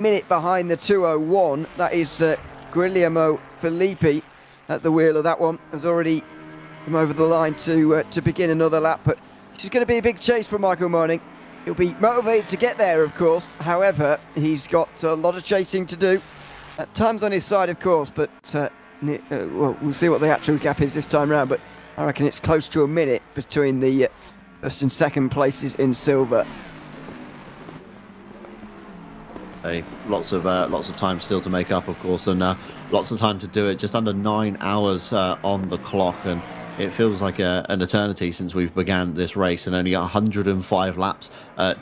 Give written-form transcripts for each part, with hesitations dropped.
minute behind the 2:01. That is Guillermo Filippi at the wheel of that one. Has already come over the line to begin another lap, but this is going to be a big chase for Michael Moning. He'll be motivated to get there, of course. However, he's got a lot of chasing to do. Time's on his side, of course, but well, we'll see what the actual gap is this time round, but I reckon it's close to a minute between the first and second places in silver. So lots of time still to make up, of course, and lots of time to do it. Just under 9 hours on the clock, and it feels like an eternity since we've began this race, and only 105 laps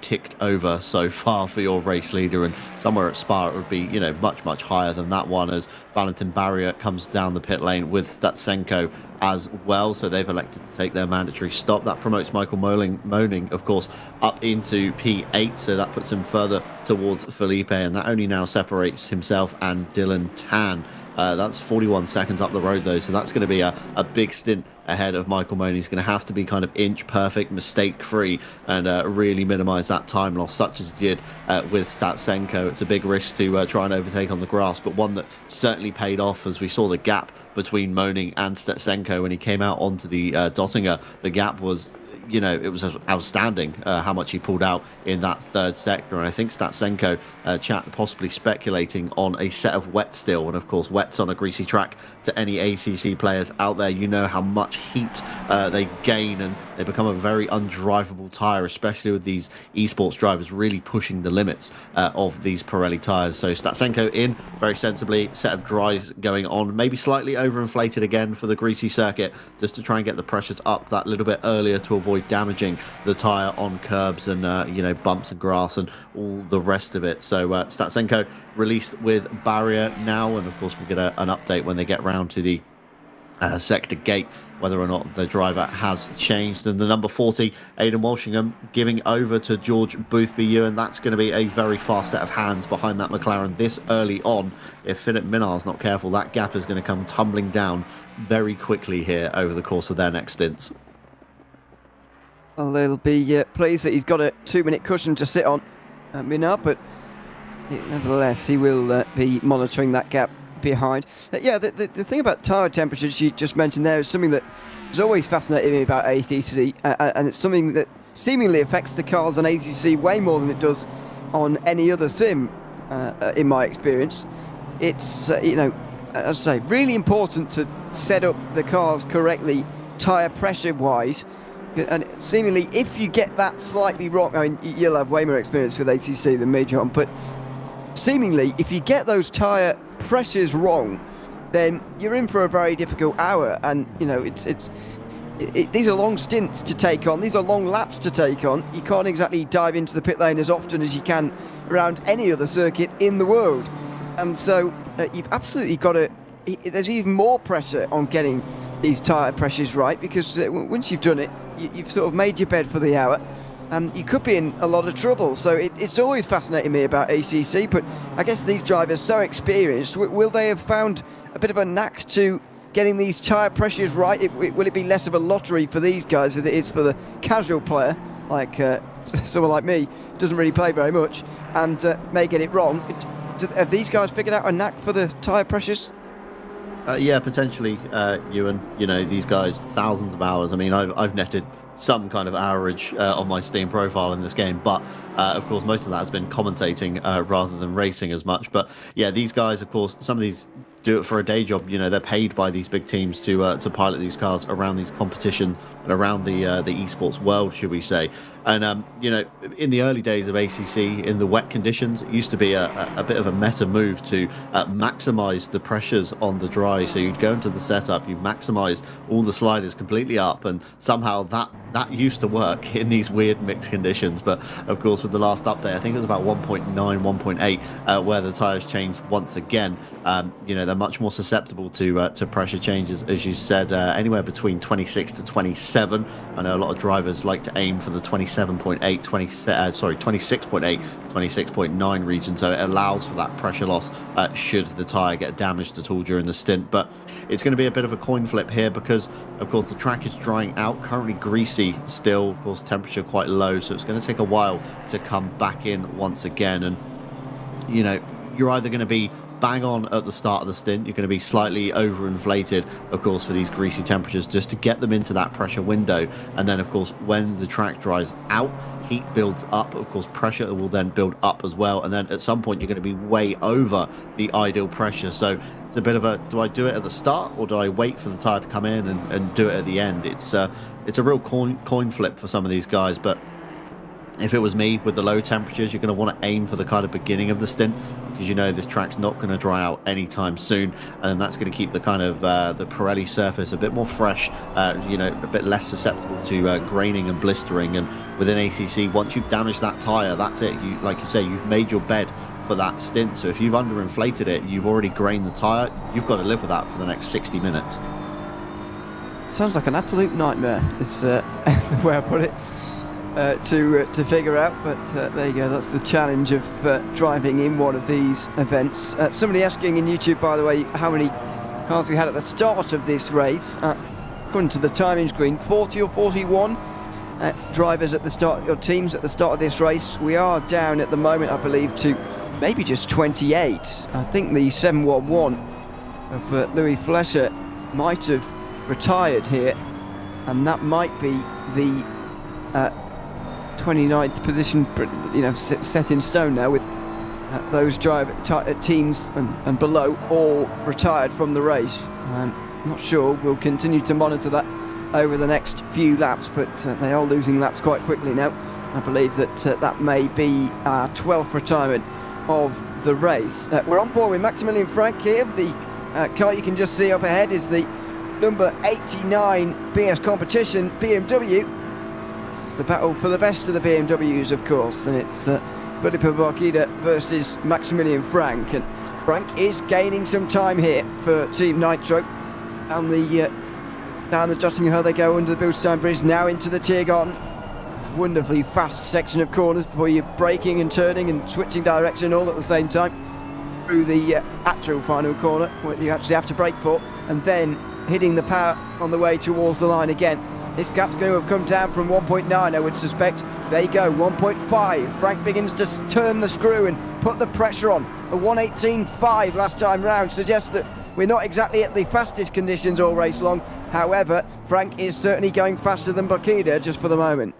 ticked over so far for your race leader. And somewhere at Spa it would be, you know, much higher than that one, as Valentin Barrier comes down the pit lane with Statsenko as well. So they've elected to take their mandatory stop. That promotes Michael Moning, of course, up into P8. So that puts him further towards Felipe, and that only now separates himself and Dylan Tan. That's 41 seconds up the road, though, so that's going to be a big stint ahead of Michael Moning. He's going to have to be kind of inch perfect, mistake free, and really minimize that time loss, such as he did with Statsenko. It's a big risk to try and overtake on the grass, but one that certainly paid off, as we saw the gap between Moning and Statsenko when he came out onto the Dottinger. The gap was, you know, it was outstanding how much he pulled out in that third sector. And I think Statsenko, chat possibly speculating on a set of wet still. And of course, wet's on a greasy track. To any ACC players out there, you know how much heat they gain, and they become a very undrivable tyre, especially with these esports drivers really pushing the limits of these Pirelli tyres. So Statsenko in very sensibly, set of dries going on, maybe slightly overinflated again for the greasy circuit, just to try and get the pressures up that little bit earlier to avoid damaging the tyre on curbs and you know, bumps and grass and all the rest of it. So Statsenko released with Barrier now, and of course we'll get an update when they get round to the sector gate, whether or not the driver has changed. And the number 40, Aidan Walshingham, giving over to George Boothby, and that's going to be a very fast set of hands behind that McLaren this early on. If Philip Minar's not careful, that gap is going to come tumbling down very quickly here over the course of their next stints. Well, they'll be pleased that he's got a 2-minute cushion to sit on, Minar, but nevertheless, he will be monitoring that gap behind. Yeah, the thing about tyre temperatures you just mentioned there is something that has always fascinated me about ACC, and it's something that seemingly affects the cars on ACC way more than it does on any other sim, in my experience. It's, you know, as I say, really important to set up the cars correctly, tyre pressure-wise. And seemingly, if you get that slightly wrong, I mean, you'll have way more experience with ACC than me, John, but seemingly, if you get those tyre pressures wrong, then you're in for a very difficult hour. And, you know, these are long stints to take on. These are long laps to take on. You can't exactly dive into the pit lane as often as you can around any other circuit in the world. And so you've absolutely got to... There's even more pressure on getting these tyre pressures right, because once you've done it, you've sort of made your bed for the hour, and you could be in a lot of trouble. So it's always fascinating me about ACC, but I guess these drivers so experienced, will they have found a bit of a knack to getting these tyre pressures right? Will it be less of a lottery for these guys as it is for the casual player, like someone like me, doesn't really play very much, and may get it wrong? Have these guys figured out a knack for the tyre pressures? Yeah, potentially, Ewan. You know, these guys, thousands of hours. I mean, I've netted some kind of average on my Steam profile in this game, but of course, most of that has been commentating rather than racing as much. But yeah, these guys, of course, some of these do it for a day job. You know, they're paid by these big teams to pilot these cars around these competitions and around the esports world, should we say. And you know, in the early days of ACC, in the wet conditions, it used to be a bit of a meta move to maximize the pressures on the dry. So you'd go into the setup, you maximize all the sliders completely up, and somehow that used to work in these weird mixed conditions. But of course, with the last update, I think it was about 1.9, 1.8, where the tires changed once again. You know, they're much more susceptible to pressure changes, as you said, anywhere between 26 to 27. I know a lot of drivers like to aim for the 26.8, 26.9 region, so it allows for that pressure loss should the tyre get damaged at all during the stint. But it's going to be a bit of a coin flip here, because of course the track is drying out, currently greasy still, of course temperature quite low, so it's going to take a while to come back in once again. And you know, you're either going to be bang on at the start of the stint, you're going to be slightly overinflated, of course, for these greasy temperatures, just to get them into that pressure window. And then, of course, when the track dries out, heat builds up, of course, pressure will then build up as well. And then at some point, you're going to be way over the ideal pressure. So it's a bit of a, do I do it at the start, or do I wait for the tyre to come in and do it at the end? It's a real coin flip for some of these guys. But if it was me, with the low temperatures, you're going to want to aim for the kind of beginning of the stint, because you know this track's not going to dry out anytime soon, and then that's going to keep the kind of the Pirelli surface a bit more fresh, you know, a bit less susceptible to graining and blistering. And within ACC, once you've damaged that tyre, that's it. You, like you say, you've made your bed for that stint. So if you've underinflated it, you've already grained the tyre, you've got to live with that for the next 60 minutes. Sounds like an absolute nightmare, is the way I put it. To figure out, but there you go. That's the challenge of driving in one of these events. Somebody asking in YouTube, by the way, how many cars we had at the start of this race. According to the timing screen, 40 or 41 drivers at the start, or teams at the start of this race. We are down at the moment, I believe, to maybe just 28. I think the 711 of Louis Flescher might have retired here, and that might be the 29th position, you know, set in stone now, with those teams and below all retired from the race. Not sure. We'll continue to monitor that over the next few laps, but they are losing laps quite quickly now. I believe that that may be our 12th retirement of the race. We're on board with Maximilian Frank here. The car you can just see up ahead is the number 89 BS Competition BMW. This is the battle for the best of the BMWs, of course, and it's Filippo Barchida versus Maximilian Frank. And Frank is gaining some time here for Team Nitro. Down the Dottingen Hill they go, under the Bilstein Bridge, now into the Tiergarten. Wonderfully fast section of corners before you're braking and turning and switching direction all at the same time. Through the actual final corner, what you actually have to brake for, and then hitting the power on the way towards the line again. This gap's going to have come down from 1.9, I would suspect. There you go, 1.5. Frank begins to turn the screw and put the pressure on. A 1:18.5 last time round suggests that we're not exactly at the fastest conditions all race long. However, Frank is certainly going faster than Barchida just for the moment.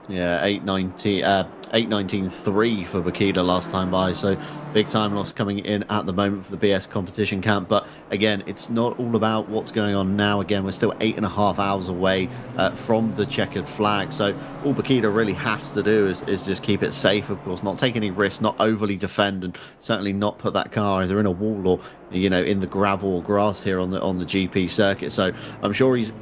Yeah, 8:19.3 for Barchida last time by, so big time loss coming in at the moment for the BS competition camp. But again, it's not all about what's going on now. Again, we're still 8.5 hours away from the checkered flag, so all Barchida really has to do is just keep it safe, of course, not take any risks, not overly defend, and certainly not put that car either in a wall or, you know, in the gravel or grass here on the GP circuit. So I'm sure he's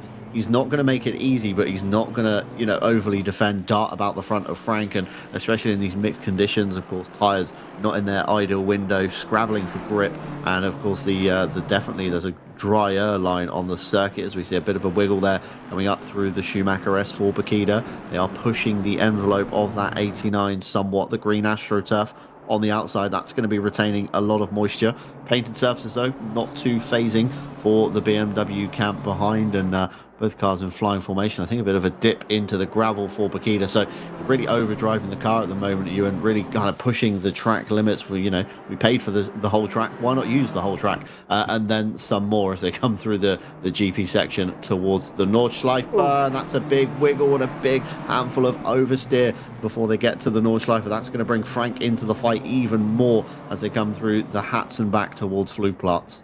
not going to make it easy, but he's not going to, you know, overly defend, dart about the front of Frank, and especially in these mixed conditions, of course, tyres not in their ideal window, scrabbling for grip, and of course definitely there's a drier line on the circuit as we see a bit of a wiggle there coming up through the Schumacher S4 Barchida. They are pushing the envelope of that 89 somewhat. The green AstroTurf on the outside, that's going to be retaining a lot of moisture. Painted surfaces though, not too phasing for the BMW camp behind, and both cars in flying formation. I think a bit of a dip into the gravel for Barchida, so really overdriving the car at the moment, and really kind of pushing the track limits. We, you know, we paid for the whole track, why not use the whole track, and then some more as they come through the GP section towards the Nordschleife. And that's a big wiggle and a big handful of oversteer before they get to the Nordschleife. That's going to bring Frank into the fight even more as they come through the Hatzen back towards Flugplatz.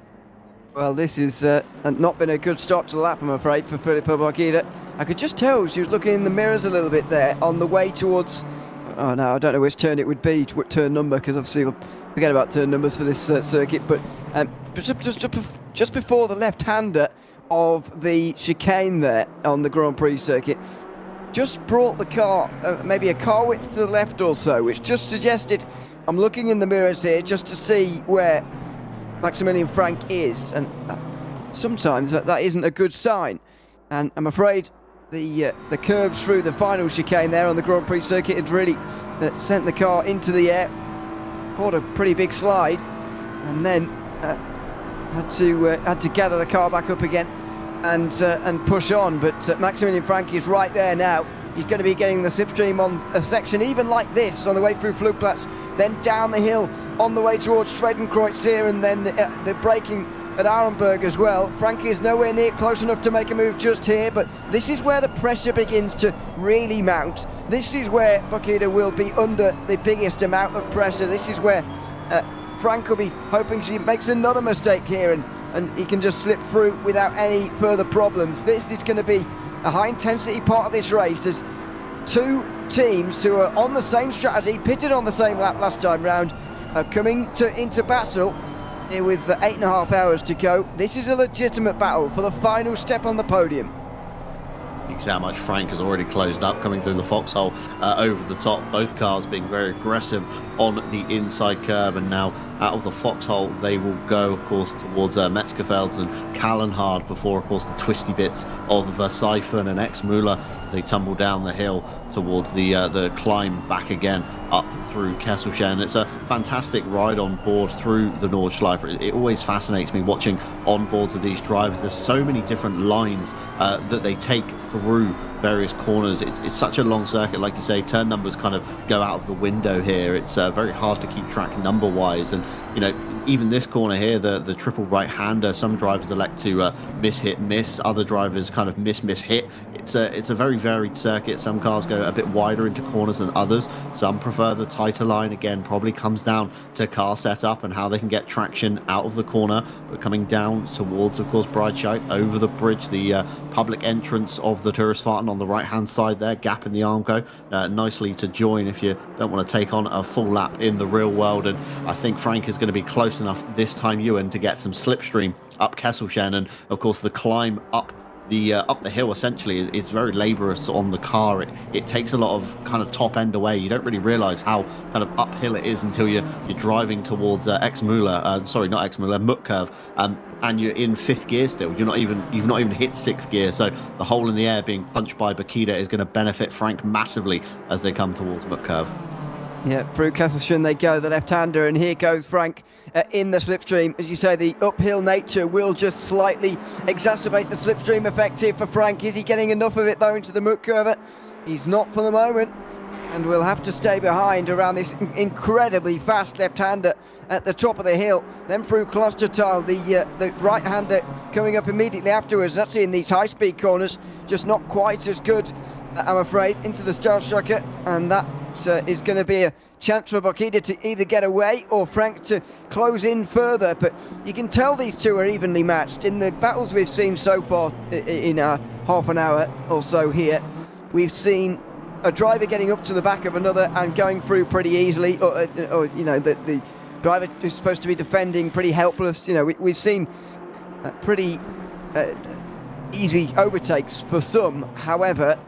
Well, this is not been a good start to the lap, I'm afraid, for Filippo Barchida. I could just tell she was looking in the mirrors a little bit there on the way towards... Oh, no, I don't know which turn it would be, what turn number, because obviously we'll forget about turn numbers for this circuit. But just before the left-hander of the chicane there on the Grand Prix circuit, just brought the car maybe a car width to the left or so, which just suggested... I'm looking in the mirrors here just to see where Maximilian Frank is, and sometimes that isn't a good sign. And I'm afraid the curbs through the final chicane there on the Grand Prix circuit had really sent the car into the air, caught a pretty big slide, and then had to gather the car back up again and push on. But Maximilian Frank is right there now. He's going to be getting the slipstream on a section even like this on the way through Flugplatz. then down the hill on the way towards Schwedenkreuz here, and then the braking at Arenberg as well. Frank is nowhere near close enough to make a move just here, but this is where the pressure begins to really mount. This is where Bakita will be under the biggest amount of pressure. This is where Frank will be hoping she makes another mistake here and he can just slip through without any further problems. This is going to be a high intensity part of this race. There's two teams who are on the same strategy, pitted on the same lap last time round, coming into battle here with 8.5 hours to go. This is a legitimate battle for the final step on the podium. You can see how much Frank has already closed up coming through the foxhole over the top. Both cars being very aggressive on the inside curb, and now out of the foxhole they will go, of course, towards Metzgerfeld and Kallenhard before, of course, the twisty bits of Siphon and Ex-Müller as they tumble down the hill towards the climb back again up through Kesselchen. It's a fantastic ride on board through the Nordschleife. It always fascinates me watching onboards of these drivers. There's so many different lines that they take through various corners. It's such a long circuit, like you say. Turn numbers kind of go out of the window here. It's very hard to keep track number wise, and you know, even this corner here, the triple right-hander, some drivers elect to miss, other drivers kind of miss hit. It's a very varied circuit. Some cars go a bit wider into corners than others. Some prefer the tighter line. Again, probably comes down to car setup and how they can get traction out of the corner. But coming down towards, of course, Breitscheid over the bridge, the public entrance of the Touristfahrten on the right-hand side there, gap in the Armco, nicely to join if you don't want to take on a full lap in the real world. And I think Frank is going to be close enough this time, Ewan, to get some slipstream up Kesselchen, and of course the climb up the hill essentially is very laborious on the car. It takes a lot of kind of top end away. You don't really realize how kind of uphill it is until you're driving towards Mutkirch, and you're in fifth gear still. You've not even hit sixth gear, so the hole in the air being punched by Bakita is going to benefit Frank massively as they come towards Mutkirch. Yeah, through Kesselchen they go, the left-hander, and here goes Frank in the slipstream. As you say, the uphill nature will just slightly exacerbate the slipstream effect here for Frank. Is he getting enough of it, though, into the Mutkirch? He's not for the moment, and we'll have to stay behind around this incredibly fast left-hander at the top of the hill. Then through Klostertal, the right-hander coming up immediately afterwards. Actually, in these high-speed corners, just not quite as good, I'm afraid, into the Stahlstrecke, and that is going to be a chance for Bakita to either get away or Frank to close in further. But you can tell these two are evenly matched. In the battles we've seen so far in half an hour or so here, we've seen a driver getting up to the back of another and going through pretty easily, or you know, the driver who's supposed to be defending pretty helpless. You know, we've seen pretty easy overtakes for some. However,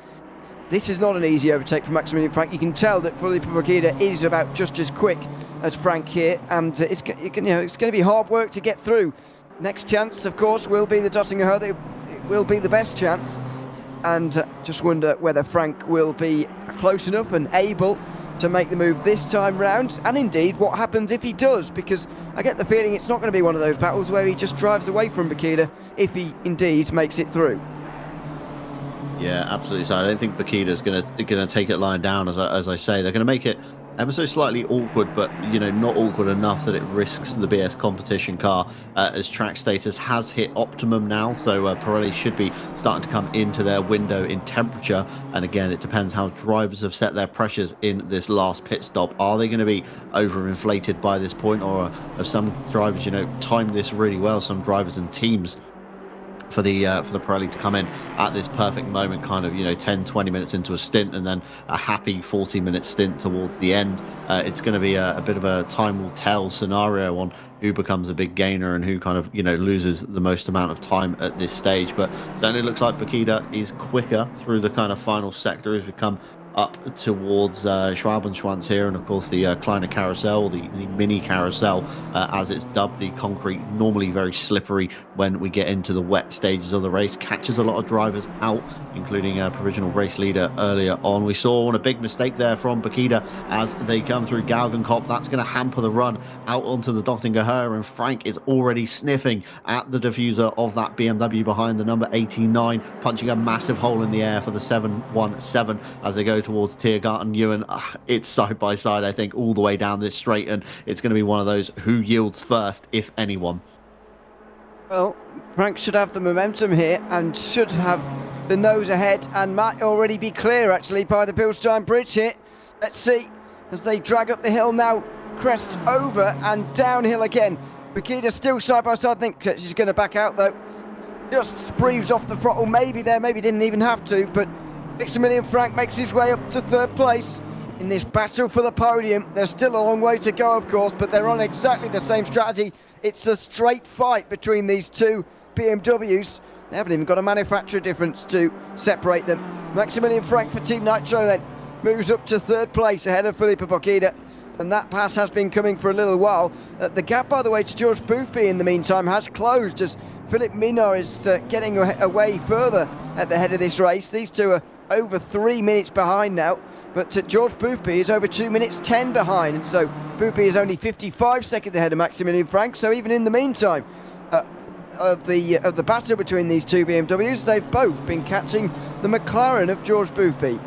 this is not an easy overtake for Maximilian Frank. You can tell that Filippo Bakita is about just as quick as Frank here, and it's going to be hard work to get through. Next chance, of course, will be the Dottinger Herde. It will be the best chance, and just wonder whether Frank will be close enough and able to make the move this time round, and indeed what happens if he does, because I get the feeling it's not going to be one of those battles where he just drives away from Bakita if he indeed makes it through. Yeah, absolutely. So I don't think Bakita's going to take it lying down, as I say. They're going to make it ever so slightly awkward, but you know, not awkward enough that it risks the BS competition car, as track status has hit optimum now. So Pirelli should be starting to come into their window in temperature. And again, it depends how drivers have set their pressures in this last pit stop. Are they going to be overinflated by this point, or have some drivers, you know, timed this really well? Some drivers and teams for the Pirelli to come in at this perfect moment, kind of, you know, 10-20 minutes into a stint, and then a happy 40-minute stint towards the end. It's going to be a bit of a time will tell scenario on who becomes a big gainer and who kind of, you know, loses the most amount of time at this stage. But certainly looks like Bakita is quicker through the kind of final sector as we come up towards Schwabenschwanz here, and of course the Kleine Carousel, the mini carousel, as it's dubbed. The concrete, normally very slippery when we get into the wet stages of the race, catches a lot of drivers out, including provisional race leader earlier on. We saw a big mistake there from Bakita as they come through Galgenkopf. That's going to hamper the run out onto the Dottinger Herde, and Frank is already sniffing at the diffuser of that BMW behind the number 89, punching a massive hole in the air for the 717 as they go towards Tiergarten, Ewan. It's side by side, I think, all the way down this straight, and it's going to be one of those who yields first, if anyone. Well, Frank should have the momentum here and should have the nose ahead, and might already be clear actually by the Bilstein Bridge here. Let's see as they drag up the hill now, crest over and downhill again. Bakita still side by side. I think she's going to back out though. Just breathes off the throttle, maybe there, maybe didn't even have to, but Maximilian Frank makes his way up to third place in this battle for the podium. There's still a long way to go, of course, but they're on exactly the same strategy. It's a straight fight between these two BMWs. They haven't even got a manufacturer difference to separate them. Maximilian Frank for Team Nitro then moves up to third place ahead of Filippo Bakita. And that pass has been coming for a little while. The gap, by the way, to George Boothby in the meantime has closed as Philippe Minot is getting away further at the head of this race. These two are over 3 minutes behind now, but George Boothby is over 2 minutes 10 behind, and so Boothby is only 55 seconds ahead of Maximilian Frank. So even in the meantime of the battle between these two BMWs, they've both been catching the McLaren of George Boothby.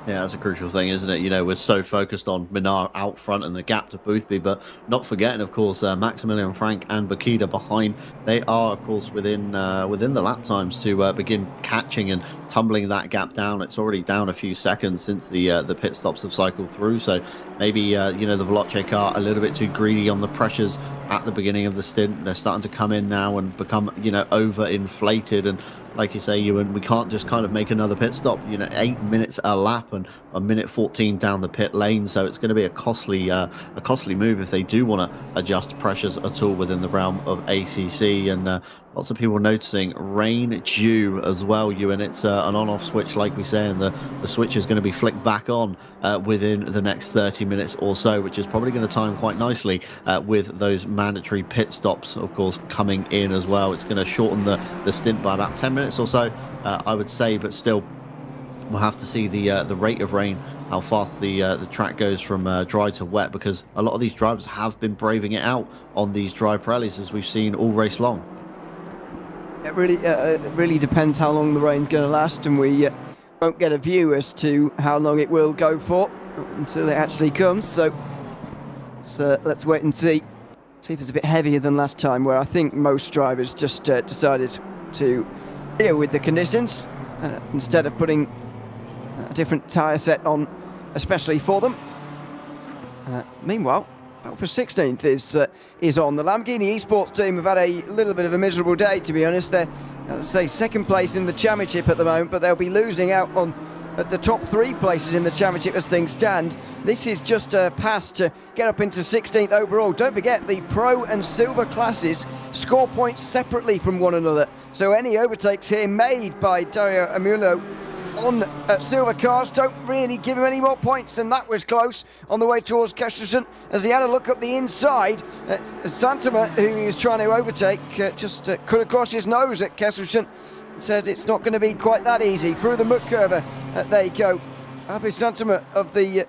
Yeah, that's a crucial thing, isn't it? You know, we're so focused on Minard out front and the gap to Boothby, but not forgetting, of course, Maximilian Frank and Bakita behind. They are, of course, within the lap times to begin catching and tumbling that gap down. It's already down a few seconds since the pit stops have cycled through. So maybe you know, the Veloce car a little bit too greedy on the pressures at the beginning of the stint. They're starting to come in now and become, you know, overinflated. And like you say, Ewan, we can't just kind of make another pit stop. You know, 8 minutes a lap and a minute 14 down the pit lane. So it's going to be a costly move if they do want to adjust pressures at all within the realm of ACC. And lots of people noticing rain due as well, Ewan. It's an on-off switch, like we say, and the switch is going to be flicked back on within the next 30 minutes or so, which is probably going to time quite nicely with those mandatory pit stops, of course, coming in as well. It's going to shorten the stint by about 10 minutes or so, I would say, but still, we'll have to see the rate of rain, how fast the track goes from dry to wet, because a lot of these drivers have been braving it out on these dry Pirellis, as we've seen all race long. It really depends how long the rain's going to last, and we won't get a view as to how long it will go for until it actually comes. So let's wait and see if it's a bit heavier than last time, where I think most drivers just decided to deal with the conditions instead of putting a different tyre set on, especially for them. Meanwhile, for 16th is on. The Lamborghini Esports team have had a little bit of a miserable day, to be honest. They're, let's say, second place in the championship at the moment, but they'll be losing out on at the top 3 places in the championship as things stand. This is just a pass to get up into 16th overall. Don't forget, the pro and silver classes score points separately from one another, so any overtakes here made by Dario Amulo on silver cars don't really give him any more points, and that was close on the way towards Kesselsen as he had a look up the inside. Santama, who he was trying to overtake, just cut across his nose at Kesselsen. Said it's not going to be quite that easy. Through the muck curve, there you go. Happy Santama of the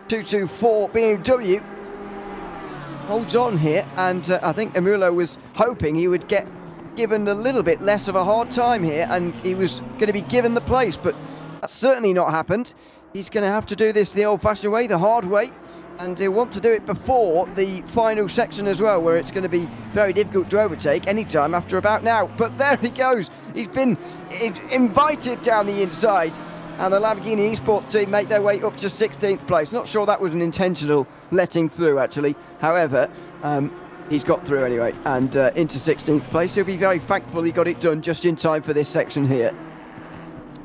224 BMW holds on here, and I think Amulo was hoping he would get given a little bit less of a hard time here, and he was going to be given the place, but that's certainly not happened. He's going to have to do this the old-fashioned way, the hard way, and he'll want to do it before the final section as well, where it's going to be very difficult to overtake any time after about now. But there he goes. He's been invited down the inside, and the Lamborghini Esports team make their way up to 16th place. Not sure that was an intentional letting through, actually. However, he's got through anyway, and into 16th place. He'll be very thankful he got it done just in time for this section here.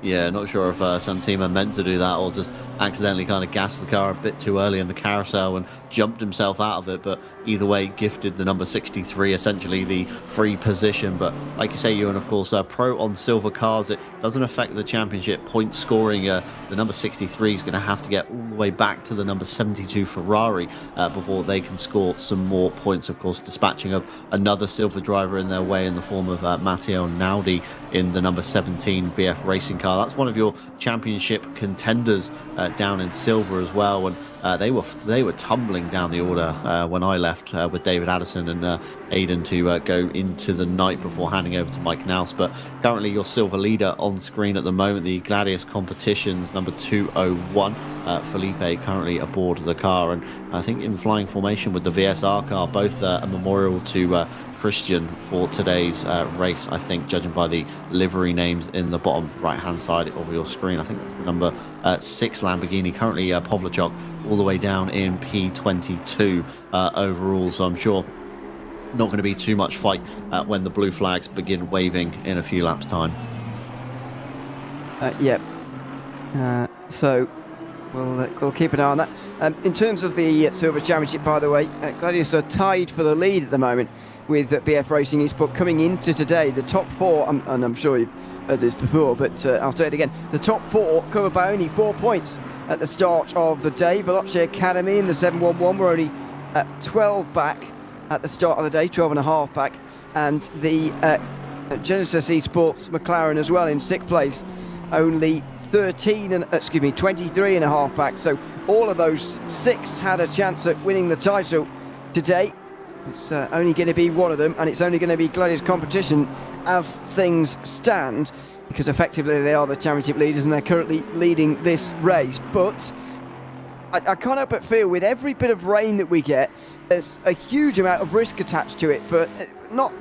Yeah, not sure if Santima meant to do that or just accidentally kind of gassed the car a bit too early in the carousel and jumped himself out of it, but either way gifted the number 63 essentially the free position. But like you say, Ewan, of course, pro on silver cars, it doesn't affect the championship point scoring. The number 63 is going to have to get all the way back to the number 72 Ferrari before they can score some more points, of course, dispatching of another silver driver in their way in the form of Matteo Naudi in the number 17 BF Racing car well. That's one of your championship contenders down in silver as well, and they were tumbling down the order when I left with David Addison and Aidan to go into the night before handing over to Mike Naus. But currently your silver leader on screen at the moment, the Gladius Competitions number 201, Felipe, currently aboard the car, and I think in flying formation with the VSR car, both a memorial to Christian for today's race, I think, judging by the livery names in the bottom right hand side of your screen. I think that's the number 6 Lamborghini, currently Pavlychuk all the way down in P22 overall, so I'm sure not going to be too much fight when the blue flags begin waving in a few laps time. So we'll keep an eye on that. In terms of the Silver Championship, by the way, Gladius are tied for the lead at the moment with BF Racing Esports coming into today. The top 4, and I'm sure you've heard this before, but I'll say it again. The top 4 covered by only 4 points at the start of the day. Veloce Academy in the 711 were only 12 back at the start of the day, 12 and a half back. And the Genesis Esports McLaren as well in 6th place, only 23 and a half back. So all of those 6 had a chance at winning the title today. It's only going to be one of them, and it's only going to be Gladius Competition as things stand, because effectively they are the championship leaders and they're currently leading this race. But I can't help but feel with every bit of rain that we get, there's a huge amount of risk attached to it for not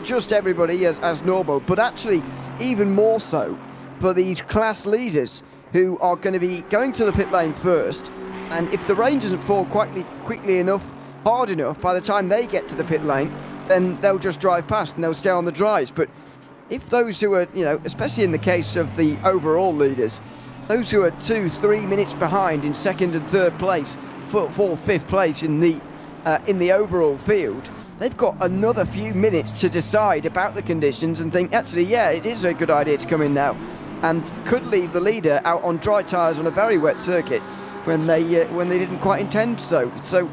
just everybody as normal, but actually even more so for these class leaders who are going to be going to the pit lane first, and if the rain doesn't fall quickly enough, hard enough, by the time they get to the pit lane, then they'll just drive past and they'll stay on the drives. But if those who are, especially in the case of the overall leaders, those who are 2-3 minutes behind in 2nd and 3rd place, 4th, 5th place in the overall field, they've got another few minutes to decide about the conditions and think, actually, yeah, it is a good idea to come in now, and could leave the leader out on dry tyres on a very wet circuit when they didn't quite intend so. So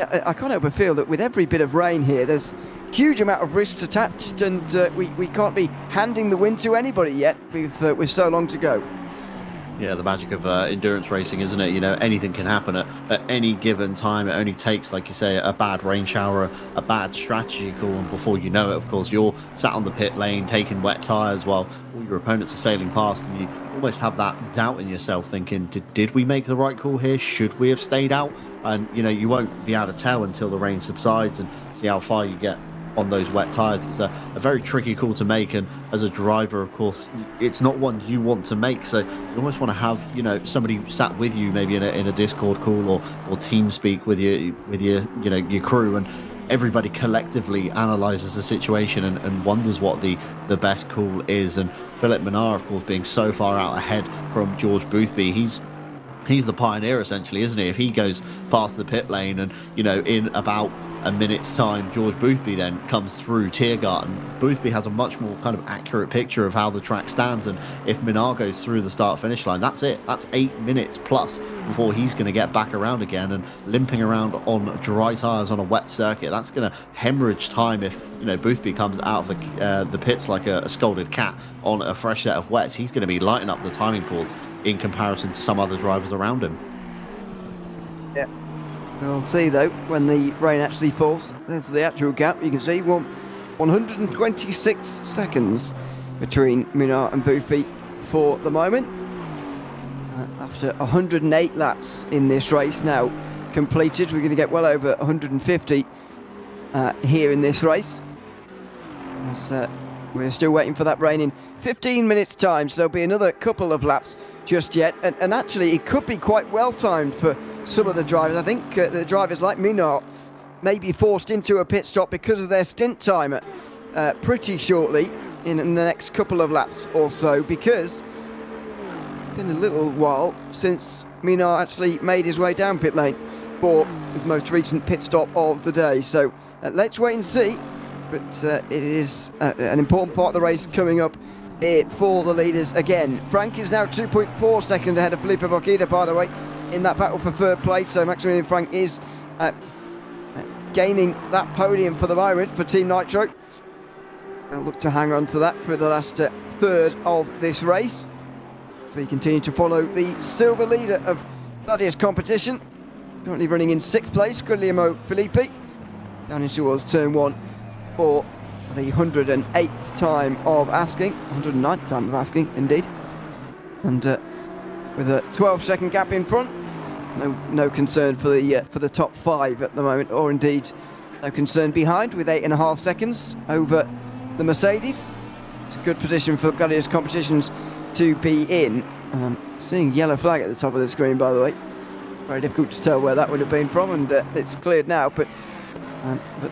I can't help but feel that with every bit of rain here, there's a huge amount of risks attached, and we can't be handing the win to anybody yet with so long to go. Yeah, the magic of endurance racing, isn't it? Anything can happen at any given time. It only takes, like you say, a bad rain shower, a bad strategy call, and before you know it, of course, you're sat on the pit lane taking wet tyres while all your opponents are sailing past, and you almost have that doubt in yourself thinking, did we make the right call here? Should we have stayed out? And, you won't be able to tell until the rain subsides and see how far you get on those wet tyres. It's a very tricky call to make, and as a driver, of course, it's not one you want to make, so you almost want to have somebody sat with you, maybe in a Discord call or team speak with your crew, and everybody collectively analyzes the situation and wonders what the best call is. And Philip Minnaar, of course, being so far out ahead from George Boothby, he's the pioneer essentially, isn't he? If he goes past the pit lane and in about a minute's time, George Boothby then comes through Tiergarten, Boothby has a much more kind of accurate picture of how the track stands, and if Minnaar goes through the start-finish line, that's it. That's 8 minutes plus before he's going to get back around again, and limping around on dry tyres on a wet circuit, that's going to hemorrhage time. If Boothby comes out of the pits like a scolded cat on a fresh set of wets, he's going to be lighting up the timing boards in comparison to some other drivers around him. Yeah. We'll see though when the rain actually falls. There's the actual gap. You can see 126 seconds between Minnaar and Boothby for the moment. After 108 laps in this race now completed, we're going to get well over 150 here in this race. As we're still waiting for that rain in 15 minutes time, so there'll be another couple of laps just yet, and actually it could be quite well timed for some of the drivers. I think the drivers like Minnaar may be forced into a pit stop because of their stint time pretty shortly in the next couple of laps or so, because it's been a little while since Minnaar actually made his way down pit lane for his most recent pit stop of the day. So let's wait and see, but it is an important part of the race coming up for the leaders again. Frank is now 2.4 seconds ahead of Felipe Boquita, by the way, in that battle for 3rd place. So Maximilian Frank is gaining that podium for the moment for Team Nitro. They'll look to hang on to that for the last third of this race. So we continue to follow the silver leader of Gladius competition. Currently running in 6th place, Guglielmo Filippi. Down in towards turn 1 for the 108th time of asking. 109th time of asking, indeed. And with a 12-second gap in front. No concern for the top 5 at the moment, or indeed no concern behind, with 8.5 seconds over the Mercedes. It's a good position for Gladius competitions to be in. Seeing yellow flag at the top of the screen, by the way. Very difficult to tell where that would have been from, and it's cleared now, but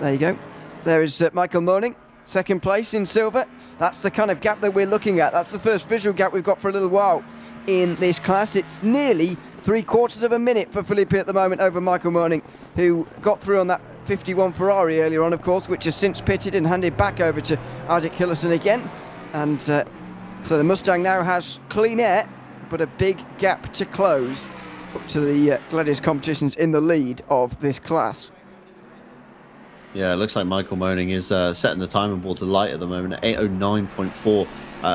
there you go. There is Michael Moning, 2nd place in silver. That's the kind of gap that we're looking at. That's the first visual gap we've got for a little while in this class. It's nearly 3/4 of a minute for Filippi at the moment over Michael Moning, who got through on that 51 Ferrari earlier on, of course, which has since pitted and handed back over to Ardek Hillison again. And so the Mustang now has clean air, but a big gap to close up to the Gladius competitions in the lead of this class. Yeah, it looks like Michael Moning is setting the timing board to light at the moment at 8:09.4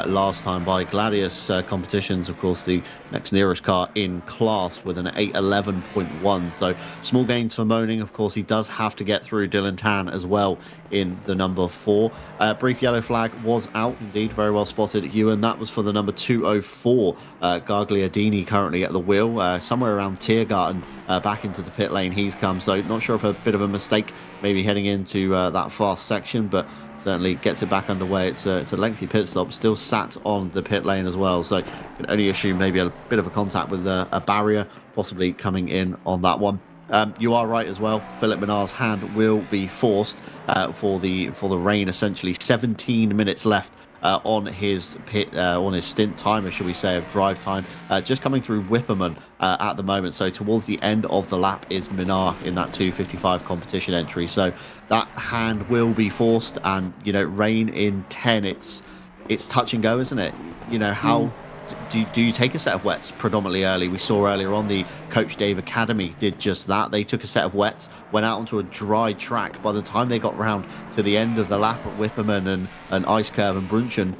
last time by Gladius competitions. Of course, the next nearest car in class with an 8:11.1. So small gains for Moning. Of course, he does have to get through Dylan Tan as well in the number 4. Brief yellow flag was out, indeed, very well spotted, Ewan. That was for the number 204, Gagliardini, currently at the wheel, somewhere around Tiergarten, back into the pit lane he's come. So not sure if a bit of a mistake maybe heading into that fast section, but certainly gets it back underway. It's a lengthy pit stop, still sat on the pit lane as well, so can only assume maybe a bit of a contact with a barrier possibly coming in on that one. You are right as well. Philip Minard's hand will be forced for the rain. Essentially 17 minutes left on his stint timer, should we say, of drive time, just coming through Whipperman at the moment. So towards the end of the lap is Minard in that 2:55 competition entry. So that hand will be forced, and rain in 10. It's touch and go, isn't it? How do you take a set of wets predominantly early? We saw earlier on the Coach Dave Academy did just that. They took a set of wets, went out onto a dry track. By the time they got round to the end of the lap at Whipperman and Ice Curve and Brunchen,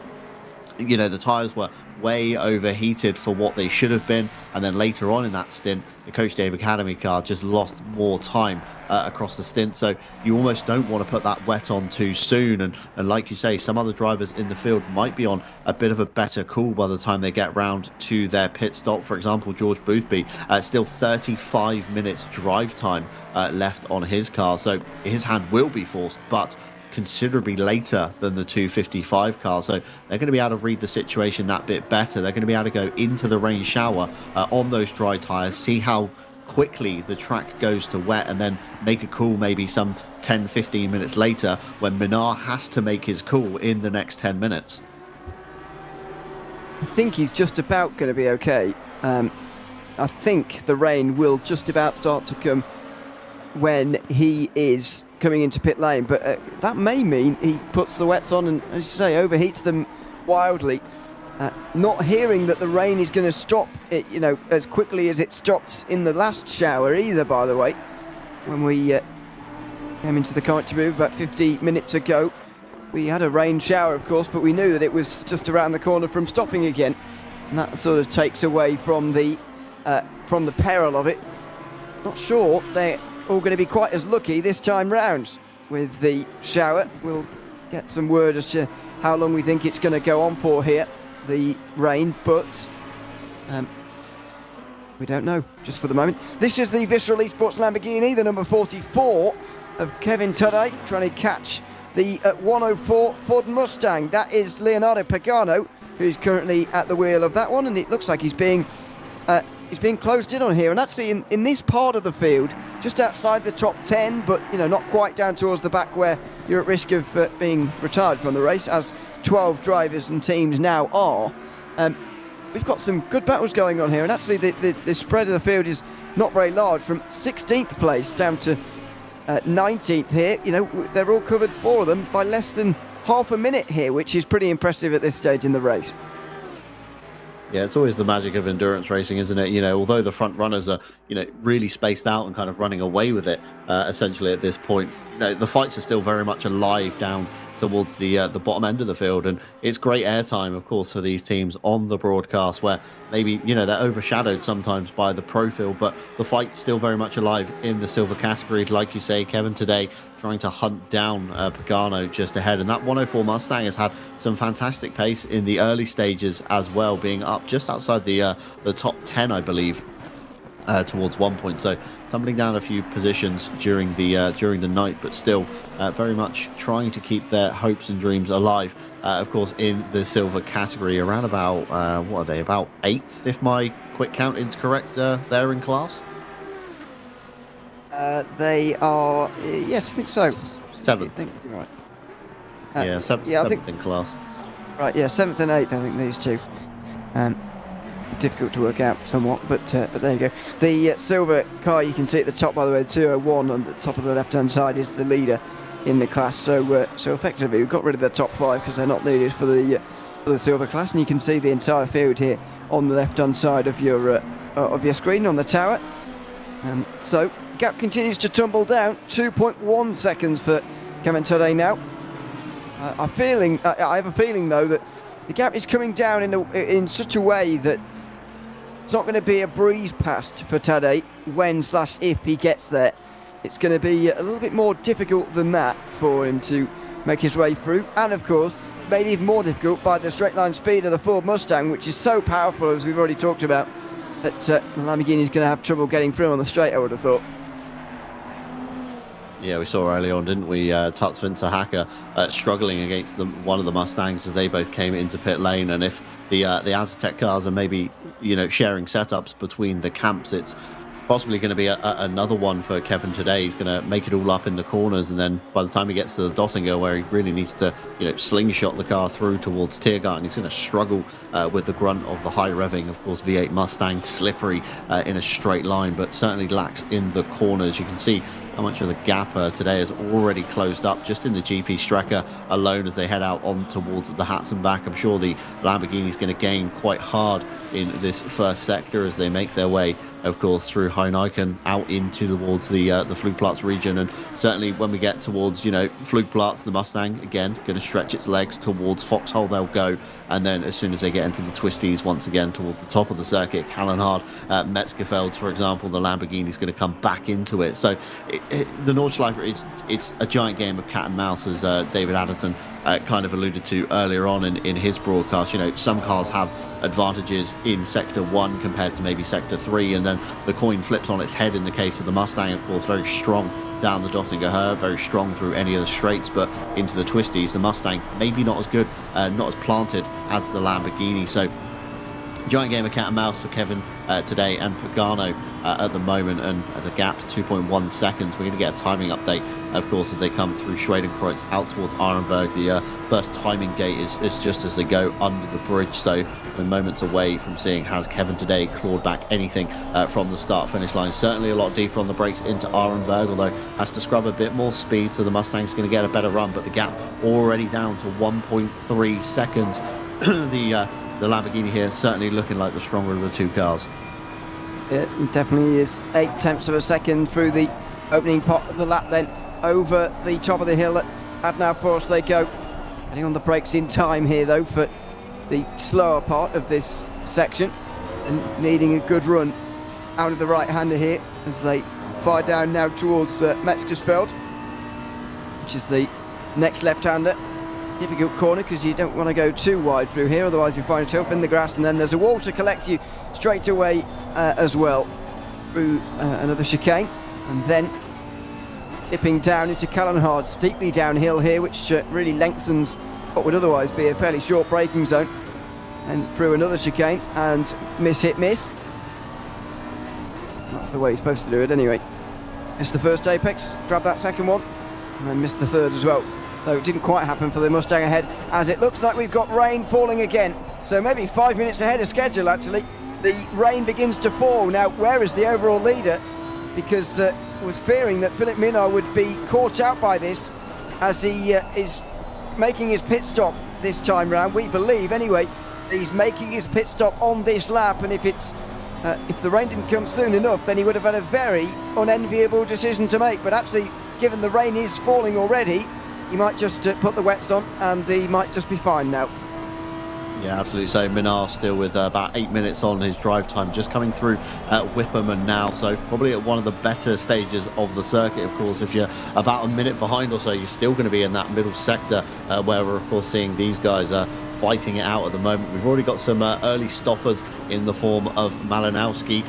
the tyres were way overheated for what they should have been. And then later on in that stint, the Coach Dave Academy car just lost more time across the stint. So you almost don't want to put that wet on too soon. And like you say, some other drivers in the field might be on a bit of a better cool by the time they get round to their pit stop. For example, George Boothby, still 35 minutes drive time left on his car. So his hand will be forced, but considerably later than the 2:55 car, so they're going to be able to read the situation that bit better. They're going to be able to go into the rain shower on those dry tyres, see how quickly the track goes to wet, and then make a call maybe some 10-15 minutes later when Minard has to make his call in the next 10 minutes. I think he's just about going to be okay. I think the rain will just about start to come when he is coming into pit lane, but that may mean he puts the wets on and, as you say, overheats them wildly. Not hearing that the rain is going to stop it, as quickly as it stopped in the last shower either, by the way, when we came into the commentary booth about 50 minutes ago. We had a rain shower, of course, but we knew that it was just around the corner from stopping again, and that sort of takes away from the peril of it. Not sure they're all going to be quite as lucky this time round with the shower. We'll get some word as to how long we think it's going to go on for here, the rain, but we don't know just for the moment. This is the Visceral Esports Lamborghini, the number 44 of Kevin Tudday, trying to catch the 104 Ford Mustang. That is Leonardo Pagano, who's currently at the wheel of that one, and it looks like he's being closed in on here, and actually in this part of the field, just outside the top 10, but not quite down towards the back where you're at risk of being retired from the race, as 12 drivers and teams now are. We've got some good battles going on here, and actually the spread of the field is not very large, from 16th place down to 19th here. They're all covered, 4 of them, by less than half a minute here, which is pretty impressive at this stage in the race. Yeah, it's always the magic of endurance racing, isn't it? Although the front runners are, really spaced out and kind of running away with it, essentially at this point, the fights are still very much alive down towards the bottom end of the field. And it's great airtime, of course, for these teams on the broadcast, where maybe, you know, they're overshadowed sometimes by the pro field, but the fight's still very much alive in the silver category. Like you say, Kevin today trying to hunt down Pagano just ahead. And that 104 Mustang has had some fantastic pace in the early stages as well, being up just outside the top 10, I believe. Towards 1 point, so tumbling down a few positions during the night, but still very much trying to keep their hopes and dreams alive. Of course, in the silver category, around about what are they, about 8th, if my quick count is correct, there in class. They are, yes, I think so. 7th. I think you're right. Yeah, 7th in class. Right, yeah, 7th and 8th, I think these two. Difficult to work out somewhat, but there you go. The silver car you can see at the top, by the way, 201 on the top of the left-hand side is the leader in the class. So effectively, we've got rid of the top 5 because they're not needed for the silver class, and you can see the entire field here on the left-hand side of your screen on the tower. So gap continues to tumble down, 2.1 seconds for Kevin Today now. I have a feeling though that the gap is coming down in such a way that it's not going to be a breeze past for Tadej when/if he gets there. It's going to be a little bit more difficult than that for him to make his way through. And of course, made even more difficult by the straight line speed of the Ford Mustang, which is so powerful, as we've already talked about, that the Lamborghini is going to have trouble getting through on the straight, I would have thought. Yeah, we saw early on, didn't we, Tuts Vincer Hacker struggling against one of the Mustangs as they both came into pit lane. And if the Aztec cars are maybe, you know, sharing setups between the camps, it's possibly going to be another one for Kevin today. He's going to make it all up in the corners, and then by the time he gets to the Dottinger, where he really needs to, you know, slingshot the car through towards Tiergarten, he's going to struggle with the grunt of the high revving, of course, V8 Mustang, slippery in a straight line, but certainly lacks in the corners. You can see how much of the gap today has already closed up just in the GP Strecker alone as they head out on towards the Hatz and back. I'm sure the Lamborghini is going to gain quite hard in this first sector as they make their way, of course, through Heineken out into towards the Flugplatz region. And certainly when we get towards, you know, Flugplatz, the Mustang again going to stretch its legs towards Foxhole. They'll go, and then as soon as they get into the twisties once again towards the top of the circuit, Kallenhard, Metzgerfeld, for example, the Lamborghini is going to come back into it. So the Nordschleife, it's a giant game of cat and mouse, as David Addison kind of alluded to earlier on in his broadcast. You know, some cars have advantages in sector 1 compared to maybe sector 3, and then the coin flips on its head in the case of the Mustang. Of course, very strong down the Dottinger Her, very strong through any of the straights, but into the twisties, the Mustang maybe not as good, not as planted as the Lamborghini. So giant game of cat and mouse for Kevin today and Pagano at the moment, and the gap 2.1 seconds. We're going to get a timing update, of course, as they come through Schwedenkreuz out towards Arenberg. The first timing gate is just as they go under the bridge, so we're moments away from seeing has Kevin today clawed back anything from the start finish line. Certainly a lot deeper on the brakes into Arenberg, although has to scrub a bit more speed, so the Mustang's going to get a better run, but the gap already down to 1.3 seconds. The Lamborghini here certainly looking like the stronger of the two cars. It definitely is 0.8 of a second through the opening part of the lap, then over the top of the hill at Adnau Force they go. Getting on the brakes in time here though for the slower part of this section, and needing a good run out of the right-hander here as they fire down now towards Metzgersfeld, which is the next left-hander. Difficult corner because you don't want to go too wide through here, otherwise you find yourself in the grass, and then there's a wall to collect you straight away as well through another chicane, and then dipping down into Kallenhard, steeply downhill here, which really lengthens what would otherwise be a fairly short braking zone, and through another chicane, and miss. That's the way you're supposed to do it anyway. Missed the first apex, grabbed that second one, and then missed the third as well. Though it didn't quite happen for the Mustang ahead, as it looks like we've got rain falling again. So maybe 5 minutes ahead of schedule, actually. The rain begins to fall. Now, where is the overall leader? Because was fearing that Philippe Minard would be caught out by this, as he is making his pit stop this time round. We believe, anyway, he's making his pit stop on this lap, and if the rain didn't come soon enough, then he would have had a very unenviable decision to make. But actually, given the rain is falling already, he might just put the wets on and he might just be fine now. Yeah, absolutely. So Minar still with about 8 minutes on his drive time, just coming through Whipperman now. So probably at one of the better stages of the circuit. Of course, if you're about a minute behind or so, you're still going to be in that middle sector where we're, of course, seeing these guys fighting it out at the moment. We've already got some early stoppers in the form of Malinowski.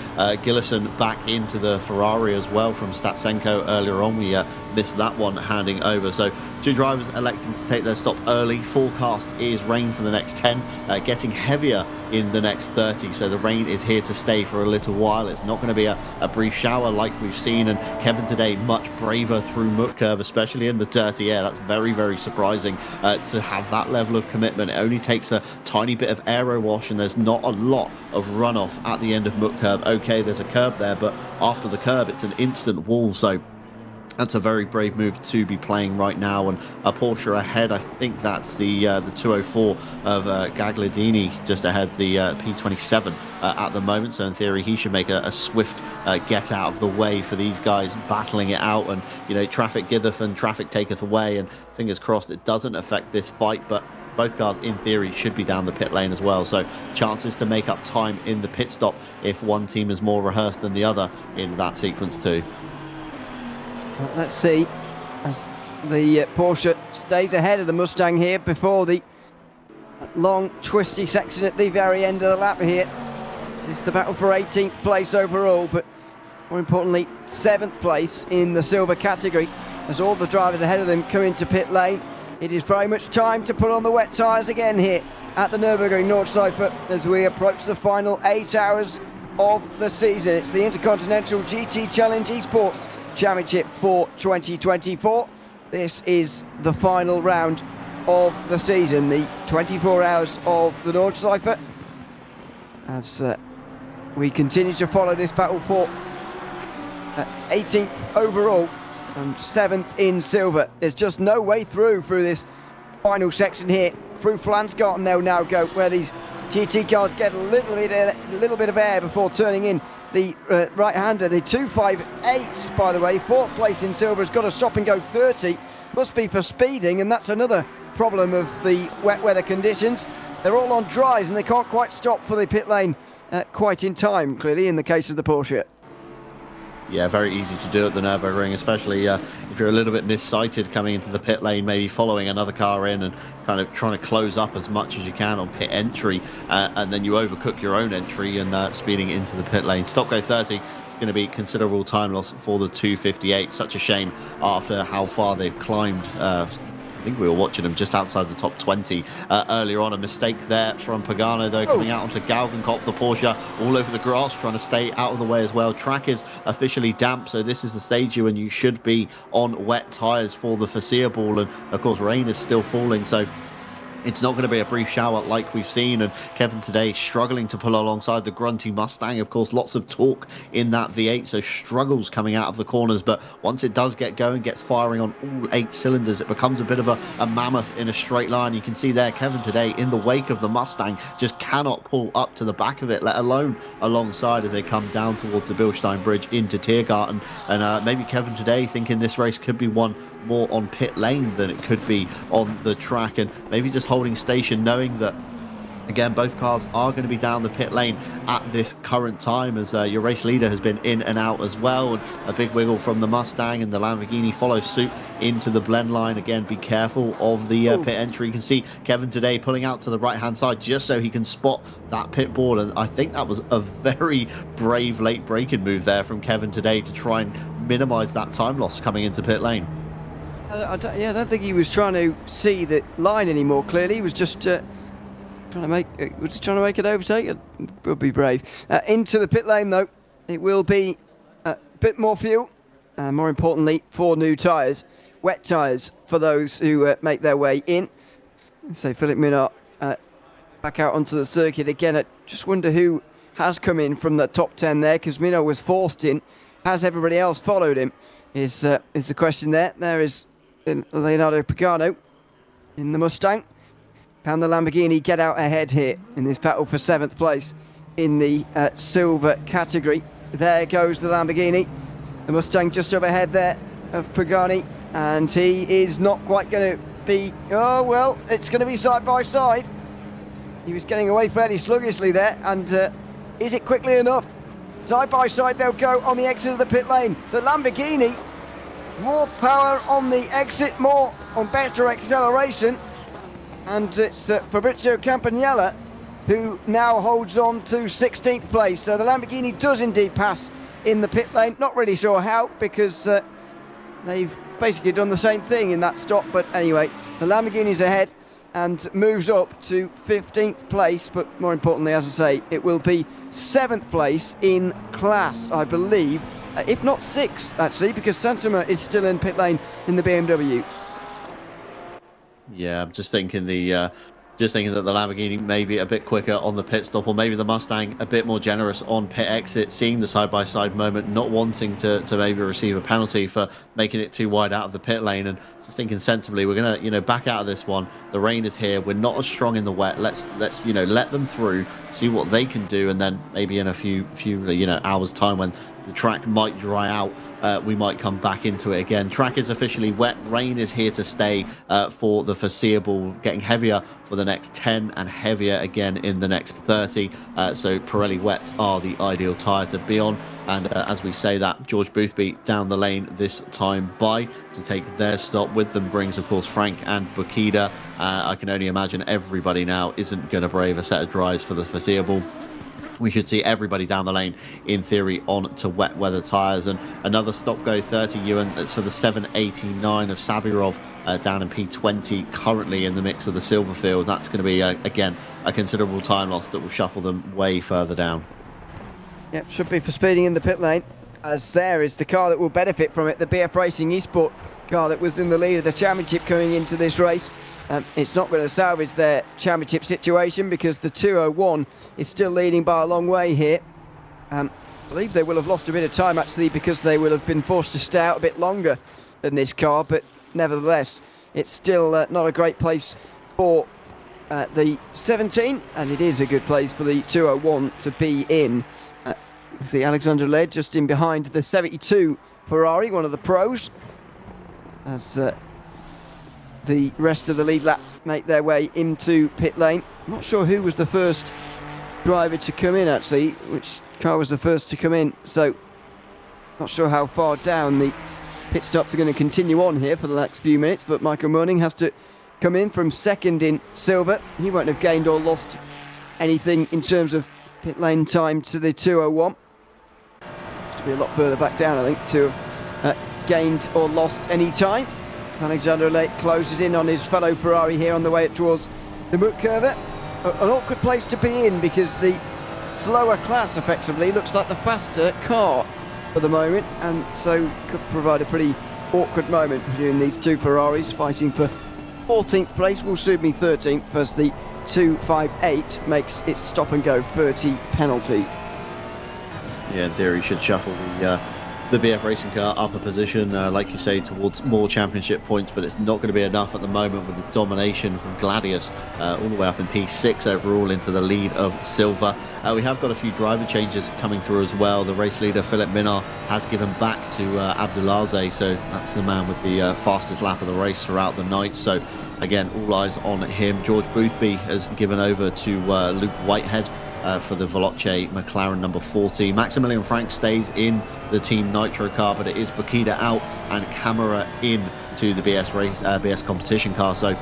Gillison back into the Ferrari as well from Statsenko earlier on. We missed that one handing over. So two drivers electing to take their stop early. Forecast is rain for the next 10, getting heavier in the next 30. So the rain is here to stay for a little while. It's not going to be a brief shower like we've seen. And Kevin today much braver through Mut Curve, especially in the dirty air. That's very, very surprising to have that level of commitment. It only takes a tiny bit of aero wash and there's not a lot of runoff at the end of Mut Curve. Okay, there's a curb there, but after the curb, it's an instant wall. So that's a very brave move to be playing right now, and a Porsche ahead. I think that's the 204 of Gagliardini just ahead, the P27 at the moment. So in theory, he should make a swift get out of the way for these guys battling it out. And you know, traffic giveth and traffic taketh away. And fingers crossed it doesn't affect this fight, but both cars in theory should be down the pit lane as well, so chances to make up time in the pit stop if one team is more rehearsed than the other in that sequence too. Well, let's see as the Porsche stays ahead of the Mustang here before the long twisty section at the very end of the lap here. This is the battle for 18th place overall, but more importantly 7th place in the silver category as all the drivers ahead of them come into pit lane. It is very much time to put on the wet tyres again here at the Nürburgring Nordschleife as we approach the final 8 hours of the season. It's the Intercontinental GT Challenge Esports Championship for 2024. This is the final round of the season, the 24 hours of the Nordschleife, as we continue to follow this battle for 18th overall and 7th in silver. There's just no way through this final section here. Through Flansgarten they'll now go, where these GT cars get a little bit of air before turning in the right-hander. The 258, by the way, 4th place in silver, has got a stop and go 30. Must be for speeding, and that's another problem of the wet weather conditions. They're all on dries and they can't quite stop for the pit lane quite in time, clearly, in the case of the Porsche. Yeah, very easy to do at the Nürburgring, especially if you're a little bit missighted coming into the pit lane, maybe following another car in and kind of trying to close up as much as you can on pit entry, and then you overcook your own entry and speeding into the pit lane. Stop go 30. It's going to be considerable time loss for the 258. Such a shame after how far they've climbed. I think we were watching them just outside the top 20 earlier on. A mistake there from Pagano, though, coming out onto Galgenkopf, the Porsche, all over the grass, trying to stay out of the way as well. Track is officially damp, so this is the stage when you should be on wet tyres for the foreseeable. And, of course, rain is still falling, so it's not going to be a brief shower like we've seen. And Kevin today struggling to pull alongside the grunty Mustang. Of course, lots of torque in that V8, so struggles coming out of the corners. But once it does get going, gets firing on all 8 cylinders, it becomes a bit of a mammoth in a straight line. You can see there Kevin today in the wake of the Mustang just cannot pull up to the back of it, let alone alongside as they come down towards the Bilstein Bridge into Tiergarten. And maybe Kevin today thinking this race could be won more on pit lane than it could be on the track, and maybe just holding station, knowing that again both cars are going to be down the pit lane at this current time, as your race leader has been in and out as well. And a big wiggle from the Mustang, and the Lamborghini follows suit into the blend line. Again, be careful of the pit entry. You can see Kevin today pulling out to the right hand side just so he can spot that pit board, and I think that was a very brave late braking move there from Kevin today to try and minimize that time loss coming into pit lane. I don't think he was trying to see the line anymore. Clearly, he was just trying to make it overtake. It will be brave. Into the pit lane, though, it will be a bit more fuel, and more importantly, 4 new tyres, wet tyres for those who make their way in. So Philippe Minard back out onto the circuit again. I just wonder who has come in from the top 10 there, because Minard was forced in. Has everybody else followed him? Is the question there? There is Leonardo Pagano in the Mustang. Can the Lamborghini get out ahead here in this battle for 7th place in the silver category? There goes the Lamborghini. The Mustang just up ahead there of Pagani. and he is not quite going to be, oh well, it's going to be side by side. He was getting away fairly sluggishly there, and is it quickly enough? Side by side they'll go on the exit of the pit lane. The Lamborghini, more power on the exit, more on better acceleration, and it's Fabrizio Campanella who now holds on to 16th place. So the Lamborghini does indeed pass in the pit lane. Not really sure how, because they've basically done the same thing in that stop, but anyway, the Lamborghini's ahead and moves up to 15th place, but more importantly, as I say, it will be 7th place in class, I believe, if not 6th actually, because Santama is still in pit lane in the BMW. Yeah, I'm just thinking that the Lamborghini may be a bit quicker on the pit stop, or maybe the Mustang a bit more generous on pit exit, seeing the side-by-side moment, not wanting to maybe receive a penalty for making it too wide out of the pit lane, and just thinking sensibly, we're gonna back out of this one. The rain is here. We're not as strong in the wet. Let's let them through, see what they can do, and then maybe in a few hours time, when the track might dry out, we might come back into it again. Track is officially wet. Rain is here to stay for the foreseeable, getting heavier for the next 10 and heavier again in the next 30. So Pirelli wets are the ideal tyre to be on. And as we say that, George Boothby down the lane this time by to take their stop. With them brings, of course, Frank and Bukida. I can only imagine everybody now isn't going to brave a set of dries for the foreseeable. We should see everybody down the lane, in theory, on to wet weather tyres. And another stop-go 30, Ewan, that's for the 789 of Sabirov down in P20, currently in the mix of the Silverfield. That's going to be, again, a considerable time loss that will shuffle them way further down. Yep, should be for speeding in the pit lane, as there is the car that will benefit from it, the BF Racing Esports car that was in the lead of the championship coming into this race. It's not going to salvage their championship situation, because the 201 is still leading by a long way here. I believe they will have lost a bit of time actually, because they will have been forced to stay out a bit longer than this car, but nevertheless it's still not a great place for the 17, and it is a good place for the 201 to be in. See Alexander Led just in behind the 72 Ferrari, one of the pros, as the rest of the lead lap make their way into pit lane. Not sure who was the first driver to come in actually, which car was the first to come in, so not sure how far down the pit stops are going to continue on here for the next few minutes, but Michael Moerning has to come in from second in silver. He won't have gained or lost anything in terms of pit lane time to the 201. Has to be a lot further back down, I think, to have gained or lost any time. As Alexander Late closes in on his fellow Ferrari here on the way towards the Moot Curve. An awkward place to be in, because the slower class effectively looks like the faster car for the moment, and so could provide a pretty awkward moment between these two Ferraris fighting for 14th place. Will soon be 13th as the 258 makes its stop and go 30 penalty. Yeah, in theory should shuffle the BF Racing car up a position, like you say, towards more championship points, but it's not going to be enough at the moment with the domination from Gladius all the way up in P6 overall into the lead of Silver. We have got a few driver changes coming through as well. The race leader, Philip Minard, has given back to Abdulaziz, so that's the man with the fastest lap of the race throughout the night. So again, all eyes on him. George Boothby has given over to Luke Whitehead for the Veloce McLaren number 40. Maximilian Frank stays in the Team Nitro car, but it is Bukida out and Camera in to the BS competition car. So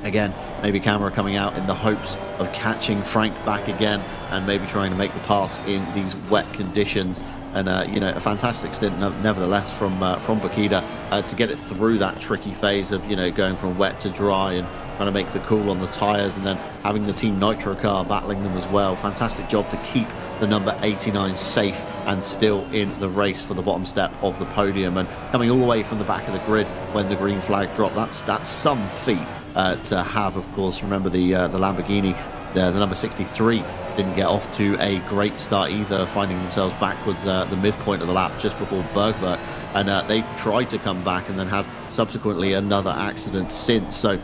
again, maybe Camera coming out in the hopes of catching Frank back again, and maybe trying to make the pass in these wet conditions. And a fantastic stint nevertheless from Bukida to get it through that tricky phase of going from wet to dry and trying to make the call on the tyres, and then having the Team Nitro car battling them as well. Fantastic job to keep the number 89 safe and still in the race for the bottom step of the podium, and coming all the way from the back of the grid when the green flag dropped. That's some feat to have, of course. Remember the Lamborghini, the number 63, didn't get off to a great start either, finding themselves backwards the midpoint of the lap just before Bergwerk, and they tried to come back and then had subsequently another accident since. So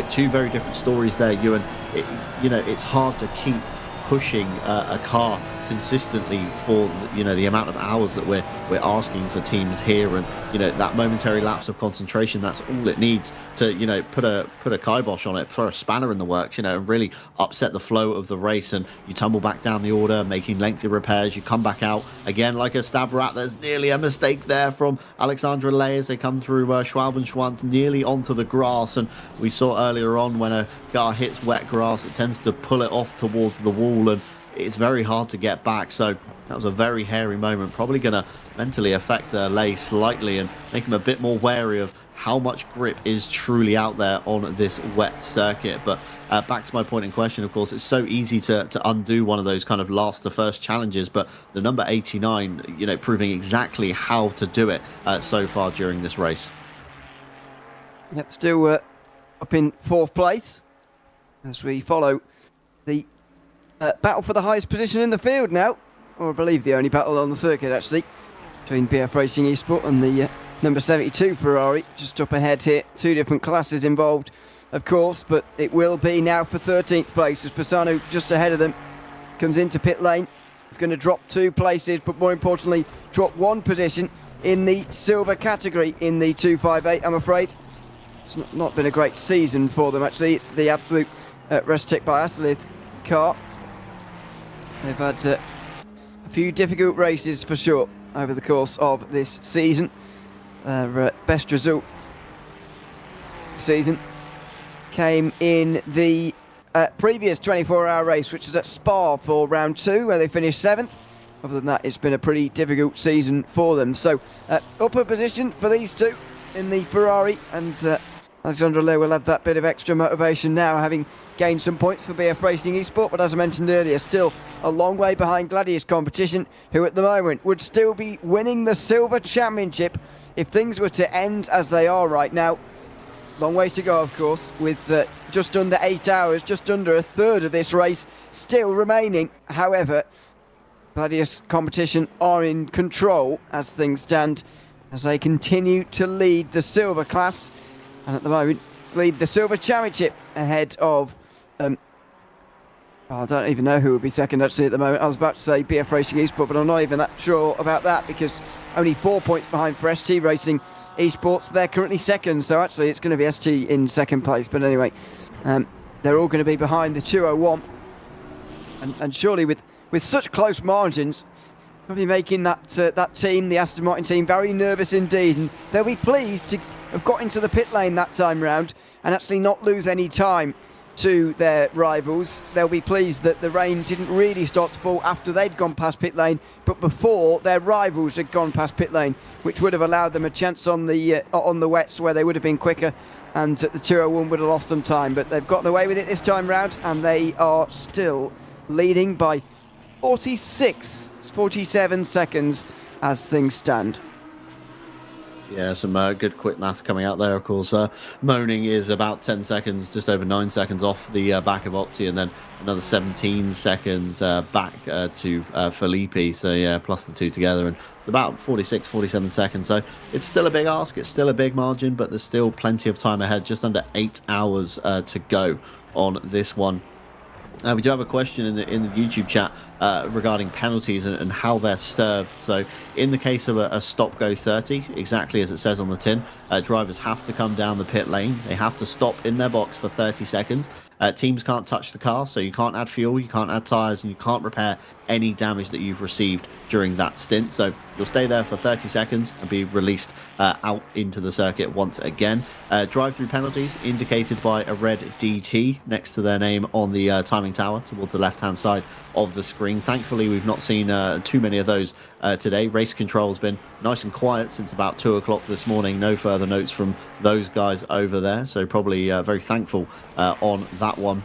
two very different stories there, Ewan. It's hard to keep pushing a car consistently for the amount of hours that we're asking for teams here, and that momentary lapse of concentration, that's all it needs to put a kibosh on it, throw a spanner in the works, and really upset the flow of the race. And you tumble back down the order, making lengthy repairs, you come back out again like a stab rat. There's nearly a mistake there from Alexandra Ley as they come through Schwalbenschwanz nearly onto the grass. And we saw earlier on, when a car hits wet grass, it tends to pull it off towards the wall, and it's very hard to get back. So that was a very hairy moment, probably going to mentally affect Ley slightly and make him a bit more wary of how much grip is truly out there on this wet circuit. But back to my point in question, of course, it's so easy to undo one of those kind of last to first challenges, but the number 89, proving exactly how to do it so far during this race. Yep, still up in 4th place as we follow the battle for the highest position in the field now, or I believe the only battle on the circuit actually, between BF Racing Esports and the number 72 Ferrari, just up ahead here. 2 different classes involved, of course, but it will be now for 13th place as Pisano, just ahead of them, comes into pit lane. It's going to drop 2 places, but more importantly, drop 1 position in the silver category in the 258, I'm afraid. It's not been a great season for them, actually. It's the absolute Restek by Aslith car. They've had a few difficult races for sure over the course of this season. Their best result season came in the previous 24-hour race, which was at Spa for round 2, where they finished 7th. Other than that, it's been a pretty difficult season for them. So, upper position for these two in the Ferrari, and Alexandra Ley will have that bit of extra motivation now, having gained some points for BF Racing Esports, but as I mentioned earlier, still a long way behind Gladius Competition, who at the moment would still be winning the Silver Championship if things were to end as they are right now. Long ways to go, of course, with just under 8 hours, just under a third of this race still remaining. However, Gladius Competition are in control as things stand, as they continue to lead the Silver class, and at the moment lead the Silver Championship ahead of I don't even know who would be second actually at the moment. I was about to say BF Racing Esports, but I'm not even that sure about that, because only 4 points behind for ST Racing Esports. They're currently second, so actually it's going to be ST in second place. But anyway, they're all going to be behind the 201, and surely with such close margins, probably making that team, the Aston Martin team, very nervous indeed, and they'll be pleased to have got into the pit lane that time round and actually not lose any time to their rivals. They'll be pleased that the rain didn't really start to fall after they'd gone past pit lane, but before their rivals had gone past pit lane, which would have allowed them a chance on the wets, where they would have been quicker, and the 201 would have lost some time. But they've gotten away with it this time round, and they are still leading by 47 seconds as things stand. Yeah, some good quick maths coming out there, of course. Moaning is about 10 seconds, just over 9 seconds off the back of Opti, and then another 17 seconds back to Felipe. So, yeah, plus the two together, and it's about 47 seconds. So it's still a big ask, it's still a big margin, but there's still plenty of time ahead, just under 8 hours to go on this one. We do have a question in the YouTube chat regarding penalties and how they're served. So in the case of a stop-go 30, exactly as it says on the tin, drivers have to come down the pit lane. They have to stop in their box for 30 seconds. Teams can't touch the car, so you can't add fuel, you can't add tyres, and you can't repair any damage that you've received during that stint. So you'll stay there for 30 seconds and be released out into the circuit once again. Drive-through penalties indicated by a red DT next to their name on the timing tower towards the left-hand side of the screen. Thankfully, we've not seen too many of those today. Race control has been nice and quiet since about 2 o'clock this morning. No further notes from those guys over there, so probably very thankful on that one.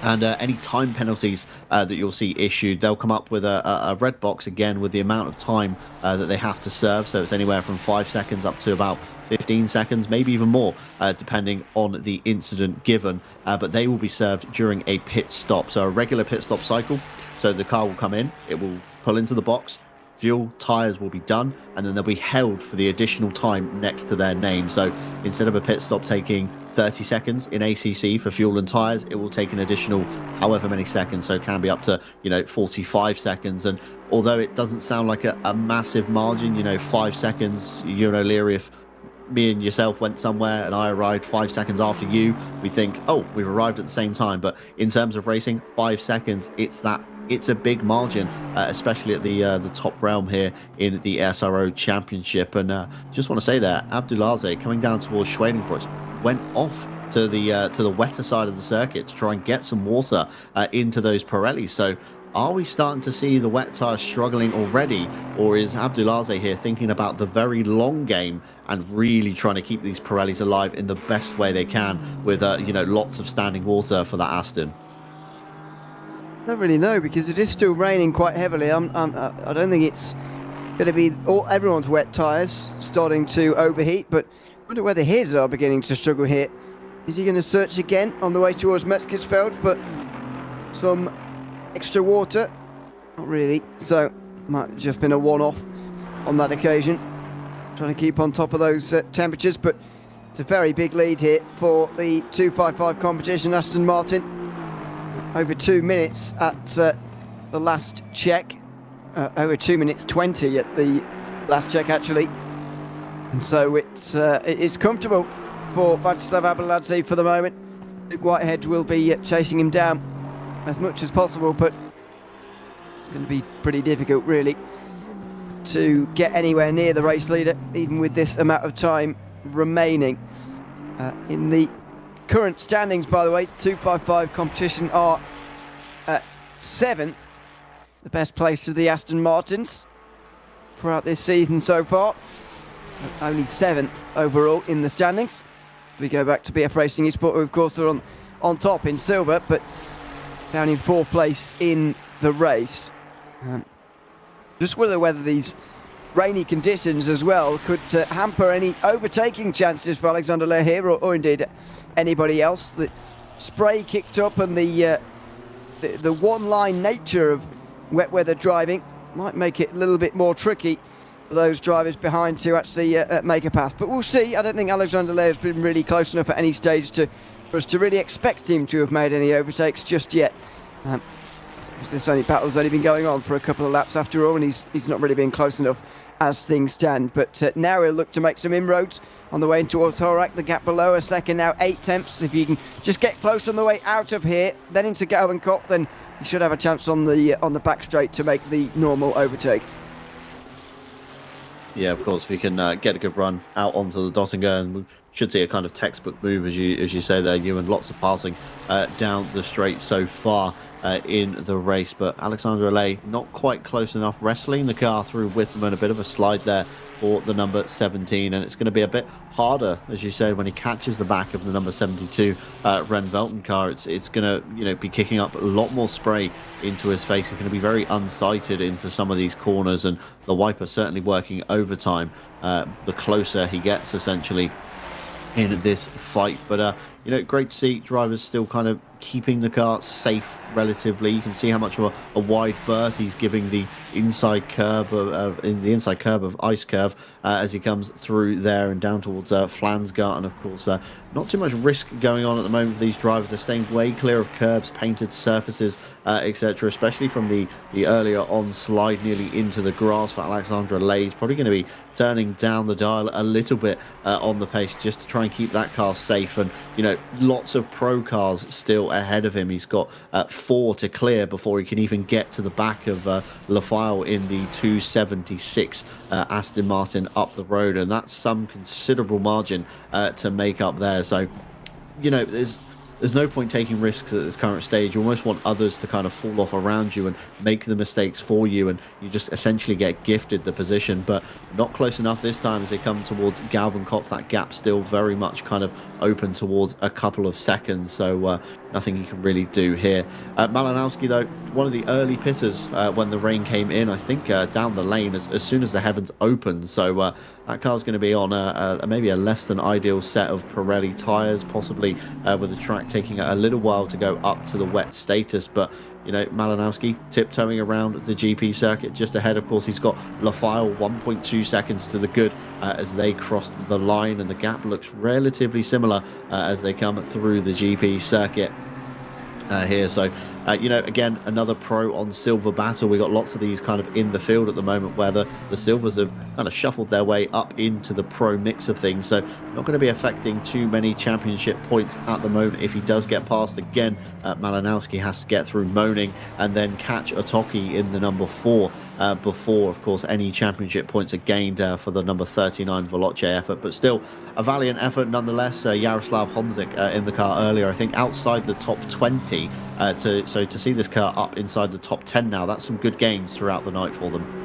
And any time penalties that you'll see issued, they'll come up with a red box again with the amount of time that they have to serve. So it's anywhere from 5 seconds up to about 15 seconds, maybe even more, depending on the incident given. But they will be served during a pit stop. So a regular pit stop cycle. So the car will come in, it will pull into the box, fuel, tyres will be done, and then they'll be held for the additional time next to their name. So instead of a pit stop taking 30 seconds in ACC for fuel and tires. It will take an additional however many seconds, so it can be up to 45 seconds. And although it doesn't sound like a massive margin, 5 seconds, O'Leary, if me and yourself went somewhere and I arrived 5 seconds after you, we think, oh, we've arrived at the same time. But in terms of racing, 5 seconds, it's a big margin, especially at the top realm here in the SRO Championship. And just want to say there, Abdulaziz coming down towards Schwedenkreuz went off to the wetter side of the circuit to try and get some water into those Pirellis. So are we starting to see the wet tyres struggling already, or is Abdulaziz here thinking about the very long game and really trying to keep these Pirellis alive in the best way they can with lots of standing water for that Aston? I don't really know, because it is still raining quite heavily. I don't think it's going to be everyone's wet tyres starting to overheat, but I wonder whether his are beginning to struggle here. Is he going to search again on the way towards Metzgersfeld for some extra water? Not really, so might have just been a one-off on that occasion. Trying to keep on top of those temperatures, but it's a very big lead here for the 255 competition. Aston Martin over 2 minutes at the last check, over 2 minutes 20 at the last check actually, and so it's comfortable for Václav Abdulaziz for the moment. Luke Whitehead will be chasing him down as much as possible, but it's going to be pretty difficult really to get anywhere near the race leader, even with this amount of time remaining. In the current standings, by the way, 255 competition are 7th, the best place of the Aston Martins throughout this season so far. Only 7th overall in the standings. We go back to BF Racing Esports, who of course are on top in silver, but down in 4th place in the race. Just whether these rainy conditions as well could hamper any overtaking chances for Alexander Lehr here, or indeed anybody else. The spray kicked up and the one-line nature of wet weather driving might make it a little bit more tricky for those drivers behind to actually make a pass. But we'll see. I don't think Alexander Lehr has been really close enough at any stage for us to really expect him to have made any overtakes just yet. This battle's only been going on for a couple of laps after all, and he's not really been close enough as things stand. But now he'll look to make some inroads on the way in towards Horak. The gap below a second now, 8 tenths. If you can just get close on the way out of here, then into Galvenkopf, then you should have a chance on the back straight to make the normal overtake. Yeah, of course, we can get a good run out onto the Dottinger, and we should see a kind of textbook move, as you say there, Ewan. Lots of passing down the straight so far in the race, but Alexander Lehr not quite close enough, wrestling the car through Whitman. A bit of a slide there for the number 17, and it's going to be a bit harder, as you said, when he catches the back of the number 72 Ren Velten car. It's going to be kicking up a lot more spray into his face. He's going to be very unsighted into some of these corners, and the wiper certainly working overtime the closer he gets essentially in this fight. But great to see drivers still kind of keeping the car safe relatively. You can see how much of a wide berth he's giving the inside curve of Ice Curve as he comes through there and down towards Flansgart. And of course not too much risk going on at the moment for these drivers. They're staying way clear of curbs, painted surfaces, etc., especially from the earlier on slide nearly into the grass for Alexandre Lehr. He's probably going to be turning down the dial a little bit on the pace just to try and keep that car safe. And lots of pro cars still ahead of him. He's got 4 to clear before he can even get to the back of Lafayette in the 276 Aston Martin up the road, and that's some considerable margin to make up there. So there's no point taking risks at this current stage. You almost want others to kind of fall off around you and make the mistakes for you, and you just essentially get gifted the position. But not close enough this time as they come towards Galvenkopf. That gap still very much kind of open towards a couple of seconds, so nothing you can really do here. Malinowski, though, one of the early pitters when the rain came in, I think down the lane as soon as the heavens opened. So that car's going to be on maybe a less than ideal set of Pirelli tyres, possibly with the track taking a little while to go up to the wet status. But Malinowski tiptoeing around the GP circuit just ahead. Of course, he's got Lafile 1.2 seconds to the good as they cross the line, and the gap looks relatively similar as they come through the GP circuit here. So again, another pro on silver battle. We got lots of these kind of in the field at the moment where the silvers have kind of shuffled their way up into the pro mix of things, so not going to be affecting too many championship points at the moment. If he does get past again, Malinowski has to get through Moaning and then catch Otoki in the number 4 before, of course, any championship points are gained for the number 39 Veloce effort. But still a valiant effort nonetheless. Jaroslav Honzik in the car earlier, I think outside the top 20, to see this car up inside the top 10 now, that's some good gains throughout the night for them.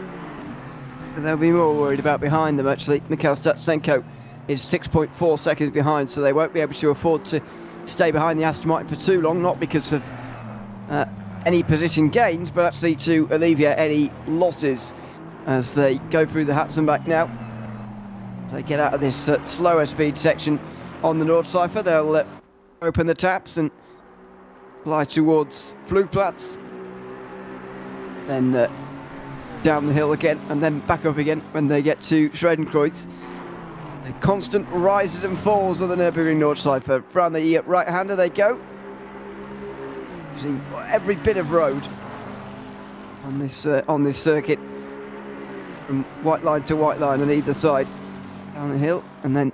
They'll be more worried about behind them, actually. Mikhail Statsenko is 6.4 seconds behind, so they won't be able to afford to stay behind the Aston Martin for too long, not because of any position gains, but actually to alleviate any losses as they go through the Hatzenbach now. As they get out of this slower speed section on the Nordschleife, they'll open the taps and fly towards Flugplatz, then down the hill again and then back up again when they get to Schredenkreuz. The constant rises and falls of the Nürburgring Nordschleife. From the right-hander they go, using every bit of road on this circuit, from white line to white line on either side, down the hill and then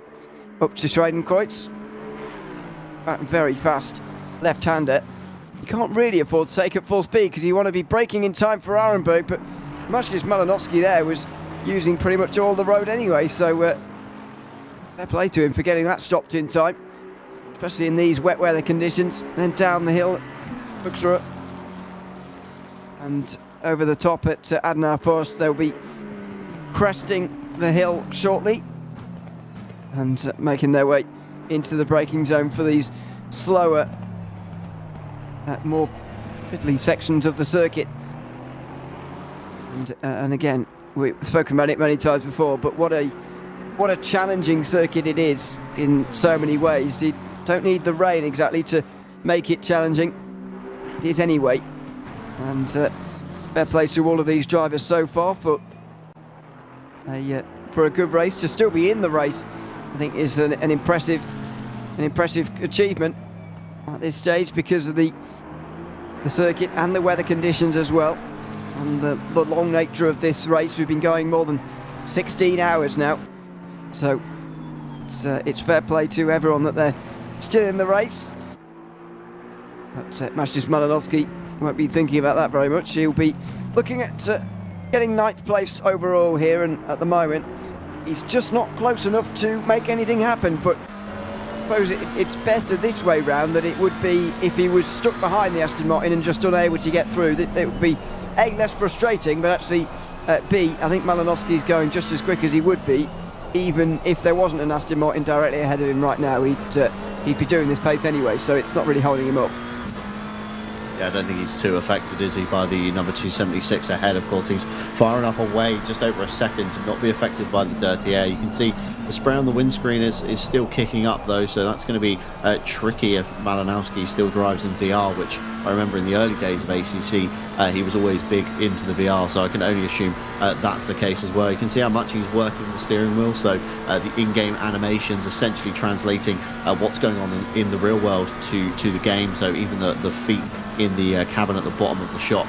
up to Schredenkreuz. Very fast left-hander. You can't really afford to take at full speed because you want to be braking in time for Arenberg, but Maciej Malinowski there was using pretty much all the road anyway, so fair play to him for getting that stopped in time, especially in these wet weather conditions. Then down the hill, Buxra, and over the top at Adnar Forst. They'll be cresting the hill shortly and making their way into the braking zone for these slower, more fiddly sections of the circuit. And again, we've spoken about it many times before, but what a challenging circuit it is in so many ways. You don't need the rain exactly to make it challenging. It is anyway. And fair play to all of these drivers so far for a good race. To still be in the race, I think, is an impressive achievement at this stage because of the circuit and the weather conditions as well, and the long nature of this race. We've been going more than 16 hours now, so it's fair play to everyone that they're still in the race. But Maciej Malinowski won't be thinking about that very much. He'll be looking at getting 9th place overall here, and at the moment he's just not close enough to make anything happen. But I suppose it's better this way round than it would be if he was stuck behind the Aston Martin and just unable to get through. It would be A, less frustrating, but actually B, I think Malinowski's going just as quick as he would be even if there wasn't an Aston Martin directly ahead of him right now. He'd be doing this pace anyway, so it's not really holding him up. Yeah, I don't think he's too affected, is he, by the number 276 ahead. Of course, he's far enough away, just over a second, to not be affected by the dirty air. You can see the spray on the windscreen is still kicking up, though, so that's going to be tricky if Malinowski still drives in VR, which I remember in the early days of ACC, he was always big into the VR, so I can only assume that's the case as well. You can see how much he's working the steering wheel, so the in-game animations essentially translating what's going on in the real world to the game, so even the feet in the cabin at the bottom of the shot,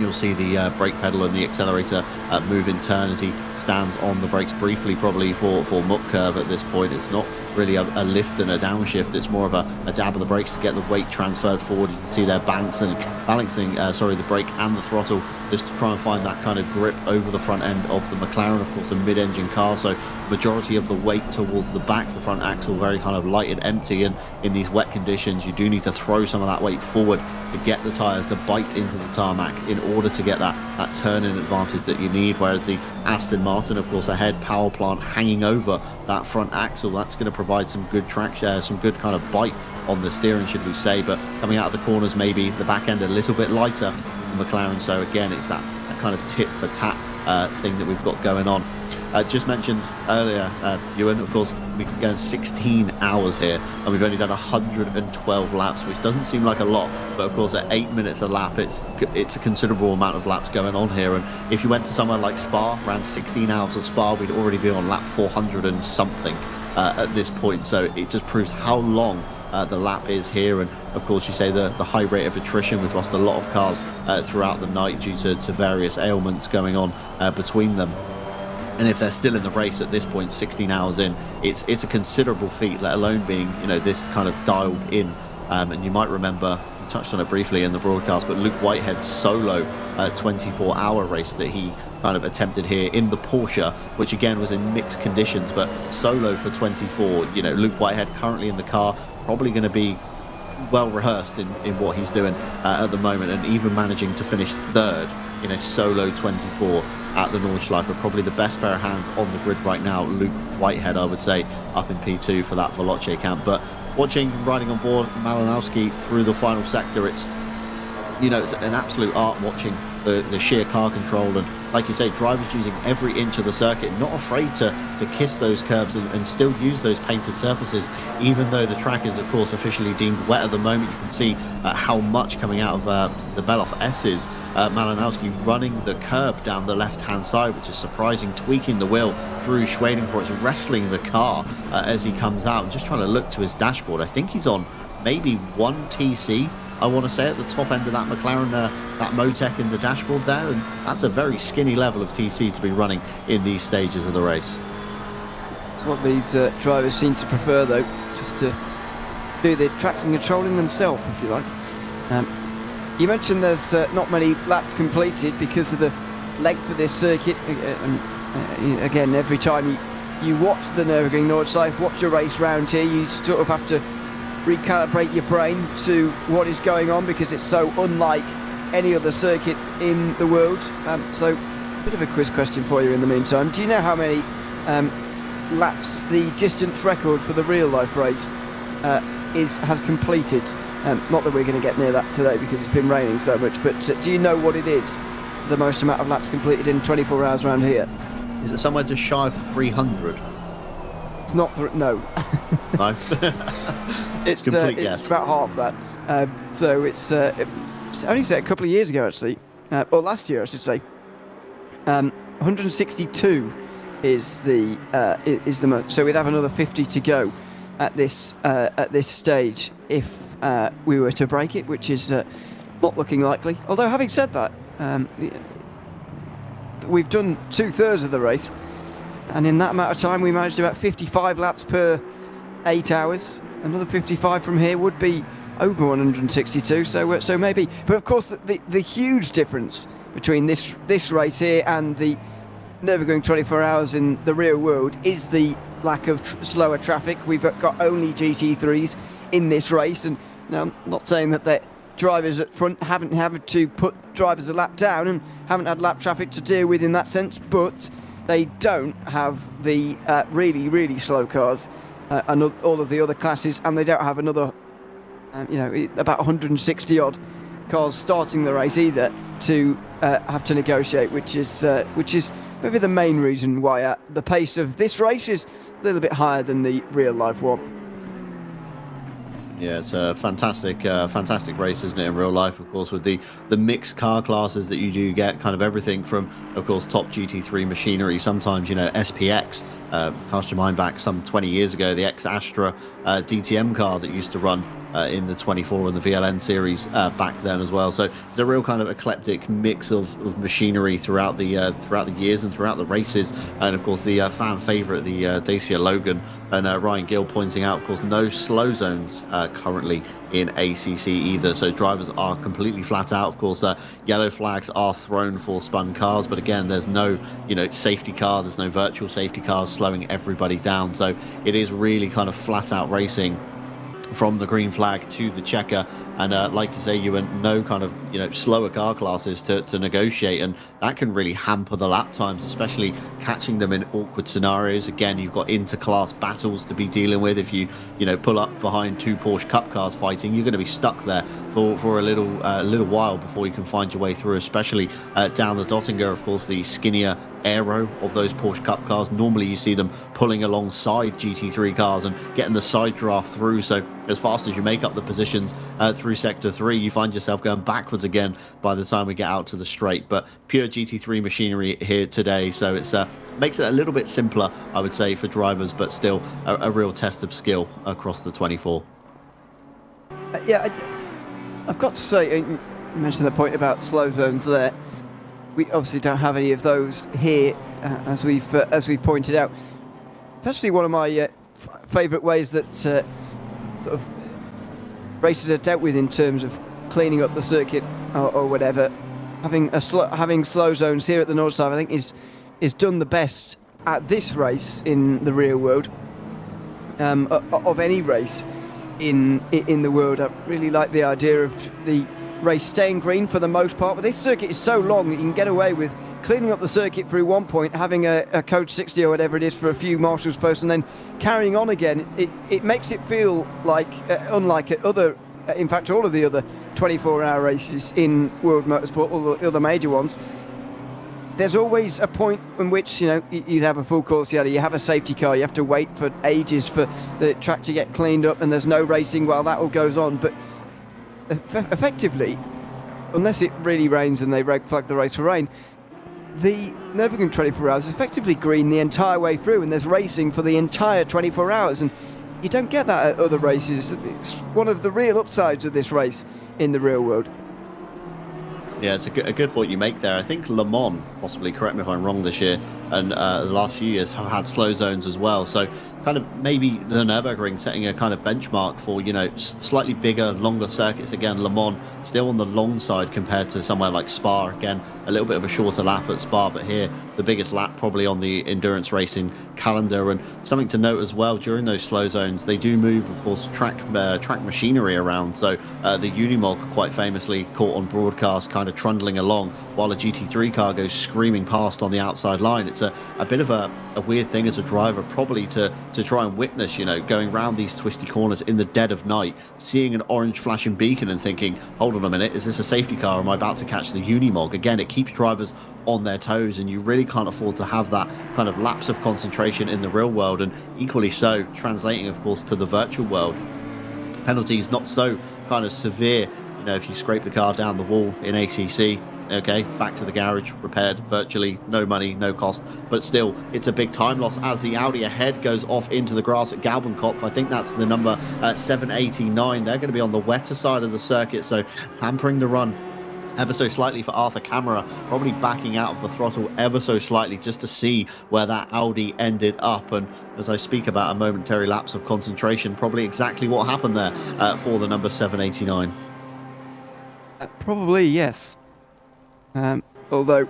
you'll see the brake pedal and the accelerator move in turn as he stands on the brakes briefly, probably for muck curve at this point. It's not really a lift and a downshift, it's more of a dab of the brakes to get the weight transferred forward. You can see they're balancing the brake and the throttle just to try and find that kind of grip over the front end of the McLaren. Of course, a mid-engine car, so majority of the weight towards the back, the front axle very kind of light and empty, and in these wet conditions you do need to throw some of that weight forward to get the tyres to bite into the tarmac in order to get that turn-in advantage that you need. Whereas the Aston Martin, of course, ahead, power plant hanging over that front axle, that's going to provide some good traction, some good kind of bite on the steering, should we say. But coming out of the corners, maybe the back end a little bit lighter than the McLaren, so again it's that kind of tit for tat thing that we've got going on. Just mentioned earlier, Ewan, of course, we've been going 16 hours here, and we've only done 112 laps, which doesn't seem like a lot, but of course at 8 minutes a lap, it's a considerable amount of laps going on here. And if you went to somewhere like Spa, around 16 hours of Spa, we'd already be on lap 400 and something at this point. So it just proves how long the lap is here. And of course, you say the high rate of attrition. We've lost a lot of cars throughout the night due to various ailments going on between them. And if they're still in the race at this point, 16 hours in, it's a considerable feat, let alone being, you know, this kind of dialed in. And you might remember, we touched on it briefly in the broadcast, but Luke Whitehead's solo 24-hour race that he kind of attempted here in the Porsche, which again was in mixed conditions, but solo for 24. You know, Luke Whitehead currently in the car, probably going to be well rehearsed in what he's doing at the moment, and even managing to finish third, you know, solo 24 at the Nordschleife. Probably the best pair of hands on the grid right now, Luke Whitehead, I would say, up in P2 for that Veloce camp. But watching, riding on board Malinowski through the final sector, it's, you know, it's an absolute art watching the sheer car control, and like you say, drivers using every inch of the circuit, not afraid to kiss those curbs and still use those painted surfaces, even though the track is of course officially deemed wet at the moment. You can see how much coming out of the Beloff S's. Malinowski running the curb down the left hand side, which is surprising, tweaking the wheel through Schwedenkreuz, wrestling the car as he comes out and just trying to look to his dashboard. I think he's on maybe 1 TC, I want to say, at the top end of that McLaren, that Motec in the dashboard there, and that's a very skinny level of TC to be running in these stages of the race. It's what these drivers seem to prefer, though, just to do the traction controlling themselves, if you like. You mentioned there's not many laps completed because of the length of this circuit. Again, every time you watch the Nürburgring Nordschleife, watch a race round here, you sort of have to recalibrate your brain to what is going on because it's so unlike any other circuit in the world. So a bit of a quiz question for you in the meantime. Do you know how many laps the distance record for the real life race has completed? Not that we're going to get near that today because it's been raining so much, but do you know what it is, the most amount of laps completed in 24 hours around here? Is it somewhere just shy of 300? It's not, no. No. It's about half that. So it's only a couple of years ago, actually, or last year, I should say. 162 is the most. So we'd have another 50 to go at this stage if we were to break it, which is not looking likely. Although, having said that, we've done 2/3 of the race, and in that amount of time, we managed about 55 laps per 8 hours. Another 55 from here would be over 162. So maybe, but of course, the huge difference between this race here and the Nürburgring 24 hours in the real world is the lack of slower traffic. We've got only GT3s in this race, and now I'm not saying that the drivers at front haven't had to put drivers a lap down and haven't had lap traffic to deal with in that sense, but they don't have the really, really slow cars and all of the other classes, and they don't have another, about 160 odd cars starting the race either to have to negotiate, which is maybe the main reason why the pace of this race is a little bit higher than the real life one. Yeah, it's a fantastic race, isn't it, in real life, of course, with the mixed car classes that you do get, kind of everything from, of course, top GT3 machinery, sometimes, SPX, cast your mind back some 20 years ago, the ex-Astra DTM car that used to run in the 24 and the VLN series back then as well. So it's a real kind of eclectic mix of machinery throughout the years and throughout the races. And of course the fan favourite, the Dacia Logan, and Ryan Gill pointing out, of course, no slow zones currently in ACC either, so drivers are completely flat out. Of course, yellow flags are thrown for spun cars, but again, there's no safety car, there's no virtual safety cars slowing everybody down, so it is really kind of flat out racing from the green flag to the checker. And like you say, no kind of slower car classes to negotiate, and that can really hamper the lap times, especially catching them in awkward scenarios. Again, you've got inter-class battles to be dealing with. If you pull up behind two Porsche Cup cars fighting, you're going to be stuck there for a little while before you can find your way through, especially down the Dottinger. Of course, the skinnier aero of those Porsche Cup cars. Normally you see them pulling alongside GT3 cars and getting the side draft through, so as fast as you make up the positions through sector 3, you find yourself going backwards again by the time we get out to the straight. But pure GT3 machinery here today, so it's makes it a little bit simpler, I would say, for drivers, but still a real test of skill across the 24. Yeah, I've got to say, you mentioned the point about slow zones there. We obviously don't have any of those here, as we've pointed out. It's actually one of my favourite ways that sort of races are dealt with in terms of cleaning up the circuit or whatever. Having slow zones here at the Nordschleife, I think, is done the best at this race in the real world of any race in the world. I really like the idea of the race staying green for the most part, but this circuit is so long that you can get away with cleaning up the circuit through one point, having a code 60 or whatever it is for a few marshals posts, and then carrying on again. It makes it feel like unlike in fact all of the other 24-hour races in World Motorsport, all the other major ones. There's always a point in which, you know, you'd have a full course yellow, you have a safety car, you have to wait for ages for the track to get cleaned up, and there's no racing while that all goes on. But effectively, unless it really rains and they red flag the race for rain, the Nürburgring 24 hours is effectively green the entire way through, and there's racing for the entire 24 hours, and you don't get that at other races. It's one of the real upsides of this race in the real world. Yeah, it's a good point you make there. I think Le Mans, possibly, correct me if I'm wrong, this year, and the last few years have had slow zones as well. So kind of maybe the Nürburgring setting a kind of benchmark for, you know, slightly bigger, longer circuits. Again, Le Mans still on the long side compared to somewhere like Spa. Again, a little bit of a shorter lap at Spa, but here the biggest lap probably on the endurance racing calendar. And something to note as well, during those slow zones, they do move, of course, track machinery around. So the Unimog, quite famously caught on broadcast, kind of trundling along while a GT3 car goes screaming past on the outside line. It's a bit of a weird thing as a driver, probably to try and witness, you know, going round these twisty corners in the dead of night, seeing an orange flashing beacon and thinking, hold on a minute, is this a safety car, or am I about to catch the Unimog? Again, it keeps drivers on their toes, and you really can't afford to have that kind of lapse of concentration in the real world. And equally so, translating, of course, to the virtual world, penalties not so kind of severe. You know, if you scrape the car down the wall in ACC, okay, back to the garage, repaired, virtually no money, no cost, but still it's a big time loss as the Audi ahead goes off into the grass at Galbenkopf. I think that's the number 789. They're going to be on the wetter side of the circuit, so hampering the run ever so slightly for Arthur Camara, probably backing out of the throttle ever so slightly just to see where that Audi ended up. And as I speak about a momentary lapse of concentration, probably exactly what happened there for the number 789. Probably, yes. Although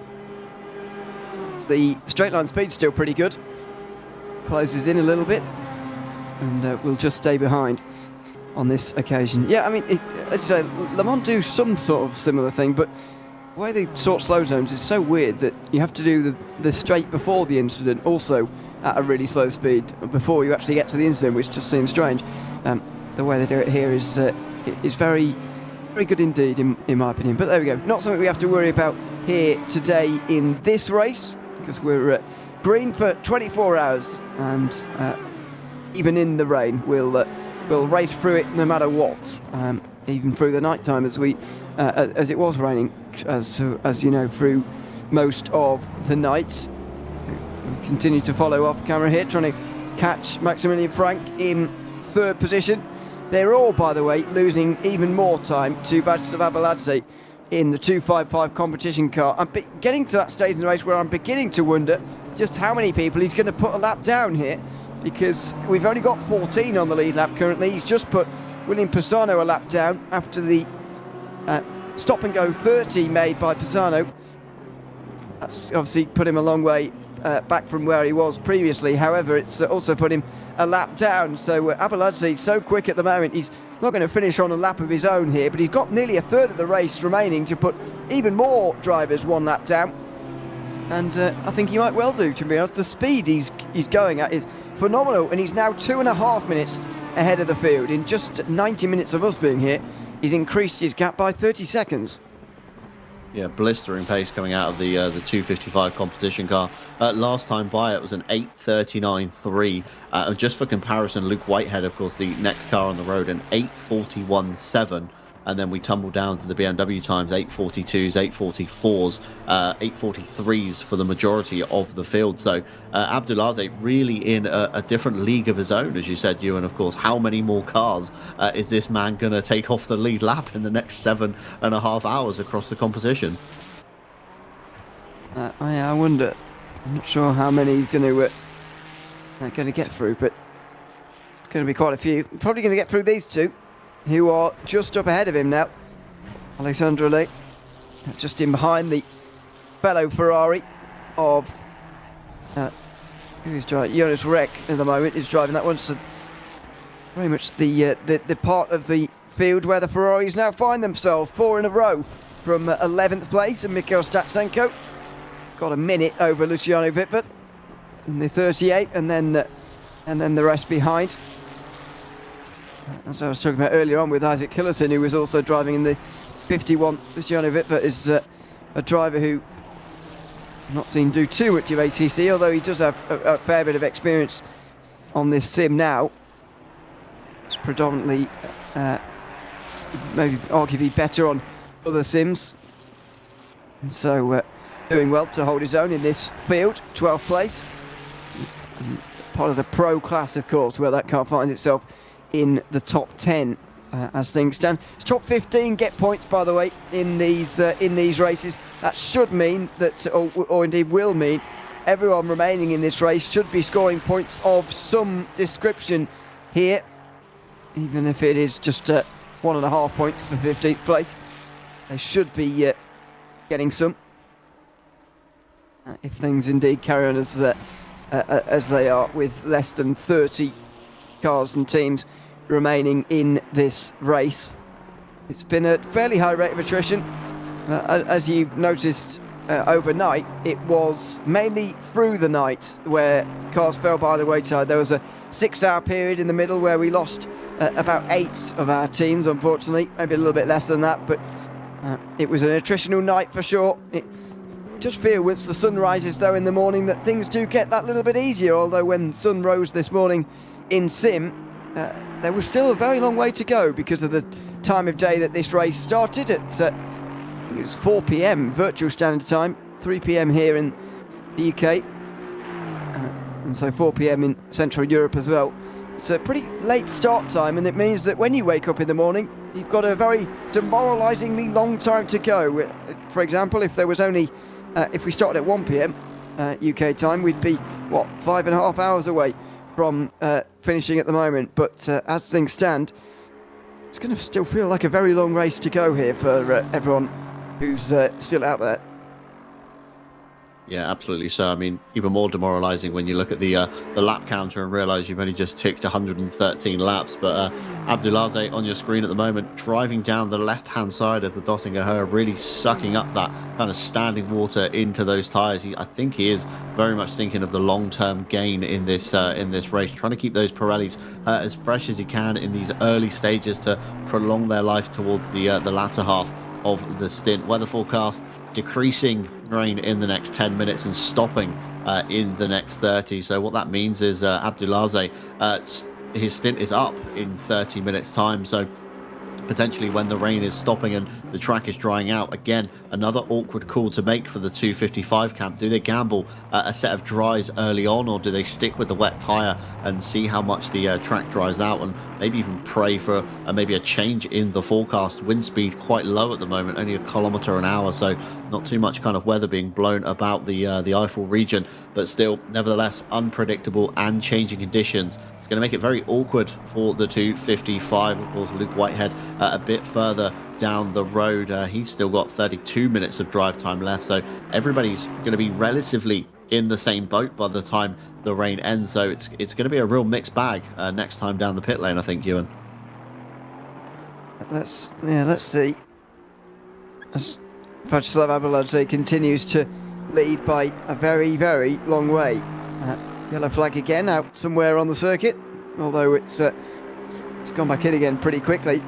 the straight line speed's still pretty good. Closes in a little bit, and we'll just stay behind on this occasion. Yeah, I mean, as I say, Le Mans do some sort of similar thing, but the way they sort slow zones is so weird that you have to do the straight before the incident also at a really slow speed before you actually get to the incident, which just seems strange. The way they do it here is very, very good indeed, in my opinion. But there we go. Not something we have to worry about here today in this race, because we're green for 24 hours, and even in the rain, we'll race through it no matter what, even through the night time, as it was raining, as you know, through most of the night. We continue to follow off camera here, trying to catch Maximilian Frank in third position. They're all, by the way, losing even more time to Václav Abeladze in the 255 competition car. I'm getting to that stage in the race where I'm beginning to wonder just how many people he's going to put a lap down here, because we've only got 14 on the lead lap currently. He's just put William Pisano a lap down after the stop and go 30 made by Pisano. That's obviously put him a long way back from where he was previously. However, it's also put him a lap down. So Abeladze so quick at the moment, he's not going to finish on a lap of his own here, but he's got nearly a third of the race remaining to put even more drivers one lap down. And I think he might well do, to be honest. The speed he's going at is phenomenal, and he's now 2.5 minutes ahead of the field. In just 90 minutes of us being here, he's increased his gap by 30 seconds. Yeah, blistering pace coming out of the 255 competition car. Last time by, it was an 8:39.3. Just for comparison, Luke Whitehead, of course, the next car on the road, an 8:41.7. And then we tumble down to the BMW times, 8:42s, 8:44s, 8:43s for the majority of the field. So Abdulaziz really in a different league of his own, as you said, Ewan. Of course, how many more cars is this man going to take off the lead lap in the next 7.5 hours across the competition? I wonder. I'm not sure how many he's going to get through, but it's going to be quite a few. Probably going to get through these two, who are just up ahead of him now. Alexandre Lee, just in behind the fellow Ferrari of who's driving? Jonas Reck at the moment is driving that one. So very much the part of the field where the Ferraris now find themselves, 4 in a row from 11th place, and Mikhail Statsenko got a minute over Luciano Wittbert in the 38, and then the rest behind. As I was talking about earlier on with Isaac Killerson, who was also driving in the 51. Luciano Wittbert is a driver who I've not seen do too much of ATC, although he does have a fair bit of experience on this sim now. It's predominantly, maybe arguably better on other sims. And so doing well to hold his own in this field, 12th place. And part of the pro class, of course, where that car finds itself in the top 10 as things stand. It's top 15 get points, by the way, in these races. That should mean that, or indeed will mean, everyone remaining in this race should be scoring points of some description here, even if it is just 1.5 points for 15th place. They should be getting some, if things indeed carry on as they are, with less than 30 cars and teams remaining in this race. It's been a fairly high rate of attrition. As you noticed overnight, it was mainly through the night where cars fell by the wayside. There was a 6-hour period in the middle where we lost about 8 of our teams, unfortunately, maybe a little bit less than that, but it was an attritional night for sure. It just feel once the sun rises though in the morning that things do get that little bit easier, although when the sun rose this morning in sim, there was still a very long way to go because of the time of day that this race started at it was 4 p.m. virtual standard time, 3 p.m. here in the UK, and so 4 p.m. in Central Europe as well. It's a pretty late start time, and it means that when you wake up in the morning, you've got a very demoralisingly long time to go. For example, if there was only, if we started at 1 p.m. UK time, we'd be, 5.5 hours away from finishing at the moment. But as things stand, it's going to still feel like a very long race to go here for everyone who's still out there. Yeah, absolutely. So, I mean, even more demoralising when you look at the lap counter and realise you've only just ticked 113 laps. But Abdulaziz on your screen at the moment, driving down the left-hand side of the Dottinger Her, really sucking up that kind of standing water into those tyres. I think he is very much thinking of the long-term gain in this race, trying to keep those Pirellis as fresh as he can in these early stages to prolong their life towards the latter half of the stint. Weather forecast: decreasing rain in the next 10 minutes and stopping in the next 30. So what that means is Abdulaziz, his stint is up in 30 minutes time. So potentially when the rain is stopping and the track is drying out, again, another awkward call to make for the 255 camp. Do they gamble a set of dries early on, or do they stick with the wet tyre and see how much the track dries out, and maybe even pray for maybe a change in the forecast? Wind speed quite low at the moment, only 1 kilometre an hour, so not too much kind of weather being blown about the Eifel region, but still, nevertheless, unpredictable and changing conditions. It's going to make it very awkward for the 255. Of course, Luke Whitehead a bit further down the road. He's still got 32 minutes of drive time left, so everybody's going to be relatively in the same boat by the time the rain ends. So it's going to be a real mixed bag next time down the pit lane, I think, Ewan. Let's see. As Vyacheslav Abdulaziz continues to lead by a very, very long way. Yellow flag again out somewhere on the circuit, although it's gone back in again pretty quickly.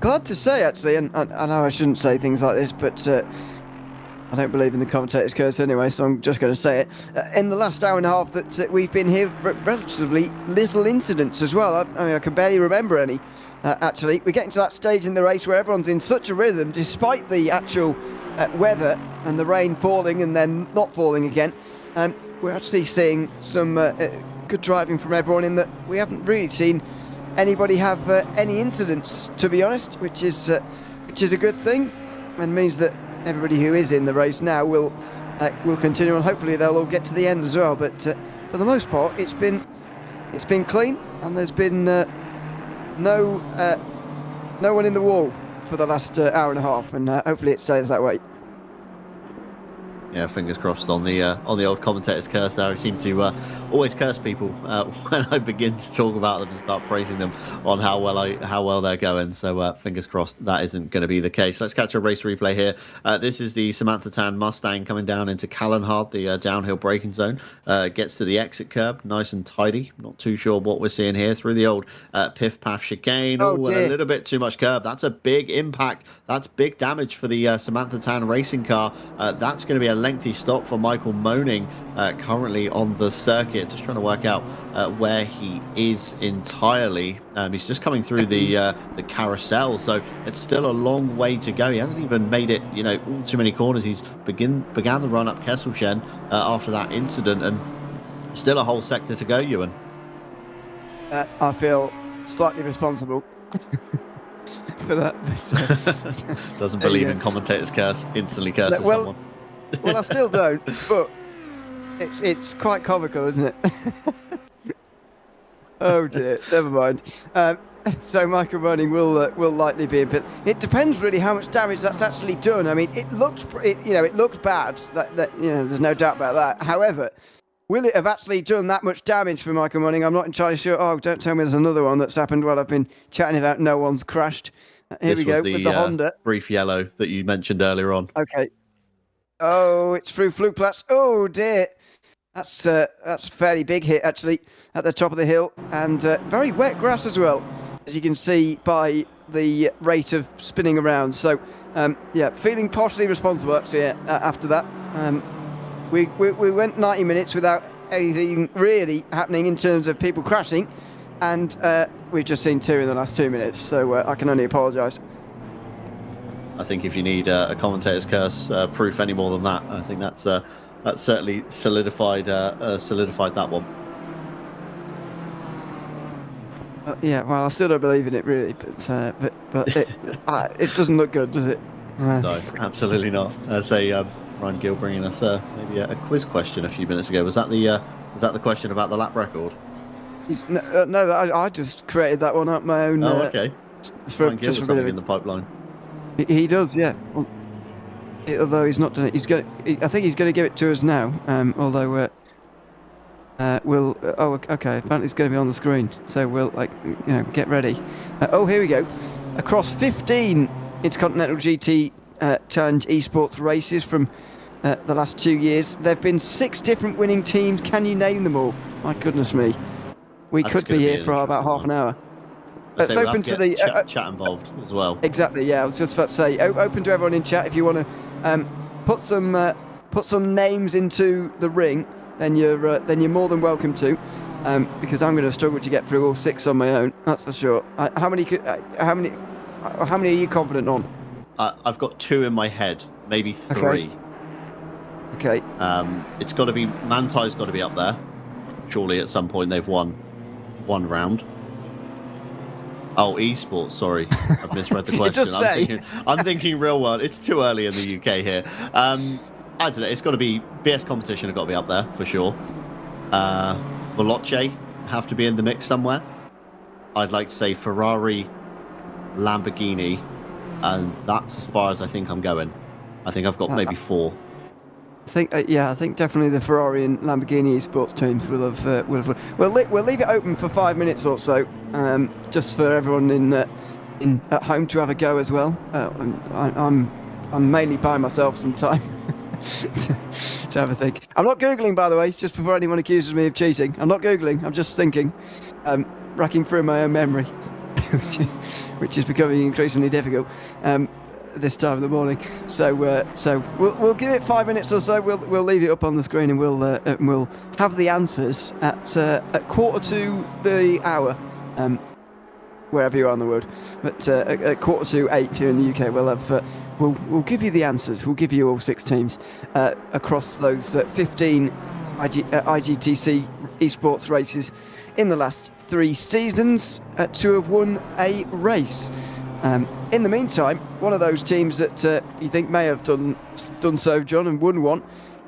Glad to say, actually, and I know I shouldn't say things like this, but I don't believe in the commentator's curse anyway, so I'm just going to say it. In the last hour and a half that we've been here, relatively little incidents as well. I mean, I can barely remember any, actually. We're getting to that stage in the race where everyone's in such a rhythm, despite the actual weather and the rain falling and then not falling again. We're actually seeing some good driving from everyone in that we haven't really seen anybody have any incidents, to be honest, which is a good thing, and means that everybody who is in the race now will continue, and hopefully they'll all get to the end as well. But for the most part, it's been clean, and there's been no one in the wall for the last hour and a half, and hopefully it stays that way. Yeah, fingers crossed on the old commentator's curse there. I seem to always curse people when I begin to talk about them and start praising them on how well they're going. So fingers crossed that isn't going to be the case. Let's catch a race replay here. This is the Samantha Tan Mustang coming down into Callanhard, the downhill braking zone. Gets to the exit curb, nice and tidy. Not too sure what we're seeing here through the old Piff Paff chicane. Oh, a little bit too much curb. That's a big impact. That's big damage for the Samantha Tan racing car. That's going to be a lengthy stop for Michael Moaning, currently on the circuit. Just trying to work out where he is entirely. He's just coming through the carousel, so it's still a long way to go. He hasn't even made it, all too many corners. He's began the run up Kesselchen after that incident, and still a whole sector to go, Ewan. I feel slightly responsible for that. But, doesn't believe in commentator's curse, instantly curses someone. Well, I still don't, but it's quite comical, isn't it? Oh dear, never mind. So Michael Moaning will likely be a bit. It depends really how much damage that's actually done. I mean, it looks bad. That there's no doubt about that. However, will it have actually done that much damage for Michael Moaning? I'm not entirely sure. Oh, don't tell me there's another one that's happened while I've been chatting about no one's crashed. Here we go with the Honda. Brief yellow that you mentioned earlier on. Okay. Oh, it's through Flugplatz. Oh dear, that's a fairly big hit actually at the top of the hill, and very wet grass as well, as you can see by the rate of spinning around. So yeah, feeling partially responsible actually after that. We went 90 minutes without anything really happening in terms of people crashing, and we've just seen 2 in the last 2 minutes. So I can only apologise. I think if you need a commentator's curse proof any more than that, I think that's certainly solidified that one. Yeah, well, I still don't believe in it really, but it doesn't look good, does it? No, absolutely not. Say Ryan Gill bringing us maybe a quiz question a few minutes ago. Was that the question about the lap record? No, I just created that one up my own. Oh, okay. Ryan Gill was something in the pipeline. He does, yeah. Well, although he's not done it, I think he's going to give it to us now. Although we'll. Oh, okay. Apparently it's going to be on the screen, so we'll get ready. Oh, here we go. Across 15 Intercontinental GT Challenge Esports races from the last 2 years, there have been 6 different winning teams. Can you name them all? My goodness me. We could be here for about half an hour. It's open to the chat involved as well. Exactly, yeah. I was just about to say, open to everyone in chat. If you want to put some names into the ring, then you're more than welcome to, because I'm going to struggle to get through all 6 on my own. That's for sure. How many are you confident on? I've got 2 in my head, maybe 3. Okay. It's got to be Mantai's got to be up there. Surely at some point they've won one round. Oh, esports, sorry. I've misread the question. I'm thinking real world. It's too early in the UK here. I don't know. It's got to be BS competition. Have got to be up there for sure. Veloce have to be in the mix somewhere. I'd like to say Ferrari, Lamborghini, and that's as far as I think I'm going. I think I've got maybe 4. I think definitely the Ferrari and Lamborghini Esports teams will have. We'll leave it open for 5 minutes or so, just for everyone at home to have a go as well. I'm mainly buying myself some time to have a think. I'm not googling, by the way, just before anyone accuses me of cheating. I'm not googling. I'm just thinking, racking through my own memory, which is becoming increasingly difficult. this time of the morning. So we'll give it 5 minutes or so. We'll leave it up on the screen, and we'll have the answers at 7:45 wherever you are in the world. But at 7:45 here in the UK, we'll give you the answers. We'll give you all 6 teams across those 15 IGTC esports races in the last 3 seasons to have won a race. In the meantime, one of those teams that you think may have done so, John, and won one,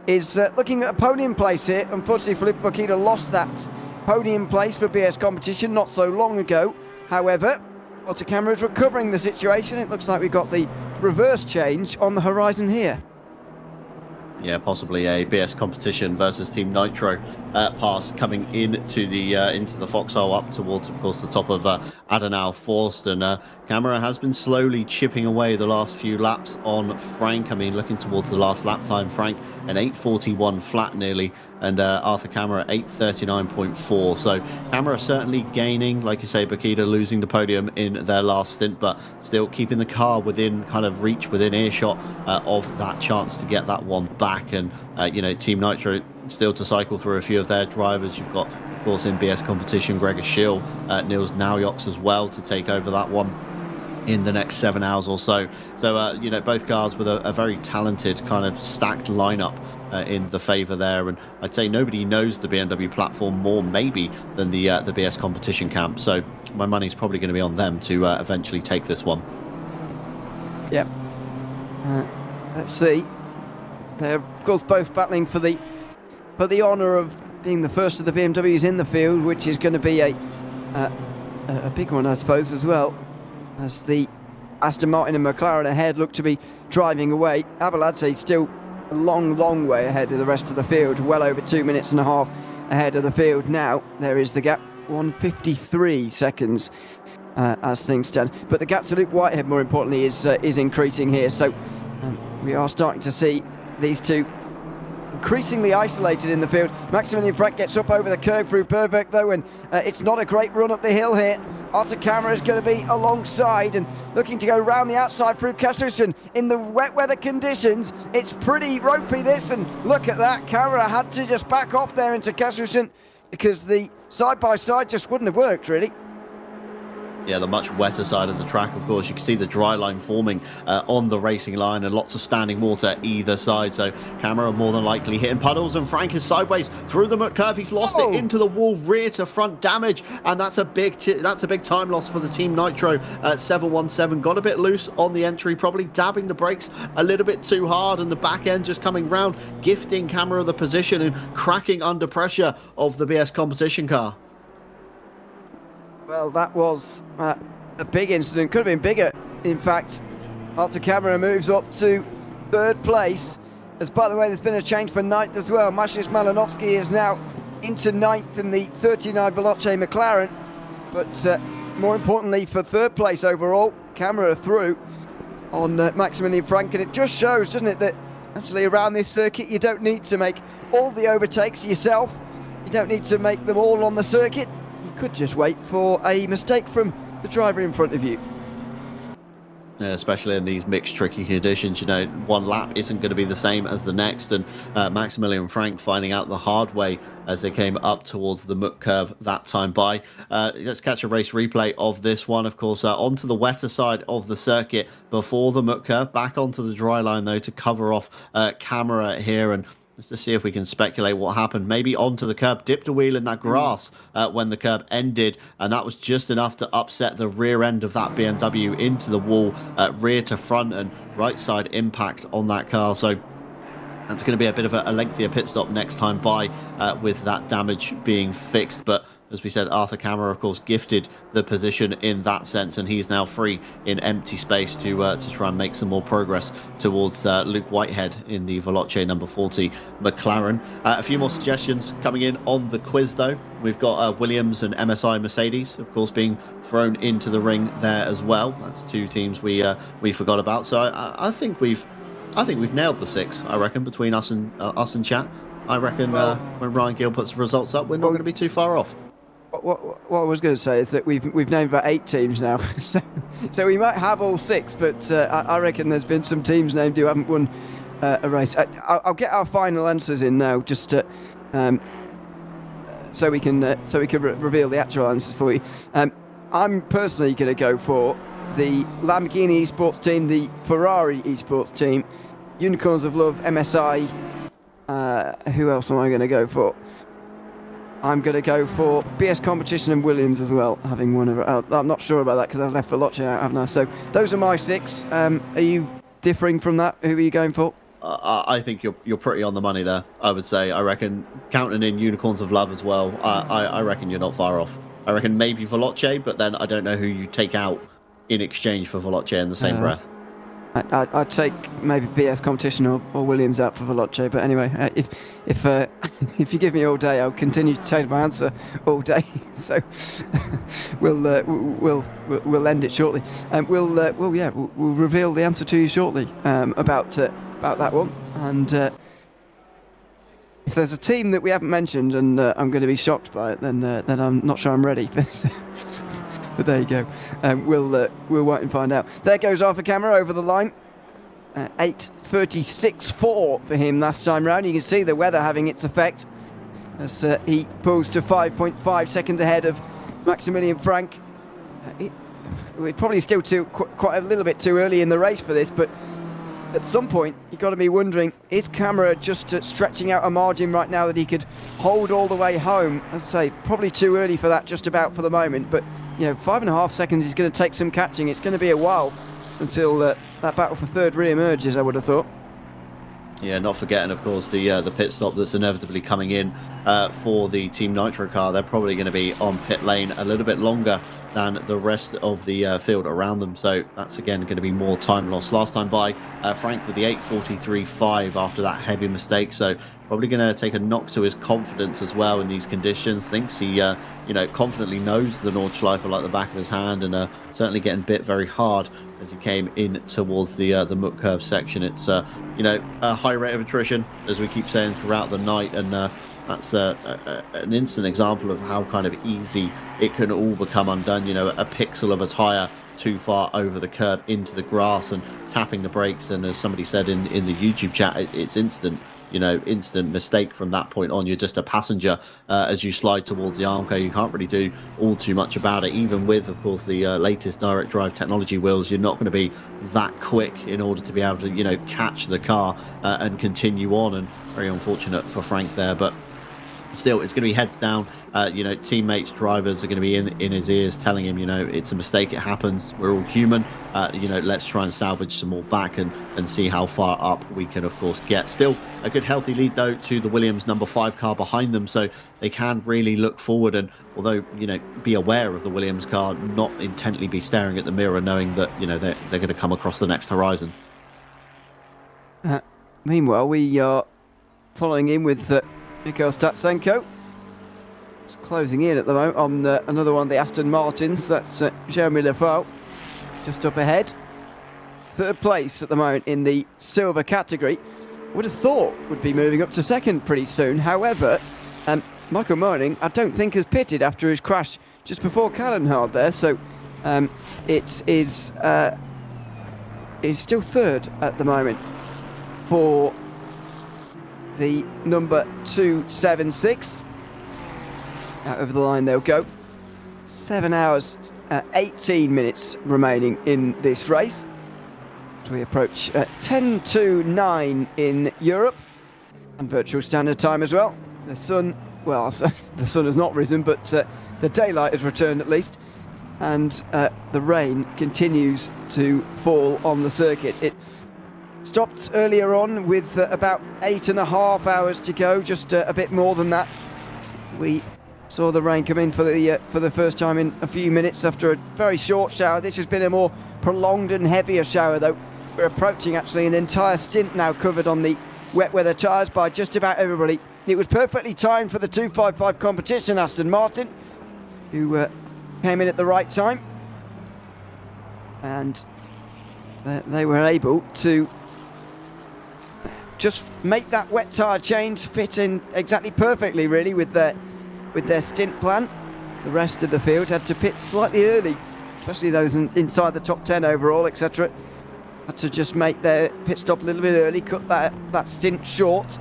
is looking at a podium place here. Unfortunately, Felipe Bakita lost that podium place for BS competition not so long ago. However, Autocamera is recovering the situation. It looks like we've got the reverse change on the horizon here. Yeah, possibly a BS competition versus Team Nitro pass coming into the foxhole up towards, of course, the top of Adenauer Forst, and Camera has been slowly chipping away the last few laps on Frank. I mean, looking towards the last lap time, Frank an 8:41 flat nearly, and Arthur Camera 8:39.4. So Camera certainly gaining, like you say, Bakita losing the podium in their last stint, but still keeping the car within kind of reach, within earshot of that chance to get that one back. And Team Nitro still to cycle through a few of their drivers. You've got, of course, in BS competition, Gregor Schill, Niels Naujoks as well to take over that one in the next 7 hours or so. So, both cars with a very talented kind of stacked lineup in the favour there. And I'd say nobody knows the BMW platform more maybe than the BS competition camp. So my money's probably going to be on them to eventually take this one. Yep. Let's see. They're, of course, both battling for the honour of being the first of the BMWs in the field, which is going to be a big one, I suppose, as well, as the Aston Martin and McLaren ahead look to be driving away. Abeladze still a long way ahead of the rest of the field, well over 2 minutes and a half ahead of the field now. There is the gap, 1:53 seconds as things stand. But the gap to Luke Whitehead, more importantly, is increasing here. So we are starting to see these two increasingly isolated in the field. Maximilian Frank gets up over the curve through Berwick, though, and it's not a great run up the hill here. Arthur Camera is going to be alongside and looking to go round the outside through Kesselsen in the wet weather conditions. It's pretty ropey, this, and look at that. Camera had to just back off there into Kesselsen because the side-by-side just wouldn't have worked, really. Yeah, the much wetter side of the track, of course. You can see the dry line forming on the racing line and lots of standing water either side. So Camera more than likely hitting puddles, and Frank is sideways through the curve. He's lost it into the wall, rear to front damage, and that's a big time loss for the Team Nitro. 717 got a bit loose on the entry, probably dabbing the brakes a little bit too hard, and the back end just coming round, gifting Camera the position and cracking under pressure of the BS competition car. Well, that was a big incident. Could have been bigger, in fact. Arthur Camera moves up to 3rd place. As, by the way, there's been a change for 9th as well. Maciej Malinowski is now into 9th in the 39 Veloce McLaren. But more importantly, for 3rd place overall, Camera through on Maximilian Frank. And it just shows, doesn't it, that actually around this circuit, you don't need to make all the overtakes yourself. You don't need to make them all on the circuit. You could just wait for a mistake from the driver in front of you. Especially in these mixed tricky conditions, one lap isn't going to be the same as the next, and Maximilian Frank finding out the hard way as they came up towards the muck curve that time by. Let's catch a race replay of this one, of course, onto the wetter side of the circuit before the muck curve, back onto the dry line though to cover off Camera here, and just to see if we can speculate what happened. Maybe onto the curb, dipped a wheel in that grass when the curb ended, and that was just enough to upset the rear end of that BMW into the wall, rear to front and right side impact on that car. So that's going to be a bit of a lengthier pit stop next time by with that damage being fixed. But as we said, Arthur Camera, of course, gifted the position in that sense, and he's now free in empty space to try and make some more progress towards Luke Whitehead in the Veloce number 40 McLaren. A few more suggestions coming in on the quiz, though. We've got Williams and MSI Mercedes, of course, being thrown into the ring there as well. That's 2 teams we forgot about. So I think we've nailed the 6. I reckon between us and chat. I reckon when Ryan Gill puts the results up, we're not going to be too far off. what I was going to say is that we've named about 8 teams now, so we might have all 6, but I reckon there's been some teams named who haven't won a race. I'll get our final answers in now, just to, so we can reveal the actual answers for you. I'm personally going to go for the Lamborghini Esports team, the Ferrari Esports team, Unicorns of Love, MSI. Who else am I going to go for? I'm going to go for BS Competition and Williams as well, having won. I'm not sure about that because I've left Veloce out, haven't I? So those are my 6. Are you differing from that? Who are you going for? I think you're pretty on the money there. I would say. I reckon counting in Unicorns of Love as well. I reckon you're not far off. I reckon maybe Veloce, but then I don't know who you take out in exchange for Veloce in the same breath. I'd take maybe BS Competition or Williams out for Veloce, but anyway, if you give me all day, I'll continue to change my answer all day. So we'll end it shortly, and we'll reveal the answer to you shortly about that one. And if there's a team that we haven't mentioned and I'm going to be shocked by it, then I'm not sure I'm ready. But there you go. We'll wait and find out. There goes Arthur Camera over the line. 8:36.4 for him last time round. You can see the weather having its effect as he pulls to 5.5 seconds ahead of Maximilian Frank. We're probably still quite a little bit too early in the race for this, but at some point you've got to be wondering, is Camera just stretching out a margin right now that he could hold all the way home? As I say, probably too early for that just about for the moment, but 5.5 seconds is going to take some catching. It's going to be a while until that battle for third re-emerges, I would have thought. Yeah, not forgetting, of course, the pit stop that's inevitably coming in for the Team Nitro car. They're probably going to be on pit lane a little bit longer than the rest of the field around them. So that's, again, going to be more time lost. Last time by, Frank with the 8:43.5 after that heavy mistake. So probably going to take a knock to his confidence as well in these conditions. Thinks he, confidently knows the Nordschleife like the back of his hand, and certainly getting bit very hard as he came in towards the Muck Curve section. It's, a high rate of attrition, as we keep saying throughout the night, and that's an instant example of how kind of easy it can all become undone. A pixel of a tyre too far over the curb into the grass and tapping the brakes, and as somebody said in the YouTube chat, it's instant. Instant mistake from that point on. You're just a passenger as you slide towards the Armco. You can't really do all too much about it. Even with, of course, the latest direct drive technology wheels, you're not going to be that quick in order to be able to, catch the car and continue on. And very unfortunate for Frank there, but still, it's going to be heads down. Teammates, drivers are going to be in his ears telling him, it's a mistake, it happens, we're all human. Let's try and salvage some more back and see how far up we can, of course, get. Still a good healthy lead, though, to the Williams number 5 car behind them, so they can really look forward and, although, be aware of the Williams car, not intently be staring at the mirror, knowing that, they're going to come across the next horizon. Meanwhile, we are following in with Mikhail Statsenko. It's closing in at the moment on another one of the Aston Martins. That's Jeremy Lefaux, just up ahead. 3rd place at the moment in the silver category. Would have thought would be moving up to 2nd pretty soon. However, Michael Moerning, I don't think, has pitted after his crash just before Callenhard there. So it is still 3rd at the moment for the number 276. Out over the line they'll go. 7 hours, 18 minutes remaining in this race. As we approach 10:09 in Europe, and virtual standard time as well. The sun, well, the sun has not risen, but the daylight has returned at least, and the rain continues to fall on the circuit. It stopped earlier on with about 8.5 hours to go, just a bit more than that. We saw the rain come in for the first time in a few minutes after a very short shower. This has been a more prolonged and heavier shower, though. We're approaching actually an entire stint now covered on the wet weather tyres by just about everybody. It was perfectly timed for the 255 competition, Aston Martin, who came in at the right time, and they were able to just make that wet tyre change fit in exactly perfectly, really, with their stint plan. the rest of the field had to pit slightly early, especially those inside the top 10 overall, etc. Had to just make their pit stop a little bit early, cut that stint short,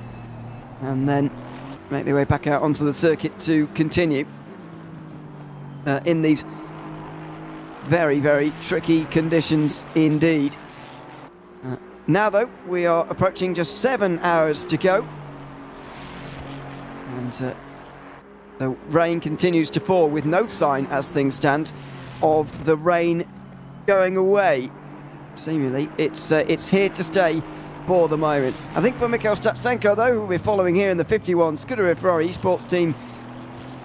and then make their way back out onto the circuit to continue in these very, very tricky conditions indeed. Now, though, we are approaching just 7 hours to go, and the rain continues to fall with no sign, as things stand, of the rain going away. Seemingly, it's here to stay for the moment. I think for Mikhail Statsenko, though, who we're following here in the 51 Scuderia Ferrari Esports team,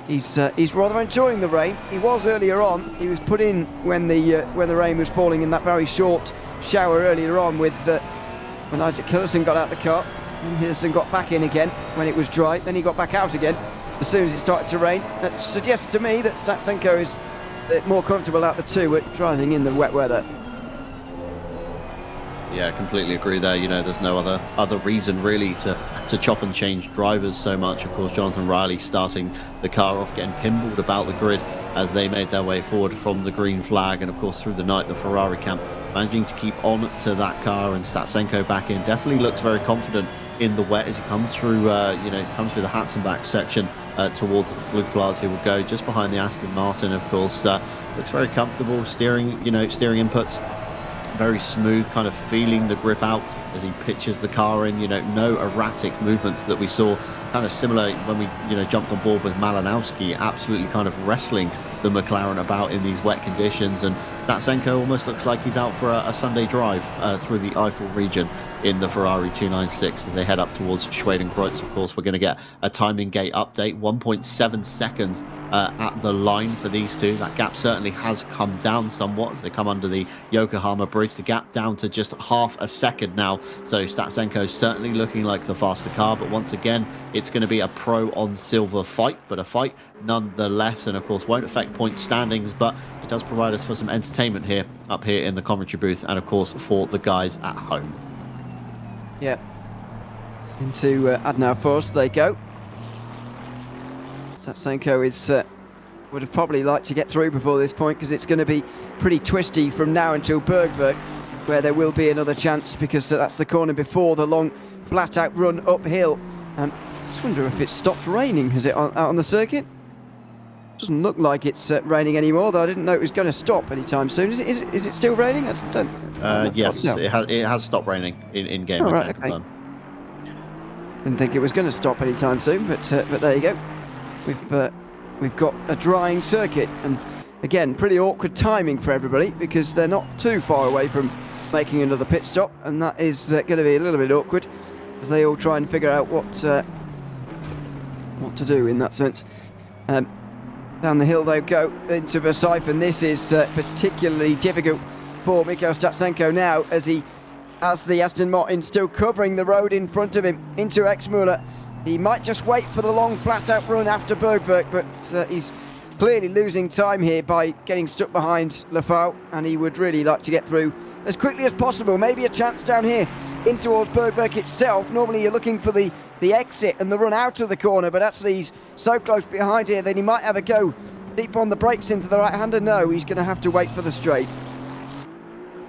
he's rather enjoying the rain. He was earlier on. He was put in when the rain was falling in that very short shower earlier on with when Isaac Hillerson got out the car. And Hillerson got back in again when it was dry. Then he got back out again as soon as it started to rain. That suggests to me that Statsenko is more comfortable out the two at driving in the wet weather. Yeah, completely agree there. You know, there's no other reason really to chop and change drivers so much. Of course, Jonathan Riley starting the car off, getting pinballed about the grid as they made their way forward from the green flag, and of course through the night the Ferrari camp managing to keep on to that car, and Statsenko back in definitely looks very confident in the wet as he comes through. Comes through the Hatzenbach section towards the Flugplatz. He will go just behind the Aston Martin. Of course, looks very comfortable. Steering inputs very smooth, kind of feeling the grip out as he pitches the car in. No erratic movements that we saw, kind of similar when we jumped on board with Malinowski, absolutely kind of wrestling the McLaren about in these wet conditions. And Statsenko almost looks like he's out for a Sunday drive through the Eifel region in the Ferrari 296 as they head up towards Schwedenkreuz. Of course, we're going to get a timing gate update, 1.7 seconds at the line for these two. That gap certainly has come down somewhat as they come under the Yokohama bridge. The gap down to just half a second now. So Statsenko is certainly looking like the faster car, but once again, it's going to be a pro on silver fight, but a fight nonetheless, and of course won't affect point standings, but it does provide us for some entertainment up here in the commentary booth, and of course for the guys at home. Yeah, into Adnar Forst they go. Statsenko would have probably liked to get through before this point, because it's going to be pretty twisty from now until Bergwerk, where there will be another chance, because that's the corner before the long flat out run uphill. I just wonder if it stopped raining. Is it out on the circuit? Doesn't look like it's raining anymore, though I didn't know it was going to stop anytime soon. Is it still raining? I don't. Yes, it has stopped raining in game. Oh, right, okay. Didn't think it was going to stop anytime soon, but there you go. We've got a drying circuit, and again, pretty awkward timing for everybody, because they're not too far away from making another pit stop, and that is going to be a little bit awkward as they all try and figure out what to do in that sense. Down the hill they go into Versailles, and this is particularly difficult for Mikhail Statsenko now, as the Aston Martin still covering the road in front of him into Exmüller. He might just wait for the long flat-out run after Bergwerk, but he's clearly losing time here by getting stuck behind Lafau, and he would really like to get through as quickly as possible. Maybe a chance down here in towards Bergwerk itself. Normally you're looking for the exit and the run out of the corner, but actually he's so close behind here that he might have a go deep on the brakes into the right-hander. No, he's going to have to wait for the straight.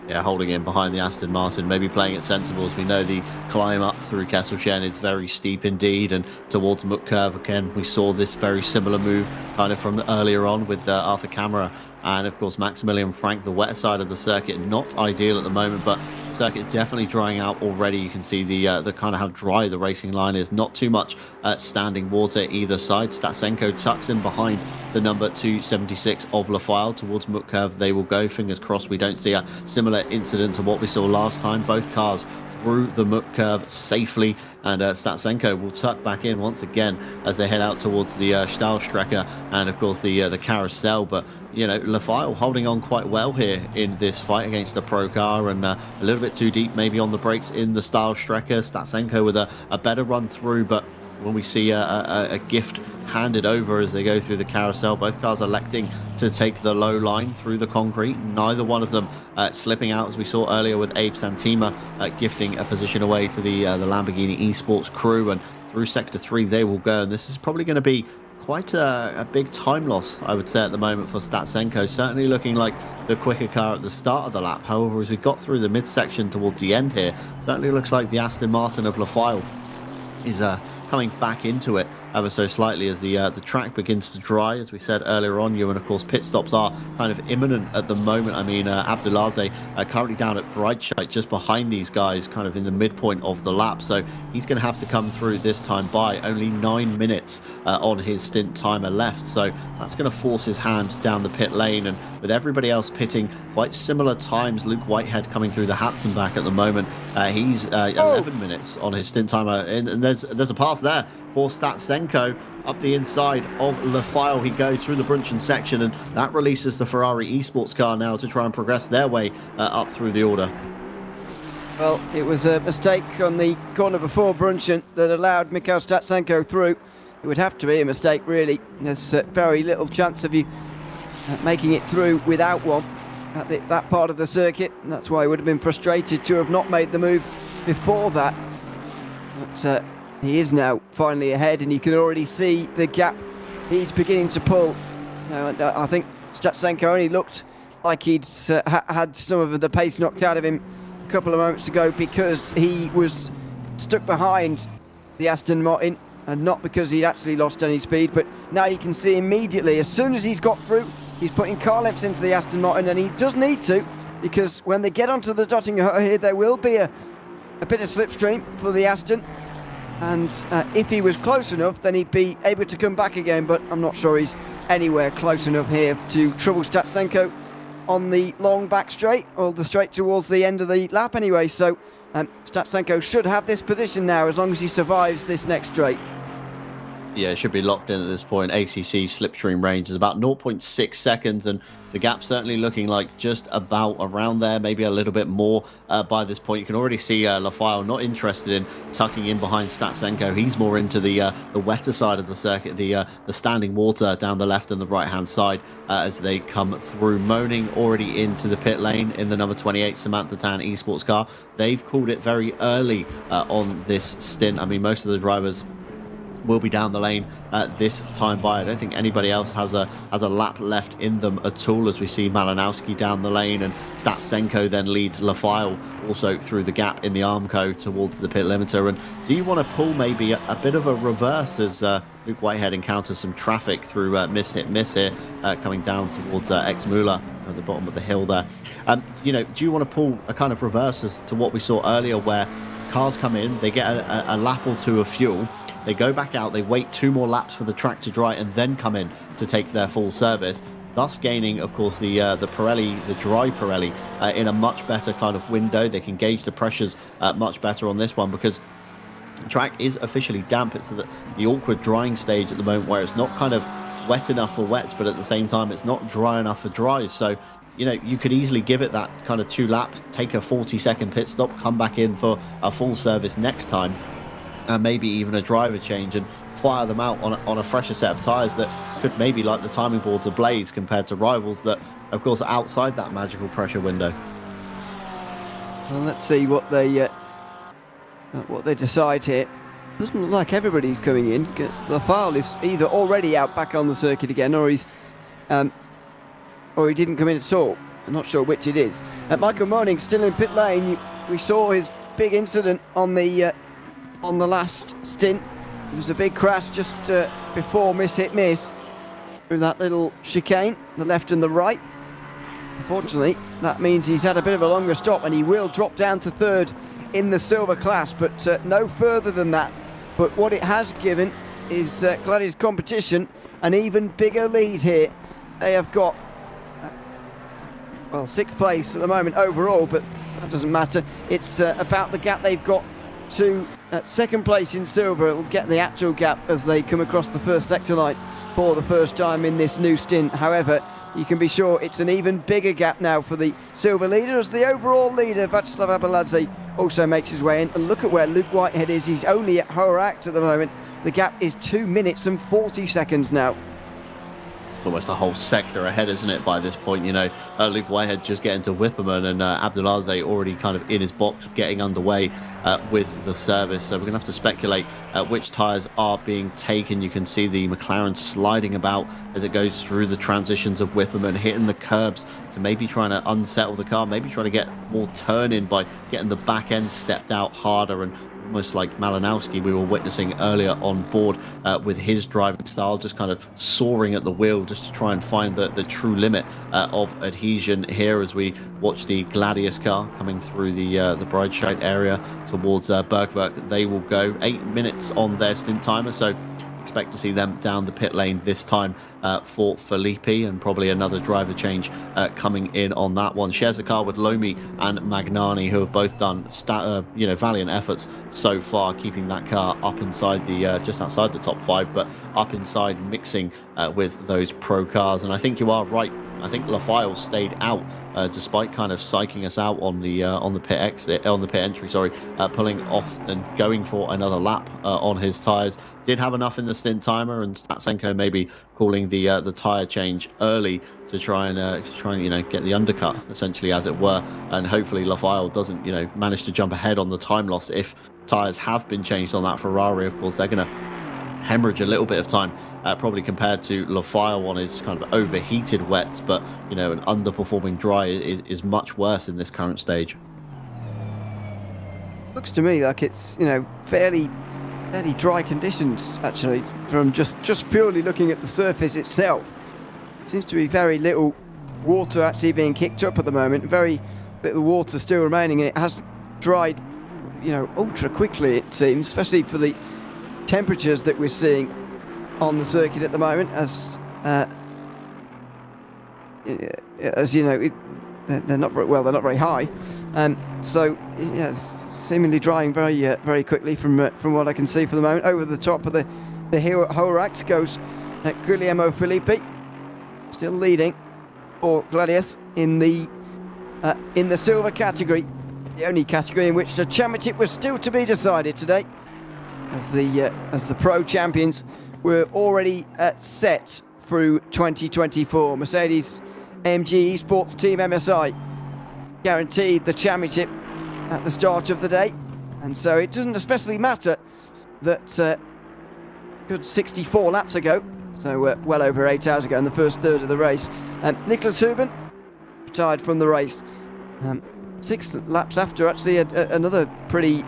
Yeah, holding in behind the Aston Martin, maybe playing it sensible, as we know the climb up through Kesselchen is very steep indeed, and towards Mutkirk again we saw this very similar move kind of from earlier on with Arthur Camara and of course Maximilian Frank. The wet side of the circuit not ideal at the moment, but the circuit definitely drying out already. You can see the kind of how dry the racing line is, not too much standing water either side. Statsenko tucks in behind the number 276 of Lafayette. Towards Mutkirk they will go. Fingers crossed we don't see a similar incident to what we saw last time. Both cars through the Mutkirk safely, and Statsenko will tuck back in once again as they head out towards the Stahlstrecke and of course the carousel. But Lafayette holding on quite well here in this fight against the pro car, and a little bit too deep maybe on the brakes in the Stahlstrecke. Statsenko with a better run through, but when we see a gift handed over as they go through the carousel, both cars electing to take the low line through the concrete. Neither one of them slipping out, as we saw earlier with Abe Santima gifting a position away to the Lamborghini Esports crew, and through sector 3 they will go. And this is probably going to be quite a big time loss, I would say, at the moment for Statsenko. Certainly looking like the quicker car at the start of the lap. However, as we got through the midsection towards the end here, certainly looks like the Aston Martin of Lafayette is coming back into it ever so slightly as the track begins to dry. As we said earlier on, and of course pit stops are kind of imminent at the moment. I mean, Abdulaziz currently down at Breitscheid, just behind these guys, kind of in the midpoint of the lap. So he's going to have to come through this time by only 9 minutes on his stint timer left. So that's going to force his hand down the pit lane. And with everybody else pitting quite similar times, Luke Whitehead coming through the Hatzenbach at the moment, he's 11 minutes on his stint timer. And there's a pass there for Statsenko up the inside of Lafayette. He goes through the Brunchen section, and that releases the Ferrari Esports car now to try and progress their way up through the order. Well, it was a mistake on the corner before Brunchen that allowed Mikhail Statsenko through. It would have to be a mistake, really. There's very little chance of you making it through without one at that part of the circuit. And that's why he would have been frustrated to have not made the move before that. But he is now finally ahead, and you can already see the gap he's beginning to pull. I think Statsenko only looked like he'd had some of the pace knocked out of him a couple of moments ago because he was stuck behind the Aston Martin and not because he'd actually lost any speed. But now you can see immediately, as soon as he's got through, he's putting car lengths into the Aston Martin, and he does need to, because when they get onto the dotting here, there will be a bit of slipstream for the Aston. And if he was close enough, then he'd be able to come back again, but I'm not sure he's anywhere close enough here to trouble Statsenko on the long back straight, or the straight towards the end of the lap anyway. So Statsenko should have this position now as long as he survives this next straight. Yeah, it should be locked in at this point. ACC slipstream range is about 0.6 seconds, and the gap certainly looking like just about around there, maybe a little bit more by this point. You can already see Lafayette not interested in tucking in behind Statsenko. He's more into the wetter side of the circuit, the standing water down the left and the right-hand side as they come through. Moaning already into the pit lane in the number 28 Samantha Tan Esports car. They've called it very early on this stint. I mean, most of the drivers will be down the lane this time by. I don't think anybody else has a lap left in them at all, as we see Malinowski down the lane, and Statsenko then leads Lafayette also through the gap in the Armco towards the pit limiter. And do you want to pull maybe a bit of a reverse as Luke Whitehead encounters some traffic through miss here coming down towards Ex-Mula at the bottom of the hill there? Do you want to pull a kind of reverse as to what we saw earlier, where cars come in, they get a lap or two of fuel, they go back out, they wait 2 more laps for the track to dry, and then come in to take their full service, thus gaining, of course, the Pirelli, the dry Pirelli, in a much better kind of window. They can gauge the pressures much better on this one, because the track is officially damp. It's the awkward drying stage at the moment, where it's not kind of wet enough for wets, but at the same time it's not dry enough for dries. So you could easily give it that kind of 2 lap, take a 40-second pit stop, come back in for a full service next time, and maybe even a driver change, and fire them out on a fresher set of tyres that could maybe light the timing boards ablaze compared to rivals that, of course, are outside that magical pressure window. Well, let's see what they decide here. Doesn't look like everybody's coming in. Lafayette is either already out back on the circuit again, or he didn't come in at all. I'm not sure which it is. Michael Moaning still in pit lane. We saw his big incident on the last stint. There was a big crash just before miss through that little chicane, the left and the right. Unfortunately, that means he's had a bit of a longer stop, and he will drop down to 3rd in the silver class, but no further than that. But what it has given is Gladys competition an even bigger lead here. They have got 6th place at the moment overall, but that doesn't matter. It's about the gap they've got to 2nd place in silver. It will get the actual gap as they come across the first sector line for the first time in this new stint. However, you can be sure it's an even bigger gap now for the silver leader, as the overall leader, Václav Abalaze, also makes his way in. And look at where Luke Whitehead is. He's only at Horak at the moment. The gap is 2 minutes and 40 seconds now. It's almost a whole sector ahead, isn't it, by this point? Luke Whitehead just getting to Whipperman, and Abdulaziz already kind of in his box getting underway with the service. So we're going to have to speculate which tyres are being taken. You can see the McLaren sliding about as it goes through the transitions of Whipperman, hitting the curbs to maybe trying to unsettle the car, maybe trying to get more turn in by getting the back end stepped out harder, and almost like Malinowski we were witnessing earlier on board with his driving style, just kind of soaring at the wheel just to try and find the true limit of adhesion here as we watch the Gladius car coming through the Breitscheid area towards Bergwerk. They will go 8 minutes on their stint timer, so expect to see them down the pit lane this time for Filippi, and probably another driver change coming in on that one. Shares the car with Lomi and Magnani, who have both done valiant efforts so far, keeping that car up inside the just outside the top 5, but up inside, mixing with those pro cars. And I think you are right. I think Lafayette stayed out despite kind of psyching us out on the pit exit, on the pit entry, sorry, pulling off and going for another lap on his tyres. Did have enough in the stint timer, and Statsenko maybe calling the tyre change early to try and get the undercut, essentially, as it were, and hopefully Lafayette doesn't manage to jump ahead on the time loss. If tyres have been changed on that Ferrari, of course they're going to hemorrhage a little bit of time, probably compared to Lafayette on his kind of overheated wets, but an underperforming dry is much worse in this current stage. Looks to me like it's fairly dry conditions, actually, from just purely looking at the surface itself. Seems to be very little water actually being kicked up at the moment, very little water still remaining, and it has dried ultra quickly, it seems, especially for the temperatures that we're seeing on the circuit at the moment, as they're not very high, so yeah, it's seemingly drying very quickly from what I can see for the moment. Over the top of the hill at Horact goes Guglielmo Filippi, still leading for Gladius in the silver category, the only category in which the championship was still to be decided today, as the pro champions were already set through 2024. Mercedes AMG Esports Team MSI guaranteed the championship at the start of the day, and so it doesn't especially matter that good 64 laps ago, so well over 8 hours ago in the first third of the race, Nicholas Hubin retired from the race 6 laps after, actually, another pretty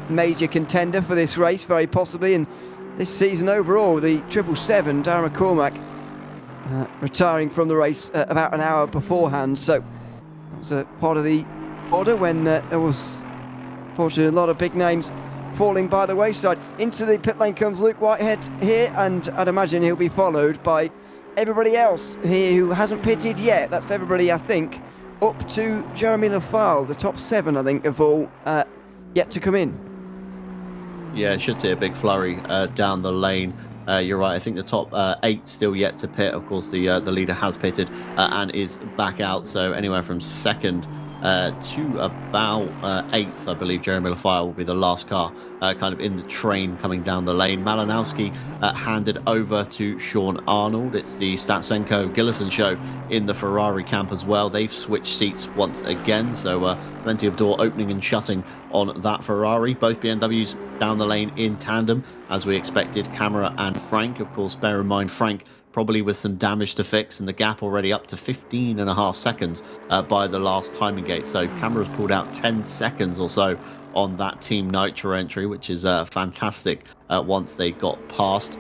major contender for this race, very possibly, and this season overall, the 777, Darren McCormack, retiring from the race about an hour beforehand. So that's a part of the order when there was, fortunately, a lot of big names falling by the wayside. Into the pit lane comes Luke Whitehead here, and I'd imagine he'll be followed by everybody else here who hasn't pitted yet. That's everybody, I think, up to Jeremy Lafayette, the top 7, I think, of all yet to come in. Yeah, should see a big flurry down the lane. You're right. I think the top 8 still yet to pit. Of course, the leader has pitted and is back out. So anywhere from 2nd to about 8th, I believe Jeremy Lafayette will be the last car kind of in the train coming down the lane. Malinowski handed over to Sean Arnold. It's the Statsenko-Gillison show in the Ferrari camp as well. They've switched seats once again, so plenty of door opening and shutting on that Ferrari. Both BMWs down the lane in tandem, as we expected. Camera and Frank, of course, bear in mind Frank probably with some damage to fix, and the gap already up to 15.5 seconds by the last timing gate. So Camera's pulled out 10 seconds or so on that Team Nitro entry, which is fantastic once they got past.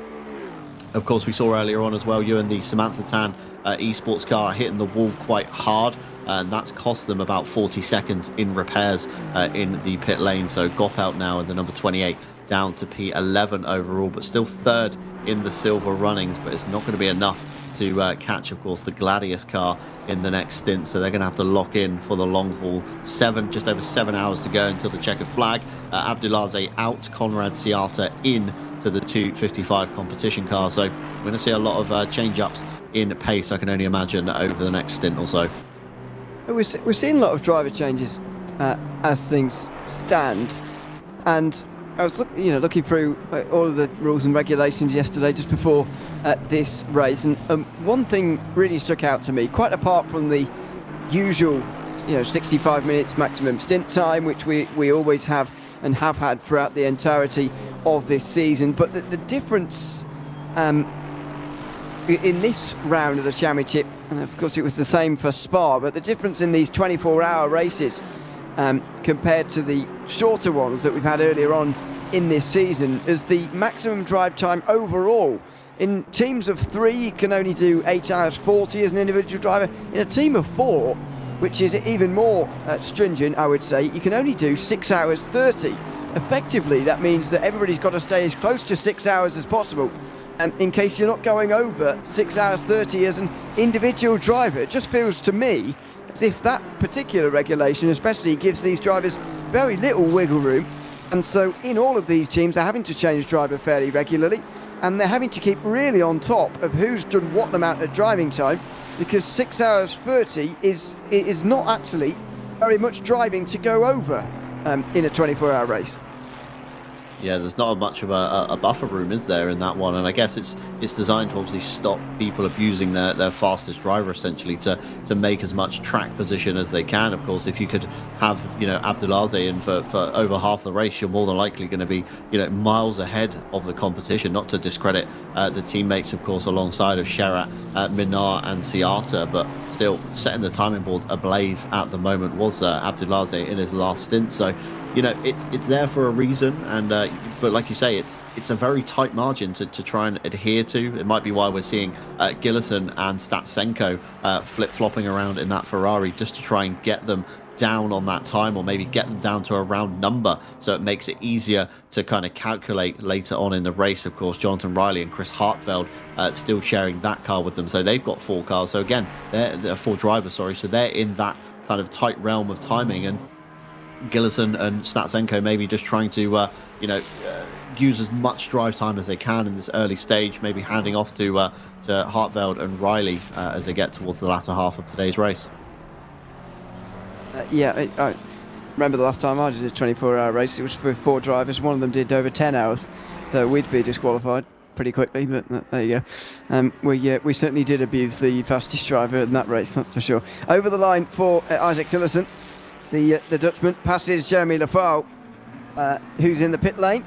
Of course, we saw earlier on as well, you and the Samantha Tan esports car hitting the wall quite hard, and that's cost them about 40 seconds in repairs in the pit lane. So Gop out now in the number 28, down to P11 overall, but still 3rd in the silver runnings, but it's not going to be enough to catch, of course, the Gladius car in the next stint. So they're going to have to lock in for the long haul. Just over 7 hours to go until the checkered flag. Abdulaziz out, Conrad Ciata in to the 255 competition car. So we're going to see a lot of change-ups in pace, I can only imagine, over the next stint or so. We're seeing a lot of driver changes as things stand, and I was looking through all of the rules and regulations yesterday just before this race, and one thing really struck out to me, quite apart from the usual 65 minutes maximum stint time, which we always have and have had throughout the entirety of this season, but the difference in this round of the championship, and of course it was the same for Spa, but the difference in these 24-hour races compared to the shorter ones that we've had earlier on in this season is the maximum drive time overall. In teams of 3, you can only do 8 hours 40 as an individual driver. In a team of 4, which is even more stringent, I would say, you can only do 6 hours 30. Effectively, that means that everybody's got to stay as close to 6 hours as possible, in case you're not going over 6 hours 30 as an individual driver. It just feels to me as if that particular regulation especially gives these drivers very little wiggle room, and so in all of these teams they're having to change driver fairly regularly, and they're having to keep really on top of who's done what amount of driving time, because 6 hours 30 is not actually very much driving to go over in a 24-hour race. Yeah, there's not much of a buffer room, is there, in that one? And I guess it's designed to obviously stop people abusing their fastest driver, essentially, to make as much track position as they can. Of course, if you could have Abdulaziz in for over half the race, you're more than likely going to be miles ahead of the competition. Not to discredit the teammates, of course, alongside of Sherat, Minar, and Siata, but still setting the timing boards ablaze at the moment was Abdulaziz in his last stint. So it's there for a reason, and but like you say, it's a very tight margin to try and adhere to. It might be why we're seeing Gillison and Statsenko flip-flopping around in that Ferrari just to try and get them down on that time, or maybe get them down to a round number, so it makes it easier to kind of calculate later on in the race. Of course, Jonathan Riley and Chris Hartfeld still sharing that car with them, so they've got 4 cars. So again, they're 4 drivers, sorry, so they're in that kind of tight realm of timing, and Gillison and Statsenko maybe just trying to use as much drive time as they can in this early stage, maybe handing off to Hartfeld and Riley as they get towards the latter half of today's race. I remember the last time I did a 24-hour race, it was for 4 drivers. One of them did over 10 hours, though we'd be disqualified pretty quickly, but there you go. We certainly did abuse the fastest driver in that race, that's for sure. Over the line for Isaac Gillison. The Dutchman passes Jeremy Lafau, who's in the pit lane.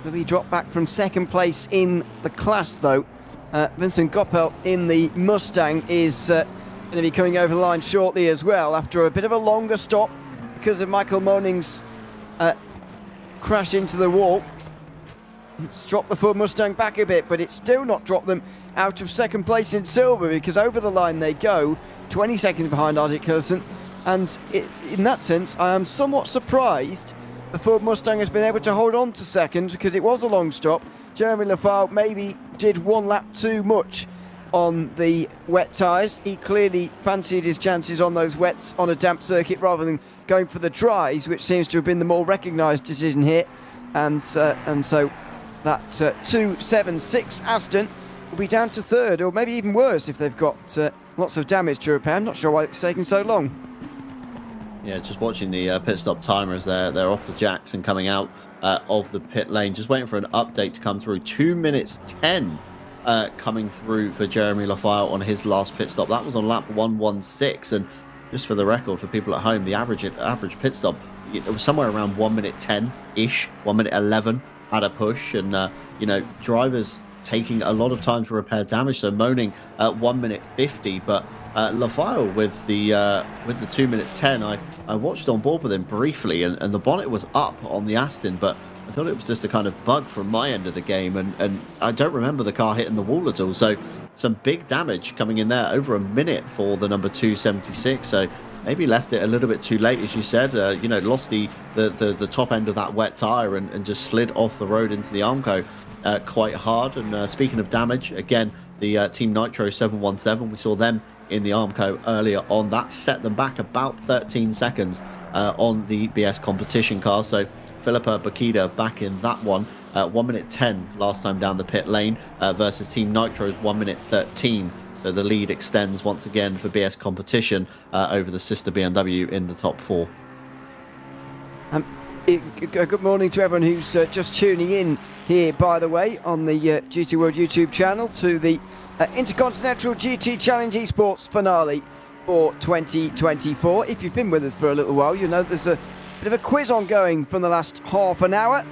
Will he drop back from second place in the class, though? Vincent Goppel in the Mustang is going to be coming over the line shortly as well, after a bit of a longer stop because of Michael Moning's crash into the wall. It's dropped the Ford Mustang back a bit, but it's still not dropped them out of second place in silver, because over the line they go, 20 seconds behind Isaac Gillison. And in that sense, I am somewhat surprised the Ford Mustang has been able to hold on to second, because it was a long stop. Jeremy Lafau maybe did 1 lap too much on the wet tyres. He clearly fancied his chances on those wets on a damp circuit rather than going for the dries, which seems to have been the more recognised decision here. And so that 276 Aston will be down to third, or maybe even worse if they've got lots of damage to repair. I'm not sure why it's taking so long. Yeah, just watching the pit stop timers there. They're off the jacks and coming out of the pit lane. Just waiting for an update to come through. 2 minutes 10 coming through for Jeremy Lafau on his last pit stop. That was on lap 116. And just for the record, for people at home, the average pit stop, it was somewhere around 1 minute 10-ish, 1 minute 11 at a push. And, drivers taking a lot of time to repair damage. So Moaning at 1 minute 50, but Lafau with the 2 minutes 10, I watched on board with him briefly, and the bonnet was up on the Aston, but I thought it was just a kind of bug from my end of the game, and I don't remember the car hitting the wall at all. So some big damage coming in there, over a minute for the number 276. So maybe left it a little bit too late, as you said. Lost the top end of that wet tyre and just slid off the road into the Armco quite hard. And speaking of damage, again, the Team Nitro 717, we saw them in the Armco earlier on. That set them back about 13 seconds on the BS competition car. So Philippa Bakida back in that one, 1 minute 10 last time down the pit lane versus Team Nitro's 1 minute 13. So the lead extends once again for BS competition over the sister BMW in the top 4. Good morning to everyone who's just tuning in here, by the way, on the GT World YouTube channel to the Intercontinental GT Challenge Esports finale for 2024. If you've been with us for a little while, you know there's a bit of a quiz ongoing from the last half an hour.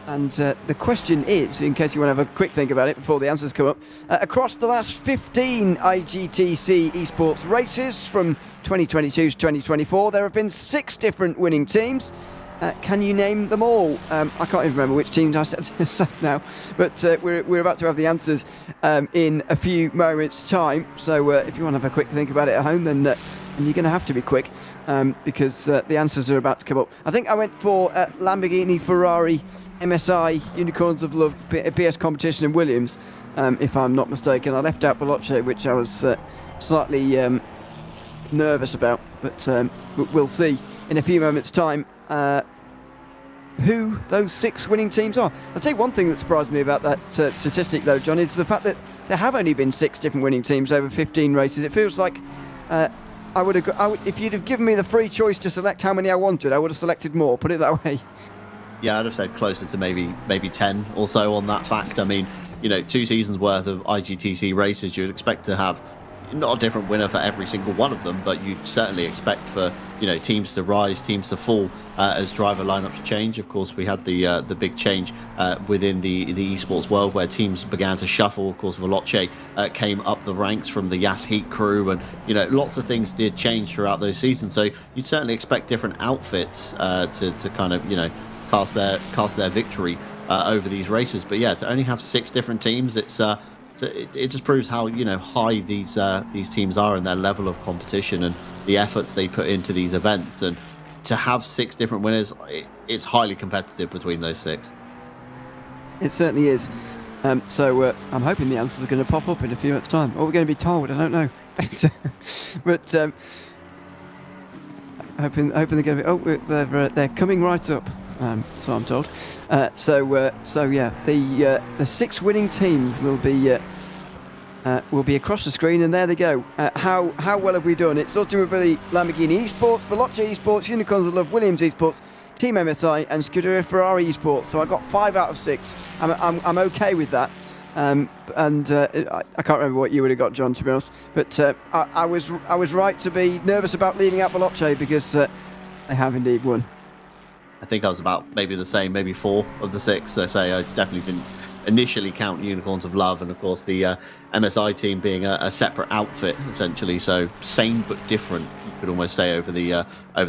And the question is, in case you want to have a quick think about it before the answers come up, across the last 15 IGTC esports races from 2022 to 2024, there have been 6 different winning teams. Can you name them all? I can't even remember which teams I said now, but we're about to have the answers in a few moments' time. So if you want to have a quick think about it at home, then and you're going to have to be quick because the answers are about to come up. I think I went for Lamborghini, Ferrari, MSI, Unicorns of Love, BS Competition and Williams, if I'm not mistaken. I left out Veloce, which I was slightly nervous about, but we'll see in a few moments' time who those 6 winning teams are. I'll tell you one thing that surprised me about that statistic, though, John, is the fact that there have only been 6 different winning teams over 15 races. It feels like if you'd have given me the free choice to select how many I wanted, I would have selected more, put it that way. Yeah, I'd have said closer to maybe 10 or so on that fact. I mean, 2 seasons worth of IGTC races, you'd expect to have not a different winner for every single one of them, but you'd certainly expect for teams to rise, teams to fall as driver lineups change. Of course, we had the big change within the esports world where teams began to shuffle. Of course, Veloce came up the ranks from the Yas Heat crew, and lots of things did change throughout those seasons. So you'd certainly expect different outfits to kind of cast their victory over these races. But yeah, to only have 6 different teams, it just proves how high these teams are in their level of competition and the efforts they put into these events. And to have 6 different winners, it's highly competitive between those 6. It certainly is. So I'm hoping the answers are going to pop up in a few minutes' time, or we're going to be told. I don't know, but hoping they're going to be. Oh, they're coming right up. So I'm told. So yeah, the 6 winning teams will be across the screen, and there they go. How well have we done? It's ultimately Lamborghini Esports, Veloce Esports, Unicorns of Love, Williams Esports, Team MSI, and Scuderia Ferrari Esports. So I got 5 out of 6. I'm okay with that. I can't remember what you would have got, John, to be honest. But I was right to be nervous about leaving out Veloce because they have indeed won. I think I was about maybe the same, maybe 4 of the 6. So I definitely didn't initially count Unicorns of Love, and of course the MSI team being a separate outfit essentially. So same but different, you could almost say, over the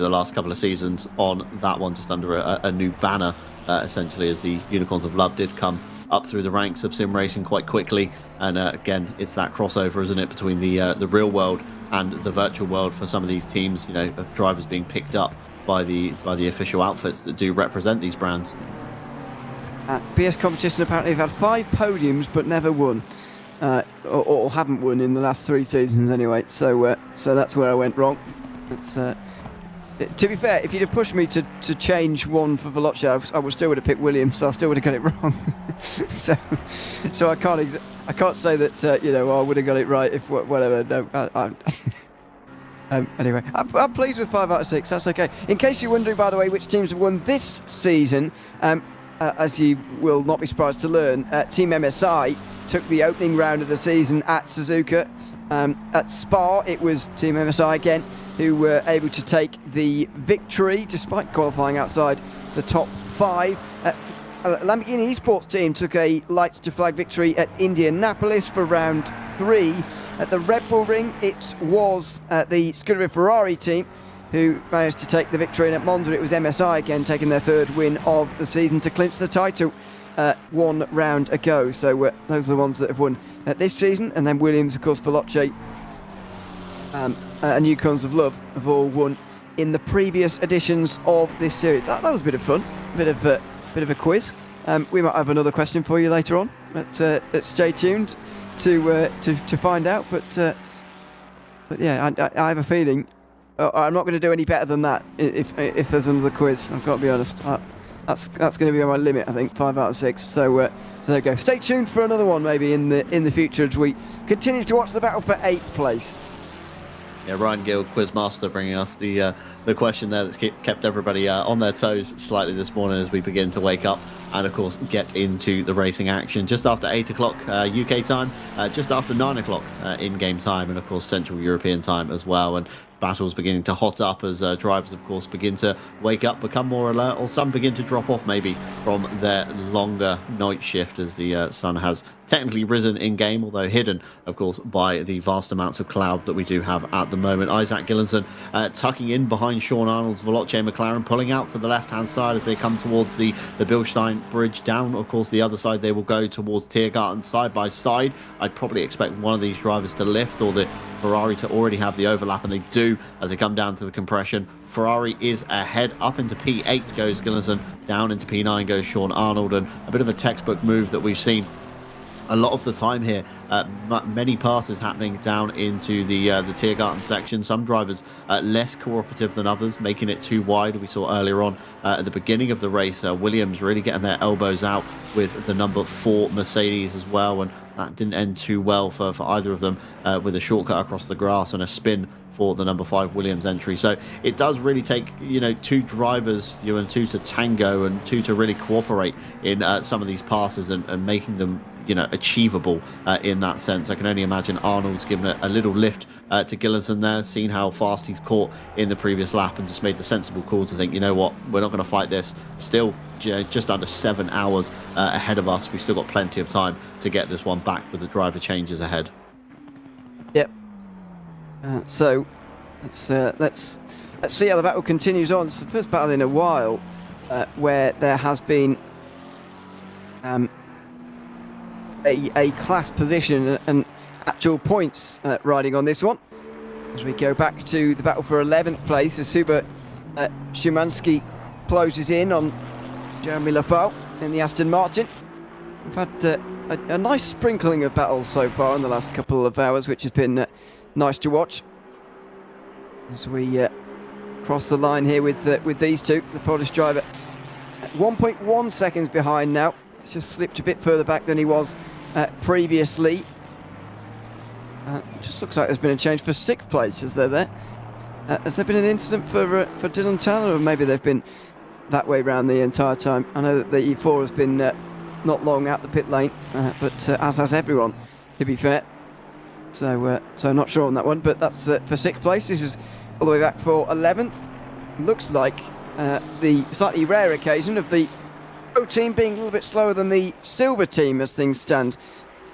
last couple of seasons on that one, just under a new banner essentially, as the Unicorns of Love did come up through the ranks of sim racing quite quickly. And again, it's that crossover, isn't it, between the real world and the virtual world for some of these teams, of drivers being picked up by the official outfits that do represent these brands. BS Competition apparently have had 5 podiums but never won, or haven't won in the last 3 seasons anyway. So that's where I went wrong. It's to be fair, if you'd have pushed me to change one for Veloce, I would still would have picked Williams, so I still would have got it wrong. so I can't say that I would have got it right if whatever. No, anyway, I'm pleased with 5 out of 6. That's okay. In case you're wondering, by the way, which teams have won this season, as you will not be surprised to learn, Team MSI took the opening round of the season at Suzuka. At Spa, it was Team MSI again who were able to take the victory despite qualifying outside the top 5. Lamborghini Esports team took a lights to flag victory at Indianapolis for round 3. At the Red Bull Ring, it was the Scuderia Ferrari team who managed to take the victory, and at Monza it was MSI again taking their 3rd win of the season to clinch the title 1 round ago. So those are the ones that have won this season, and then Williams, of course, Veloce and Unicorns of Love have all won in the previous editions of this series. That was a bit of fun, a bit of a quiz. We might have another question for you later on, but stay tuned to find out. But yeah, I have a feeling I'm not going to do any better than that if there's another quiz. I've got to be honest. That's going to be my limit, I think, 5 out of 6. So there you go. Stay tuned for another one maybe in the future as we continue to watch the battle for 8th place. Yeah, Ryan Gill, Quizmaster, bringing us the question there that's kept everybody on their toes slightly this morning as we begin to wake up and, of course, get into the racing action. Just after 8 o'clock UK time, just after 9 o'clock in-game time, and, of course, Central European time as well. And battles beginning to hot up as drivers, of course, begin to wake up, become more alert, or some begin to drop off maybe from their longer night shift as the sun has technically risen in game, although hidden, of course, by the vast amounts of cloud that we do have at the moment. Isaac Gillinson tucking in behind Sean Arnold's Veloce McLaren, pulling out to the left-hand side as they come towards the Bilstein Bridge. Down, of course, the other side they will go towards Tiergarten side by side. I'd probably expect one of these drivers to lift, or the Ferrari to already have the overlap, and they do as they come down to the compression. Ferrari is ahead. Up into P8 goes Gillinson, down into P9 goes Sean Arnold, and a bit of a textbook move that we've seen a lot of the time here. Many passes happening down into the Tiergarten section. Some drivers less cooperative than others, making it too wide. We saw earlier on at the beginning of the race, Williams really getting their elbows out with the number 4 Mercedes as well, and that didn't end too well for either of them, with a shortcut across the grass and a spin for the number 5 Williams entry. So it does really take, two drivers, and two to tango, and two to really cooperate in some of these passes and making them achievable in that sense. I can only imagine Arnold's given a little lift to Gillinson there, seen how fast he's caught in the previous lap, and just made the sensible call to think, you know what, we're not going to fight this. Still just under 7 hours ahead of us. We've still got plenty of time to get this one back with the driver changes ahead. Yep. So let's see how the battle continues on. It's the first battle in a while where there has been a class position and actual points riding on this one. As we go back to the battle for 11th place, as Hubert Szymanski closes in on Jeremy Lafau in the Aston Martin. We've had a nice sprinkling of battles so far in the last couple of hours, which has been nice to watch. As we cross the line here with these two, the Polish driver at 1.1 seconds behind now. It's just slipped a bit further back than he was previously. Just looks like there's been a change for 6th place as they're there. Has there been an incident for Dylan Tanner, or maybe they've been that way around the entire time? I know that the E4 has been not long out the pit lane, but as has everyone, to be fair. So not sure on that one, but that's for 6th place. This is all the way back for 11th. Looks like the slightly rare occasion of the Pro team being a little bit slower than the Silver team as things stand,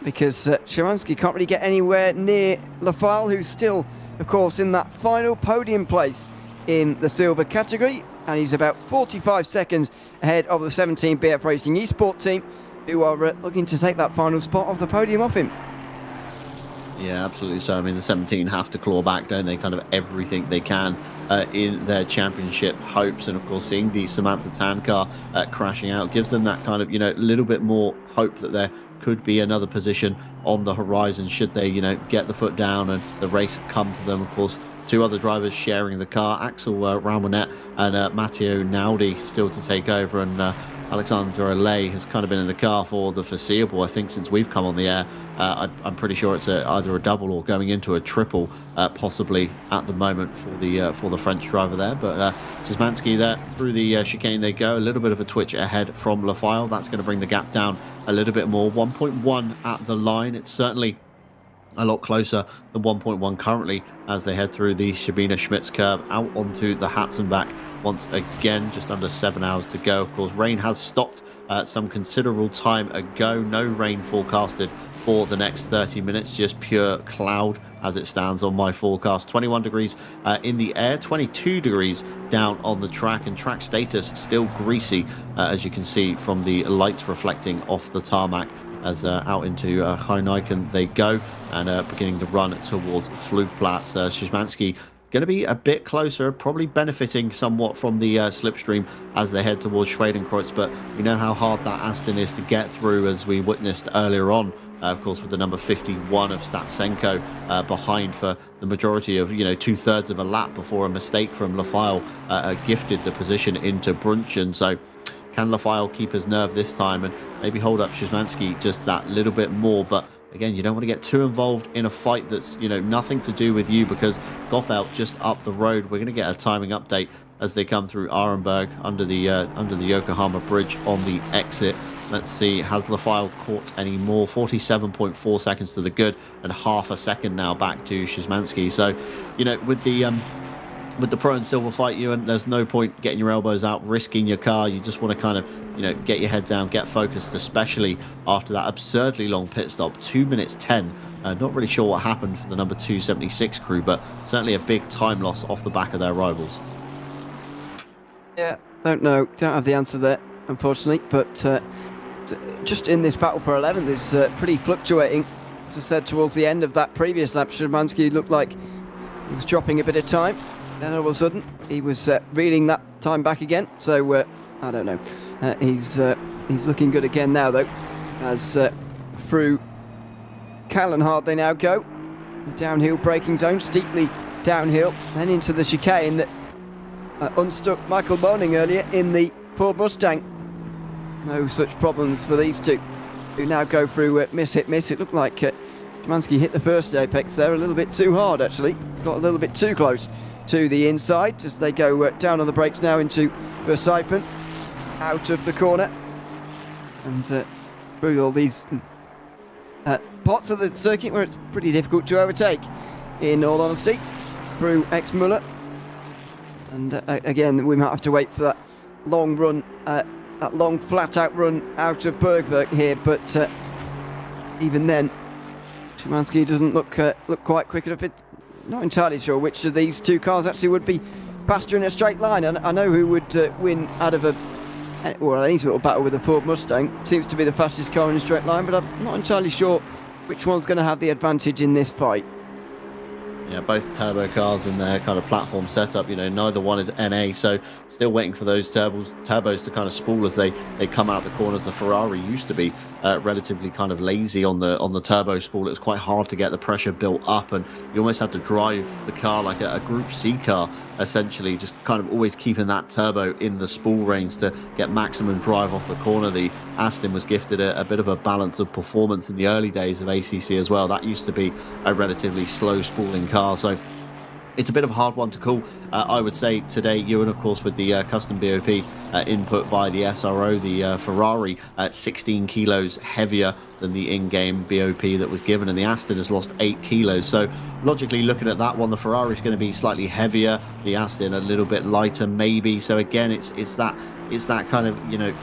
because Szymanski can't really get anywhere near Lafau, who's still, of course, in that final podium place in the Silver category, and he's about 45 seconds ahead of the 17 BF Racing Esports team, who are looking to take that final spot off the podium off him. Yeah, absolutely. So, I mean, the 17 have to claw back, don't they? Kind of everything they can in their championship hopes. And, of course, seeing the Samantha Tan car crashing out gives them that kind of, little bit more hope that there could be another position on the horizon should they, get the foot down and the race come to them. Of course, 2 other drivers sharing the car, Axel Ramonet and Matteo Naudi still to take over, and Alexander Alay has kind of been in the car for the foreseeable, I think, since we've come on the air. I'm pretty sure it's either a double or going into a triple, possibly at the moment for the French driver there. But Szymanski there through the chicane they go. A little bit of a twitch ahead from Lafau. That's going to bring the gap down a little bit more. 1.1 at the line. It's certainly a lot closer than 1.1 currently as they head through the Sabina Schmitz curve out onto the Hatzenbach once again. Just under 7 hours to go. Of course, rain has stopped some considerable time ago. No rain forecasted for the next 30 minutes, just pure cloud as it stands on my forecast. 21 degrees in the air, 22 degrees down on the track, and track status still greasy, as you can see from the lights reflecting off the tarmac as out into Heineken they go, and beginning to run towards Flugplatz. Szymanski going to be a bit closer, probably benefiting somewhat from the slipstream as they head towards Schwedenkreuz, but you know how hard that Aston is to get through, as we witnessed earlier on, of course, with the number 51 of Statsenko behind for the majority of, 2/3 of a lap before a mistake from Lafau gifted the position into Brunchen. So can Lafau keep his nerve this time and maybe hold up Szymanski just that little bit more? But again, you don't want to get too involved in a fight that's, nothing to do with you, because Goppelt just up the road. We're going to get a timing update as they come through Arenberg under the Yokohama Bridge on the exit. Let's see, has Lafile caught any more? 47.4 seconds to the good, and half a second now back to Szymanski. So, with the pro and silver fight, Ewan, there's no point getting your elbows out, risking your car. You just want to kind of, get your head down, get focused, especially after that absurdly long pit stop, 2 minutes 10. Not really sure what happened for the number 276 crew, but certainly a big time loss off the back of their rivals. Yeah, don't know. Don't have the answer there, unfortunately. But just in this battle for 11th is pretty fluctuating. As I said, towards the end of that previous lap, Szymanski looked like he was dropping a bit of time. Then all of a sudden, he was reading that time back again. So, I don't know. He's looking good again now, though. As through Callanhard they now go. The downhill braking zone, steeply downhill. Then into the chicane that unstuck Michael Boning earlier in the Ford Mustang. No such problems for these two, who now go through miss, hit, miss. It looked like Szymanski hit the first apex there a little bit too hard, actually. Got a little bit too close to the inside as they go down on the brakes now into Versiphon, out of the corner. And through all these parts of the circuit where it's pretty difficult to overtake, in all honesty, through X-Muller. And again, we might have to wait for that long run, that long flat-out run out of Bergwerk here. But even then, Szymanski doesn't look quite quick enough. Not entirely sure which of these two cars actually would be faster in a straight line. I know who would win out of any sort of battle with a Ford Mustang. Seems to be the fastest car in a straight line, but I'm not entirely sure which one's going to have the advantage in this fight. Yeah, both turbo cars in their kind of platform setup, neither one is NA, so still waiting for those turbos to kind of spool as they come out the corners. The Ferrari used to be relatively kind of lazy on the turbo spool. It was quite hard to get the pressure built up, and you almost had to drive the car like a Group C car, essentially, just kind of always keeping that turbo in the spool range to get maximum drive off the corner. The Aston was gifted a bit of a balance of performance in the early days of ACC as well. That used to be a relatively slow spooling car. So it's a bit of a hard one to call, I would say, today, Ewan, of course, with the custom BOP input by the SRO. The Ferrari 16 kilos heavier than the in-game BOP that was given, and the Aston has lost 8 kilos. So logically looking at that one, the Ferrari is going to be slightly heavier, the Aston a little bit lighter maybe. So again, it's that kind of,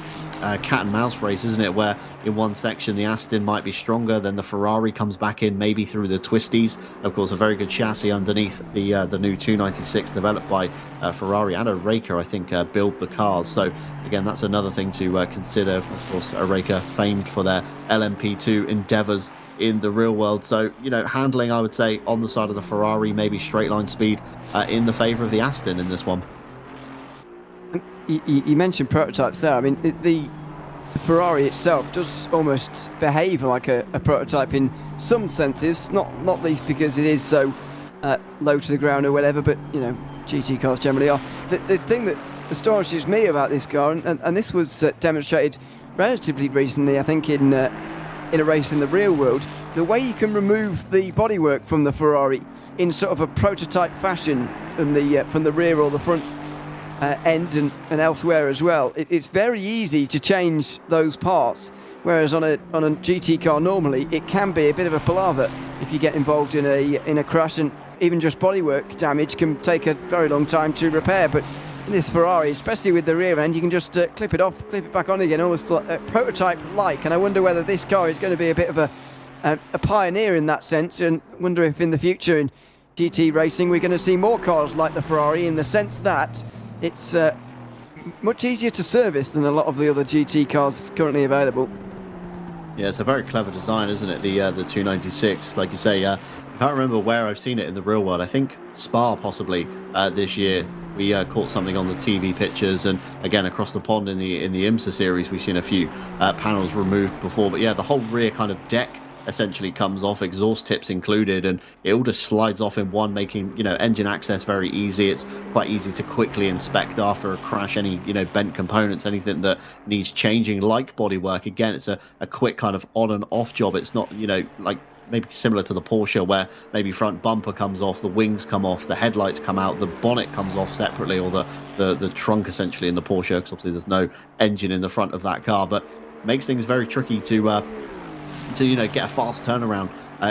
cat and mouse race, isn't it, where in one section the Aston might be stronger, then the Ferrari comes back in maybe through the twisties. Of course, a very good chassis underneath the new 296 developed by Ferrari, and Oreca, I think, build the cars. So again, that's another thing to consider. Of course, Oreca famed for their LMP2 endeavors in the real world. So, handling, I would say, on the side of the Ferrari, maybe straight line speed in the favor of the Aston in this one. You mentioned prototypes there. I mean, the Ferrari itself does almost behave like a prototype in some senses, not least because it is so low to the ground or whatever, but, GT cars generally are. The thing that astonishes me about this car, and this was demonstrated relatively recently, I think, in a race in the real world, the way you can remove the bodywork from the Ferrari in sort of a prototype fashion from the rear or the front end and elsewhere as well. It's very easy to change those parts, whereas on a GT car normally it can be a bit of a palaver if you get involved in a crash, and even just bodywork damage can take a very long time to repair. But in this Ferrari, especially with the rear end, you can just clip it off, clip it back on again, almost like prototype-like. And I wonder whether this car is going to be a bit of a pioneer in that sense, and wonder if in the future in GT racing we're going to see more cars like the Ferrari, in the sense that it's much easier to service than a lot of the other GT cars currently available. Yeah, it's a very clever design, isn't it? The 296, like you say. I can't remember where I've seen it in the real world. I think Spa possibly this year. We caught something on the TV pictures, and again across the pond in the IMSA series, we've seen a few panels removed before. But yeah, the whole rear kind of deck essentially comes off, exhaust tips included, and it all just slides off in one, making, you know, engine access very easy. It's quite easy to quickly inspect after a crash any, you know, bent components, anything that needs changing, like bodywork. Again, it's a quick kind of on and off job. It's not, you know, like maybe similar to the Porsche, where maybe front bumper comes off, the wings come off, the headlights come out, the bonnet comes off separately, or the trunk essentially in the Porsche, because obviously there's no engine in the front of that car. But makes things very tricky to you know, get a fast turnaround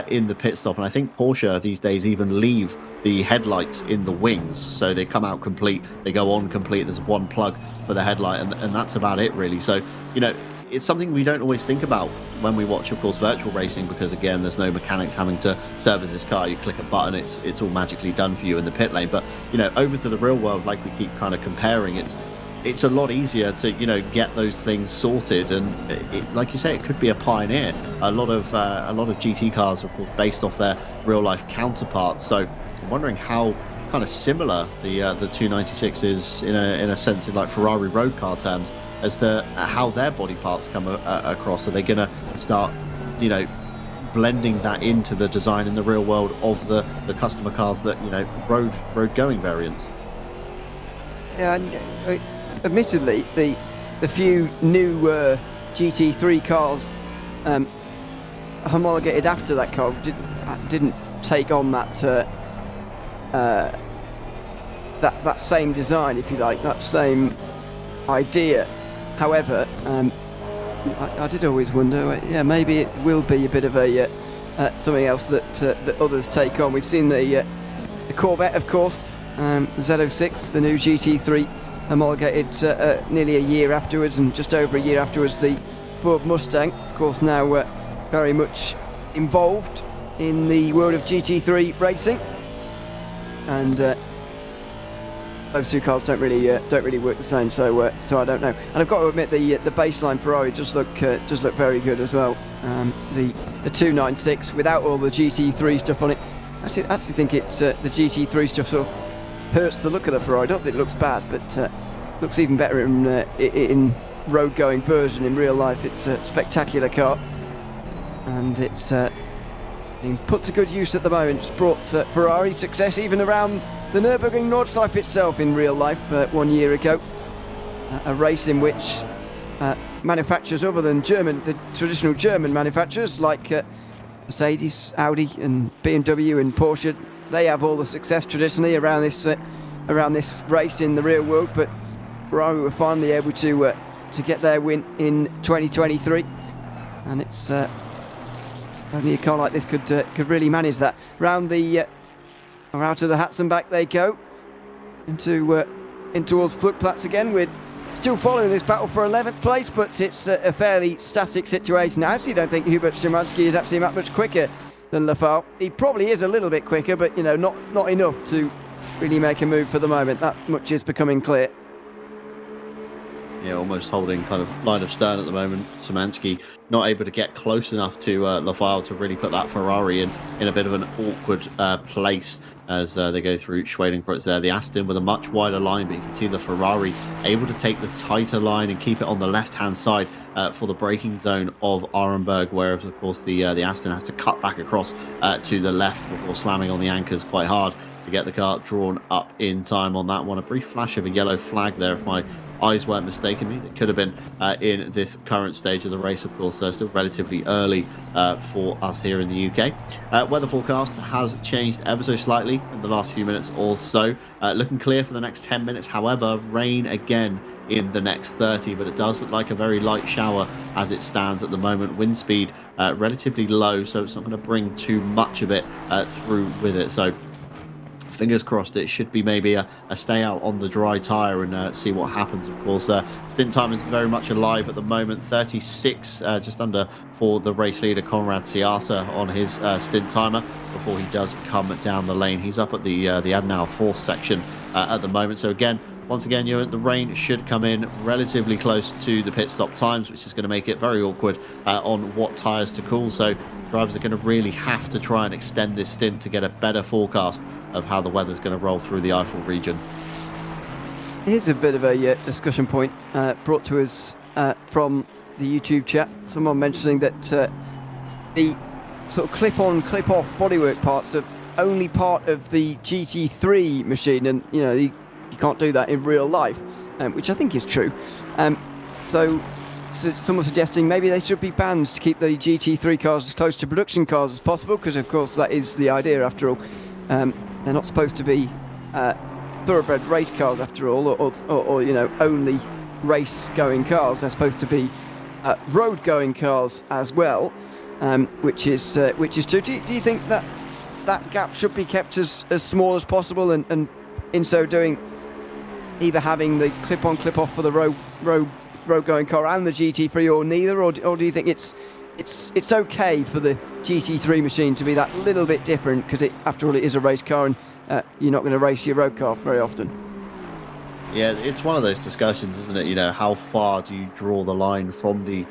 in the pit stop. And I think Porsche these days even leave the headlights in the wings, so they come out complete, they go on complete. There's one plug for the headlight, and that's about it really. So, you know, it's something we don't always think about when we watch, of course, virtual racing, because again, there's no mechanics having to service this car. You click a button, it's all magically done for you in the pit lane. But, you know, over to the real world, like we keep kind of comparing, it's a lot easier to, you know, get those things sorted. And like you say, it could be a pioneer. A lot of GT cars are, of course, based off their real life counterparts. So I'm wondering how kind of similar the 296 is in a sense, in like Ferrari road car terms, as to how their body parts come across. Are they going to start, you know, blending that into the design in the real world of the customer cars that, you know, road going variants? Yeah, and, admittedly, the few new GT3 cars homologated after that car didn't take on that that same design, if you like, that same idea. However, I did always wonder, yeah, maybe it will be a bit of a something else that others take on. We've seen the Corvette, of course, the Z06, the new GT3, homologated nearly a year afterwards, and just over a year afterwards the Ford Mustang, of course, now very much involved in the world of GT3 racing. And those two cars don't really work the same, so I don't know. And I've got to admit, the baseline Ferrari does look very good as well. The 296 without all the GT3 stuff on it. I actually think it's the GT3 stuff sort of hurts the look of the Ferrari. I don't think it looks bad, but looks even better in road going version in real life. It's a spectacular car, and it's being put to good use at the moment. It's brought Ferrari success even around the Nürburgring Nordschleife itself in real life 1 year ago. A race in which manufacturers other than the traditional German manufacturers like Mercedes, Audi and BMW and Porsche, they have all the success traditionally around this race in the real world, but Ferrari were finally able to get their win in 2023, and it's only a car like this could really manage that. Round the or out of the Hatzenbach they go in towards Flugplatz again. We're still following this battle for 11th place, but it's a fairly static situation. I actually don't think Hubert Szymanski is actually that much quicker than Lafau. He probably is a little bit quicker, but, you know, not enough to really make a move for the moment. That much is becoming clear. Yeah, almost holding kind of line of stern at the moment. Szymanski not able to get close enough to Lafau to really put that Ferrari in a bit of an awkward place as they go through Schwedenkreuz there. The Aston with a much wider line, but you can see the Ferrari able to take the tighter line and keep it on the left-hand side for the braking zone of Arenberg, whereas, of course, the Aston has to cut back across to the left before slamming on the anchors quite hard to get the car drawn up in time on that one. A brief flash of a yellow flag there, if my eyes weren't mistaken me. It could have been in this current stage of the race, of course, still relatively early for us here in the UK. Weather forecast has changed ever so slightly in the last few minutes or so. Looking clear for the next 10 minutes. However, rain again in the next 30, but it does look like a very light shower as it stands at the moment. Wind speed relatively low, so it's not going to bring too much of it through with it. So fingers crossed it should be maybe a stay out on the dry tyre and see what happens. Of course, stint time is very much alive at the moment. 36 just under for the race leader Konrad Siata on his stint timer before he does come down the lane. He's up at the Adenauer fourth section at the moment. So again, once again, the rain should come in relatively close to the pit stop times, which is going to make it very awkward on what tyres to call. So drivers are going to really have to try and extend this stint to get a better forecast of how the weather's going to roll through the Eifel region. Here's a bit of a discussion point brought to us from the YouTube chat. Someone mentioning that the sort of clip-on, clip-off bodywork parts are only part of the GT3 machine, and you can't do that in real life, which I think is true. So someone's suggesting maybe they should be banned to keep the GT3 cars as close to production cars as possible, because of course that is the idea after all. They're not supposed to be thoroughbred race cars after all, or only race-going cars. They're supposed to be road-going cars as well, which is true. Do you think that gap should be kept as small as possible, and in so doing, either having the clip-on, clip-off for the road-going car and the GT3, or neither, or do you think it's okay for the GT3 machine to be that little bit different, because after all it is a race car, and you're not going to race your road car very often? Yeah, it's one of those discussions, isn't it? How far do you draw the line from the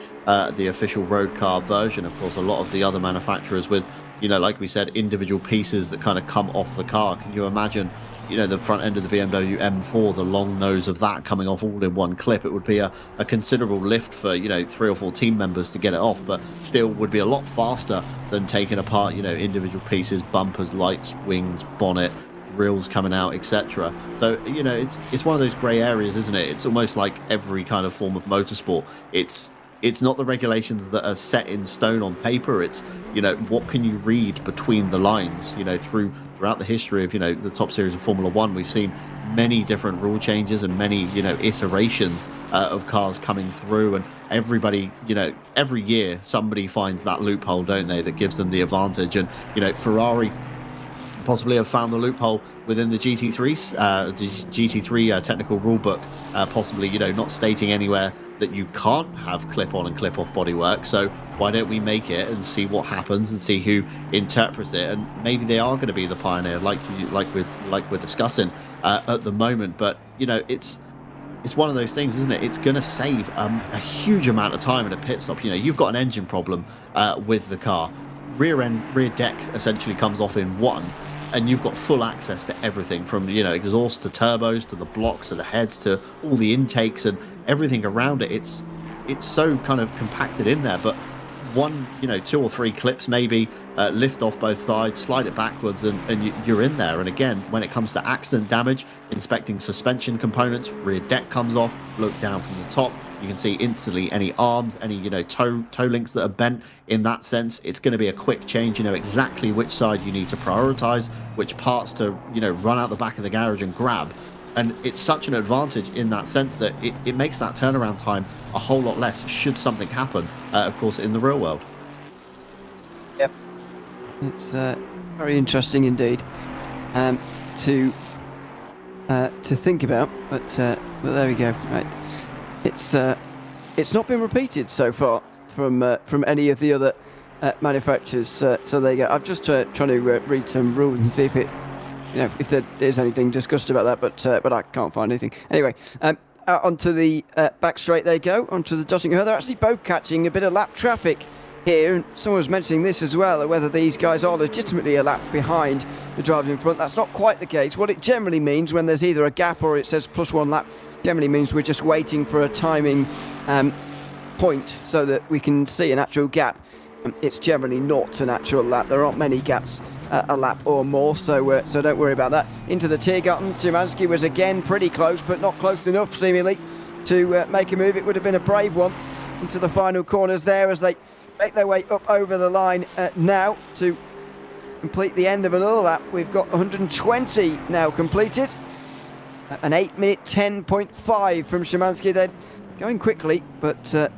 official road car version? Of course, a lot of the other manufacturers with, like we said, individual pieces that kind of come off the car. Can you imagine, the front end of the BMW M4, the long nose of that coming off all in one clip? It would be a considerable lift for, 3 or 4 team members to get it off, but still would be a lot faster than taking apart, individual pieces, bumpers, lights, wings, bonnet, grills coming out, etc. So it's one of those grey areas, isn't it? It's almost like every kind of form of motorsport. It's not the regulations that are set in stone on paper. It's what can you read between the lines? Throughout the history of the top series of Formula One, we've seen many different rule changes and many iterations of cars coming through, and everybody every year somebody finds that loophole, don't they, that gives them the advantage. And Ferrari possibly have found the loophole within the GT3 technical rule book, possibly not stating anywhere that you can't have clip-on and clip-off bodywork. So why don't we make it and see what happens and see who interprets it? And maybe they are going to be the pioneer, like we're discussing at the moment. But it's one of those things, isn't it? It's going to save a huge amount of time in a pit stop. You've got an engine problem with the car. Rear deck essentially comes off in one, and you've got full access to everything from exhaust to turbos to the blocks to the heads to all the intakes and everything around it. It's so kind of compacted in there, but one 2 or 3 clips maybe, lift off both sides, slide it backwards, and you're in there. And again, when it comes to accident damage, inspecting suspension components, rear deck comes off, look down from the top, you can see instantly any arms, any toe links that are bent. In that sense, it's going to be a quick change. You know exactly which side you need to prioritize, which parts to run out the back of the garage and grab. And it's such an advantage in that sense that it makes that turnaround time a whole lot less should something happen, of course, in the real world. Yep. It's very interesting indeed to think about, but there we go. Right. It's not been repeated so far from any of the other manufacturers. So there you go. I'm just trying to read some rules and see if it, if there is anything discussed about that, but I can't find anything. Anyway, out onto the back straight they go, onto the dotting hill. They're actually both catching a bit of lap traffic here, and someone was mentioning this as well, whether these guys are legitimately a lap behind the drivers in front. That's not quite the case. What it generally means when there's either a gap or it says +1 lap, generally means we're just waiting for a timing point so that we can see an actual gap. It's generally not an actual lap. There aren't many gaps a lap or more, so don't worry about that. Into the Tiergarten, Szymanski was again pretty close, but not close enough seemingly to make a move. It would have been a brave one into the final corners there as they make their way up over the line now to complete the end of another lap. We've got 120 now completed. An 8-minute 10.5 from Szymanski. They're going quickly, but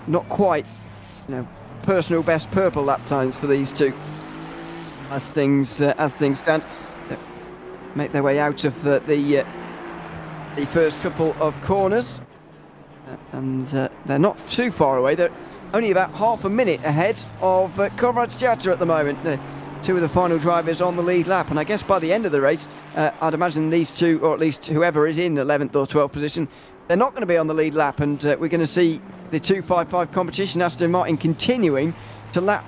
not quite, personal best purple lap times for these two. As things stand, to make their way out of the first couple of corners. And they're not too far away. They're only about half a minute ahead of Konrad Stiata at the moment. Two of the final drivers on the lead lap, and I guess by the end of the race, I'd imagine these two, or at least whoever is in 11th or 12th position, they're not going to be on the lead lap, and we're going to see the 255 competition, Aston Martin continuing to lap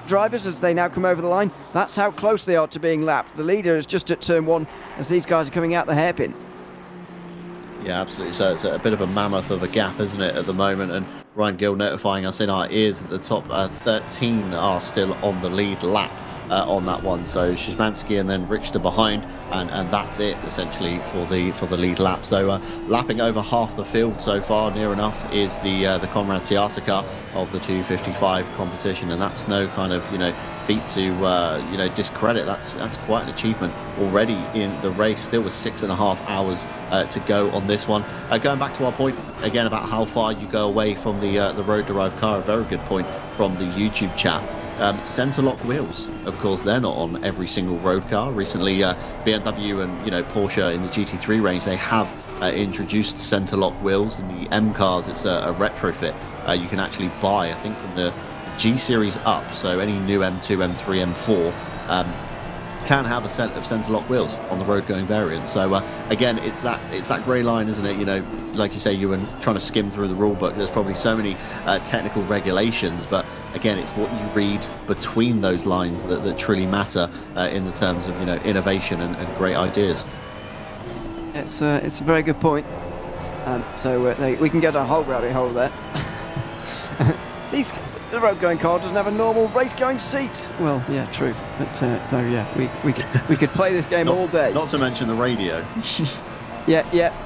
drivers as they now come over the line. That's how close they are to being lapped. The leader is just at turn 1 as these guys are coming out the hairpin. Yeah, absolutely. So it's a bit of a mammoth of a gap, isn't it, at the moment? And Ryan Gill notifying us in our ears that the top 13 are still on the lead lap on that one. So Szymanski and then Richter behind, and that's it essentially for the lead lap. So lapping over half the field so far, near enough, is the Konrad Siata car of the 255 competition, and that's no kind of feat to discredit. That's quite an achievement already in the race. Still with 6.5 hours to go on this one. Going back to our point again about how far you go away from the road derived car, a very good point from the YouTube chat. Centre lock wheels, of course, they're not on every single road car. Recently, BMW and Porsche in the GT3 range, they have introduced centre lock wheels. In the M cars, it's a retrofit. You can actually buy, I think, from the G series up. So any new M2, M3, M4 can have a set of centre lock wheels on the road going variant. So again, it's that grey line, isn't it? Like you say, you were trying to skim through the rule book. There's probably so many technical regulations, but again, it's what you read between those lines that truly matter in the terms of innovation and great ideas. It's a very good point. We can get a whole rabbit hole there. The road-going car doesn't have a normal race-going seat. Well, yeah, true. But we could play this game all day. Not to mention the radio.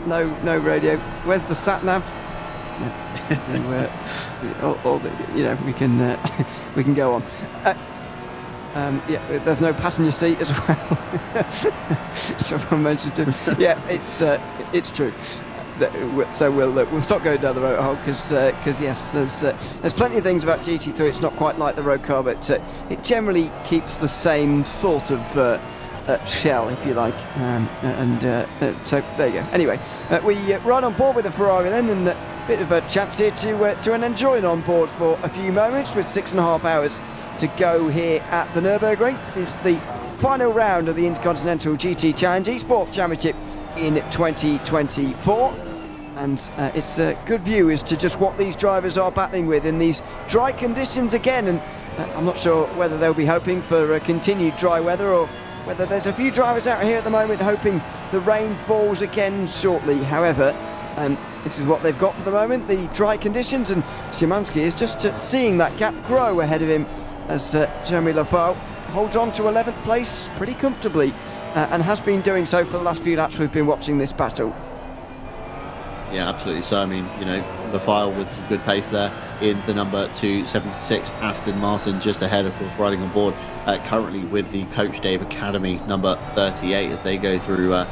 No radio. Where's the sat nav? We can go on. There's no passenger seat as well. Someone mentioned it. Yeah, it's true. So we'll stop going down the road hole because yes, there's plenty of things about GT3. It's not quite like the road car, but it generally keeps the same sort of shell, if you like. So there you go. Anyway, we ride on board with the Ferrari then, and a bit of a chance here to enjoy on board for a few moments with 6.5 hours to go here at the Nürburgring. It's the final round of the Intercontinental GT Challenge Esports Championship in 2024. And it's a good view as to just what these drivers are battling with in these dry conditions again. And I'm not sure whether they'll be hoping for continued dry weather, or whether there's a few drivers out here at the moment hoping the rain falls again shortly. However, this is what they've got for the moment, the dry conditions, and Szymanski is just seeing that gap grow ahead of him as Jeremy Lafau holds on to 11th place pretty comfortably, and has been doing so for the last few laps we've been watching this battle. Yeah, absolutely. So, I mean, the file with some good pace there in the number 276 Aston Martin, just ahead, of course, riding on board currently with the Coach Dave Academy number 38 as they go through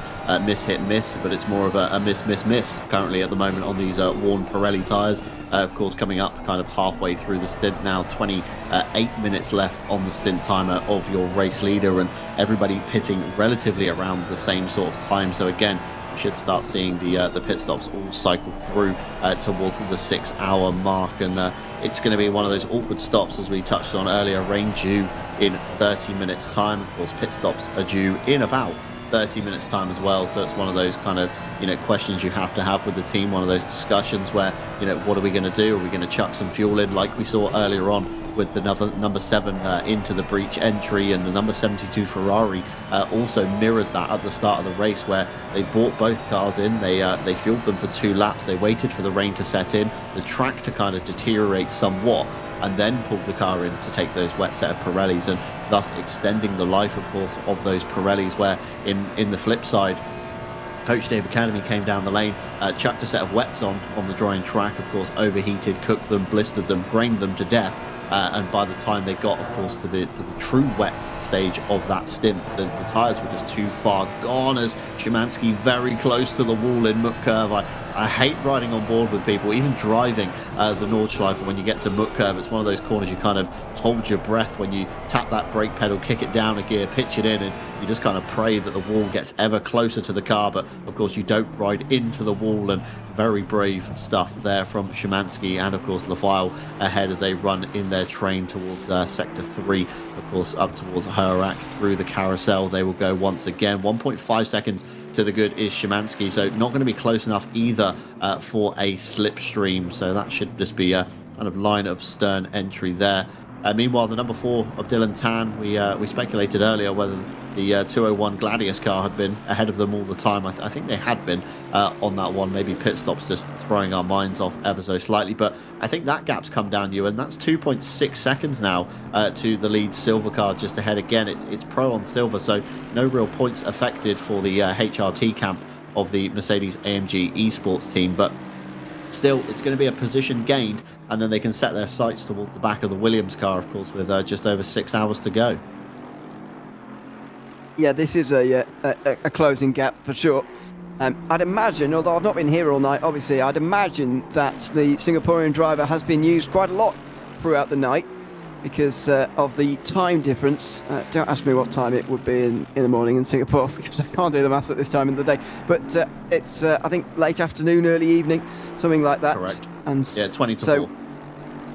miss, hit, miss, but it's more of a miss, miss, miss currently at the moment on these worn Pirelli tyres. Of course, coming up kind of halfway through the stint now, 28 minutes left on the stint timer of your race leader, and everybody pitting relatively around the same sort of time. So again, should start seeing the pit stops all cycle through towards the 6 hour mark, and it's going to be one of those awkward stops, as we touched on earlier. Rain due in 30 minutes time. Of course, pit stops are due in about 30 minutes time as well, so it's one of those kind of questions you have to have with the team, one of those discussions where what are we going to do? Are we going to chuck some fuel in like we saw earlier on with the number 7 into the breach entry, and the number 72 Ferrari also mirrored that at the start of the race, where they brought both cars in, they fueled them for 2 laps, they waited for the rain to set in, the track to kind of deteriorate somewhat, and then pulled the car in to take those wet set of Pirellis, and thus extending the life, of course, of those Pirellis, where in the flip side, Coach Dave Academy came down the lane, chucked a set of wets on the drying track, of course, overheated, cooked them, blistered them, grained them to death. And by the time they got, of course, to the true wet stage of that stint, the tyres were just too far gone, as Szymanski very close to the wall in Muck Curve. I hate riding on board with people, even driving the Nordschleife. When you get to Muck Curve, it's one of those corners you kind of hold your breath when you tap that brake pedal, kick it down a gear, pitch it in, and you just kind of pray that the wall gets ever closer to the car. But of course, you don't ride into the wall, and very brave stuff there from Szymanski, and of course Lafile ahead as they run in their train towards sector 3, of course up towards Herak through the carousel. They will go once again. 1.5 seconds to the good is Szymanski, so not going to be close enough either for a slipstream, so that should just be a kind of line of stern entry there Meanwhile, the number 4 of Dylan Tan, we speculated earlier whether the 201 Gladius car had been ahead of them all the time. I think they had been on that one. Maybe pit stops just throwing our minds off ever so slightly. But I think that gap's come down, and that's 2.6 seconds now to the lead silver car just ahead. Again, it's pro on silver, so no real points affected for the HRT camp of the Mercedes-AMG Esports team. But still, it's going to be a position gained, and then they can set their sights towards the back of the Williams car, of course, with just over 6 hours to go. Yeah, this is a closing gap for sure. I'd imagine, although I've not been here all night, obviously, I'd imagine that the Singaporean driver has been used quite a lot throughout the night because of the time difference. Don't ask me what time it would be in the morning in Singapore because I can't do the maths at this time of the day. But it's, I think, late afternoon, early evening, something like that. Correct. And yeah, 20 to 4.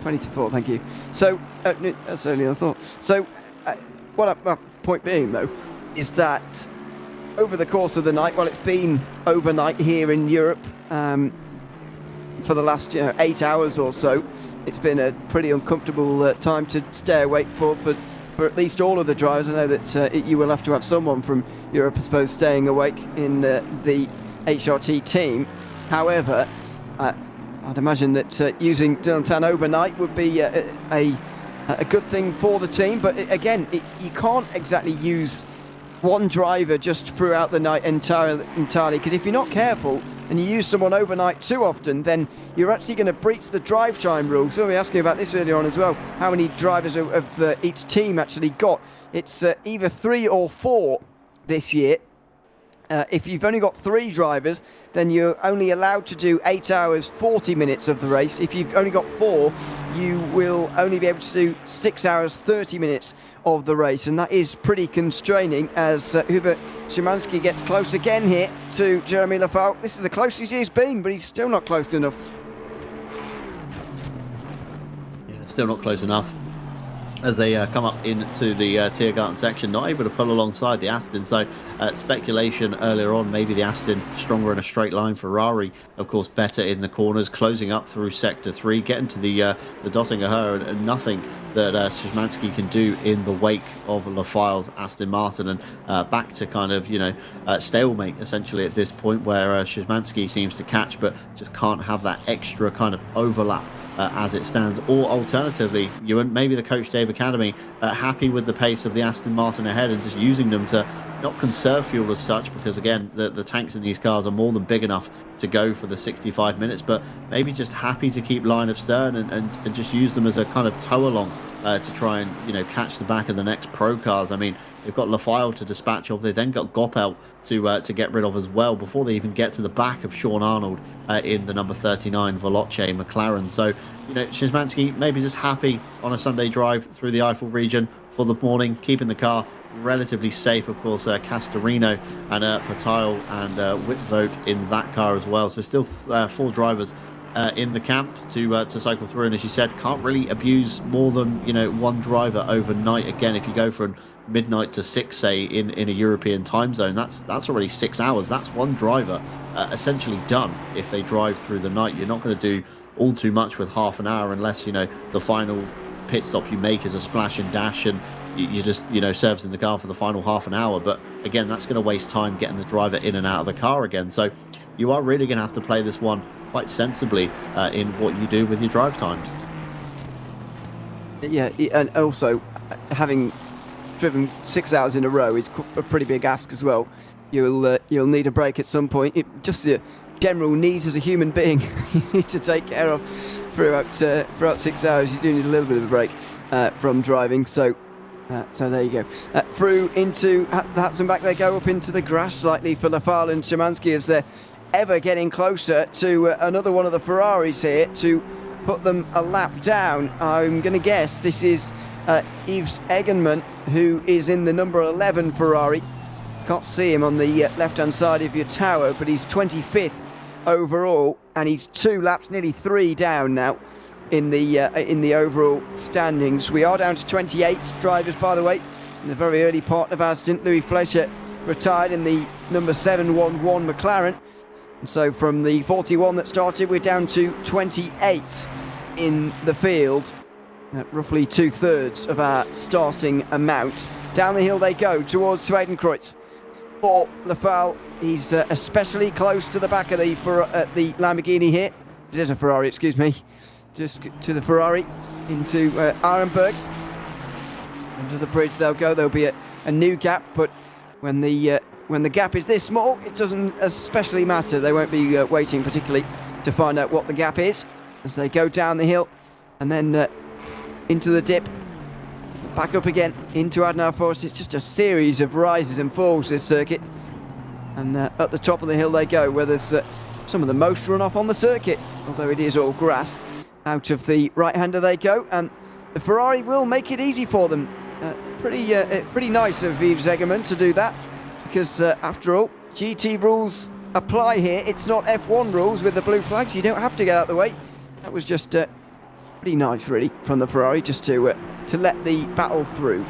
20 to 4, thank you. So, that's earlier than I thought. So, my point being, though, is that over the course of the night, well, it's been overnight here in Europe for the last 8 hours or so. It's been a pretty uncomfortable time to stay awake for at least all of the drivers. I know that you will have to have someone from Europe, I suppose, staying awake in the HRT team. However, I'd imagine that using Dylan Tan overnight would be a good thing for the team. But again, you can't exactly use one driver just throughout the night entirely, because if you're not careful and you use someone overnight too often, then you're actually going to breach the drive time rule. So we asked you about this earlier on as well, how many drivers of each team actually got. It's either 3 or 4 this year. If you've only got 3 drivers, then you're only allowed to do 8 hours 40 minutes of the race. If you've only got 4, you will only be able to do 6 hours 30 minutes of the race, and that is pretty constraining as Hubert Szymanski gets close again here to Jeremy Lafau. This is the closest he's been, but he's still not close enough. Yeah, still not close enough. As they come up into the Tiergarten section, not able to pull alongside the Aston. So speculation earlier on, maybe the Aston stronger in a straight line. Ferrari, of course, better in the corners, closing up through Sector 3, getting to the Dottinger Her, and nothing that Szymanski can do in the wake of Lafau's Aston Martin, and back to kind of stalemate essentially at this point, where Szymanski seems to catch but just can't have that extra kind of overlap as it stands. Or alternatively, maybe the Coach Dave Academy happy with the pace of the Aston Martin ahead and just using them to not conserve fuel as such, because again the tanks in these cars are more than big enough to go for the 65 minutes, but maybe just happy to keep line of stern and just use them as a kind of tow along to try and catch the back of the next pro cars. I mean, they've got Lafau to dispatch of, they then got Goppel to get rid of as well before they even get to the back of Sean Arnold in the number 39 Veloce McLaren. So Szymanski maybe just happy on a Sunday drive through the Eifel region for the morning, keeping the car relatively safe. Of course, Castorino and Patile and Whitvote in that car as well. So still 4 drivers in the camp to cycle through, and as you said, can't really abuse more than one driver overnight. Again, if you go from midnight to 6, say in a European time zone, that's already 6 hours. That's one driver essentially done. If they drive through the night, you're not going to do all too much with half an hour, unless the final pit stop you make is a splash and dash, and you just servicing the car for the final half an hour. But again, that's going to waste time getting the driver in and out of the car again. So you are really going to have to play this one quite sensibly in what you do with your drive times. Yeah, and also having driven 6 hours in a row is a pretty big ask as well. You'll need a break at some point. Just the general needs as a human being you need to take care of throughout 6 hours. You do need a little bit of a break from driving. So there you go. Through into the Hudson back they go, up into the grass slightly for Lafau and Szymanski as they're ever getting closer to another one of the Ferraris here to put them a lap down. I'm going to guess this is Yves Eggenman, who is in the number 11 Ferrari. Can't see him on the left-hand side of your tower, but he's 25th overall, and he's 2 laps, nearly 3 down now in the overall standings. We are down to 28 drivers, by the way, in the very early part of our stint. Louis Fleischer retired in the number 711 McLaren. And so from the 41 that started, we're down to 28 in the field. roughly 2/3 of our starting amount. Down the hill they go towards Swedenkreuz. For Lafal, he's especially close to the back of the Lamborghini here. It is a Ferrari, excuse me. Just to the Ferrari into Arenberg. Under the bridge they'll go. There'll be a new gap, but when the gap is this small, it doesn't especially matter. They won't be waiting particularly to find out what the gap is as they go down the hill and then into the dip. Back up again into Adenauer Forest. It's just a series of rises and falls, this circuit. And at the top of the hill they go, where there's some of the most runoff on the circuit, although it is all grass. Out of the right-hander they go, and the Ferrari will make it easy for them. Pretty nice of Yves Zegerman to do that, because after all, GT rules apply here. It's not F1 rules with the blue flags. You don't have to get out of the way. That was just pretty nice, really, from the Ferrari, just to let the battle through.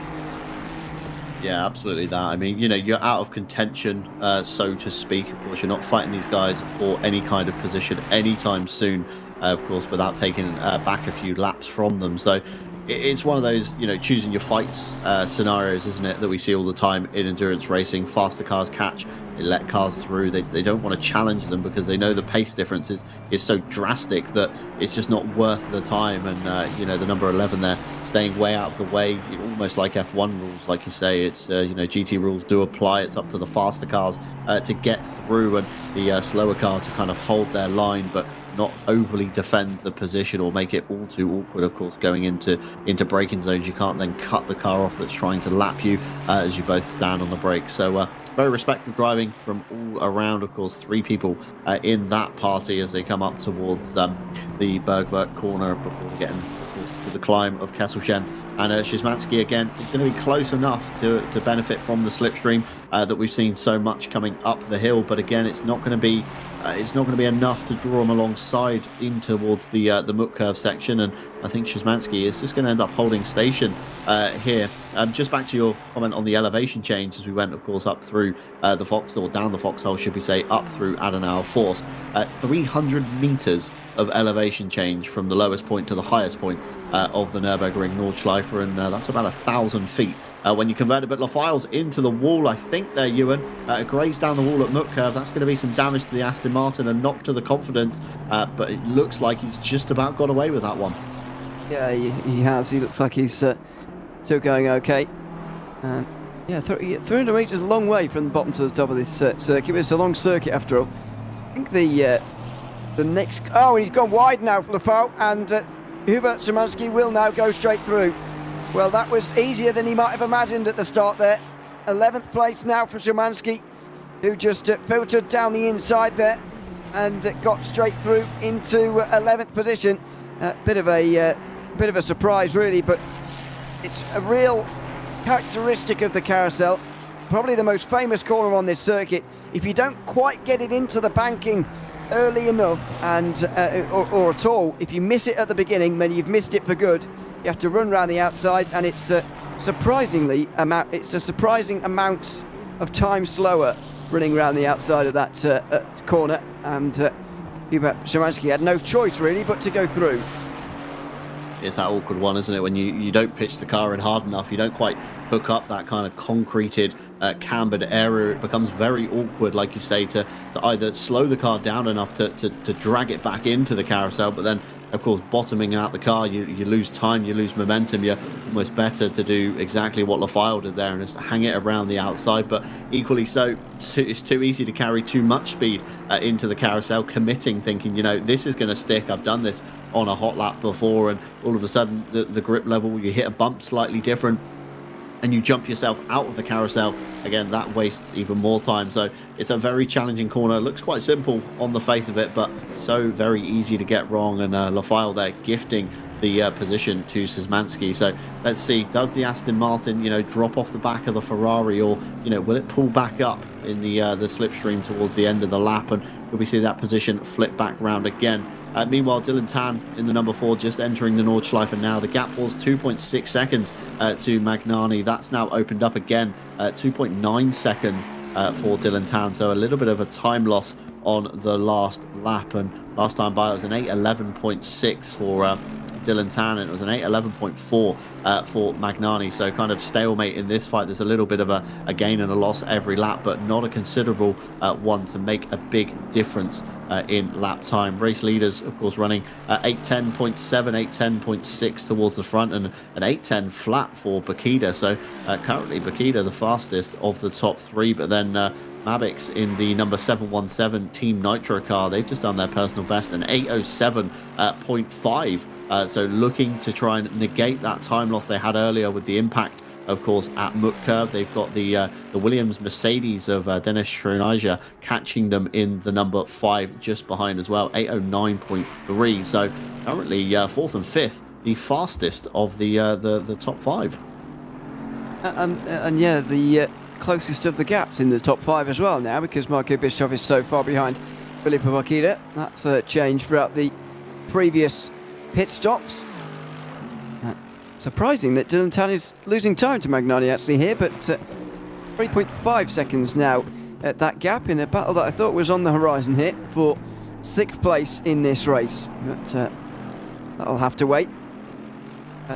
Yeah, absolutely that. I mean, you're out of contention, so to speak. Of course, you're not fighting these guys for any kind of position anytime soon, of course, without taking back a few laps from them. So it's one of those, choosing your fights scenarios, isn't it, that we see all the time in endurance racing. Faster cars catch, they let cars through. They don't want to challenge them because they know the pace difference is so drastic that it's just not worth the time. And the number 11 there staying way out of the way, almost like F1 rules, like you say. It's GT rules do apply. It's up to the faster cars to get through, and the slower car to kind of hold their line, but not overly defend the position or make it all too awkward. Of course, going into braking zones, you can't then cut the car off that's trying to lap you as you both stand on the brakes. So very respectful driving from all around. Of course, 3 people in that party as they come up towards the Bergwerk corner before getting, of course, to the climb of Kesselchen. And Szymanski again is going to be close enough to benefit from the slipstream that we've seen so much coming up the hill. But again, it's not going to be enough to draw him alongside in towards the Mutt curve section. And I think Szymanski is just going to end up holding station here. Just back to your comment on the elevation change as we went, of course, up through the foxhole, down the foxhole, should we say, up through Adenauer Forst. 300 meters of elevation change from the lowest point to the highest point of the Nürburgring Nordschleife, and that's about 1,000 feet. When you convert it, but Lafayle's into the wall, I think there, Ewan. Grazed down the wall at Mutt curve. That's going to be some damage to the Aston Martin and knock to the confidence, but it looks like he's just about got away with that one. Yeah, he has. He looks like he's still going okay. 300 metres is a long way from the bottom to the top of this circuit, but it's a long circuit after all. I think the next... Oh, he's gone wide now for Lafayette, and Hubert Szymanski will now go straight through. Well, that was easier than he might have imagined at the start there. 11th place now for Szymanski, who just filtered down the inside there and got straight through into 11th position. Bit of a surprise, really, but it's a real characteristic of the carousel. Probably the most famous corner on this circuit. If you don't quite get it into the banking early enough, and or at all, if you miss it at the beginning, then you've missed it for good. You have to run around the outside, and it's a surprising amount of time slower running around the outside of that corner, and Hubert Szymanski had no choice really but to go through. It's that awkward one, isn't it? When you don't pitch the car in hard enough, you don't quite hook up that kind of concreted, cambered area. It becomes very awkward, like you say, to either slow the car down enough to drag it back into the carousel, but then, of course, bottoming out the car, you lose time, you lose momentum. You're almost better to do exactly what Lafayette did there and just hang it around the outside. But equally so, it's too easy to carry too much speed into the carousel, committing, thinking, this is going to stick. I've done this on a hot lap before, and all of a sudden the grip level, you hit a bump slightly different, and you jump yourself out of the carousel. Again, that wastes even more time. So it's a very challenging corner. It looks quite simple on the face of it, but so very easy to get wrong. And Lafayette there gifting the position to Szymanski. So let's see, does the Aston Martin, drop off the back of the Ferrari, or, will it pull back up in the slipstream towards the end of the lap? And will we see that position flip back round again? Meanwhile, Dylan Tan in the number 4, just entering the Nordschleife now. The gap was 2.6 seconds to Magnani. That's now opened up again, 2.9 seconds for Dylan Tan. So a little bit of a time loss on the last lap. And last time by, it was an 8:11.6 for Dylan Tan, and it was an 8:11.4 for Magnani. So kind of stalemate in this fight. There's a little bit of a gain and a loss every lap, but not a considerable one to make a big difference in lap time. Race leaders, of course, running 8:10.7, 8:10.6 towards the front, and an 8:10 flat for Bakita. So currently Bakita the fastest of the top three, but then Mavix in the number 717 Team Nitro car, they've just done their personal best, an 8:07.5. So looking to try and negate that time loss they had earlier with the impact, of course, at Mook Curve. They've got the Williams Mercedes of Dennis Schroenager catching them in the number 5 just behind as well, 8:09.3. So currently 4th and 5th, the fastest of the top 5. And yeah, the closest of the gaps in the top 5 as well now, because Marco Bischoff is so far behind Filippo Bakita. That's a change throughout the previous pit stops. Surprising that Dylan Tan is losing time to Magnani actually here, but 3.5 seconds now at that gap in a battle that I thought was on the horizon here for 6th place in this race. But that'll have to wait.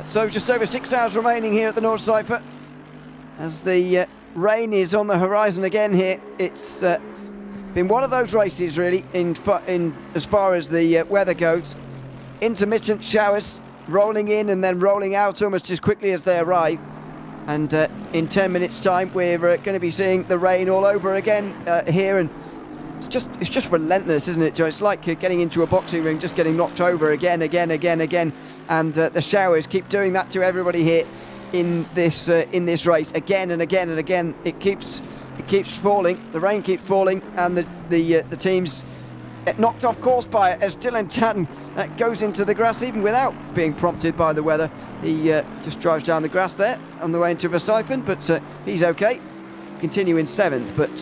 So just over 6 hours remaining here at the Nordschleife as the rain is on the horizon again here. It's been one of those races really in as far as the weather goes. Intermittent showers rolling in and then rolling out almost as quickly as they arrive, and in 10 minutes time we're going to be seeing the rain all over again here, and it's just relentless, isn't it, Joe? It's like getting into a boxing ring, just getting knocked over again, and the showers keep doing that to everybody here in this race again and again and again. It keeps falling, the rain keeps falling, and the teams get knocked off course by it as Dylan Tan goes into the grass even without being prompted by the weather. He just drives down the grass there on the way into Verstappen, but he's okay. Continue in 7th, but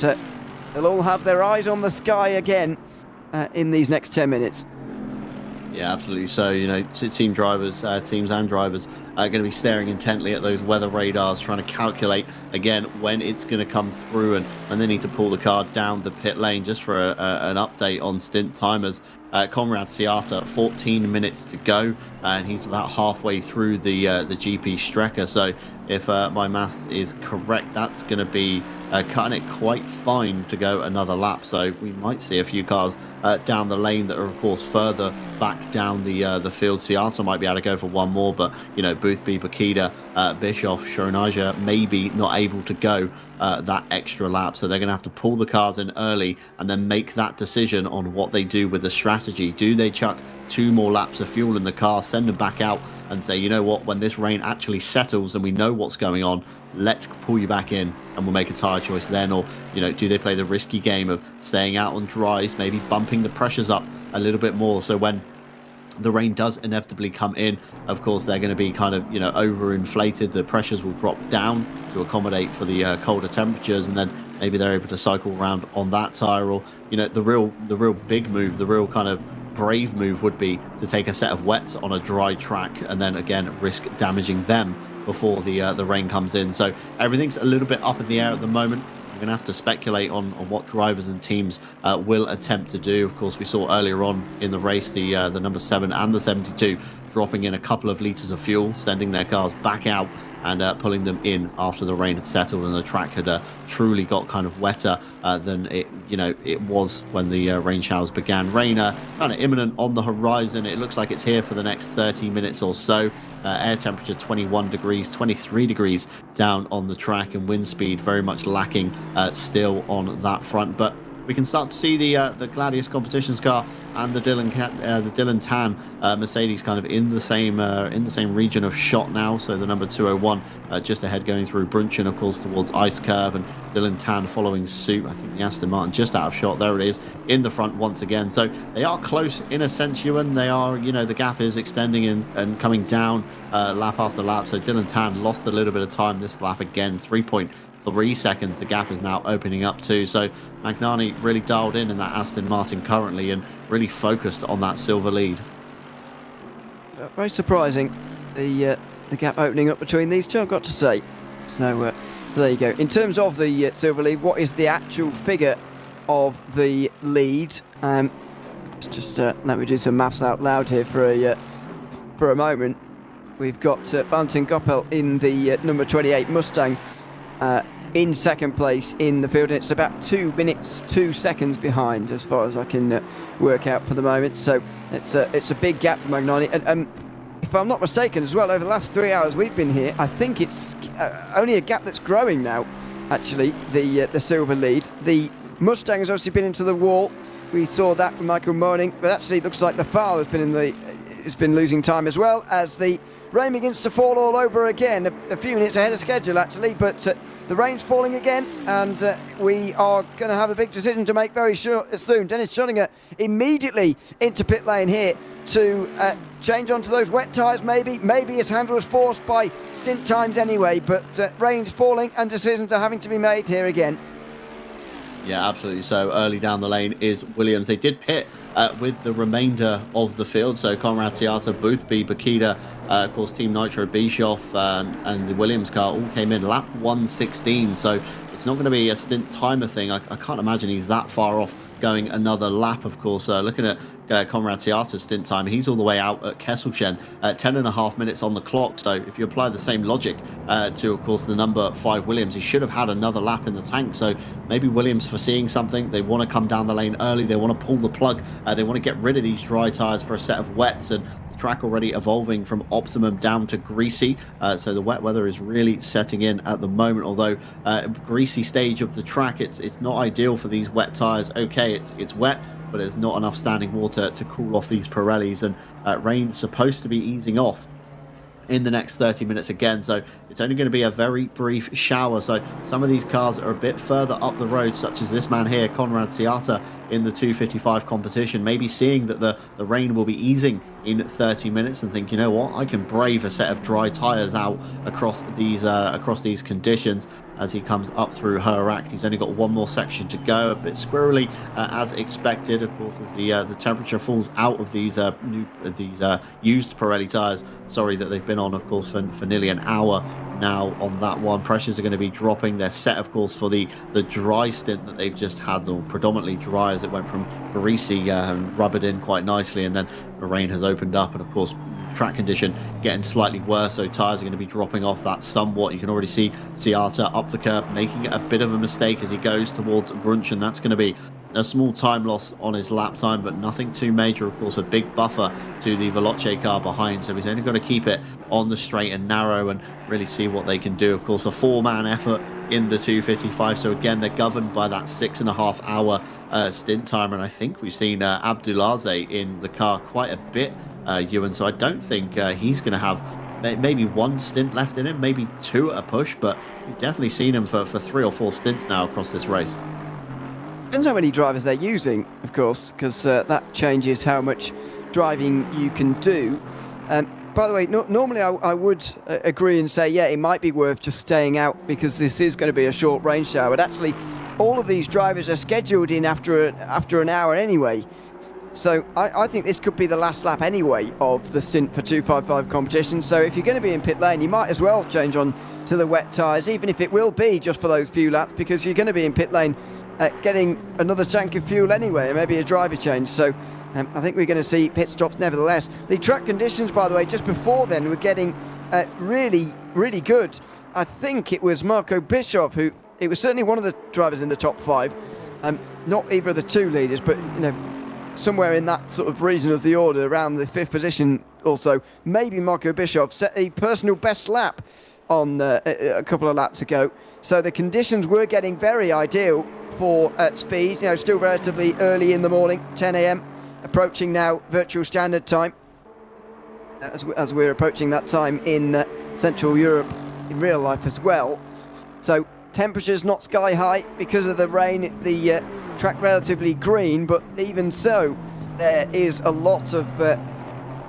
they'll all have their eyes on the sky again in these next 10 minutes. Yeah, absolutely. So, you know, teams and drivers are going to be staring intently at those weather radars, trying to calculate, again, when it's going to come through and when they need to pull the car down the pit lane. Just for an update on stint timers, Conrad Ciata, 14 minutes to go, and he's about halfway through the GP Strecker. So if my math is correct, that's going to be cutting it quite fine to go another lap. So we might see a few cars down the lane that are, of course, further back down the field. Ciata might be able to go for one more, but, you know, Boothby, Bakita, Bischoff, Schroenager maybe not able to go that extra lap. So they're going to have to pull the cars in early and then make that decision on what they do with the strategy. Do they chuck 2 more laps of fuel in the car, send them back out and say, you know what, when this rain actually settles and we know what's going on, let's pull you back in and we'll make a tyre choice then? Or, you know, do they play the risky game of staying out on dries, maybe bumping the pressures up a little bit more, so when the rain does inevitably come in, of course, they're going to be kind of, you know, overinflated. The pressures will drop down to accommodate for the colder temperatures, and then maybe they're able to cycle around on that tyre. Or, you know, the real big move, the real kind of brave move would be to take a set of wets on a dry track and then again risk damaging them before the rain comes in. So everything's a little bit up in the air at the moment. We're going to have to speculate on what drivers and teams will attempt to do. Of course, we saw earlier on in the race the number 7 and the 72 dropping in a couple of litres of fuel, sending their cars back out and pulling them in after the rain had settled and the track had truly got kind of wetter than it was when the rain showers began. Rain kind of imminent on the horizon. It looks like it's here for the next 30 minutes or so. Air temperature 21 degrees, 23 degrees down on the track, and wind speed very much lacking still on that front. But we can start to see the Gladius competitions car and the Dylan Tan Mercedes kind of in the same region of shot now. So the number 201 just ahead going through Brunchen, of course, towards Ice Curve, and Dylan Tan following suit. I think the Aston Martin just out of shot. There it is in the front once again. So they are close in a sense, Ewan. They are, you know, the gap is extending and coming down lap after lap. So Dylan Tan lost a little bit of time this lap again, 3.3 seconds. The gap is now opening up too. So Magnani really dialed in that Aston Martin currently and really focused on that silver lead. Very surprising, the gap opening up between these two, I've got to say. So there you go. In terms of the silver lead, what is the actual figure of the lead? Just let me do some maths out loud here for for a moment. We've got Valentin Goppel in the number 28 Mustang in second place in the field, and it's about 2 minutes 2 seconds behind as far as I can work out for the moment. So it's a big gap for Magnani, and if I'm not mistaken as well, over the last 3 hours we've been here, I think it's only a gap that's growing now, actually, the silver lead. The Mustang has obviously been into the wall. We saw that with Michael Moning, but actually it looks like the Fowler has been losing time as well, as the rain begins to fall all over again, a few minutes ahead of schedule actually, but the rain's falling again, and we are going to have a big decision to make very soon. Dennis Schoninger immediately into pit lane here to change onto those wet tyres, maybe his hand was forced by stint times anyway, but rain's falling and decisions are having to be made here again. Yeah, absolutely. So early down the lane is Williams. They did pit with the remainder of the field. So Conrad Ciata, Boothby, Bakita, of course, Team Nitro, Bischoff, and the Williams car all came in lap 116. So it's not going to be a stint timer thing. I can't imagine he's that far off going another lap, of course. Looking at Conrad Ciata's stint time, he's all the way out at Kesselchen, 10.5 minutes on the clock. So if you apply the same logic to, of course, the number 5 Williams, he should have had another lap in the tank. So maybe Williams foreseeing something, they want to come down the lane early, they want to pull the plug, they want to get rid of these dry tyres for a set of wets, and the track already evolving from optimum down to greasy. So the wet weather is really setting in at the moment, although greasy stage of the track, it's not ideal for these wet tyres. Okay, it's wet, but there's not enough standing water to cool off these Pirellis, and rain's supposed to be easing off in the next 30 minutes again, so it's only going to be a very brief shower. So some of these cars are a bit further up the road, such as this man here, Conrad Ciata, in the 255 competition, maybe seeing that the rain will be easing in 30 minutes and think, you know what, I can brave a set of dry tires out across these conditions. As he comes up through Herat, he's only got one more section to go, a bit squirrely as expected, of course, as the temperature falls out of these used Pirelli tires, that they've been on, of course, for nearly an hour now on that one. Pressures are going to be dropping. They're set, of course, for the dry stint that they've just had, or predominantly dry, as it went from greasy and rubbered in quite nicely, and then the rain has opened up, and of course track condition getting slightly worse, so tires are going to be dropping off that somewhat. You can already see Ciata up the curb, making a bit of a mistake as he goes towards Brunch, and that's going to be a small time loss on his lap time, but nothing too major. Of course, a big buffer to the Veloce car behind, so he's only got to keep it on the straight and narrow and really see what they can do. Of course, a 4-man effort in the 255, so again they're governed by that 6.5 hour stint timer, and I think we've seen Abdulaziz in the car quite a bit, Ewan, so I don't think he's going to have maybe one stint left in him, maybe two at a push, but we've definitely seen him for 3 or 4 stints now across this race. Depends how many drivers they're using, of course, because that changes how much driving you can do. By the way, normally I would agree and say, yeah, it might be worth just staying out because this is going to be a short rain shower, but actually all of these drivers are scheduled in after an hour anyway. So I think this could be the last lap anyway of the stint for 255 competition. So if you're going to be in pit lane, you might as well change on to the wet tyres, even if it will be just for those few laps, because you're going to be in pit lane getting another tank of fuel anyway, and maybe a driver change. So I think we're going to see pit stops nevertheless. The track conditions, by the way, just before then were getting really, really good. I think it was Marco Bischoff who, it was certainly one of the drivers in the top 5. Not either of the 2 leaders, but somewhere in that sort of region of the order, around the 5th position also. Maybe Marco Bischoff set a personal best lap on a couple of laps ago. So the conditions were getting very ideal for speed, still relatively early in the morning, 10 a.m, approaching now virtual standard time, as we're approaching that time in Central Europe in real life as well. So temperatures not sky high because of the rain, the track relatively green, but even so there is a lot of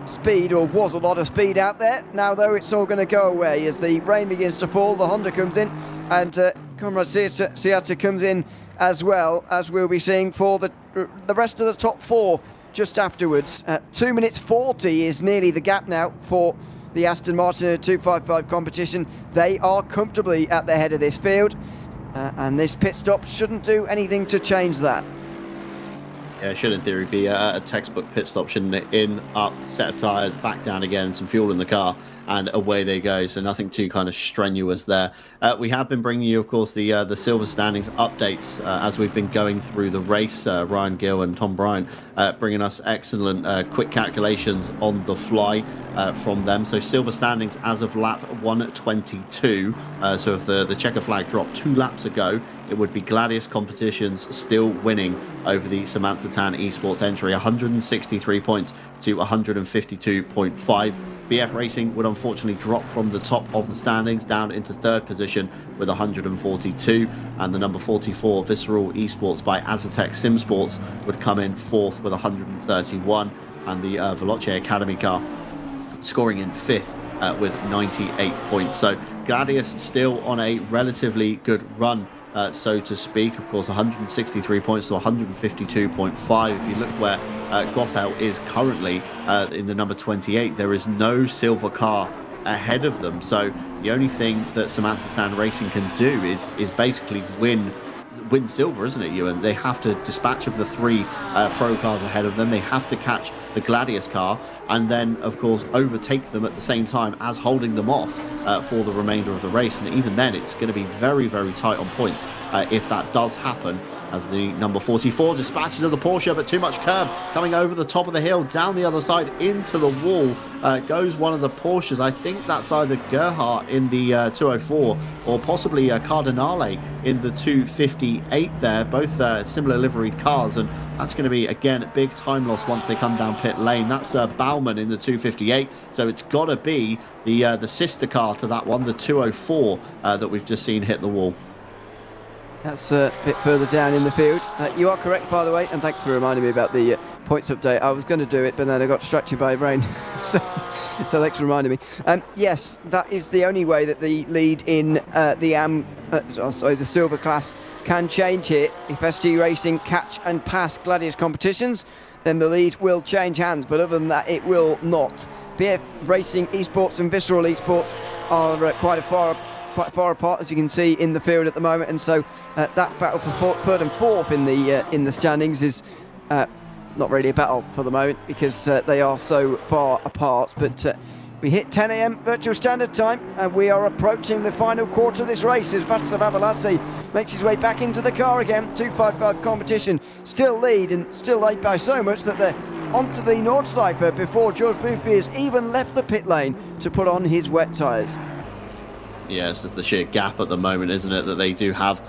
speed, or was a lot of speed out there. Now though, it's all going to go away as the rain begins to fall. The Honda comes in, and Conrad Ciata comes in as well, as we'll be seeing for the rest of the top 4 just afterwards. 2 minutes 40 is nearly the gap now for the Aston Martin 255 competition. They are comfortably at the head of this field, and this pit stop shouldn't do anything to change that. Yeah, it should in theory be a textbook pit stop, shouldn't it? In, up, set of tyres, back down again, some fuel in the car, and away they go. So nothing too kind of strenuous there. We have been bringing you, of course, the silver standings updates as we've been going through the race. Ryan Gill and Tom Bryan bringing us excellent quick calculations on the fly from them. So silver standings as of lap 122. So if the checker flag dropped 2 laps ago, it would be Gladius Competitions still winning over the Samantha Tan Esports entry, 163 points to 152.5. BF Racing would unfortunately drop from the top of the standings down into 3rd position with 142, and the number 44 Visceral Esports by Azatec Sim Sports would come in 4th with 131, and the Veloce Academy car scoring in 5th with 98 points. So Gladius still on a relatively good run, so to speak. Of course, 163 points to 152.5. If you look where Goppel is currently in the number 28, there is no silver car ahead of them. So the only thing that Samantha Tan Racing can do is basically win silver, isn't it, Ewan? They have to dispatch of the 3 pro cars ahead of them. They have to catch the Gladius car and then, of course, overtake them at the same time as holding them off for the remainder of the race. And even then, it's going to be very, very tight on points if that does happen, as the number 44 dispatches of the Porsche, but too much curb coming over the top of the hill, down the other side into the wall goes one of the Porsches. I think that's either Gerhardt in the 204 or possibly Cardinale in the 258 there, both similar liveried cars, and that's going to be, again, big time loss once they come down pit lane. That's Baumann in the 258, so it's got to be the sister car to that one, the 204 that we've just seen hit the wall. That's a bit further down in the field. You are correct, by the way, and thanks for reminding me about the points update. I was going to do it, but then I got distracted by rain. so thanks for reminding me. Yes, that is the only way that the lead in the silver class can change here. If ST Racing catch and pass Gladius Competitions, then the lead will change hands, but other than that, it will not. BF Racing Esports and Visceral Esports are quite far apart, as you can see in the field at the moment, and so that battle for 3rd and 4th in the standings is not really a battle for the moment because they are so far apart. But we hit 10 a.m. virtual standard time, and we are approaching the final quarter of this race as Václav Abeladze makes his way back into the car again. 255 competition, still lead, and still lead by so much that they're onto the Nordschleife before George Boothby has even left the pit lane to put on his wet tyres. Yeah, it's just the sheer gap at the moment, isn't it, that they do have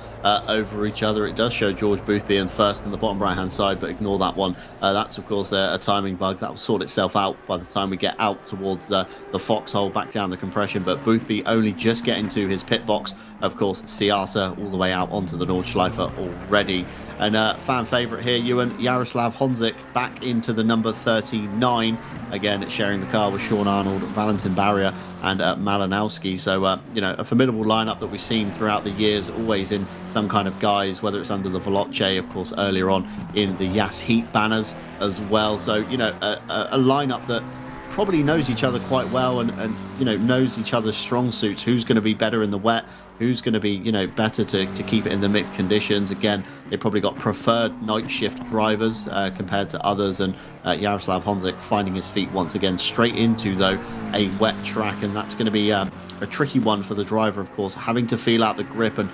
over each other. It does show George Boothby in first on the bottom right-hand side, but ignore that one. That's, of course, a timing bug. That will sort itself out by the time we get out towards the foxhole, back down the compression. But Boothby only just getting to his pit box. Of course, Ciata all the way out onto the Nordschleife already. And fan favourite here, Ewan, Jaroslav Honzik back into the number 39. Again, sharing the car with Sean Arnold, Valentin Barrier and Malinowski. So, a formidable lineup that we've seen throughout the years, always in some kind of guise, whether it's under the Veloce, of course, earlier on in the Yas Heat banners as well. So, a lineup that probably knows each other quite well and knows each other's strong suits. Who's going to be better in the wet? Who's going to be, better to keep it in the mixed conditions? Again, they probably got preferred night shift drivers compared to others. And Jaroslav Honzik finding his feet once again straight into, though, a wet track. And that's going to be a tricky one for the driver, of course, having to feel out the grip and,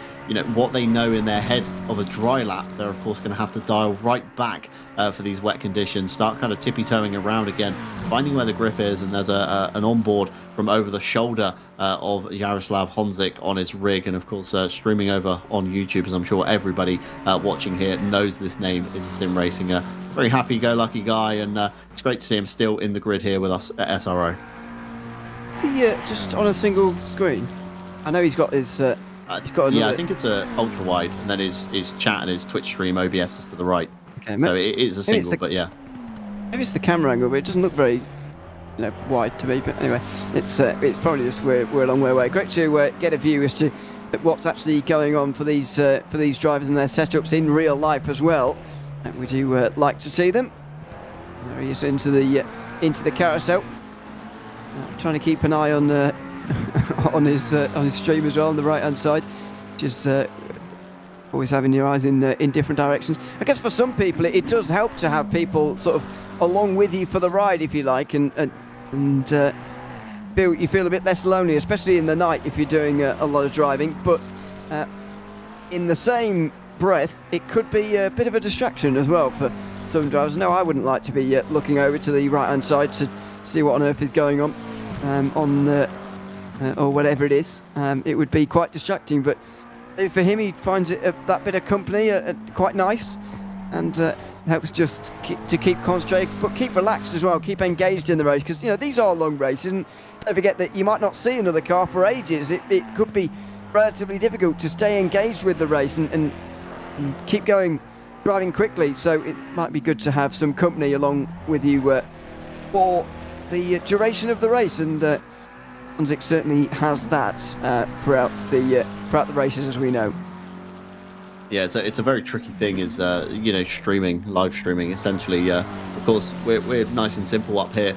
what they know in their head of a dry lap. They're, of course, going to have to dial right back for these wet conditions, start kind of tippy-toeing around again, finding where the grip is. And there's an onboard from over the shoulder of Jaroslav Honzik on his rig, and of course streaming over on YouTube, as I'm sure everybody watching here knows this name in sim racing. A very happy-go-lucky guy, and it's great to see him still in the grid here with us at SRO. Is he just on a single screen? I know he's got his. He's got another... Yeah, I think it's a ultra wide, and then his chat and his Twitch stream OBS is to the right. Okay, so it is a single, but yeah. Maybe it's the camera angle, but it doesn't look very wide to me. But anyway, it's probably just we're a long way away. Great to get a view as to what's actually going on for these drivers and their setups in real life as well. And we do like to see them. There he is into the carousel. Trying to keep an eye on on his stream as well on the right hand side, which is always having your eyes in different directions. I guess for some people it does help to have people sort of along with you for the ride, if you like, and you feel a bit less lonely, especially in the night if you're doing a lot of driving. But in the same breath, it could be a bit of a distraction as well for some drivers. No, I wouldn't like to be looking over to the right-hand side to see what on earth is going on or whatever it is. It would be quite distracting, but for him, he finds it that bit of company quite nice, and helps just to keep concentrated, but keep relaxed as well, keep engaged in the race, because these are long races, and don't forget that you might not see another car for ages. It could be relatively difficult to stay engaged with the race and keep going, driving quickly. So it might be good to have some company along with you for the duration of the race, and Honzik certainly has that throughout the races, as we know. Yeah, it's a very tricky thing, is streaming, live streaming. Essentially, of course, we're nice and simple up here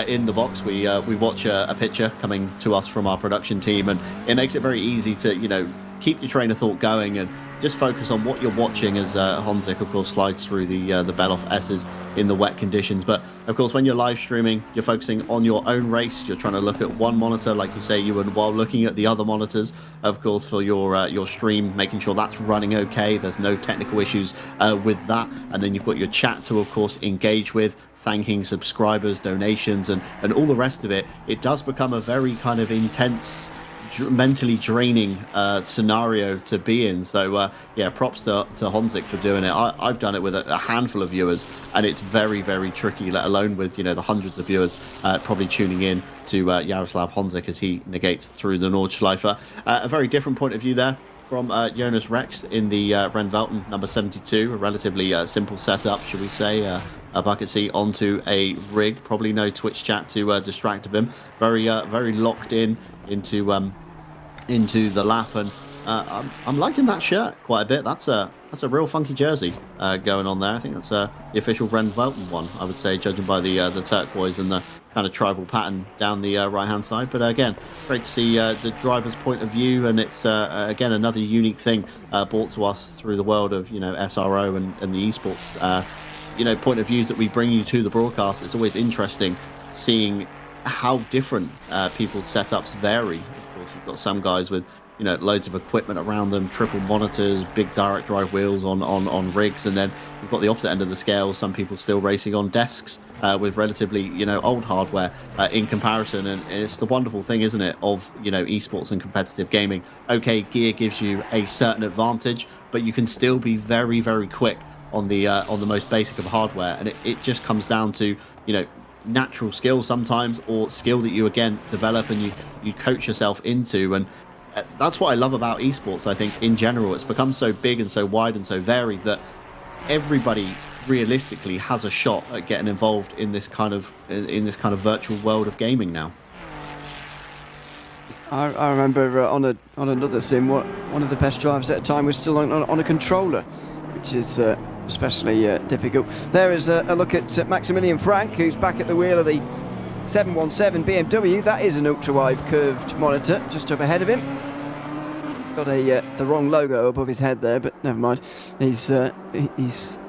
in the box. We watch a picture coming to us from our production team, and it makes it very easy to keep your train of thought going and just focus on what you're watching as Honzik, of course, slides through the Beloff S's in the wet conditions. But of course, when you're live streaming, you're focusing on your own race. You're trying to look at one monitor, like you say you would, while looking at the other monitors, of course, for your stream, making sure that's running okay. There's no technical issues with that. And then you've got your chat to, of course, engage with, thanking subscribers, donations, and all the rest of it. It does become a very kind of intense, mentally draining scenario to be in. So props to Honzik for doing it. I've done it with a handful of viewers, and it's very, very tricky, let alone with the hundreds of viewers probably tuning in to Jaroslav Honzik as he negates through the Nordschleife. A very different point of view there from Jonas Rex in the Rennvelten number 72. A relatively simple setup, should we say. A bucket seat onto a rig, probably no Twitch chat to distract him. Very locked into the lap, and I'm liking that shirt quite a bit. That's a real funky jersey going on there. I think that's the official Rennvelten one, I would say, judging by the turquoise and the kind of tribal pattern down the right hand side. But again, great to see the driver's point of view, and it's again another unique thing brought to us through the world of SRO and the esports point of views that we bring you to the broadcast. It's always interesting seeing how different people's setups vary. Of course, you've got some guys with loads of equipment around them, triple monitors, big direct drive wheels on rigs, and then you've got the opposite end of the scale. Some people still racing on desks with relatively old hardware in comparison. And it's the wonderful thing, isn't it, of esports and competitive gaming. Okay, gear gives you a certain advantage, but you can still be very, very quick on the most basic of hardware, and it just comes down to natural skill sometimes, or skill that you again develop and you coach yourself into. And that's what I love about esports. I think in general it's become so big and so wide and so varied that everybody realistically has a shot at getting involved in this kind of virtual world of gaming now. I remember on another sim, one of the best drivers at the time was still on a controller, which is especially difficult. There is a look at Maximilian Frank, who's back at the wheel of the 717 BMW. That is an ultra-wide curved monitor just up ahead of him. Got the wrong logo above his head there, but never mind. He's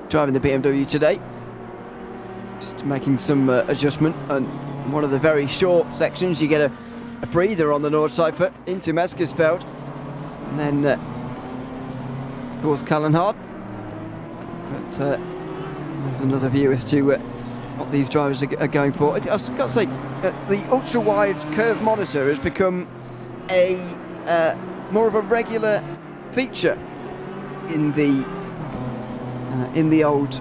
driving the BMW today, just making some adjustment. And one of the very short sections, you get a breather on the Nordschleife into Meskersfeld, and then towards Kallenhard. But there's another view as to what these drivers are going for. I've got to say, the ultra-wide curved monitor has become a more of a regular feature in the old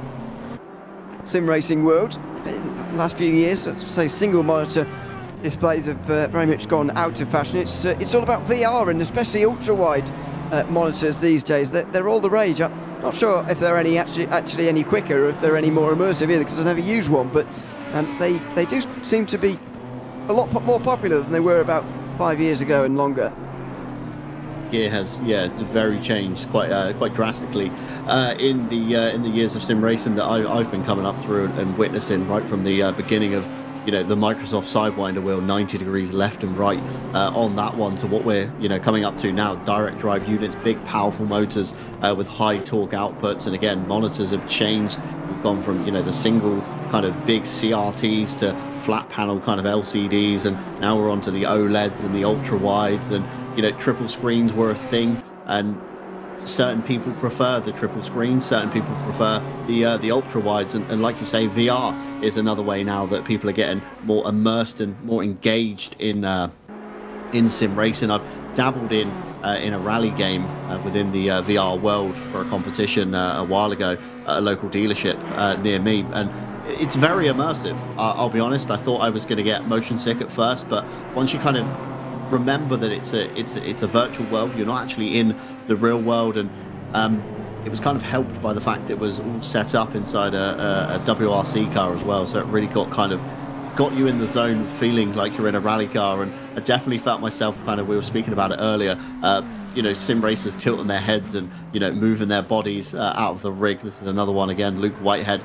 sim racing world. In the last few years, I'd say single monitor displays have very much gone out of fashion. It's all about VR, and especially ultra-wide monitors these days. They're all the rage. I'm not sure if they're actually any quicker, or if they're any more immersive either, because I've never used one, but they do seem to be a lot more popular than they were about 5 years ago and longer. Gear has very changed quite drastically in the years of sim racing that I've been coming up through and witnessing right from the beginning of the Microsoft Sidewinder wheel 90 degrees left and right on that one to what we're coming up to now. Direct drive units, big powerful motors with high torque outputs, and again, monitors have changed. We've gone from the single kind of big CRTs to flat panel kind of LCDs, and now we're onto the OLEDs and the ultra wides, and triple screens were a thing, and certain people prefer the triple screen, certain people prefer the ultra wides, and like you say, VR is another way now that people are getting more immersed and more engaged in sim racing. I've dabbled in a rally game within the VR world for a competition a while ago at a local dealership near me, and it's very immersive. I'll be honest, I thought I was going to get motion sick at first, but once you kind of remember that it's a virtual world, you're not actually in the real world, and it was kind of helped by the fact it was all set up inside a WRC car as well, so it really got you in the zone, feeling like you're in a rally car. And I definitely felt myself we were speaking about it earlier, sim racers tilting their heads and moving their bodies out of the rig. This is another one again, Luke Whitehead,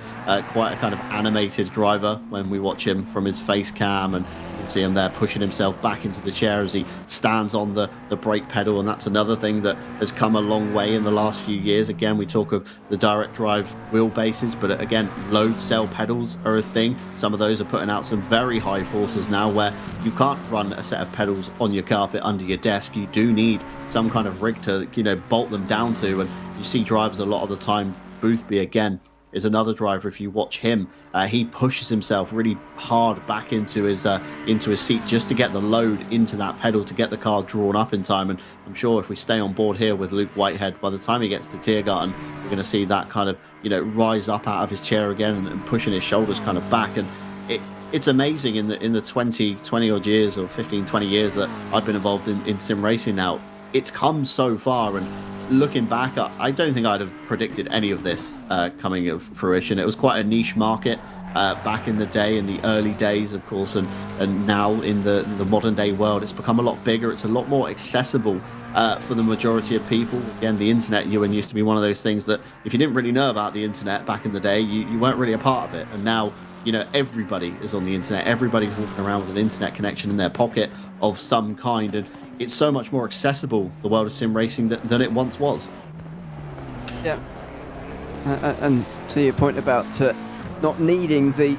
quite a kind of animated driver when we watch him from his face cam, and you can see him there pushing himself back into the chair as he stands on the brake pedal. And that's another thing that has come a long way in the last few years. Again, we talk of the direct drive wheelbases, but again, load cell pedals are a thing. Some of those are putting out some very high forces now, where you can't run a set of pedals on your carpet under your desk. You do need some kind of rig to bolt them down to, and you see drivers a lot of the time. Boothby again is another driver. If you watch him, he pushes himself really hard back into his seat just to get the load into that pedal, to get the car drawn up in time. And I'm sure if we stay on board here with Luke Whitehead, by the time he gets to Tiergarten, we're going to see that kind of rise up out of his chair again and pushing his shoulders kind of back. And it's amazing in the 20 odd years, or 15-20 years that I've been involved in sim racing now. It's come so far, and looking back, I don't think I'd have predicted any of this coming to fruition. It was quite a niche market back in the day, in the early days, of course, and now in the modern day world, it's become a lot bigger. It's a lot more accessible for the majority of people. Again, the internet, Ewan, used to be one of those things that if you didn't really know about the internet back in the day, you weren't really a part of it. And now, everybody is on the internet. Everybody's walking around with an internet connection in their pocket of some kind, and it's so much more accessible, the world of sim racing, than it once was. Yeah. And to your point about not needing the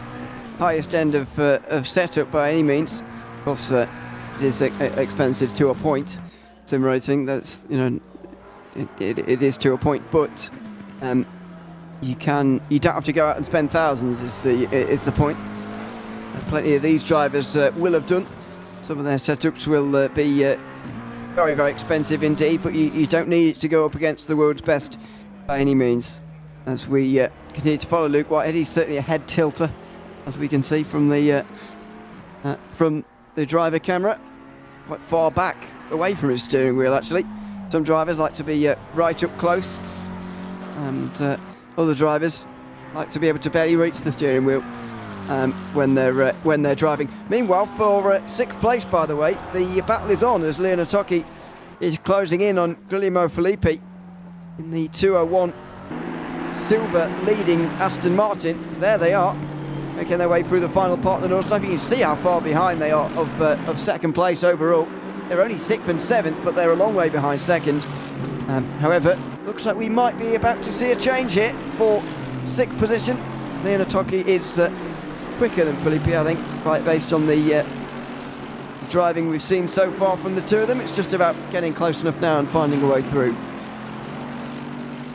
highest end of setup by any means, of course, it is expensive to a point. Sim racing, that's it is to a point, but you don't have to go out and spend thousands. Is the point? Plenty of these drivers will have done. Some of their setups will be very, very expensive indeed, but you don't need it to go up against the world's best by any means. As we continue to follow Luke Whitehead, he's certainly a head tilter, as we can see from the driver camera, quite far back away from his steering wheel actually. Some drivers like to be right up close, and other drivers like to be able to barely reach the steering wheel when they're driving. Meanwhile, for sixth place, by the way, the battle is on as Leonard Tocchi is closing in on Guillermo Filippi in the 201 silver leading Aston Martin. There they are, making their way through the final part of the Nordschleife. You can see how far behind they are of second place overall. They're only 6th and 7th, but they're a long way behind second. However, looks like we might be about to see a change here for 6th position. Leonard Tocchi is quicker than Filippi, I think, right, based on the driving we've seen so far from the two of them. It's just about getting close enough now and finding a way through.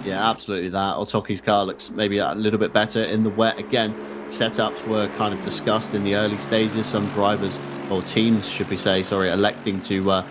Yeah, absolutely that. Tocchi's car looks maybe a little bit better in the wet. Again, setups were kind of discussed in the early stages. Some drivers, or teams should we say, electing to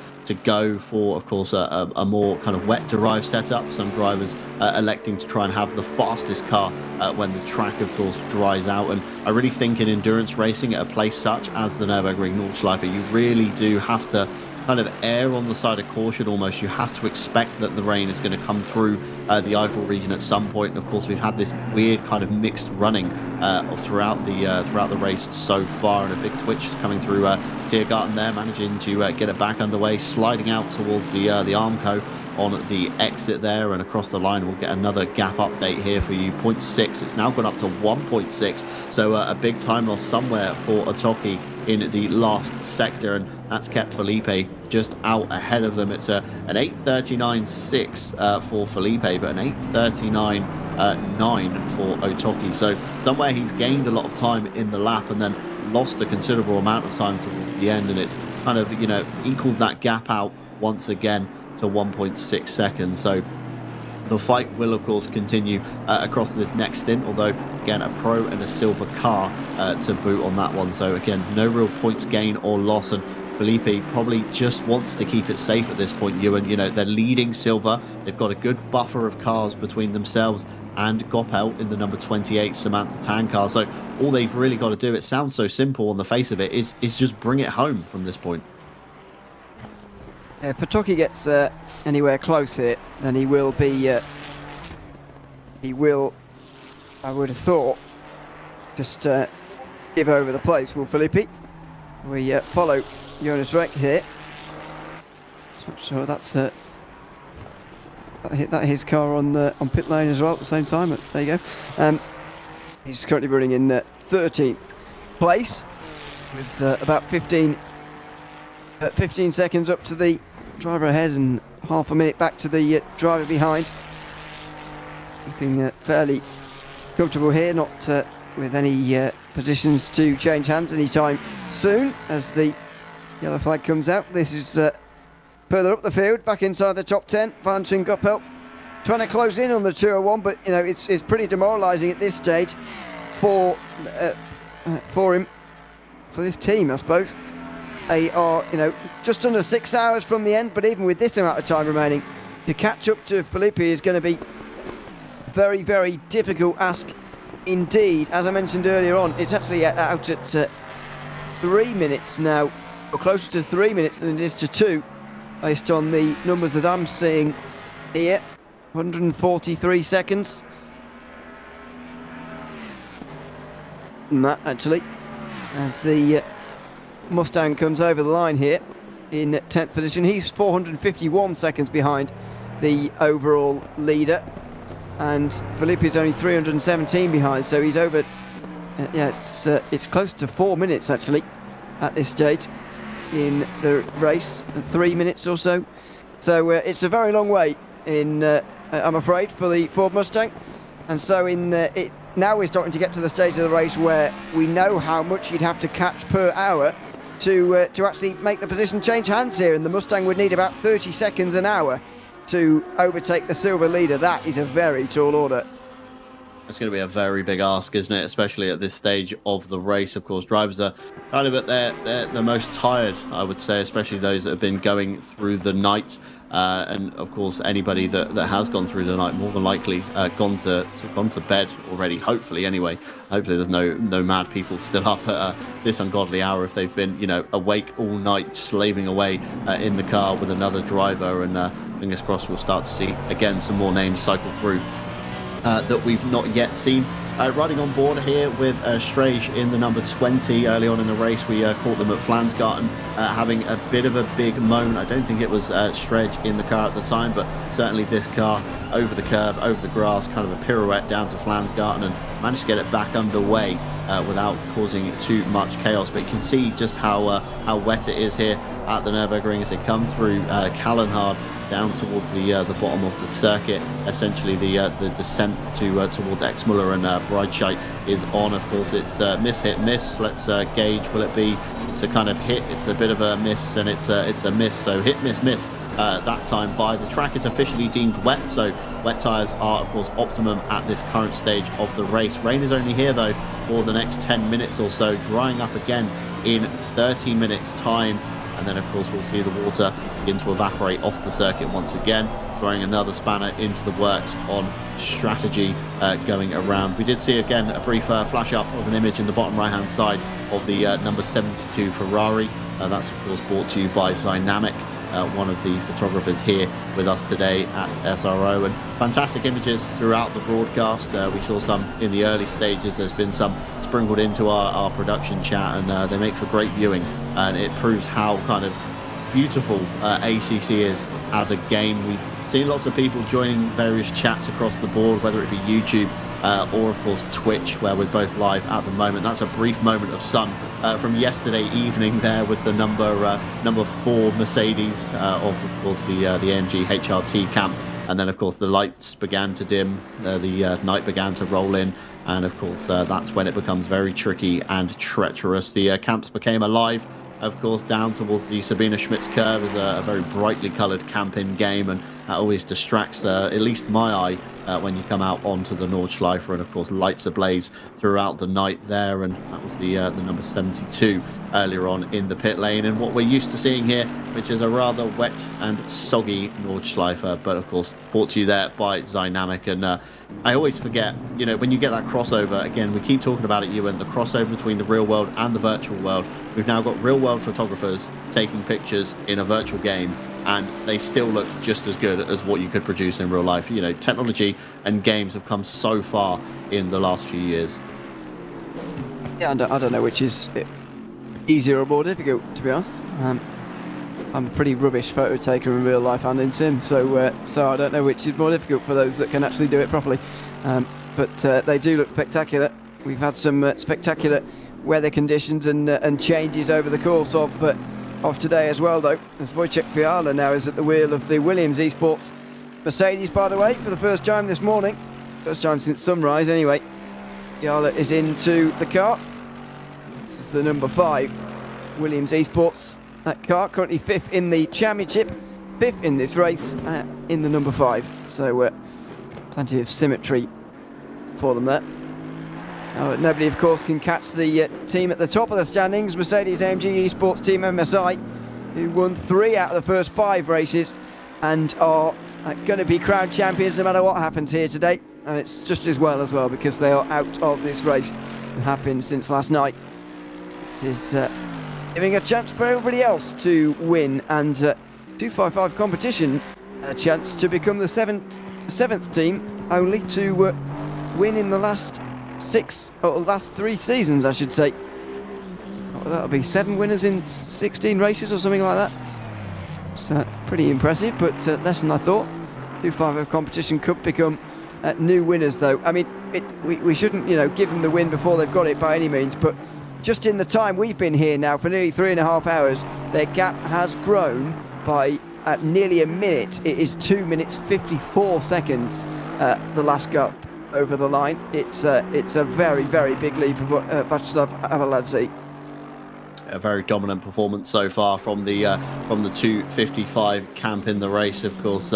go for, of course, a more kind of wet derived setup. Some drivers electing to try and have the fastest car when the track, of course, dries out. And I really think in endurance racing at a place such as the Nürburgring Nordschleife, you really do have to kind of err on the side of caution almost. You have to expect that the rain is going to come through the Eifel region at some point. And of course, we've had this weird kind of mixed running throughout the race so far, and a big twitch coming through Tiergarten there, managing to get it back underway, sliding out towards the Armco on the exit there, and across the line we'll get another gap update here for you. 0.6, it's now gone up to 1.6, so a big time loss somewhere for Otoki in the last sector, and that's kept Felipe just out ahead of them. It's an 8:39.6 for Felipe, but an 8:39.9 for Otoki. So somewhere he's gained a lot of time in the lap and then lost a considerable amount of time towards the end, and it's kind of, you know, equaled that gap out once again to 1.6 seconds. So the fight will of course continue across this next stint, although again a pro and a silver car to boot on that one. So again, no real points gain or loss, and Felipe probably just wants to keep it safe at this point, Ewan. You know, they're leading silver, they've got a good buffer of cars between themselves and Gopel in the number 28 Samantha Tan car. So all they've really got to do, it sounds so simple on the face of it, is just bring it home from this point. If Otoki gets anywhere close here, then he will be, I would have thought, just give over the place. Will Felipe? We follow Jonas Reck here. Not sure that's that hit his car on pit lane as well at the same time, but there you go. He's currently running in 13th place with about 15 seconds up to the driver ahead and half a minute back to the driver behind. Looking fairly comfortable here, not with any positions to change hands anytime soon as the yellow flag comes out. This is further up the field, back inside the top 10. Valentin Gopel trying to close in on the 201, but you know it's pretty demoralising at this stage for him, for this team, I suppose. They are, you know, just under 6 hours from the end, but even with this amount of time remaining, to catch up to Felipe is going to be very, very difficult ask indeed. As I mentioned earlier on, it's actually out at 3 minutes now, or closer to 3 minutes than it is to 2, based on the numbers that I'm seeing here. 143 seconds. And that actually, as the Mustang comes over the line here in 10th position. He's 451 seconds behind the overall leader, and Felipe is only 317 behind, so he's over yeah, it's close to 4 minutes actually at this stage in the race, 3 minutes or so. So it's a very long way in I'm afraid for the Ford Mustang, and so now we're starting to get to the stage of the race where we know how much you'd have to catch per hour to actually make the position change hands here, and the Mustang would need about 30 seconds an hour to overtake the silver leader. That is a very tall order. It's going to be a very big ask, isn't it? Especially at this stage of the race. Of course, drivers are kind of at their most tired, I would say, especially those that have been going through the night. And of course, anybody that has gone through the night, more than likely gone to bed already. Hopefully, anyway. Hopefully, there's no mad people still up at this ungodly hour if they've been, you know, awake all night, slaving away in the car with another driver. And fingers crossed, we'll start to see again some more names cycle through that we've not yet seen. Riding on board here with Strage in the number 20. Early on in the race, we caught them at Flansgarten having a bit of a big moan. I don't think it was Strage in the car at the time, but certainly this car over the curb, over the grass, kind of a pirouette down to Flansgarten, and managed to get it back underway without causing too much chaos. But you can see just how wet it is here at the Nürburgring as they come through Kallenhard down towards the bottom of the circuit. Essentially the descent towards Exmuller and Breitscheid is on. Of course, it's miss, hit, miss. Let's gauge. Will it be? It's a kind of hit. It's a bit of a miss, and it's a miss. So hit, miss, miss. That time by the track is officially deemed wet. So wet tyres are of course optimum at this current stage of the race. Rain is only here though for the next 10 minutes or so, drying up again in 30 minutes time. And then, of course, we'll see the water begin to evaporate off the circuit once again, throwing another spanner into the works on strategy going around. We did see, again, a brief flash up of an image in the bottom right-hand side of the number 72 Ferrari. That's, of course, brought to you by Dynamic. one of the photographers here with us today at SRO, and fantastic images throughout the broadcast. We saw some in the early stages. There's been some sprinkled into our production chat, and they make for great viewing, and it proves how kind of beautiful ACC is as a game. We've seen lots of people joining various chats across the board, whether it be YouTube or of course Twitch, where we're both live at the moment. That's a brief moment of sun from yesterday evening there with the number 4 Mercedes of course the AMG HRT camp, and then of course the lights began to dim, the night began to roll in, and of course that's when it becomes very tricky and treacherous. The camps became alive, of course, down towards the Sabina Schmitz curve is a very brightly coloured camp in game, and that always distracts at least my eye when you come out onto the Nordschleife, and of course lights ablaze throughout the night there. And that was the number 72 earlier on in the pit lane, and what we're used to seeing here, which is a rather wet and soggy Nordschleife, but of course brought to you there by Dynamic. And I always forget, you know, when you get that crossover, again, we keep talking about it, Ewan, the crossover between the real world and the virtual world. We've now got real world photographers taking pictures in a virtual game, and they still look just as good as what you could produce in real life. You know, technology and games have come so far in the last few years. Yeah, I don't know which is easier or more difficult, to be honest. I'm a pretty rubbish photo taker in real life and in sim, so I don't know which is more difficult for those that can actually do it properly. But they do look spectacular. We've had some spectacular weather conditions and changes over the course of today as well, though, as Wojciech Fiala now is at the wheel of the Williams Esports Mercedes, by the way, for the first time this morning. First time since sunrise, anyway. Fiala is into the car. This is the number 5 Williams Esports. That car currently 5th in the championship, 5th in this race, in the number 5. So plenty of symmetry for them there. Nobody, of course, can catch the team at the top of the standings, Mercedes-AMG Esports Team MSI, who won 3 out of the first 5 races and are going to be crowned champions no matter what happens here today. And it's just as well, because they are out of this race and have been since last night. It is giving a chance for everybody else to win, and 255 competition a chance to become the 7th team only to win in the last 3 seasons, I should say. That'll be 7 winners in 16 races or something like that. It's pretty impressive, but less than I thought. 255 competition could become new winners, though. I mean, we shouldn't, give them the win before they've got it by any means, but just in the time we've been here now for nearly 3.5 hours, their gap has grown by nearly a minute. It is 2 minutes 54 seconds, the last gap over the line. It's a very, very big lead for Václav Avaladze. A very dominant performance so far from the 255 camp in the race, of course,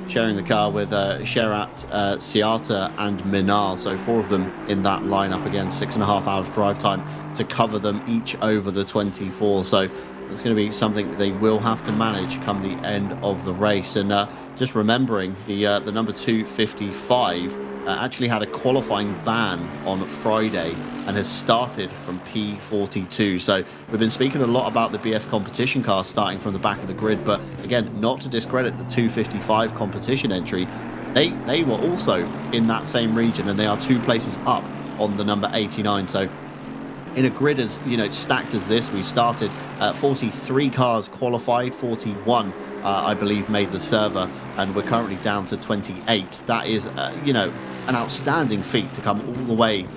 sharing the car with Sherat, Siata and Minar, so 4 of them in that lineup. Again, 6.5 hours drive time to cover them each over the 24, so it's going to be something that they will have to manage come the end of the race. And just remembering, the number 255 actually had a qualifying ban on Friday and has started from P42. So we've been speaking a lot about the BS competition cars starting from the back of the grid, but again, not to discredit the 255 competition entry, they were also in that same region, and they are 2 places up on the number 89. So in a grid as stacked as this, we started 43 cars qualified, 41 I believe made the server, and we're currently down to 28. That is an outstanding feat to come all the way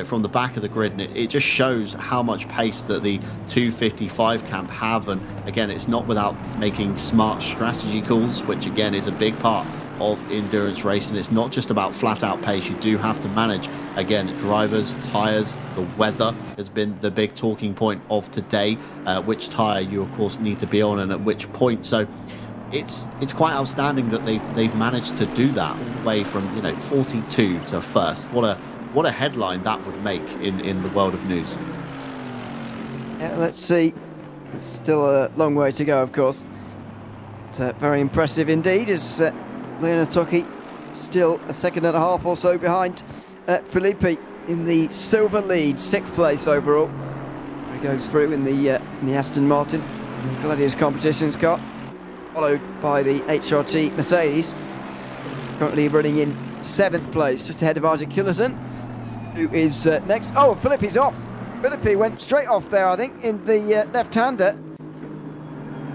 from the back of the grid, and it just shows how much pace that the 255 camp have. And again, it's not without making smart strategy calls, which again is a big part of endurance racing. It's not just about flat out pace. You do have to manage, again, drivers, tyres. The weather has been the big talking point of today, which tyre you of course need to be on and at which point. So it's quite outstanding that they've managed to do that all the way from 42 to first. What a headline that would make in the world of news. Yeah, let's see. It's still a long way to go, of course. It's very impressive indeed, as Leonard Toki still a second and a half or so behind Filippi in the silver lead, 6th place overall. He goes through in the Aston Martin, the Gladius competitions car. followed by the HRT Mercedes, currently running in 7th place, just ahead of Isaac Killerson, who is next. Oh, Filippi's off. Filippi went straight off there, I think, in the left-hander.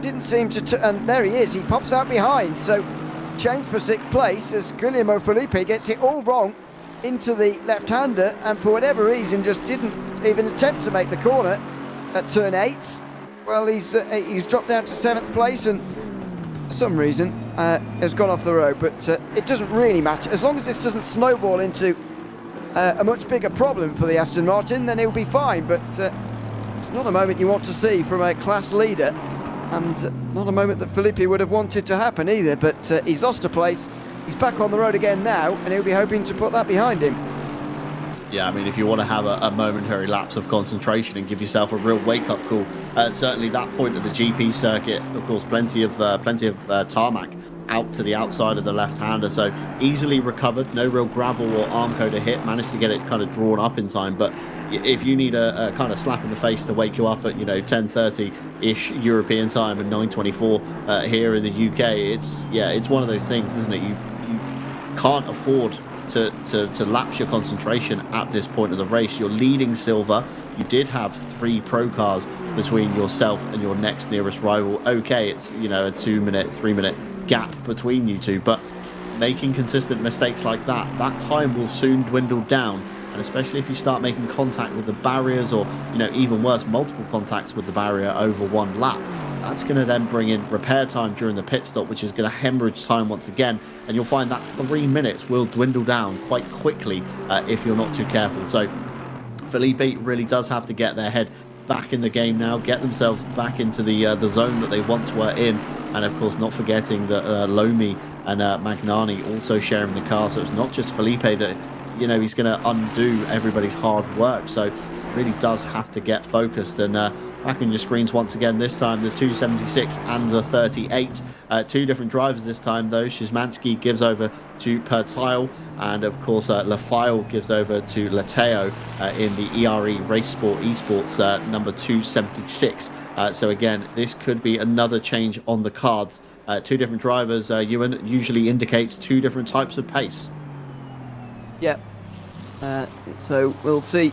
Didn't seem to, and there he is. He pops out behind. So change for 6th place as Guillermo Filippi gets it all wrong into the left-hander, and for whatever reason just didn't even attempt to make the corner at turn 8. Well, he's dropped down to 7th place, and for some reason has gone off the road. But it doesn't really matter as long as this doesn't snowball into a much bigger problem for the Aston Martin. Then he'll be fine. But it's not a moment you want to see from a class leader, and not a moment that Filippi would have wanted to happen either. But he's lost a place. He's back on the road again now, and he'll be hoping to put that behind him. Yeah, I mean, if you want to have a momentary lapse of concentration and give yourself a real wake-up call, certainly that point of the GP circuit, of course, plenty of tarmac out to the outside of the left-hander, so easily recovered, no real gravel or Armco to hit, managed to get it kind of drawn up in time. But if you need a kind of slap in the face to wake you up at 10:30-ish European time and 9:24 here in the UK, it's one of those things, isn't it? You can't afford to lapse your concentration at this point of the race. You're leading silver. You did have 3 pro cars between yourself and your next nearest rival. Okay, it's a 2-minute, 3-minute gap between you two, but making consistent mistakes like that time will soon dwindle down. And especially if you start making contact with the barriers, or even worse, multiple contacts with the barrier over one lap, that's going to then bring in repair time during the pit stop, which is going to hemorrhage time once again, and you'll find that 3 minutes will dwindle down quite quickly if you're not too careful. So Filippi really does have to get their head back in the game now, get themselves back into the zone that they once were in, and of course not forgetting that Lomi and Magnani also sharing the car, so it's not just Filippi that he's going to undo everybody's hard work. So really does have to get focused. And back on your screens once again, this time the 276 and the 38, 2 different drivers this time though. Szymanski gives over to Pertile, and of course Lafayette gives over to Lateo in the ERE Race Sport Esports number 276. So again, this could be another change on the cards. 2 different drivers, Ewan, usually indicates 2 different types of pace. Yeah, so we'll see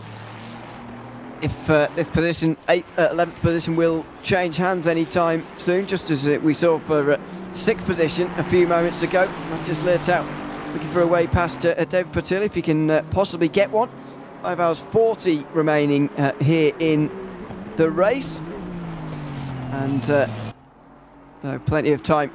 if this position, 11th position, will change hands anytime soon, just as we saw for 6th position a few moments ago. Matthias Leitao looking for a way past David Patil, if he can possibly get one. 5 hours 40 remaining here in the race, and so plenty of time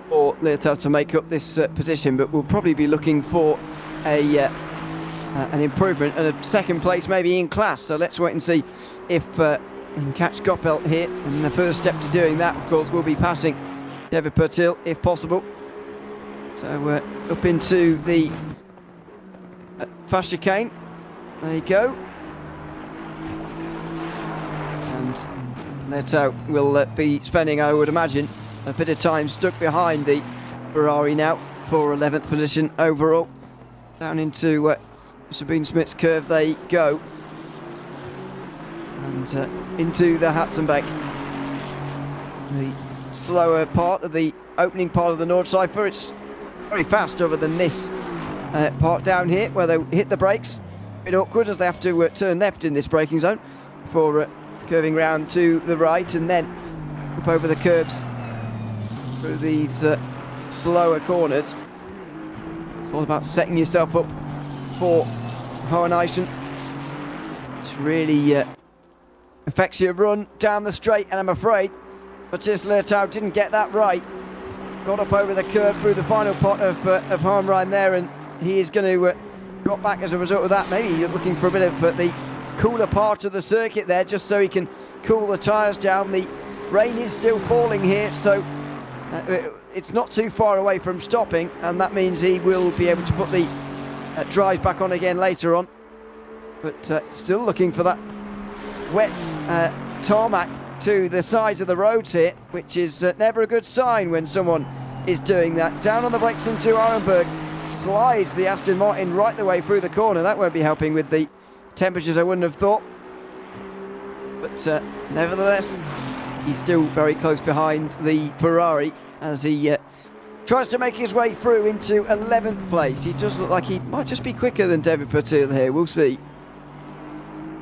for Leitao to make up this position, but we'll probably be looking for an improvement and a 2nd place maybe in class. So let's wait and see if he can catch Goppelt here, and the first step to doing that of course will be passing David Pertil if possible. So up into the fast chicane, there you go, and Leitao will be spending, I would imagine, a bit of time stuck behind the Ferrari now for 11th position overall. Down into Sabine Smith's curve they go, and into the Hatzenbeck, the slower part of the opening part of the Nordschleife. It's very fast other than this part down here where they hit the brakes. A bit awkward as they have to turn left in this braking zone before curving round to the right, and then up over the curves through these slower corners. It's all about setting yourself up for Hohenheisen, which really affects your run down the straight, and I'm afraid Matthias Leitao didn't get that right. Got up over the curve through the final part of Hohenheim there, and he is going to drop back as a result of that. Maybe you're looking for a bit of the cooler part of the circuit there, just so he can cool the tyres down. The rain is still falling here, so it's not too far away from stopping, and that means he will be able to put the drives back on again later on. But still looking for that wet tarmac to the sides of the roads here, which is never a good sign when someone is doing that. Down on the brakes into Arenberg, slides the Aston Martin right the way through the corner. That won't be helping with the temperatures, I wouldn't have thought. But nevertheless, he's still very close behind the Ferrari as he tries to make his way through into 11th place. He does look like he might just be quicker than David Patil here. We'll see.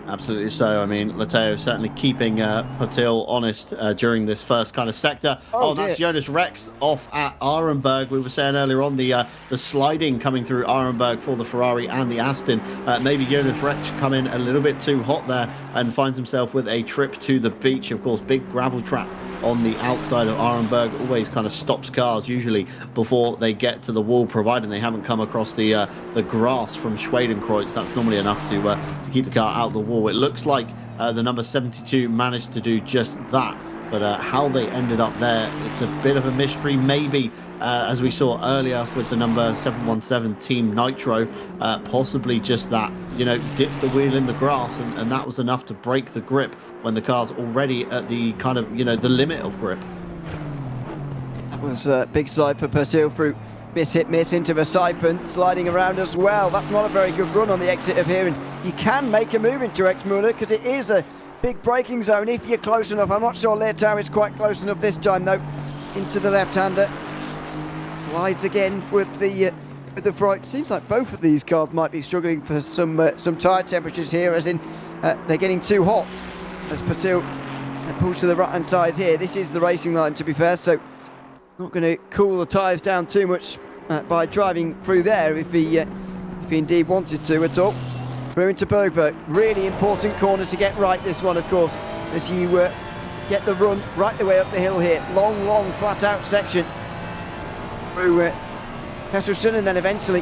Absolutely so. I mean, Lateo certainly keeping Patil honest during this first kind of sector. Oh, that's Jonas Rex off at Arenberg. We were saying earlier on the sliding coming through Arenberg for the Ferrari and the Aston. Maybe Jonas Rex come in a little bit too hot there and finds himself with a trip to the beach. Of course, big gravel trap on the outside of Arenberg always kind of stops cars usually before they get to the wall, providing they haven't come across the grass from Schwedenkreuz. That's normally enough to keep the car out the wall. It looks like the number 72 managed to do just that, but how they ended up there, it's a bit of a mystery. Maybe as we saw earlier with the number 717 Team Nitro, possibly just that, dip the wheel in the grass and that was enough to break the grip when the car's already at the kind of, the limit of grip. That was a big slide for Patil through miss hit miss into the siphon, sliding around as well. That's not a very good run on the exit of here, and you can make a move into Exmuller because it is a big braking zone if you're close enough. I'm not sure Leotow is quite close enough this time though. Into the left-hander, slides again with the front. Seems like both of these cars might be struggling for some tyre temperatures here, as in they're getting too hot as Patil pulls to the right-hand side here. This is the racing line, to be fair, so not going to cool the tyres down too much by driving through there if he indeed wanted to at all. Through into Bergberg. Really important corner to get right, this one, of course, as you get the run right the way up the hill here. Long, flat-out section through Kesselson, and then eventually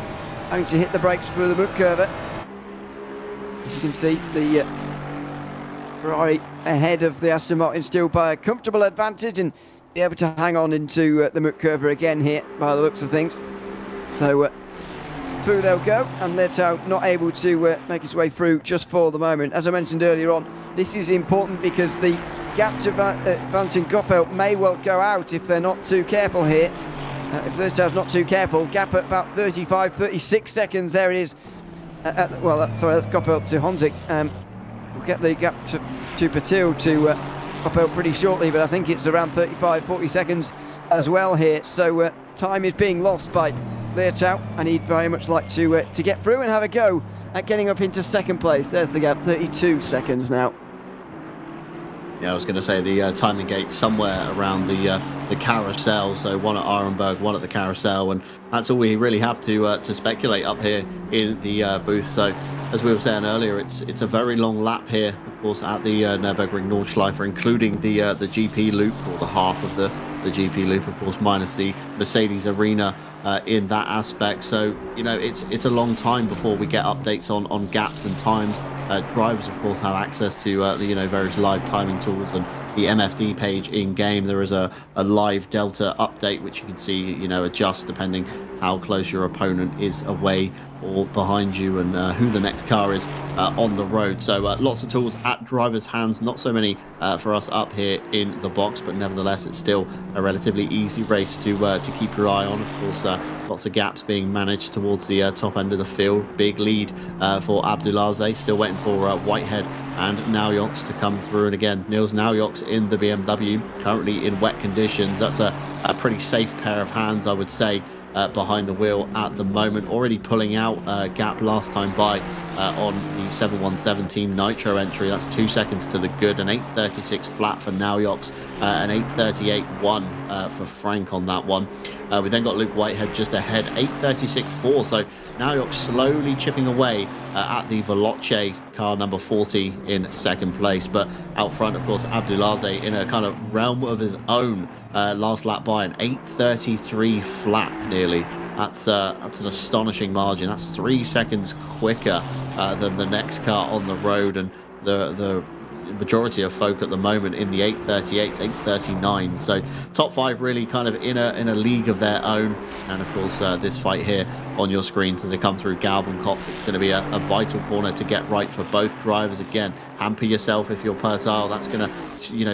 having to hit the brakes for the Mutkircher. As you can see, the Ferrari ahead of the Aston Martin still by a comfortable advantage, and be able to hang on into the Mutkircher again here by the looks of things. So through they'll go, and Leotow not able to make his way through just for the moment. As I mentioned earlier on, this is important because the gap to Valentin Goppelt may well go out if they're not too careful here. If Leotow's not too careful, gap at about 36 seconds. There it is. Sorry, that's Goppelt to Honzik. We'll get the gap to Patil to Goppelt pretty shortly, but I think it's around 40 seconds as well here. So time is being lost by Leotow, and he'd very much like to get through and have a go at getting up into second place. There's the gap, 32 seconds now. Yeah, I was going to say the timing gate somewhere around the carousel. So one at Arenberg, one at the carousel, and that's all we really have to speculate up here in the booth. So as we were saying earlier, it's a very long lap here, of course, at the Nürburgring Nordschleife, including the GP loop, or the half of the GP loop, of course, minus the Mercedes arena in that aspect. So it's a long time before we get updates on gaps and times. Drivers, of course, have access to various live timing tools, and the MFD page in game. There is a live delta update which you can see adjust depending how close your opponent is away or behind you, and who the next car is on the road. So lots of tools at drivers' hands, not so many for us up here in the box, but nevertheless it's still a relatively easy race to keep your eye on. Of course, lots of gaps being managed towards the top end of the field. Big lead for Abdulaziz, still waiting for Whitehead and Naujoks to come through. And again, Niels Naujoks in the BMW, currently in wet conditions. That's a pretty safe pair of hands, I would say, behind the wheel at the moment. Already pulling out gap last time by on the 717 Team Nitro entry. That's 2 seconds to the good, an 8:36 flat for Naujoks, an 8:38.1 for Frank on that one. We then got Luke Whitehead just ahead, 8:36.4. So Naujoks slowly chipping away at the Veloce car number 40 in second place. But out front, of course, Abdulaziz in a kind of realm of his own. Last lap by an 8:33 flat nearly. That's an astonishing margin. That's 3 seconds quicker than the next car on the road, and the majority of folk at the moment in the 8:38s, 8:39. So top five really kind of in a league of their own. And of course this fight here on your screens as they come through Galbenkopf. It's going to be a vital corner to get right for both drivers. Again, hamper yourself if you're Pertile. That's going to,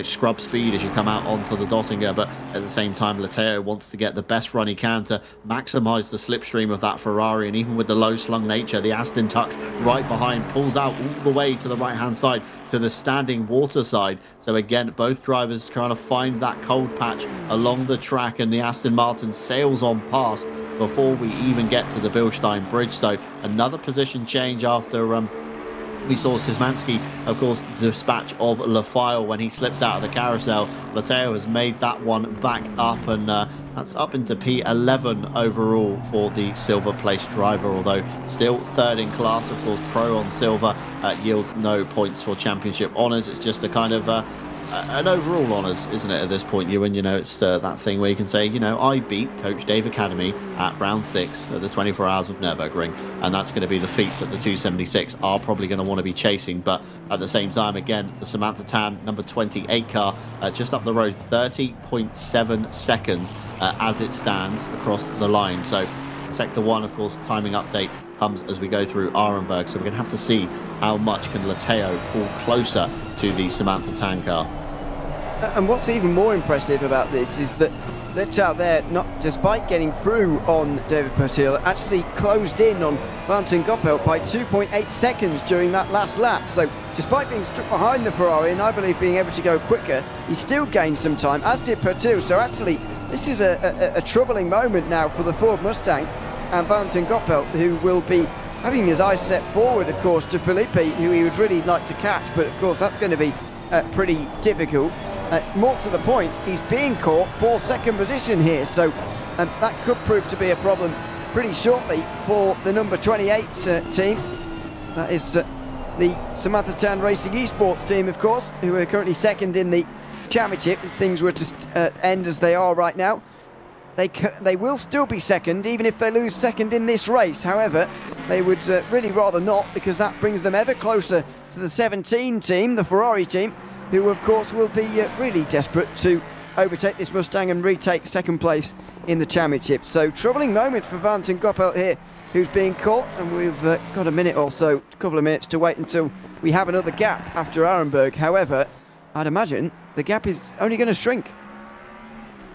scrub speed as you come out onto the Dottinger. But at the same time, Lateo wants to get the best run he can to maximize the slipstream of that Ferrari. And even with the low slung nature, the Aston tucked right behind pulls out all the way to the right-hand side to the standing water side. So again, both drivers trying to find that cold patch along the track, and the Aston Martin sails on past before we even get to the Bilstein Bridge. So another position change after we saw Szymanski, of course, dispatch of Lafile when he slipped out of the carousel. Lateo has made that one back up, and that's up into P11 overall for the silver place driver, although still third in class. Of course, pro on silver yields no points for championship honours. It's just a kind of an overall honours, isn't it, at this point, Ewan? It's that thing where you can say, I beat Coach Dave Academy at round 6 of the 24 Hours of Nürburgring, and that's going to be the feat that the 276 are probably going to want to be chasing. But at the same time, again, the Samantha Tan number 28 car just up the road, 30.7 seconds as it stands across the line. So sector 1, of course, timing update comes as we go through Arenberg, so we're going to have to see how much can Lateo pull closer to the Samantha Tan car. And what's even more impressive about this is that Lateo there, not despite getting through on David Pertil, actually closed in on Valentin Goppelt by 2.8 seconds during that last lap. So despite being struck behind the Ferrari and I believe being able to go quicker, he still gained some time, as did Pertil. So actually, this is a troubling moment now for the Ford Mustang and Valentin Goppelt, who will be having his eyes set forward, of course, to Felipe, who he would really like to catch, but of course that's going to be pretty difficult. More to the point, he's being caught for second position here, so that could prove to be a problem pretty shortly for the number 28 team. That is the Samantha Tan Racing Esports team, of course, who are currently second in the championship. If things were to end as they are right now, they will still be second, even if they lose second in this race. However, they would really rather not, because that brings them ever closer to the 17 team, the Ferrari team, who of course will be really desperate to overtake this Mustang and retake second place in the championship. So troubling moment for Valentin Goppelt here, who's being caught, and we've got a minute or so, a couple of minutes to wait until we have another gap after Arenberg. However, I'd imagine the gap is only going to shrink.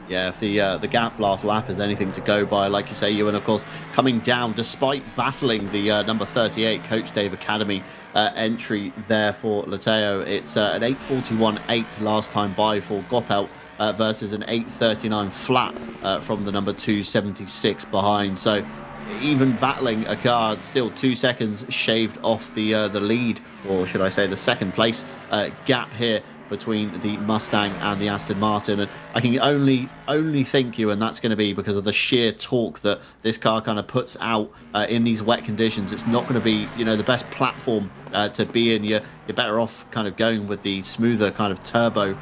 Yeah, if the gap last lap is anything to go by, like you say, Ewan, of course, coming down despite battling the number 38 Coach Dave Academy entry there for Lateo. It's an 8:41.8 last time by for Goppelt versus an 8:39 flat from the number 276 behind. So even battling a car, still 2 seconds shaved off the lead, or should I say the second place gap here between the Mustang and the Aston Martin. And I can only think, you, and that's going to be because of the sheer torque that this car kind of puts out in these wet conditions. It's not going to be, the best platform to be in. You're better off kind of going with the smoother kind of turbo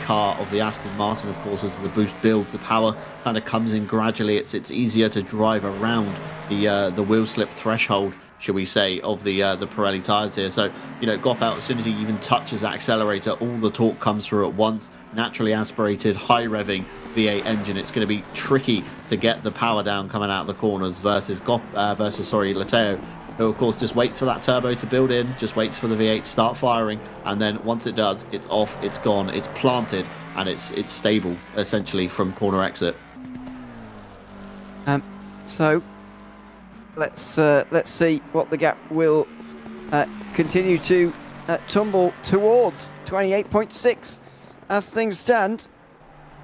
car of the Aston Martin, of course, as the boost builds. The power kind of comes in gradually. It's easier to drive around the wheel slip threshold, shall we say, of the Pirelli tyres here. So, Goppelt, as soon as he even touches that accelerator, all the torque comes through at once. Naturally aspirated, high revving V8 engine. It's going to be tricky to get the power down coming out of the corners versus Lateo, who of course just waits for that turbo to build in, just waits for the V8 to start firing, and then once it does, it's off, it's gone, it's planted, and it's stable essentially from corner exit. So let's see what the gap will continue to tumble towards. 28.6 as things stand.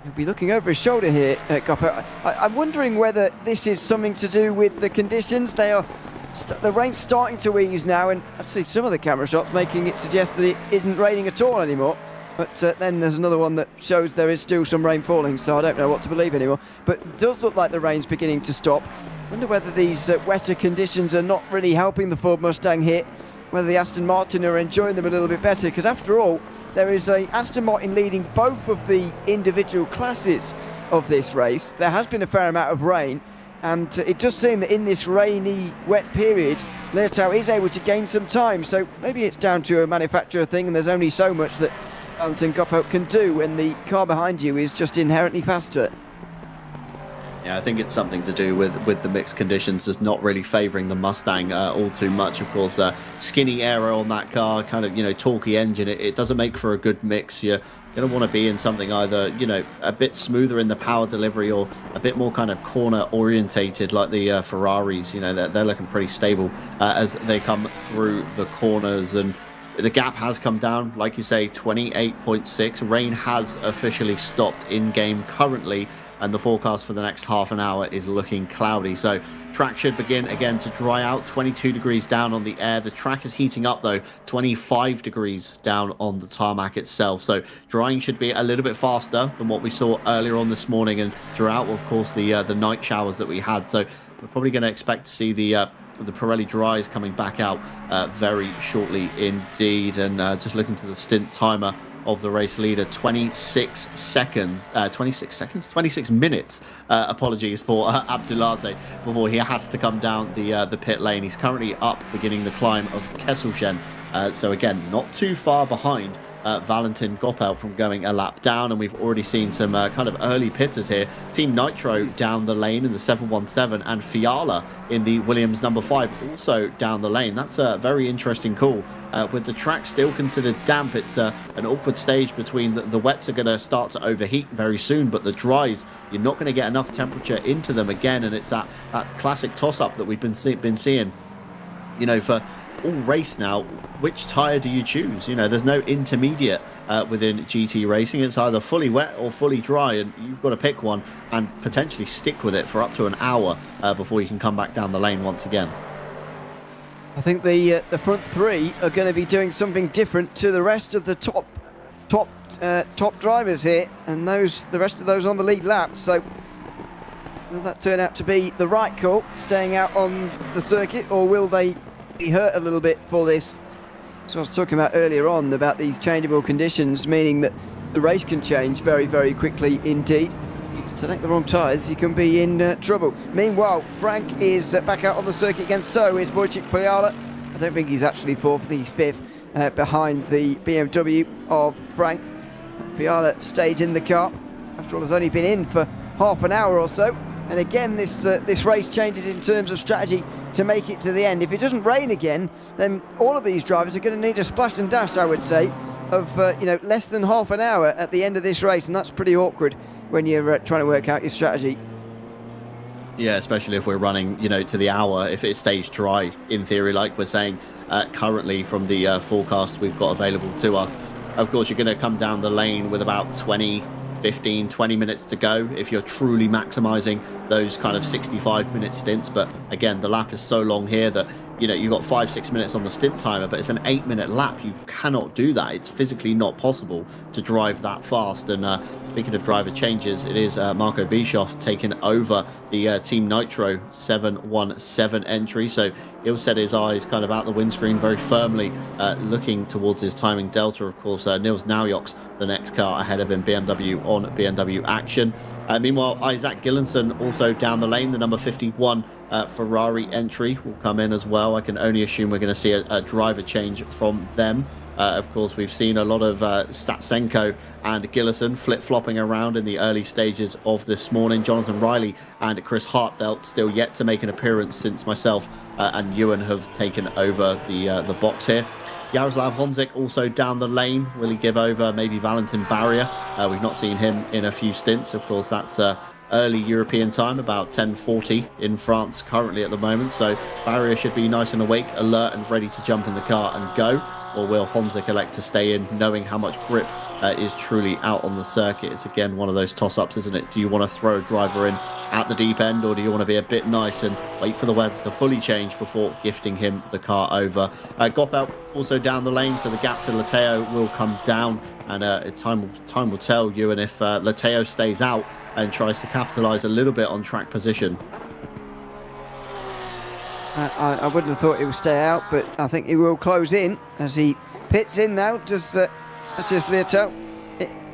He'll be looking over his shoulder here, Goppelt. I'm wondering whether this is something to do with the conditions. The rain's starting to ease now, and actually some of the camera shots making it suggest that it isn't raining at all anymore. But then there's another one that shows there is still some rain falling, so I don't know what to believe anymore. But it does look like the rain's beginning to stop. I wonder whether these wetter conditions are not really helping the Ford Mustang here, whether the Aston Martin are enjoying them a little bit better, because after all, there is a Aston Martin leading both of the individual classes of this race. There has been a fair amount of rain, and it does seem that in this rainy, wet period, Lateo is able to gain some time. So maybe it's down to a manufacturer thing, and there's only so much that Valentin Goppelt can do when the car behind you is just inherently faster. Yeah, I think it's something to do with the mixed conditions just not really favouring the Mustang all too much. Of course, skinny aero on that car, kind of, torquey engine. It doesn't make for a good mix. You're going to want to be in something either, a bit smoother in the power delivery or a bit more kind of corner orientated like the Ferraris. They're looking pretty stable as they come through the corners. And the gap has come down, like you say, 28.6. Rain has officially stopped in-game currently, and the forecast for the next half an hour is looking cloudy. So track should begin again to dry out. 22 degrees down on the air. The track is heating up though, 25 degrees down on the tarmac itself. So drying should be a little bit faster than what we saw earlier on this morning and throughout, of course, the night showers that we had. So we're probably going to expect to see the Pirelli dries coming back out very shortly indeed. And just looking to the stint timer of the race leader, 26 minutes, apologies for Abdulaziz, before he has to come down the pit lane. He's currently up beginning the climb of Kesselchen, so again not too far behind Valentin Goppelt from going a lap down. And we've already seen some kind of early pitters here. Team Nitro down the lane in the 717 and Fiala in the Williams number 5 also down the lane. That's a very interesting call. With the track still considered damp, it's an awkward stage between the wets are going to start to overheat very soon, but the dries, you're not going to get enough temperature into them again. And it's that classic toss-up that we've been seeing, for all race now. Which tyre do you choose? There's no intermediate within GT racing. It's either fully wet or fully dry, and you've got to pick one and potentially stick with it for up to an hour before you can come back down the lane once again. I think the front three are going to be doing something different to the rest of the top drivers here, and the rest of those on the lead lap. So will that turn out to be the right call, staying out on the circuit, or will they be hurt a little bit for this? So I was talking about earlier on about these changeable conditions, meaning that the race can change very, very quickly indeed. You select the wrong tyres, you can be in trouble. Meanwhile, Frank is back out on the circuit again. So is Wojciech Fiala. I don't think he's actually fourth, he's fifth behind the BMW of Frank. Fiala stayed in the car. After all, has only been in for half an hour or so. And again, this race changes in terms of strategy to make it to the end. If it doesn't rain again, then all of these drivers are going to need a splash and dash, I would say, of less than half an hour at the end of this race, and that's pretty awkward when you're trying to work out your strategy. Yeah, especially if we're running, to the hour, if it stays dry, in theory, like we're saying currently from the forecast we've got available to us. Of course, you're going to come down the lane with about 15, 20 minutes to go if you're truly maximizing those kind of 65-minute stints. But again, the lap is so long here that you've got 5-6 minutes on the stint timer, but it's an 8-minute lap. You cannot do that. It's physically not possible to drive that fast. And speaking of driver changes, it is Marco Bischoff taking over the Team Nitro 717 entry. So he'll set his eyes kind of out the windscreen very firmly, looking towards his timing delta. Of course, Nils Naujok's the next car ahead of him, BMW on BMW action. Meanwhile, Isaac Gillenson also down the lane, the number 51 Ferrari entry will come in as well. I can only assume we're going to see a driver change from them. Of course, we've seen a lot of Statsenko and Gillison flip-flopping around in the early stages of this morning. Jonathan Riley and Chris Hartfelt still yet to make an appearance since myself and Ewan have taken over the box here. Jaroslav Honzik also down the lane. Will he give over maybe Valentin Barrier? We've not seen him in a few stints. Of course, that's early European time, about 10:40 in France currently at the moment. So Barrier should be nice and awake, alert and ready to jump in the car and go. Or will Honzik elect to stay in, knowing how much grip is truly out on the circuit? It's again one of those toss-ups, isn't it? Do you want to throw a driver in at the deep end, or do you want to be a bit nice and wait for the weather to fully change before gifting him the car over? Goppelt also down the lane, so the gap to Lateo will come down, and time will tell you. And if Lateo stays out and tries to capitalise a little bit on track position. I wouldn't have thought he would stay out, but I think he will close in as he pits in now. Just Lateo.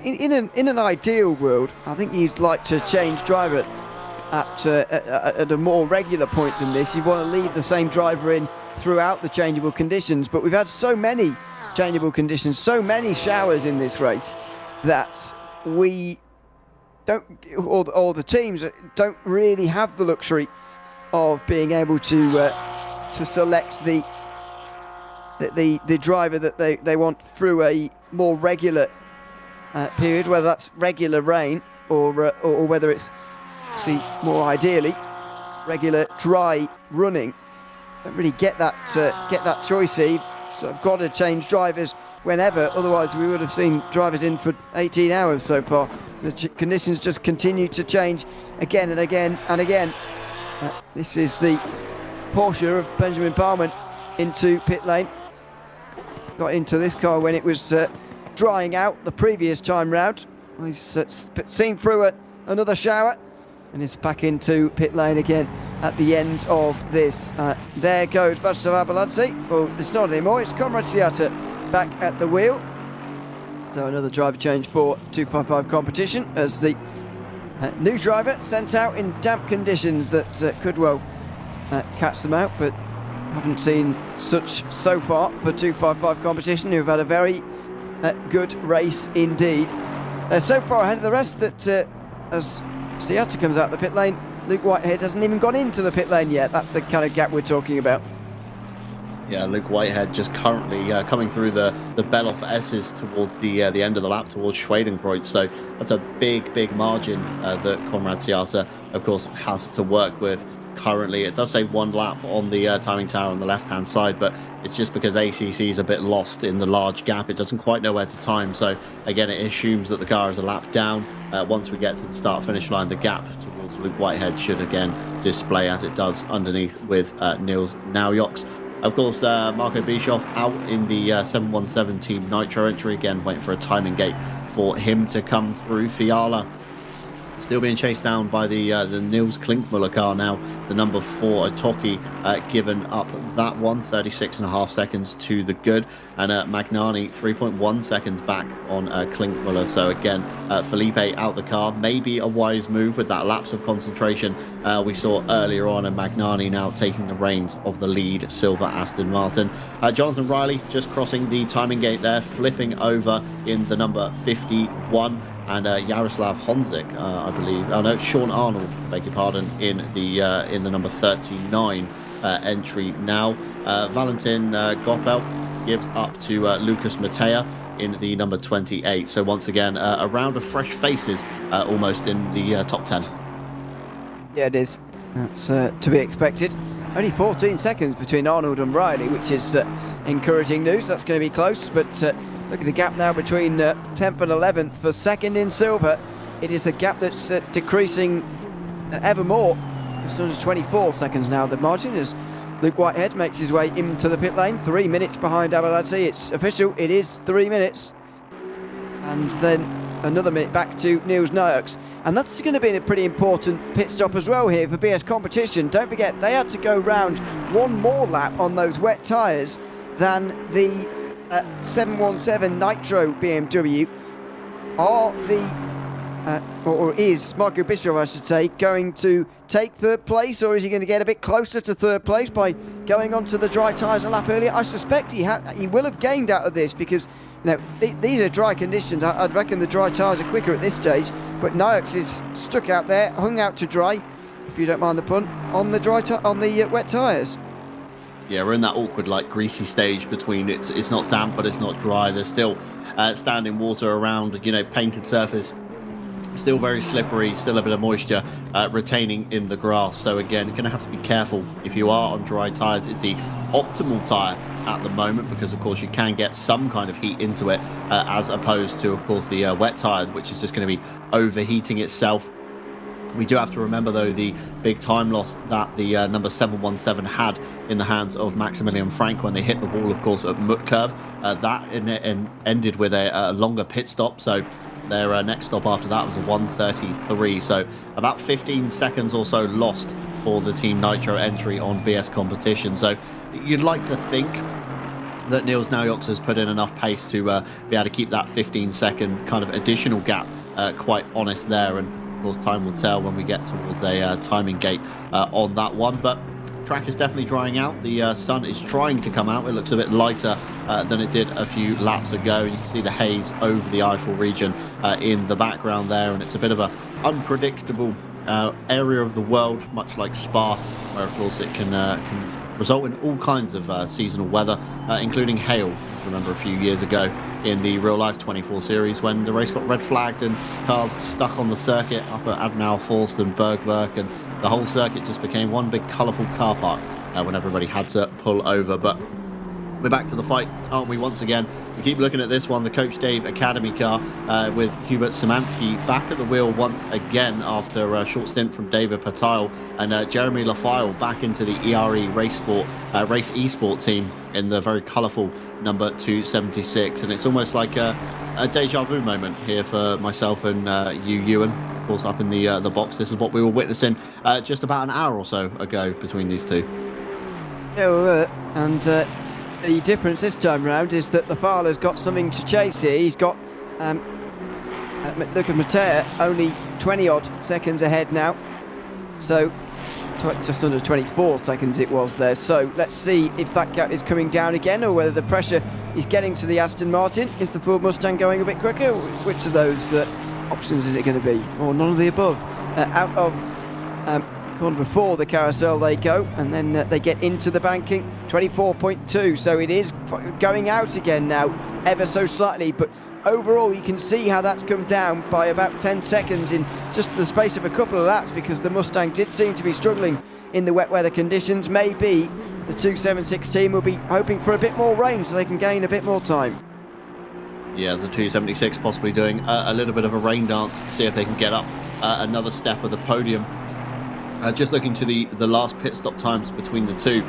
In an ideal world, I think you'd like to change driver at a more regular point than this. You want to leave the same driver in throughout the changeable conditions, but we've had so many changeable conditions, so many showers in this race, that we or the teams don't really have the luxury of being able to select the driver that they want through a more regular period, whether that's regular rain or whether it's, see, more ideally regular dry running. Don't really get that choice here. So I've got to change drivers whenever, otherwise we would have seen drivers in for 18 hours so far. The conditions just continue to change again and again and again. This is the Porsche of Benjamin Barman into pit lane. Got into this car when it was drying out the previous time round. He's seen through another shower and is back into pit lane again at the end of this. There goes Václav Abeladze. Well, it's not anymore, it's Konrad Siata back at the wheel. So another driver change for 255 competition as the new driver sent out in damp conditions that could well catch them out, but haven't seen such so far for 255 competition, who've had a very good race indeed. So far ahead of the rest that as Siata comes out the pit lane, Luke Whitehead hasn't even gone into the pit lane yet. That's the kind of gap we're talking about. Yeah, Luke Whitehead just currently coming through the Beloff S's towards the end of the lap, towards Schwedenkreuz. So that's a big margin that Konrad Siata, of course, has to work with currently. It does say 1 lap on the timing tower on the left-hand side, but it's just because ACC is a bit lost in the large gap. It doesn't quite know where to time. So again, it assumes that the car is a lap down. Once we get to the start-finish line, the gap towards Luke Whitehead should again display as it does underneath with Niels Naujoks. Of course, Marco Bischoff out in the 717 Team Nitro entry, again waiting for a timing gate for him to come through. Fiala still being chased down by the Niels Klinkmuller car now. The number 4 Itoki given up that one, 36.5 seconds to the good, and Magnani 3.1 seconds back on Klinkmuller. So again, Felipe out the car, maybe a wise move with that lapse of concentration we saw earlier on, and Magnani now taking the reins of the lead Silver Aston Martin. Jonathan Riley just crossing the timing gate there, flipping over in the number 51. And Jaroslav Honzik, I believe. Oh no, Sean Arnold, beg your pardon, in the number 39 entry now. Valentin Goppel gives up to Lucas Matea in the number 28. So once again, a round of fresh faces, almost in the top 10. Yeah, it is. That's to be expected. Only 14 seconds between Arnold and Riley, which is encouraging news. That's going to be close, but look at the gap now between 10th and 11th for second in silver. It is a gap that's decreasing ever more. It's under 24 seconds now, the margin, as Luke Whitehead makes his way into the pit lane. 3 minutes behind Abeladze. It's official, it is 3 minutes. And then another minute back to Niels Naujoks. And that's going to be a pretty important pit stop as well here for BS Competition. Don't forget, they had to go round one more lap on those wet tyres than the 717 Nitro BMW. Is Marco Bischoff, I should say, going to take third place, or is he going to get a bit closer to third place by going onto the dry tyres a lap earlier? I suspect he will have gained out of this, because these are dry conditions. I'd reckon the dry tyres are quicker at this stage, but Naujoks is stuck out there, hung out to dry, if you don't mind the pun, on the wet tyres. Yeah, we're in that awkward, greasy stage between it's not damp, but it's not dry. There's still standing water around, painted surface. Still very slippery, still a bit of moisture retaining in the grass. So again, you're going to have to be careful if you are on dry tyres. It's the optimal tyre at the moment, because of course you can get some kind of heat into it, as opposed to, of course, the wet tyre, which is just going to be overheating itself. We do have to remember, though, the big time loss that the number 717 had in the hands of Maximilian Frank when they hit the wall, of course, at Mutkurv. That ended with a longer pit stop. So their next stop after that was a 1:33. So about 15 seconds or so lost for the Team Nitro entry on BS Competition. So you'd like to think that Niels Naujoks has put in enough pace to be able to keep that 15-second kind of additional gap quite honest there. And of course, time will tell when we get towards a timing gate on that one. But track is definitely drying out. The sun is trying to come out. It looks a bit lighter than it did a few laps ago. You can see the haze over the Eifel region in the background there, and it's a bit of an unpredictable area of the world, much like Spa, where of course it can result in all kinds of seasonal weather, including hail. Remember a few years ago in the real life 24 series when the race got red flagged and cars stuck on the circuit up at Admau Forst and Bergwerk, and the whole circuit just became one big colourful car park when everybody had to pull over. But we're back to the fight, aren't we, once again? We keep looking at this one, the Coach Dave Academy car with Hubert Szymanski back at the wheel once again after a short stint from David Patail, and Jeremy Lafile back into the ERE Race Esports team in the very colourful number 276. And it's almost like a deja vu moment here for myself and you, Ewan, of course, up in the box. This is what we were witnessing just about an hour or so ago between these two. The difference this time round is that Lafale has got something to chase here. He's got look at Mattea, only 20 odd seconds ahead now, so just under 24 seconds it was there. So let's see if that gap is coming down again, or whether the pressure is getting to the Aston Martin. Is the Ford Mustang going a bit quicker? Which of those options is it going to be, or none of the above? Out of corner before the carousel they go, and then they get into the banking. 24.2, so it is going out again now, ever so slightly, but overall you can see how that's come down by about 10 seconds in just the space of a couple of laps, because the Mustang did seem to be struggling in the wet weather conditions. Maybe the 276 team will be hoping for a bit more rain so they can gain a bit more time. Yeah, the 276 possibly doing a little bit of a rain dance to see if they can get up another step of the podium. Just looking to the last pit stop times between the two,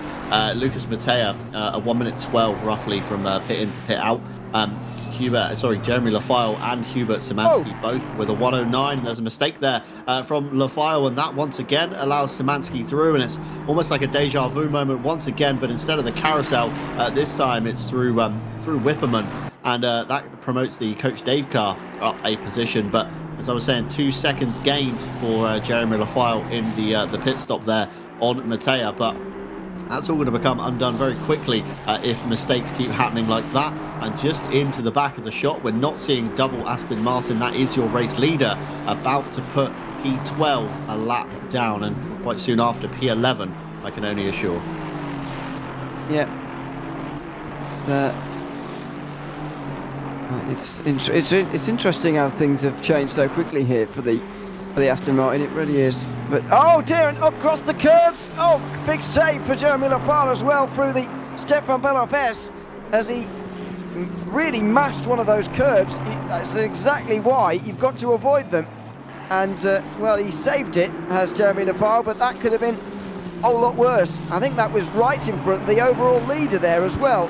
Lucas Mattea, a 1 minute 12 roughly from pit in to pit out. Jeremy Lafile and Hubert Szymanski both with a 109, and there's a mistake there from Lafile, and that once again allows Szymanski through, and it's almost like a deja vu moment once again, but instead of the carousel, this time it's through Whipperman, and that promotes the Coach Dave car up a position. But as I was saying, 2 seconds gained for Jeremy Lafile in the pit stop there on Mattea, but that's all going to become undone very quickly if mistakes keep happening like that. And just into the back of the shot, we're not seeing double Aston Martin. That is your race leader about to put P12 a lap down, and quite soon after P11, I can only assure. Yeah, it's interesting how things have changed so quickly here for the Aston Martin. It really is. But oh dear, and across the curbs. Oh, big save for Jeremy Lafale as well through the Stefan Bellof as he really mashed one of those curbs. That's exactly why you've got to avoid them. And well, he saved it, has Jeremy Lafale, but that could have been a whole lot worse. I think that was right in front of the overall leader there as well.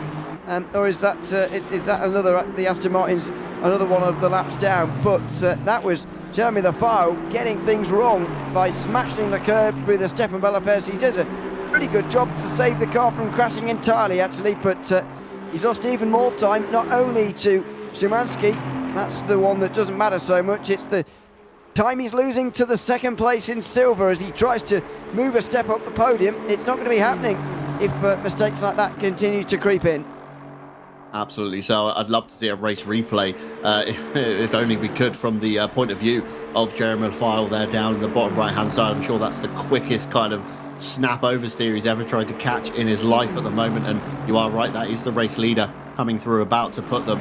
Or is that another, the Aston Martin's another one of the laps down? But that was Jeremy Lafile getting things wrong by smashing the curb through the Stefan Bellof. He does a pretty good job to save the car from crashing entirely, actually, but he's lost even more time, not only to Szymanski, that's the one that doesn't matter so much, it's the time he's losing to the second place in silver as he tries to move a step up the podium. It's not going to be happening if mistakes like that continue to creep in. Absolutely. So I'd love to see a race replay, if only we could, from the point of view of Jeremy Lafile there down in the bottom right hand side. I'm sure that's the quickest kind of snap oversteer he's ever tried to catch in his life at the moment. And you are right, that is the race leader coming through, about to put them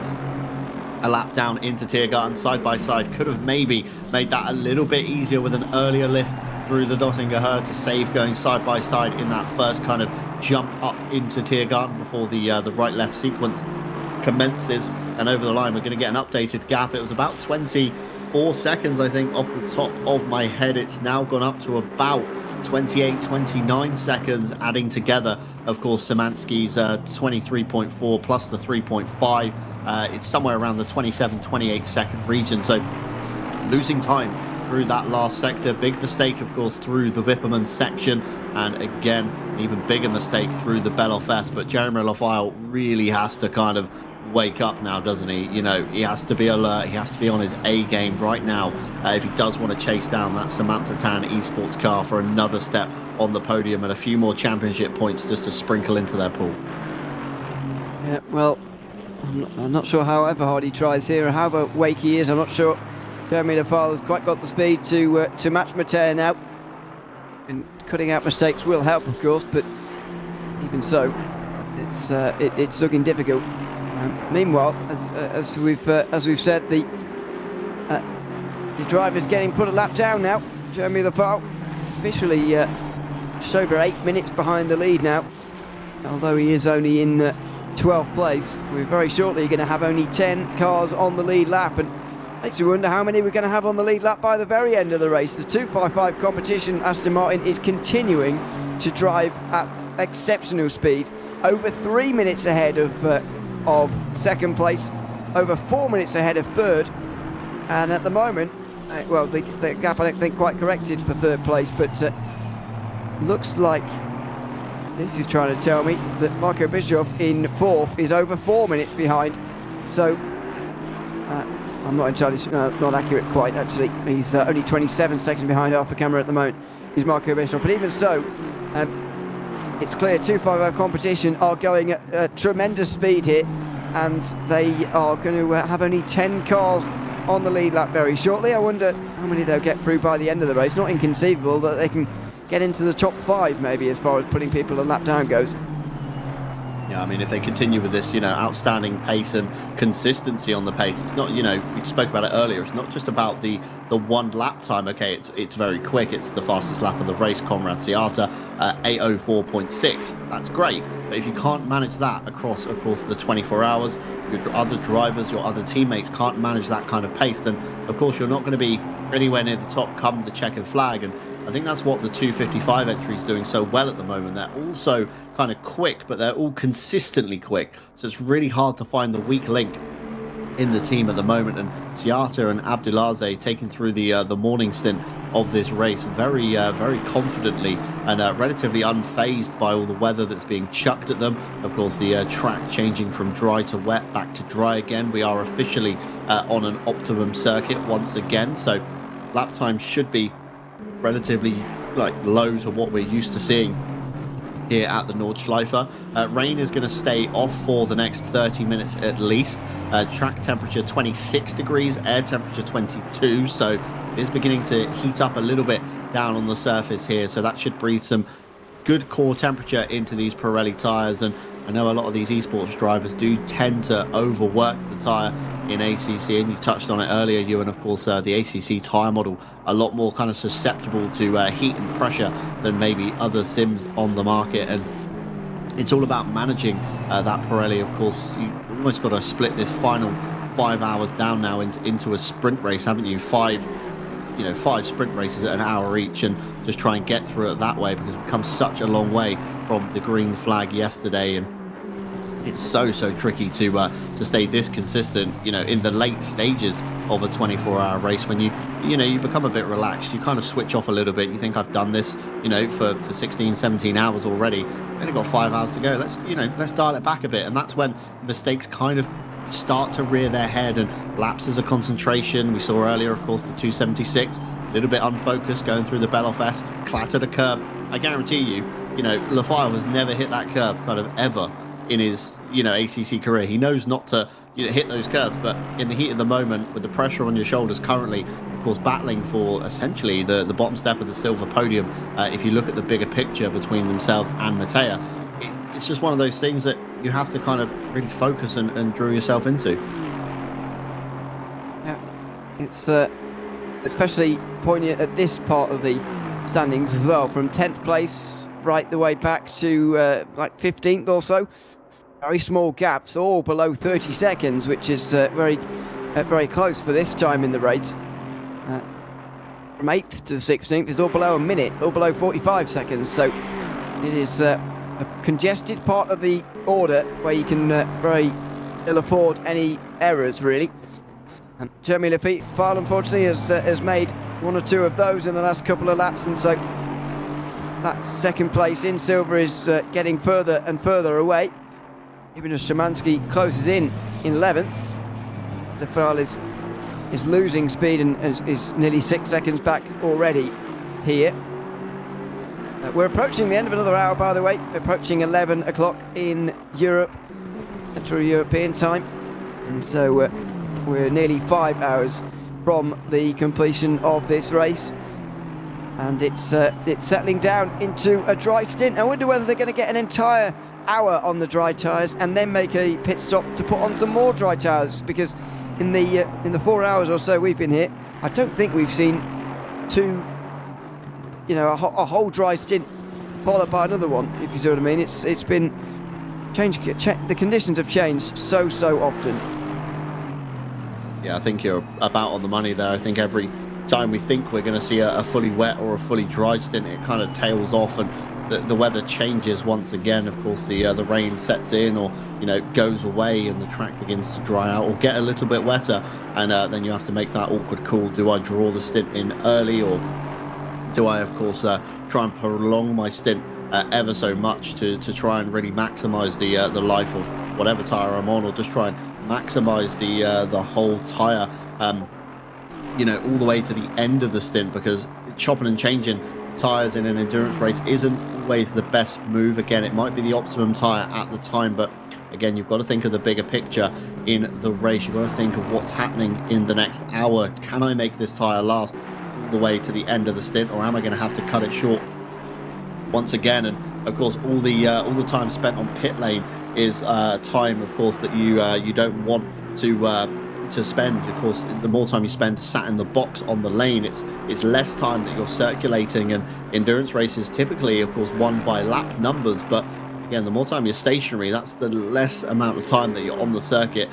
a lap down into Tiergarten side by side. Could have maybe made that a little bit easier with an earlier lift through the Dottinger Herd to save going side by side in that first kind of jump up into Tiergarten before the right-left sequence commences. And over the line, we're going to get an updated gap. It was about 24 seconds, I think, off the top of my head. It's now gone up to about 28, 29 seconds, adding together, of course, Szymanski's 23.4 plus the 3.5. It's somewhere around the 27, 28 second region. So losing time through that last sector. Big mistake, of course, through the Whipperman section, and again, an even bigger mistake through the Bellof. But Jeremy Lafile really has to kind of wake up now, doesn't he? You know, he has to be alert. He has to be on his A game right now if he does want to chase down that Samantha Tan Esports car for another step on the podium and a few more championship points just to sprinkle into their pool. Yeah, well, I'm not sure however hard he tries here or however wake he is. I'm not sure Jeremy Lafale's quite got the speed to match Mattea now. And cutting out mistakes will help, of course, but even so, it's looking difficult. Meanwhile, as we've said, the driver's getting put a lap down now. Jeremy Lafale officially just over 8 minutes behind the lead now, although he is only in 12th place. We're very shortly going to have only 10 cars on the lead lap, and makes you wonder how many we're going to have on the lead lap by the very end of the race. The 255 competition, Aston Martin is continuing to drive at exceptional speed, over 3 minutes ahead of second place, over 4 minutes ahead of third, and at the moment, well, the gap I don't think quite corrected for third place, but looks like this is trying to tell me that Marco Bischoff in fourth is over 4 minutes behind. So I'm not entirely sure. No, that's not accurate quite, actually. He's only 27 seconds behind Alpha Camera at the moment, is Marco Bischoff. But even so, it's clear 255 competition are going at tremendous speed here, and they are going to have only 10 cars on the lead lap very shortly. I wonder how many they'll get through by the end of the race. Not inconceivable that they can get into the top 5 maybe, as far as putting people a lap down goes. Yeah, I mean, if they continue with this, outstanding pace and consistency on the pace, it's not, we spoke about it earlier, it's not just about the one lap time. Okay, it's very quick. It's the fastest lap of the race, Conrad Ciata, 8:04.6. That's great. But if you can't manage that across the 24 hours, your other drivers, your other teammates can't manage that kind of pace, then of course you're not going to be anywhere near the top come the checkered flag. And I think that's what the 255 entry is doing so well at the moment. They're also kind of quick, but they're all consistently quick. So it's really hard to find the weak link in the team at the moment. And Ciata and Abdulaziz taking through the morning stint of this race very confidently and relatively unfazed by all the weather that's being chucked at them. Of course, the track changing from dry to wet, back to dry again. We are officially on an optimum circuit once again. So lap time should be relatively low to what we're used to seeing here at the Nordschleife. Rain is going to stay off for the next 30 minutes at least. Track temperature 26 degrees, air temperature 22, so it is beginning to heat up a little bit down on the surface here, so that should breathe some good core temperature into these Pirelli tyres. And I know a lot of these esports drivers do tend to overwork the tyre in ACC, and you touched on it earlier, Ewan. Of course, the ACC tyre model a lot more kind of susceptible to heat and pressure than maybe other sims on the market, and it's all about managing that Pirelli. Of course, you almost got to split this final 5 hours down now into a sprint race, haven't you? Five sprint races at an hour each, and just try and get through it that way, because we've come such a long way from the green flag yesterday, and it's so tricky to stay this consistent, in the late stages of a 24-hour race, when you become a bit relaxed. You kind of switch off a little bit. You think, I've done this, for 16, 17 hours already. Only got 5 hours to go. Let's dial it back a bit. And that's when mistakes kind of start to rear their head and lapses of concentration. We saw earlier, of course, the 276, a little bit unfocused going through the Beloff S, clattered a curb. I guarantee you, Lafayette has never hit that curb kind of ever in his ACC career. He knows not to hit those curbs, but in the heat of the moment, with the pressure on your shoulders currently, of course, battling for essentially the bottom step of the silver podium, if you look at the bigger picture between themselves and Mattea, it's just one of those things that you have to kind of really focus and draw yourself into. Yeah, it's especially poignant at this part of the standings as well, from 10th place right the way back to 15th or so. Very small gaps, all below 30 seconds, which is very close for this time in the race. From 8th to 16th is all below a minute, all below 45 seconds. So it is a congested part of the order where you can very ill afford any errors, really. Jeremy Lafale, unfortunately, has made one or two of those in the last couple of laps, and so that second place in silver is getting further and further away, even as Szymanski closes in in 11th. Lefal is losing speed and is nearly 6 seconds back already here. We're approaching the end of another hour, by the way. We're approaching 11 o'clock in Europe, Central European time. And so we're nearly 5 hours from the completion of this race. And it's settling down into a dry stint. I wonder whether they're going to get an entire hour on the dry tyres and then make a pit stop to put on some more dry tyres, because in the 4 hours or so we've been here, I don't think we've seen a whole dry stint followed by another one, if you see what I mean. It's been the conditions have changed so often. Yeah, I think you're about on the money there. I think every time we think we're going to see a fully wet or a fully dry stint, it kind of tails off and the weather changes once again. Of course, the rain sets in, or goes away, and the track begins to dry out or get a little bit wetter, and then you have to make that awkward call. Do I draw the stint in early, or do I, of course, try and prolong my stint ever so much to try and really maximise the life of whatever tyre I'm on, or just try and maximise the whole tyre, all the way to the end of the stint, because chopping and changing tyres in an endurance race isn't always the best move. Again, it might be the optimum tyre at the time, but again, you've got to think of the bigger picture in the race. You've got to think of what's happening in the next hour. Can I make this tyre last all the way to the end of the stint, or am I going to have to cut it short once again? And of course, all the time spent on pit lane is time, of course, that you don't want to spend. Of course, the more time you spend sat in the box on the lane, it's less time that you're circulating. And endurance races typically, of course, won by lap numbers, but again, the more time you're stationary, that's the less amount of time that you're on the circuit,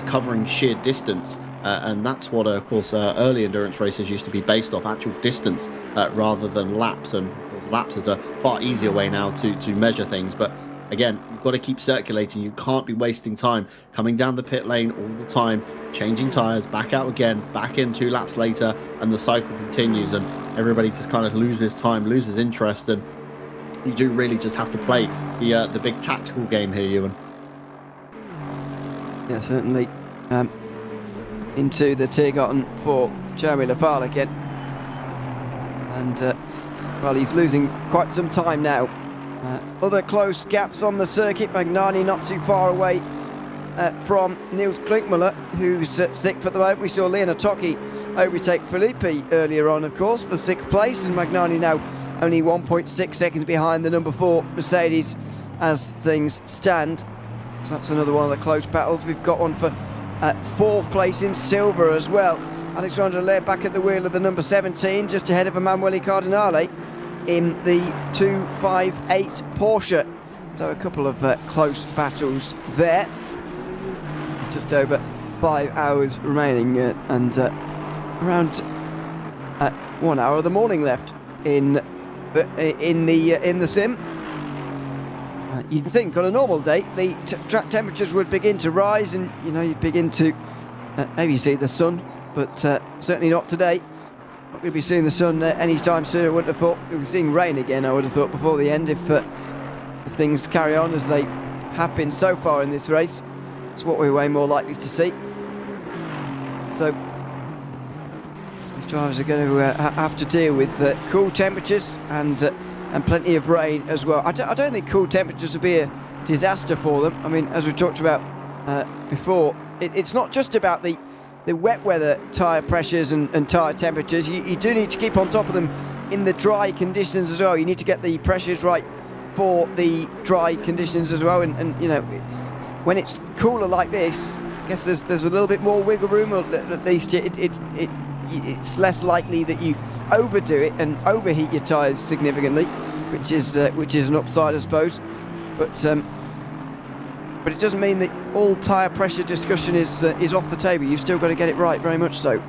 covering sheer distance. And that's what, of course, early endurance races used to be based off, actual distance rather than laps. And of course, laps is a far easier way now to measure things. But again, you've got to keep circulating. You can't be wasting time coming down the pit lane all the time, changing tyres, back out again, back in 2 laps later, and the cycle continues. And everybody just kind of loses time, loses interest. And you do really just have to play the big tactical game here, Ewan. Yeah, certainly. Into the Tiergarten for Jeremy Lefal again. And, well, he's losing quite some time now. Other close gaps on the circuit. Magnani not too far away from Niels Klinkmuller, who's 6th at the moment. We saw Leonard Tocchi overtake Filippi earlier on, of course, for 6th place, and Magnani now only 1.6 seconds behind the number 4 Mercedes as things stand. So that's another one of the close battles. We've got one for 4th place in silver as well. Alexandre Lair back at the wheel of the number 17, just ahead of Emanuele Cardinale in the 258 Porsche. So a couple of close battles there. It's just over 5 hours remaining, and around 1 hour of the morning left in the sim. You'd think on a normal day the track temperatures would begin to rise, and you'd begin to maybe see the sun, but certainly not today. Not going to be seeing the sun anytime soon. I wouldn't have thought. We'll be seeing rain again, I would have thought, before the end, if things carry on as they have been so far in this race. It's what we're way more likely to see. So these drivers are going to have to deal with cool temperatures and plenty of rain as well. I don't think cool temperatures would be a disaster for them. I mean, as we talked about before, it's not just about the wet weather tyre pressures and tyre temperatures. You do need to keep on top of them in the dry conditions as well. You need to get the pressures right for the dry conditions as well. And when it's cooler like this, I guess there's a little bit more wiggle room, or at least it's less likely that you overdo it and overheat your tyres significantly, which is an upside, I suppose. But it doesn't mean that all tyre pressure discussion is off the table. You've still got to get it right, very much so.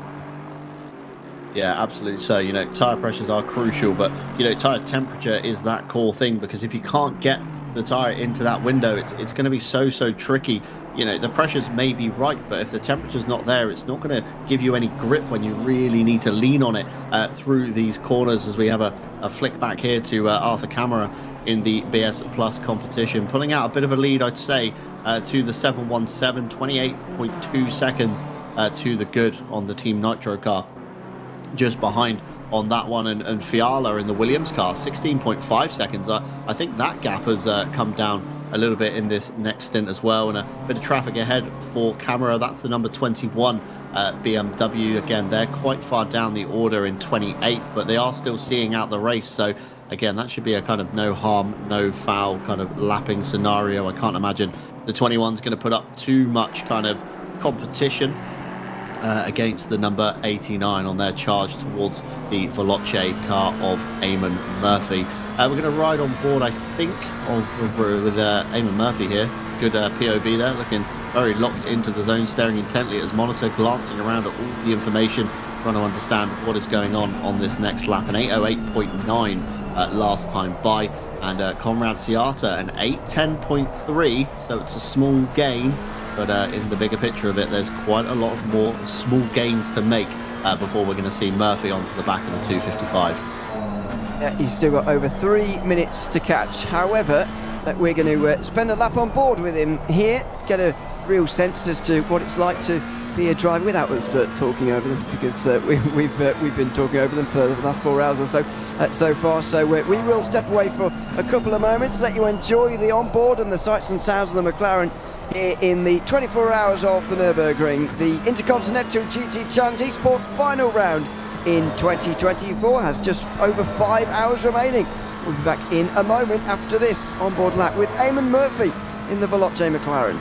Yeah, absolutely. So, tyre pressures are crucial, but, tyre temperature is that core thing, because if you can't get the tyre into that window, it's going to be so tricky. You know, the pressures may be right, but if the temperature's not there, it's not going to give you any grip when you really need to lean on it through these corners. As we have a flick back here to Arthur Camara in the BS Plus competition, pulling out a bit of a lead, I'd say, to the 717, 28.2 seconds to the good on the Team Nitro car. Just behind on that one, and Fiala in the Williams car, 16.5 seconds. I think that gap has come down a little bit in this next stint as well, and a bit of traffic ahead for Camara. That's the number 21 BMW. Again, they're quite far down the order in 28th, but they are still seeing out the race. So again, that should be a kind of no harm, no foul kind of lapping scenario. I can't imagine the 21's going to put up too much kind of competition against the number 89 on their charge towards the Veloce car of Eamon Murphy. We're going to ride on board, I think, with Eamon Murphy here. Good POV there, looking very locked into the zone, staring intently at his monitor, glancing around at all the information, trying to understand what is going on this next lap. An 8:08.9 last time by, and Conrad Ciata an 8:10.3, so it's a small gain. But in the bigger picture of it, there's quite a lot of more small gains to make before we're going to see Murphy onto the back of the 255. Yeah, he's still got over 3 minutes to catch. However, we're going to spend a lap on board with him here, get a real sense as to what it's like to be a driver without us talking over them, because we've been talking over them for the last 4 hours or so so far. So we will step away for a couple of moments, let you enjoy the onboard and the sights and sounds of the McLaren here in the 24 hours of the Nürburgring. The Intercontinental GT Challenge Esports final round in 2024 has just over 5 hours remaining. We'll be back in a moment after this onboard lap with Eamon Murphy in the Veloce McLaren.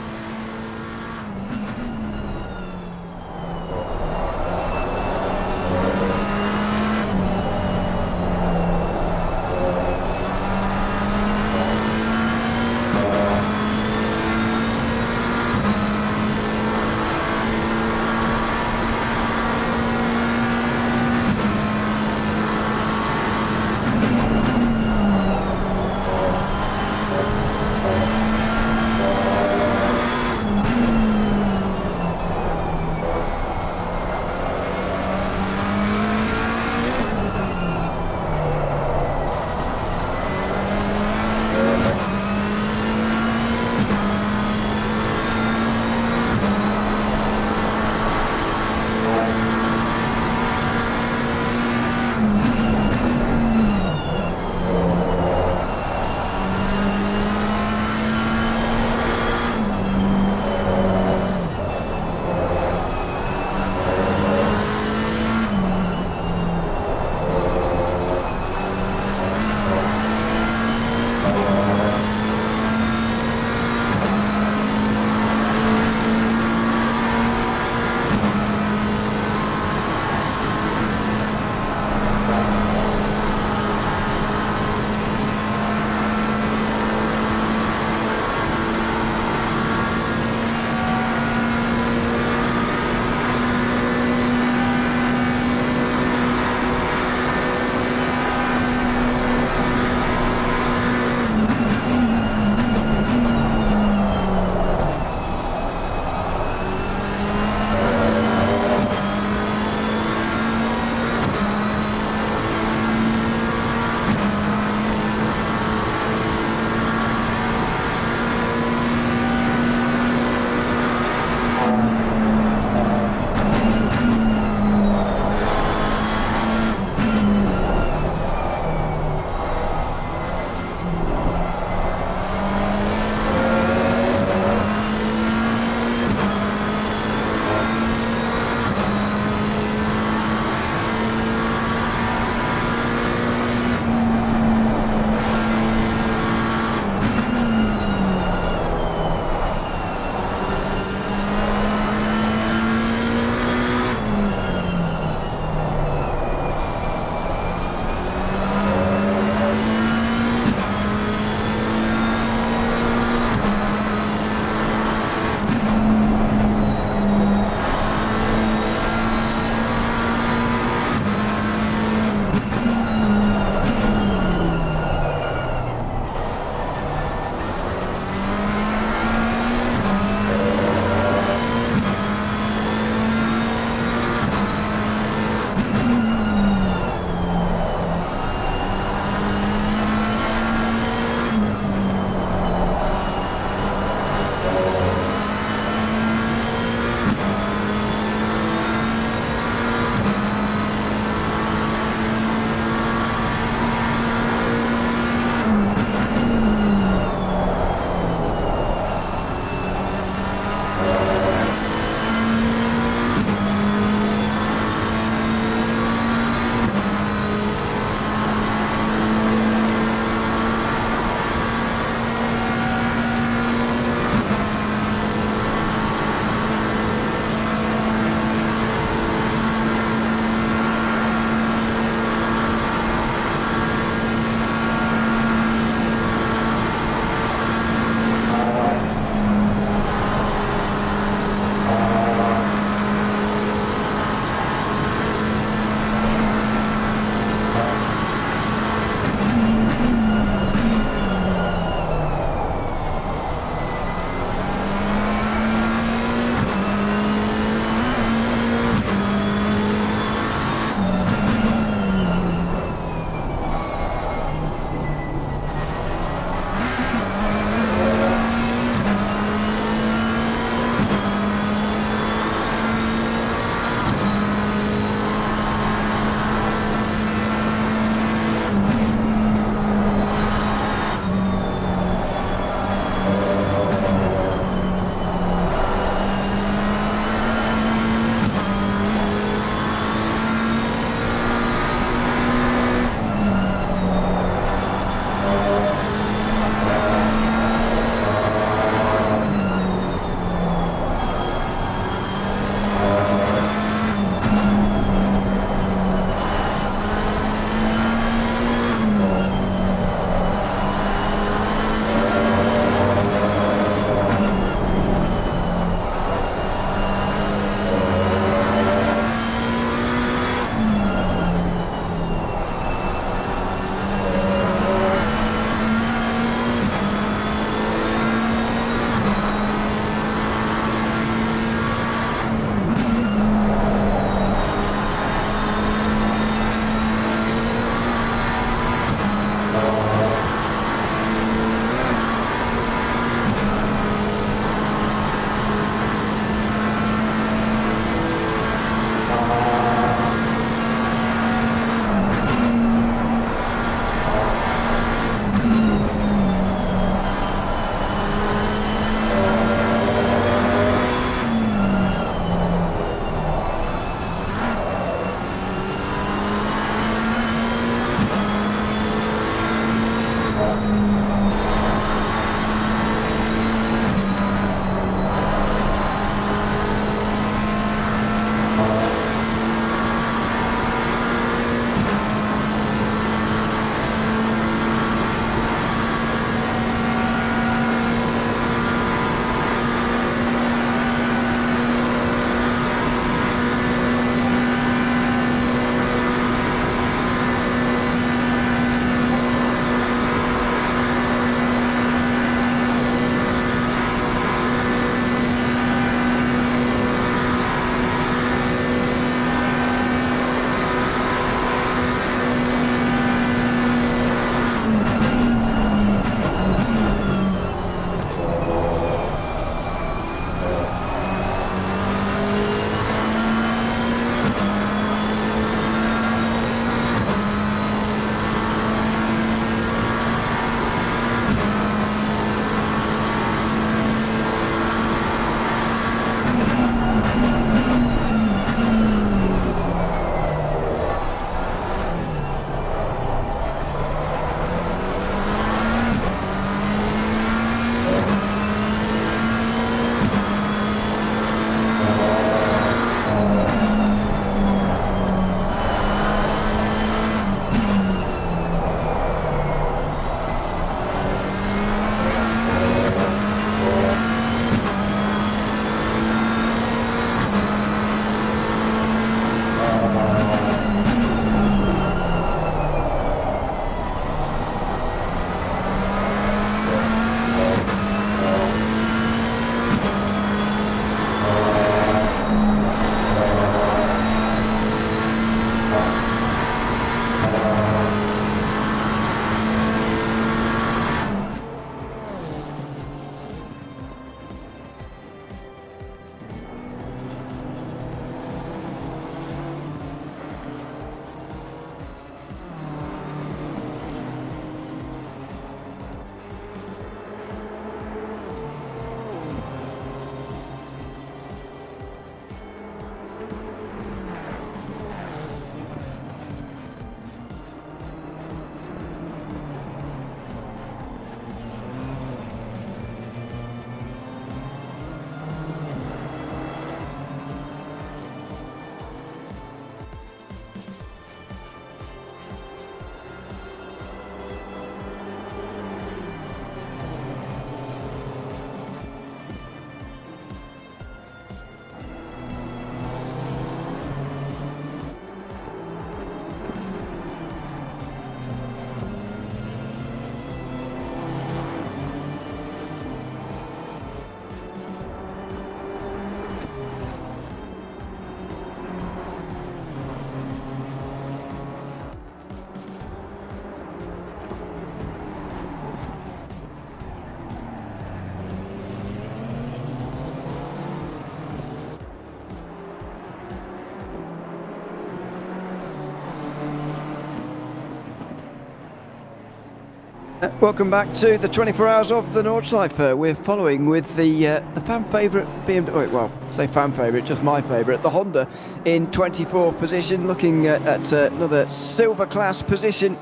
Welcome back to the 24 hours of the Nordschleife. We're following with the fan favourite BMW, well, say fan favourite, just my favourite, the Honda in 24th position, looking at another silver class position,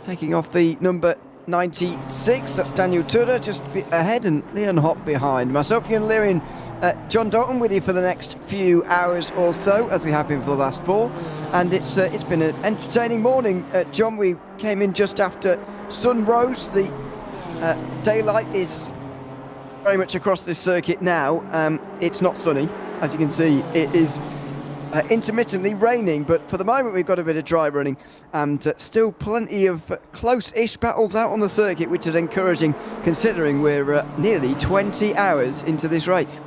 taking off the number 96, that's Daniel Tudor just ahead and Leon Hopp behind. Myself, Ian Leary, and John Dalton with you for the next few hours or so, as we have been for the last 4. And it's been an entertaining morning. John, we came in just after sun rose. The daylight is very much across this circuit now. It's not sunny, as you can see. It is intermittently raining, but for the moment we've got a bit of dry running and still plenty of close-ish battles out on the circuit, which is encouraging considering we're nearly 20 hours into this race.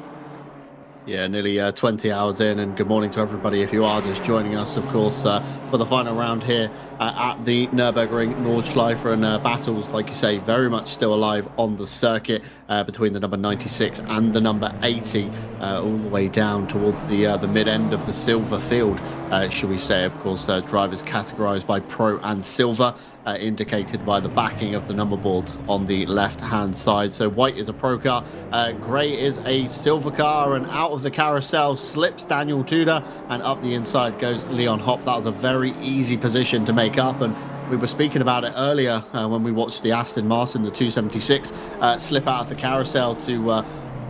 Yeah, nearly 20 hours in, and good morning to everybody if you are just joining us, of course, for the final round here at the Nürburgring Nordschleife, and battles, like you say, very much still alive on the circuit between the number 96 and the number 80, all the way down towards the mid-end of the silver field, should we say. Of course, drivers categorised by Pro and Silver, indicated by the backing of the number boards on the left-hand side. So white is a Pro car, grey is a Silver car, and out of the carousel slips Daniel Tudor, and up the inside goes Leon Hopp. That was a very easy position to make up, and we were speaking about it earlier when we watched the Aston Martin, the 276, slip out of the carousel to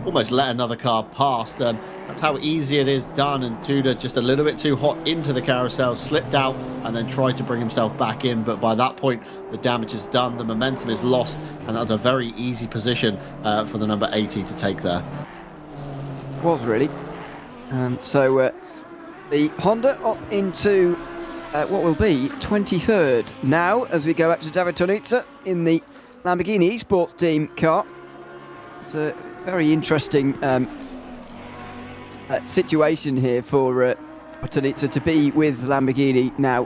almost let another car past. That's how easy it is done, and Tudor just a little bit too hot into the carousel, slipped out and then tried to bring himself back in, but by that point the damage is done, the momentum is lost, and that was a very easy position for the number 80 to take there. Was really. So the Honda up into what will be 23rd now as we go back to David Tonizza in the Lamborghini Esports team car. It's a very interesting situation here for Tonizza to be with Lamborghini now.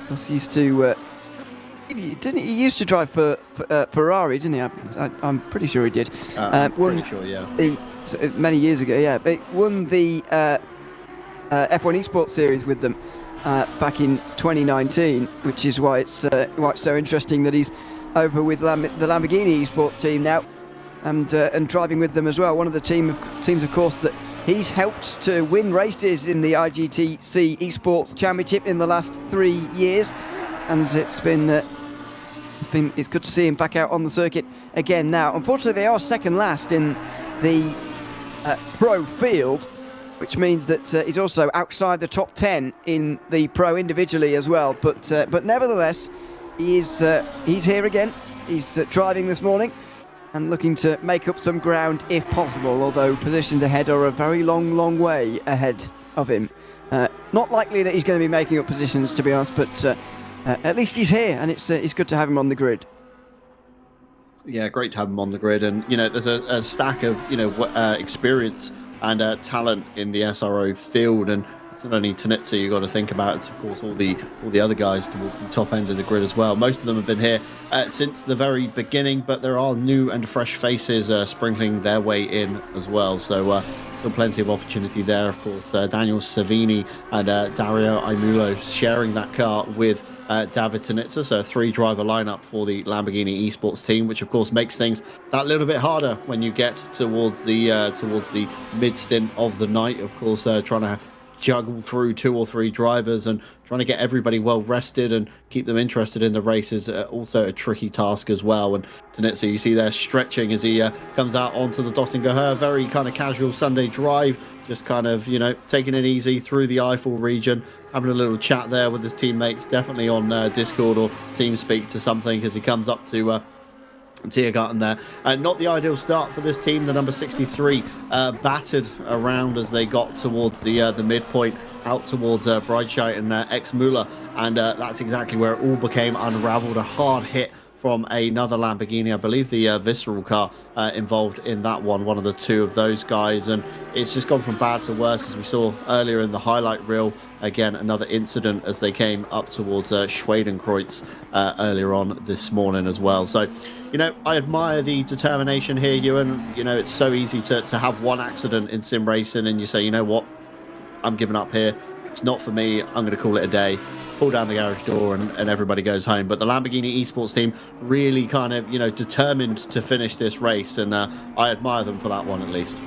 He used to he used to drive for Ferrari, didn't he? I'm pretty sure he did. Pretty sure, yeah. Many years ago, yeah. But won the F1 Esports series with them back in 2019, which is why it's so interesting that he's over with the Lamborghini Esports team now, and driving with them as well. One of the teams, of course, that he's helped to win races in the IGTC Esports Championship in the last 3 years, and it's good to see him back out on the circuit again now. Unfortunately, they are second last in the pro field, which means that he's also outside the top 10 in the pro individually as well. But nevertheless, he's here again. He's driving this morning and looking to make up some ground if possible, although positions ahead are a very long way ahead of him. Not likely that he's going to be making up positions, to be honest, but at least he's here, and it's good to have him on the grid. Yeah, great to have him on the grid, and there's a stack of experience and talent in the SRO field, and it's not only Tonizza you got to think about, it's of course all the other guys towards the top end of the grid as well. Most of them have been here since the very beginning, but there are new and fresh faces sprinkling their way in as well, so still plenty of opportunity there. Of course, Daniel Savini and Dario Aimulo sharing that car with David Tonizza, so a 3-driver lineup for the Lamborghini Esports team, which of course makes things that little bit harder when you get towards the mid stint of the night. Of course, trying to juggle through 2 or 3 drivers and trying to get everybody well rested and keep them interested in the race is also a tricky task as well. And Tonizza, you see there stretching as he comes out onto the Dottingerhöhe, very kind of casual Sunday drive, just kind of taking it easy through the Eifel region, having a little chat there with his teammates, definitely on Discord or TeamSpeak to something as he comes up to Tiergarten there. Not the ideal start for this team. The number 63 battered around as they got towards the midpoint, out towards Breitscheid and Ex-Müller, and that's exactly where it all became unraveled. A hard hit from another Lamborghini, I believe the Visceral car involved in that one of the 2 of those guys, and it's just gone from bad to worse, as we saw earlier in the highlight reel. Again, another incident as they came up towards Schwedenkreuz earlier on this morning as well. So, I admire the determination here, Ewan. It's so easy to have one accident in sim racing and you say, you know what, I'm giving up here. It's not for me. I'm going to call it a day. pull down the garage door, and everybody goes home. But the Lamborghini Esports team really kind of, determined to finish this race, and I admire them for that one at least.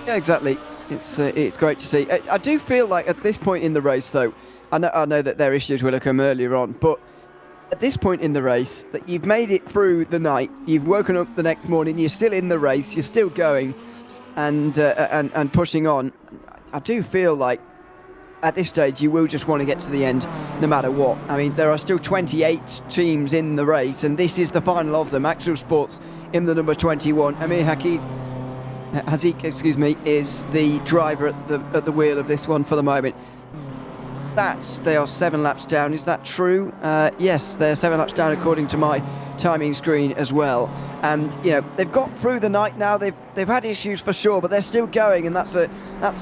Yeah, exactly. It's great to see. I do feel like at this point in the race, though, I know that their issues will have come earlier on, but at this point in the race, that you've made it through the night, you've woken up the next morning, you're still in the race, you're still going, and pushing on. I do feel like at this stage you will just want to get to the end no matter what. I mean, there are still 28 teams in the race, and this is the final of them. Axel Sports in the number 21. Amir Hazik, is the driver at the wheel of this one for the moment. They are 7 laps down. Is that true? Yes, they're 7 laps down according to my timing screen as well. And they've got through the night now. They've had issues for sure, but they're still going, and that's a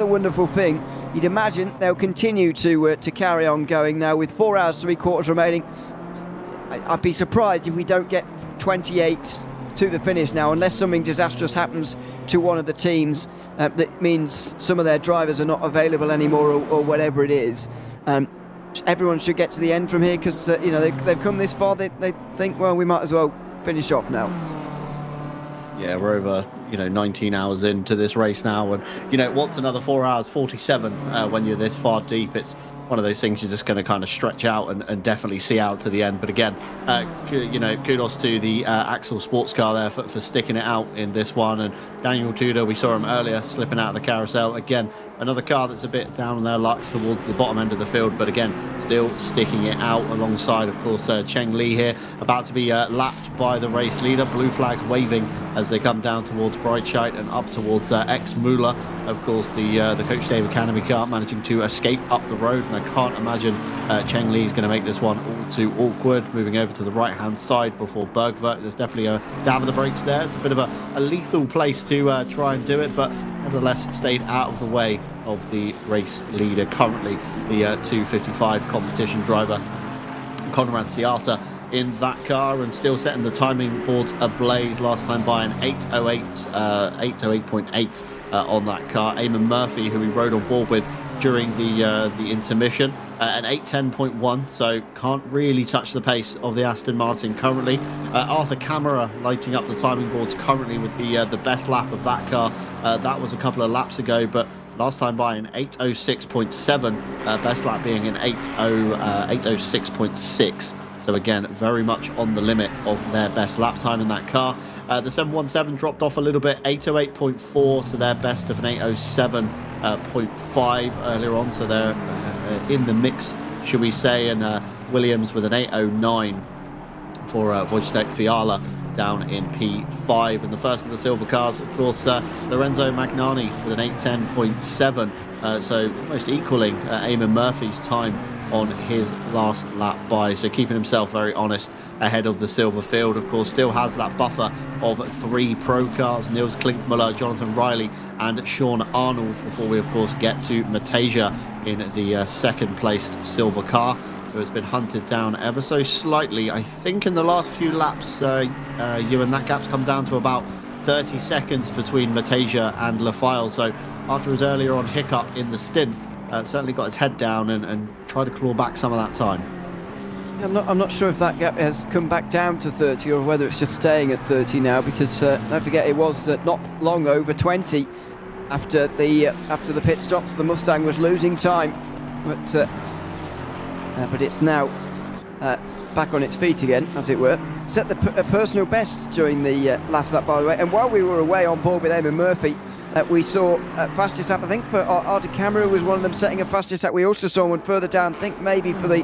wonderful thing. You'd imagine they'll continue to carry on going now with 4 hours 3/4 remaining. I'd be surprised if we don't get 28 to the finish now, unless something disastrous happens to one of the teams that means some of their drivers are not available anymore, or whatever it is. Everyone should get to the end from here, because they've come this far. They think, well, we might as well finish off now. Yeah, we're over 19 hours into this race now, and what's another 4 hours 47 when you're this far deep? It's one of those things you're just going to kind of stretch out and definitely see out to the end. But again, kudos to the Axel sports car there for sticking it out in this one. And Daniel Tudor, we saw him earlier slipping out of the carousel. Again, another car that's a bit down on their luck towards the bottom end of the field, but again, still sticking it out alongside, of course, Cheng Li here, about to be lapped by the race leader. Blue flags waving as they come down towards Breitscheid and up towards Ex-Muller. Of course, the Coach Dave Academy car managing to escape up the road, and I can't imagine Cheng Li is going to make this one all too awkward. Moving over to the right-hand side before Bergvert. There's definitely a dab of the brakes there. It's a bit of a lethal place to try and do it, but nevertheless stayed out of the way of the race leader, currently the 255 competition driver Conrad Ciata in that car, and still setting the timing boards ablaze. Last time by an 808.8 on that car. Eamon Murphy, who we rode on board with during the intermission, an 810.1, so can't really touch the pace of the Aston Martin currently. Arthur Camara lighting up the timing boards currently with the best lap of that car. That was a couple of laps ago, but last time by an 806.7, best lap being an 806.6. So again, very much on the limit of their best lap time in that car. The 717 dropped off a little bit, 808.4 to their best of an 807.5 earlier on. So they're in the mix, should we say, and Williams with an 809 for Wojciech Fiala down in P5. And the first of the silver cars, of course, Lorenzo Magnani with an 810.7, so almost equaling Eamon Murphy's time on his last lap by, so keeping himself very honest ahead of the silver field. Of course, still has that buffer of 3 pro cars, Niels Klinkmuller, Jonathan Riley and Sean Arnold, before we of course get to Matasia in the second placed silver car, who has been hunted down ever so slightly. I think in the last few laps, Ewan, that gap's come down to about 30 seconds between Matasia and Lafile. So after his earlier on hiccup in the stint, certainly got his head down and tried to claw back some of that time. I'm not sure if that gap has come back down to 30 or whether it's just staying at 30 now, because don't forget it was not long over 20 after the pit stops. The Mustang was losing time, but it's now back on its feet again, as it were. Set the personal best during the last lap, by the way. And while we were away on board with Eamon Murphy, we saw fastest lap, I think, for Arda Camera was one of them setting a fastest lap. We also saw one further down, I think maybe for the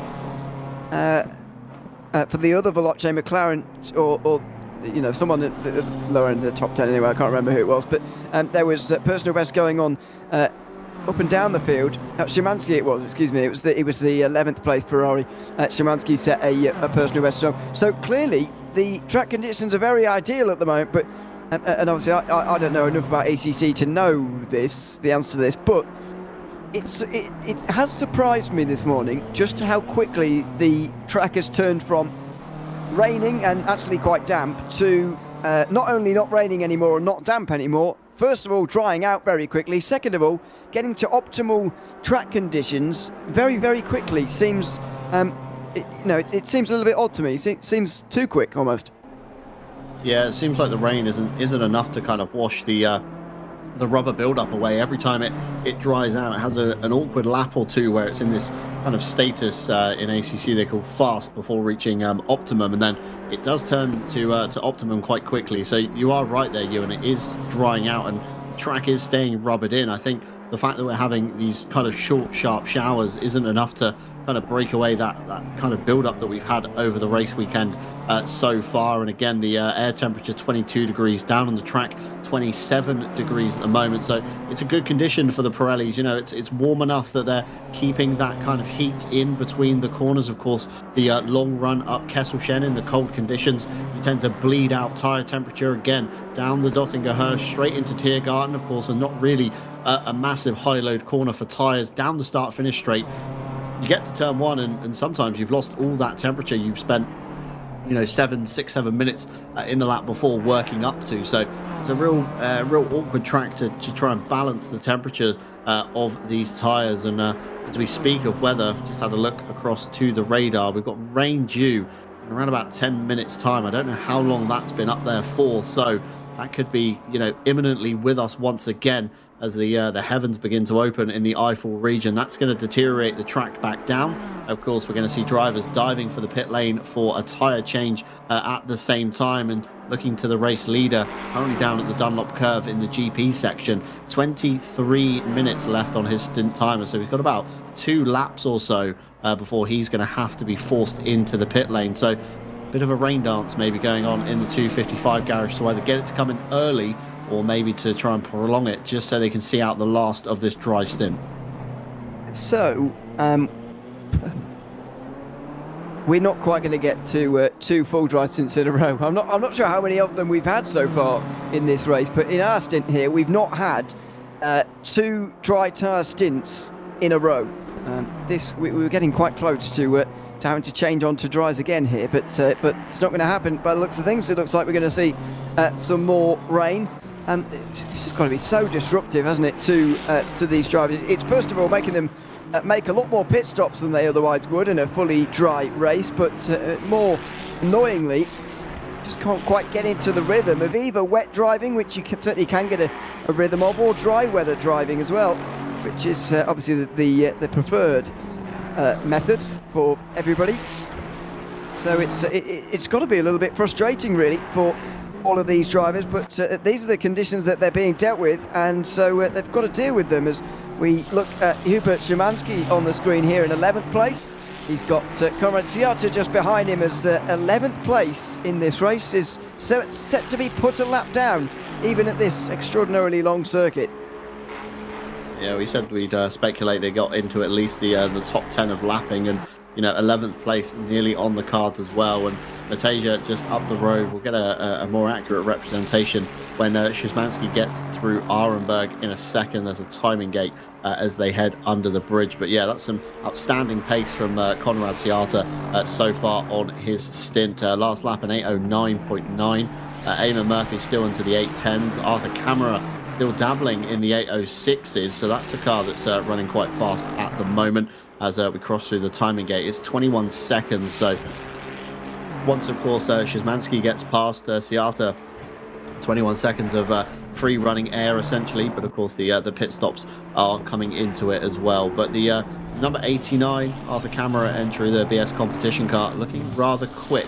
other Veloce McLaren, or someone at the lower end of the top 10 anyway. I can't remember who it was, but there was personal best going on up and down the field. Szymanski it was the 11th place Ferrari. Szymanski set a personal best. So clearly the track conditions are very ideal at the moment, but and obviously I don't know enough about ACC to know the answer to this, but it has surprised me this morning just how quickly the track has turned from raining and actually quite damp to not only not raining anymore and not damp anymore. First of all, drying out very quickly. Second of all, getting to optimal track conditions very, very quickly. Seems It seems a little bit odd to me. It seems too quick almost. Yeah, it seems like the rain isn't enough to kind of wash the rubber buildup away. Every time it dries out, it has an awkward lap or two where it's in this kind of status in ACC they call fast before reaching optimum, and then it does turn to optimum quite quickly. So you are right there, Ewan. It is drying out, and the track is staying rubbered in. I think the fact that we're having these kind of short, sharp showers isn't enough to kind of break away that kind of build-up that we've had over the race weekend so far. And again, the air temperature 22 degrees, down on the track 27 degrees at the moment. So it's a good condition for the Pirellis. You know, it's warm enough that they're keeping that kind of heat in between the corners. Of course, the long run up Kesselchen in the cold conditions, you tend to bleed out tyre temperature again down the Dottinger Hirsch straight into Tiergarten, of course, and not really a massive high load corner for tyres down the start finish straight. You get to turn one, and sometimes you've lost all that temperature you've spent, 7 minutes in the lap before working up to. So it's a real awkward track to try and balance the temperature of these tyres. And as we speak of weather, just had a look across to the radar. We've got rain due in around about 10 minutes time. I don't know how long that's been up there for, so that could be imminently with us once again as the heavens begin to open in the Eifel region. That's going to deteriorate the track back down. Of course, we're going to see drivers diving for the pit lane for a tyre change at the same time, and looking to the race leader currently down at the Dunlop curve in the GP section. 23 minutes left on his stint timer, so we've got about 2 laps or so before he's going to have to be forced into the pit lane. So bit of a rain dance maybe going on in the 255 garage to either get it to come in early or maybe to try and prolong it just so they can see out the last of this dry stint. So, we're not quite going to get to 2 full dry stints in a row. I'm not sure how many of them we've had so far in this race, but in our stint here, we've not had 2 dry tyre stints in a row. We were getting quite close to having to change on to dries again here, but it's not going to happen by the looks of things. It looks like we're going to see some more rain. It's just got to be so disruptive, hasn't it, to these drivers? It's first of all making them make a lot more pit stops than they otherwise would in a fully dry race, but more annoyingly, just can't quite get into the rhythm of either wet driving, which you certainly can get a rhythm of, or dry weather driving as well, which is obviously the preferred method for everybody. So it's got to be a little bit frustrating, really, for all of these drivers, but these are the conditions that they're being dealt with, and so they've got to deal with them. As we look at Hubert Szymanski on the screen here in 11th place, he's got Konrad Siata just behind him as 11th place in this race, is set to be put a lap down, even at this extraordinarily long circuit. Yeah, we said we'd speculate they got into at least the top 10 of lapping, and 11th place nearly on the cards as well. And Natasia just up the road. We'll get a more accurate representation when Szymanski gets through Arenberg in a second. There's a timing gate as they head under the bridge. But yeah, that's some outstanding pace from Konrad Siata so far on his stint. Last lap an 8:09.9. Eamon Murphy still into the 8:10s. Arthur Camara still dabbling in the 8:06s. So that's a car that's running quite fast at the moment as we cross through the timing gate. It's 21 seconds. So once, of course, Szymanski gets past Siata, 21 seconds of free running air, essentially. But, of course, the pit stops are coming into it as well. But the number 89, Arthur Camara, entering the BS competition car, looking rather quick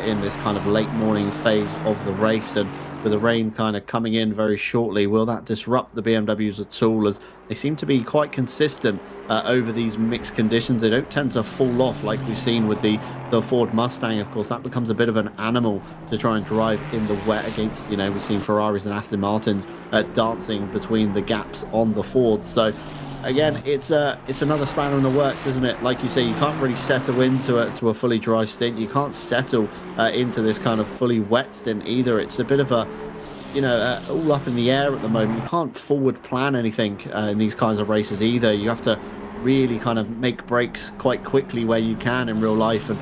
in this kind of late morning phase of the race. And with the rain kind of coming in very shortly, will that disrupt the BMWs at all, as they seem to be quite consistent over these mixed conditions? They don't tend to fall off like we've seen with the Ford Mustang. Of course, that becomes a bit of an animal to try and drive in the wet against, we've seen Ferraris and Aston Martins dancing between the gaps on the Ford. So again, it's another spanner in the works, isn't it? Like you say, you can't really settle into a fully dry stint. You can't settle into this kind of fully wet stint either. It's a bit of a, all up in the air at the moment. You can't forward plan anything in these kinds of races either. You have to really kind of make breaks quite quickly where you can in real life, and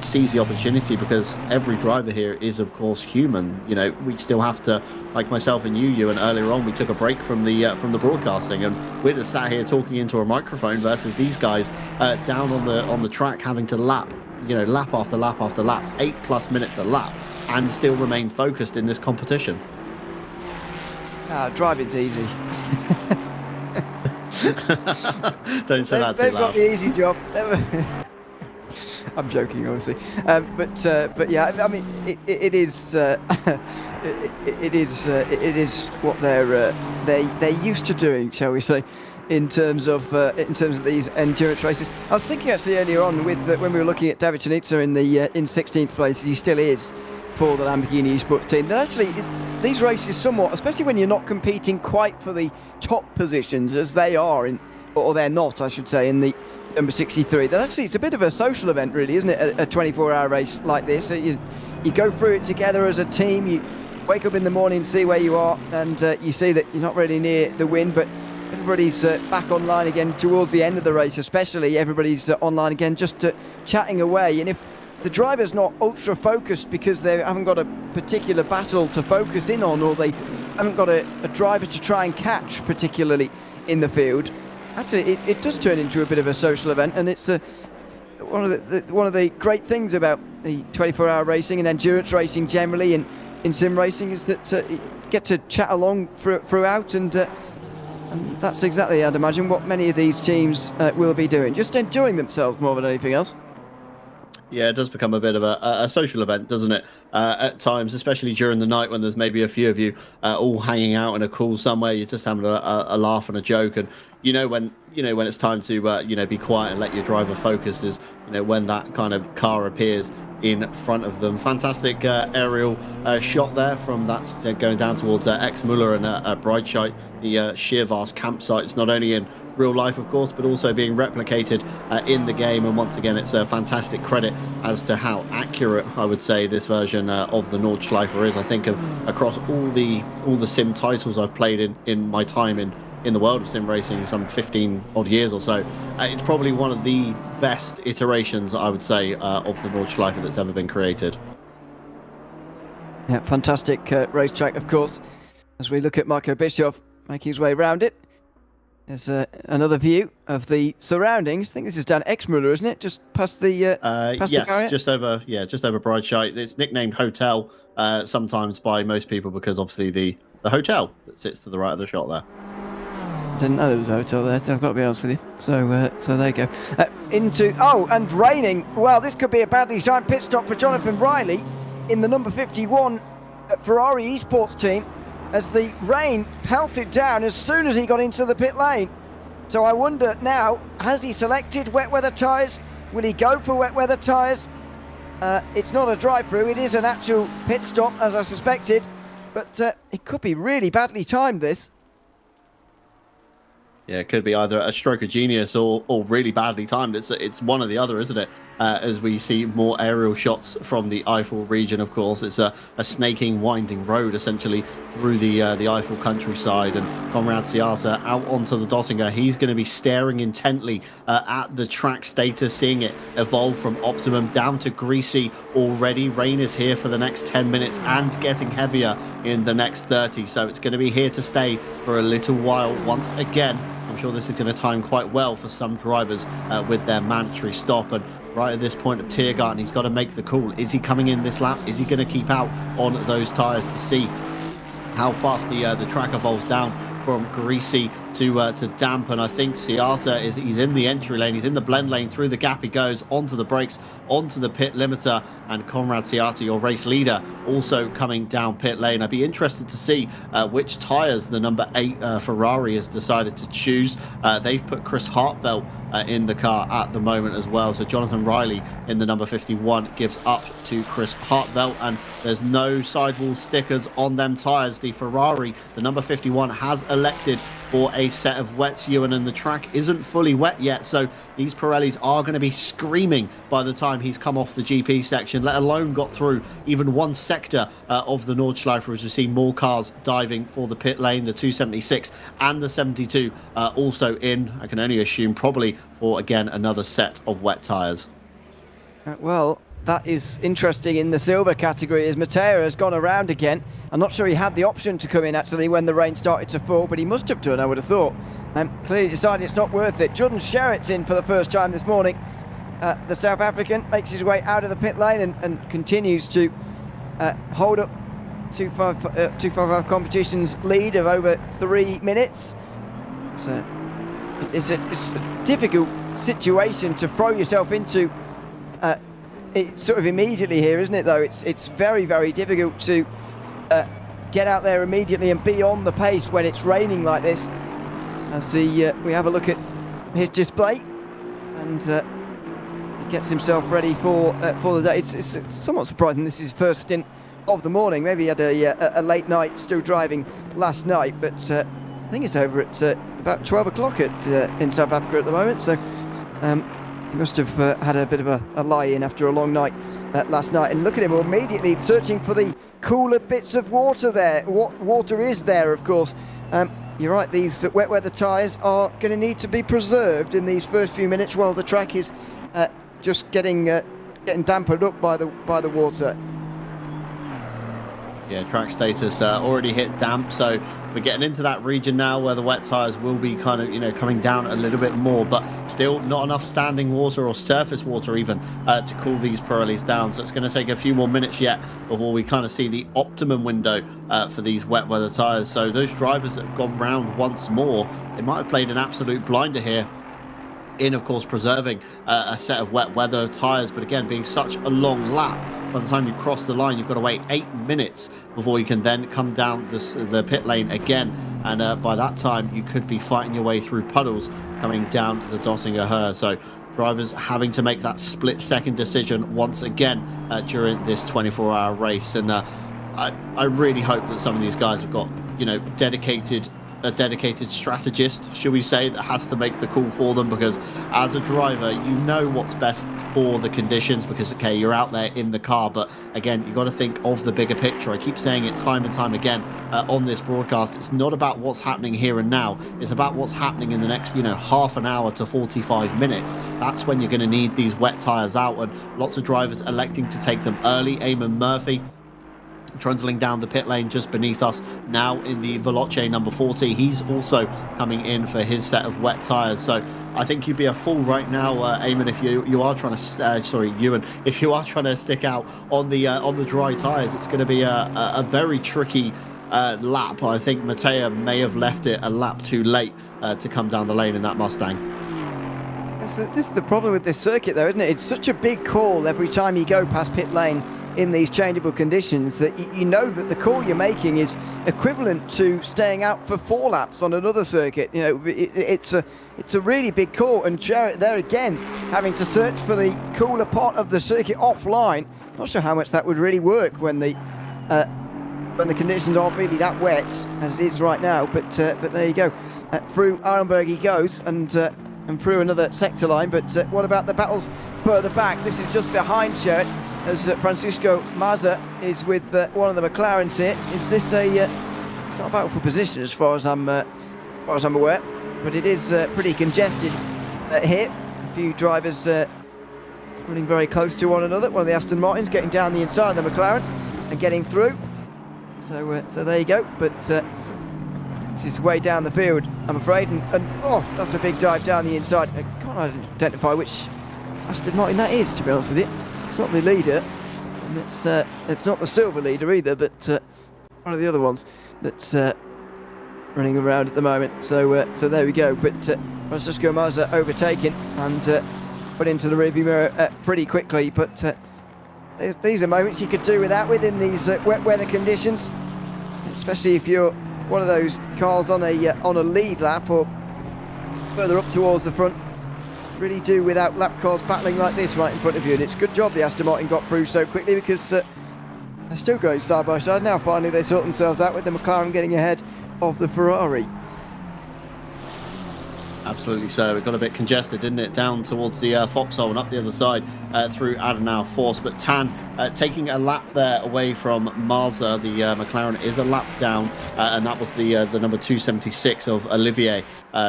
seize the opportunity, because every driver here is, of course, human. We still have to, like myself and you, and earlier on, we took a break from the broadcasting, and we're just sat here talking into a microphone versus these guys down on the track having to lap after lap after lap, 8+ minutes a lap, and still remain focused in this competition. Driving's easy. Don't say that too They've loud. got the easy job. I'm joking, obviously, but yeah, I mean, it is it is what they're used to doing, shall we say, in terms of these endurance races. I was thinking actually earlier on with when we were looking at David Chinica in 16th place, he still is for the Lamborghini Esports team, that actually these races somewhat, especially when you're not competing quite for the top positions as they are or they're not, I should say, in the number 63, that actually it's a bit of a social event, really, isn't it? A 24-hour race like this. You go through it together as a team. You wake up in the morning, see where you are, and you see that you're not really near the win, but everybody's back online again towards the end of the race, especially everybody's online again, just chatting away. And if the driver's not ultra focused because they haven't got a particular battle to focus in on, or they haven't got a driver to try and catch particularly in the field, actually it does turn into a bit of a social event. And it's one of the great things about the 24-hour racing and endurance racing generally in sim racing is that you get to chat along throughout, and that's exactly, I'd imagine, what many of these teams will be doing, just enjoying themselves more than anything else. Yeah, it does become a bit of a social event, doesn't it? At times, especially during the night when there's maybe a few of you all hanging out in a cool somewhere, you're just having a laugh and a joke, and when it's time to be quiet and let your driver focus is when that kind of car appears in front of them. Fantastic aerial shot there from that going down towards Exmuller and Breitscheid, the Sheervast campsites, not only in real life, of course, but also being replicated in the game. And once again, it's a fantastic credit as to how accurate, I would say, this version of the Nordschleife is. I think across all the sim titles I've played in my time in the world of sim racing, some 15 odd years or so, it's probably one of the best iterations, I would say, of the Nordschleife that's ever been created. Yeah, fantastic racetrack, of course. As we look at Marco Bischoff making his way around it, there's another view of the surroundings. I think this is down Exmuller, isn't it? Just past the past yes, the barrier? just over Breitscheid. It's nicknamed Hotel sometimes by most people because obviously the hotel that sits to the right of the shot there. Didn't know there was a hotel there, I've got to be honest with you. So there you go. And raining. Well, this could be a badly timed pit stop for Jonathan Riley in the number 51 Ferrari Esports team, as the rain pelted down as soon as he got into the pit lane. So I wonder now, has he selected wet weather tyres? Will he go for wet weather tyres? It's not a drive-through, it is an actual pit stop, as I suspected. But it could be really badly timed, this. Yeah, it could be either a stroke of genius or really badly timed. It's one or the other, isn't it? As we see more aerial shots from the Eifel region, of course. It's a snaking, winding road, essentially, through the Eifel countryside. And Conrad Ciata out onto the Dottinger. He's going to be staring intently at the track status, seeing it evolve from optimum down to greasy already. Rain is here for the next 10 minutes and getting heavier in the next 30. So it's going to be here to stay for a little while once again. I'm sure this is going to time quite well for some drivers with their mandatory stop. And right at this point of Tiergarten, he's got to make the call. Is he coming in this lap? Is he going to keep out on those tyres to see how fast the track evolves down from greasy to damp? And I think Ciata he's in the entry lane, he's in the blend lane, through the gap he goes, onto the brakes, onto the pit limiter, and Conrad Ciata, your race leader, also coming down pit lane. I'd be interested to see which tyres the number 8 Ferrari has decided to choose. They've put Chris Hartveld in the car at the moment as well. So Jonathan Riley in the number 51 gives up to Chris Hartveld, and there's no sidewall stickers on them tyres. The Ferrari, the number 51, has elected for a set of wets, Ewan, and the track isn't fully wet yet, so these Pirellis are going to be screaming by the time he's come off the GP section, let alone got through even one sector of the Nordschleife, as we see more cars diving for the pit lane. The 276 and the 72 also in, I can only assume, probably for, again, another set of wet tyres. Well, that is interesting in the silver category as Mateo has gone around again. I'm not sure he had the option to come in actually when the rain started to fall, but he must have done, I would have thought. Clearly decided it's not worth it. Jordan Sherritt's in for the first time this morning. The South African makes his way out of the pit lane and continues to hold up 255 competition's lead of over 3 minutes. So it's a difficult situation to throw yourself into sort of immediately here, isn't it, though? It's very, very difficult to get out there immediately and be on the pace when it's raining like this. As we have a look at his display, and he gets himself ready for the day. It's somewhat surprising this is his first stint of the morning. Maybe he had a late night still driving last night, but I think it's over at about 12 o'clock in South Africa at the moment, so he must have had a bit of a lie-in after a long night last night. And look at him immediately searching for the cooler bits of water there. What water is there, of course. You're right, these wet weather tyres are going to need to be preserved in these first few minutes while the track is just getting dampened up by the water. Yeah, track status already hit damp, so we're getting into that region now where the wet tyres will be kind of, coming down a little bit more, but still not enough standing water or surface water even to cool these Pirellis down. So it's going to take a few more minutes yet before we kind of see the optimum window for these wet weather tyres. So those drivers that have gone round once more, they might have played an absolute blinder here in, of course, preserving a set of wet weather tyres, but again, being such a long lap, by the time you cross the line, you've got to wait 8 minutes before you can then come down the pit lane again. And by that time, you could be fighting your way through puddles coming down the Dottinger Her. So drivers having to make that split-second decision once again during this 24-hour race. And I really hope that some of these guys have got, a dedicated strategist, should we say, that has to make the call for them, because as a driver you know what's best for the conditions, because okay, you're out there in the car, but again, you've got to think of the bigger picture. I keep saying it time and time again on this broadcast. It's not about what's happening here and now, it's about what's happening in the next half an hour to 45 minutes. That's when you're going to need these wet tyres out, and lots of drivers electing to take them early. Eamon Murphy trundling down the pit lane just beneath us now in the Veloce number 40. He's also coming in for his set of wet tyres. So I think you'd be a fool right now, Eamon, if you are trying to Ewan, if you are trying to stick out on the dry tyres. It's going to be a very tricky lap. I think Mateo may have left it a lap too late to come down the lane in that Mustang. This is the problem with this circuit, though, isn't it? It's such a big call every time you go past pit lane in these changeable conditions that you know that the call you're making is equivalent to staying out for 4 laps on another circuit. It's a really big call, and Jarrett there again having to search for the cooler part of the circuit offline. Not sure how much that would really work when the conditions aren't really that wet as it is right now. But there you go. Through Arenberg he goes, and through another sector line. But what about the battles further back? This is just behind Sherritt, as Francisco Mazza is with one of the McLarens here. Is this it's not a battle for position as far as I'm aware, but it is pretty congested here. A few drivers running very close to one another. One of the Aston Martins getting down the inside of the McLaren and getting through. So there you go. But it's his way down the field, I'm afraid. And oh, that's a big dive down the inside. I can't identify which Aston Martin that is, to be honest with you. It's not the leader, and it's not the silver leader either, but one of the other ones that's running around at the moment. So there we go. But Francisco Mazza overtaken and put into the rearview mirror pretty quickly. But these are moments you could do without within these wet weather conditions, especially if you're one of those cars on a lead lap or further up towards the front. Really do without lap cars battling like this right in front of you. And it's a good job the Aston Martin got through so quickly, because they're still going side by side. Now finally they sort themselves out with the McLaren getting ahead of the Ferrari. Absolutely so. It got a bit congested, didn't it? Down towards the foxhole and up the other side through Adenauer Force. But Tan taking a lap there away from Mazza. The McLaren is a lap down, and that was the number 276 of Olivier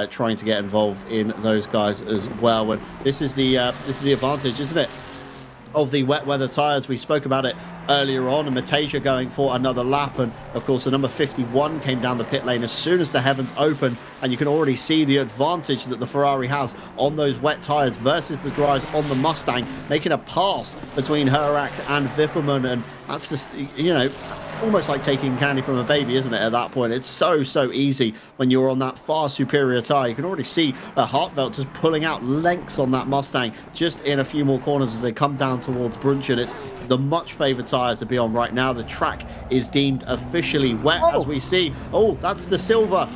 trying to get involved in those guys as well. And this is the advantage, isn't it? of the wet weather tyres. We spoke about it earlier on, and Mateja going for another lap, and of course the number 51 came down the pit lane as soon as the heavens opened, and you can already see the advantage that the Ferrari has on those wet tyres versus the dries on the Mustang, making a pass between Heract and Wippermann, and that's just, you know, almost like taking candy from a baby, isn't it? At that point, it's so easy when you're on that far superior tyre. You can already see Hartwelt just pulling out lengths on that Mustang just in a few more corners as they come down towards Brunchen. It's the much favoured tyre to be on right now. The track is deemed officially wet, as we see. Oh, that's the silver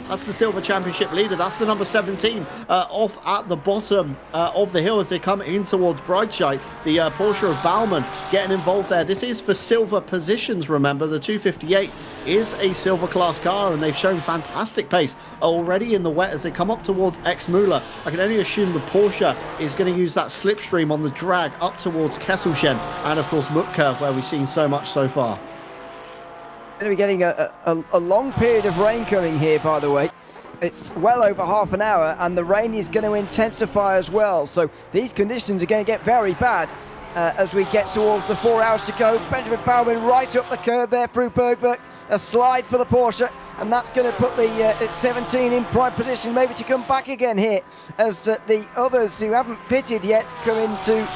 championship leader. That's the number 17 off at the bottom of the hill as they come in towards Breitscheid. The Porsche of Baumann getting involved there. This is for silver positions, remember. The 258 is a silver class car, and they've shown fantastic pace already in the wet as they come up towards Exmüller. I can only assume the Porsche is going to use that slipstream on the drag up towards Kesselchen, and of course Mutka, where we've seen so much so far. Going to be getting a long period of rain coming here, by the way. It's well over half an hour, and the rain is going to intensify as well, so these conditions are going to get very bad as we get towards the 4 hours to go. Benjamin Baumann right up the curb there through Bergwerk. A slide for the Porsche, and that's going to put the 17 in prime position, maybe to come back again here as the others who haven't pitted yet come into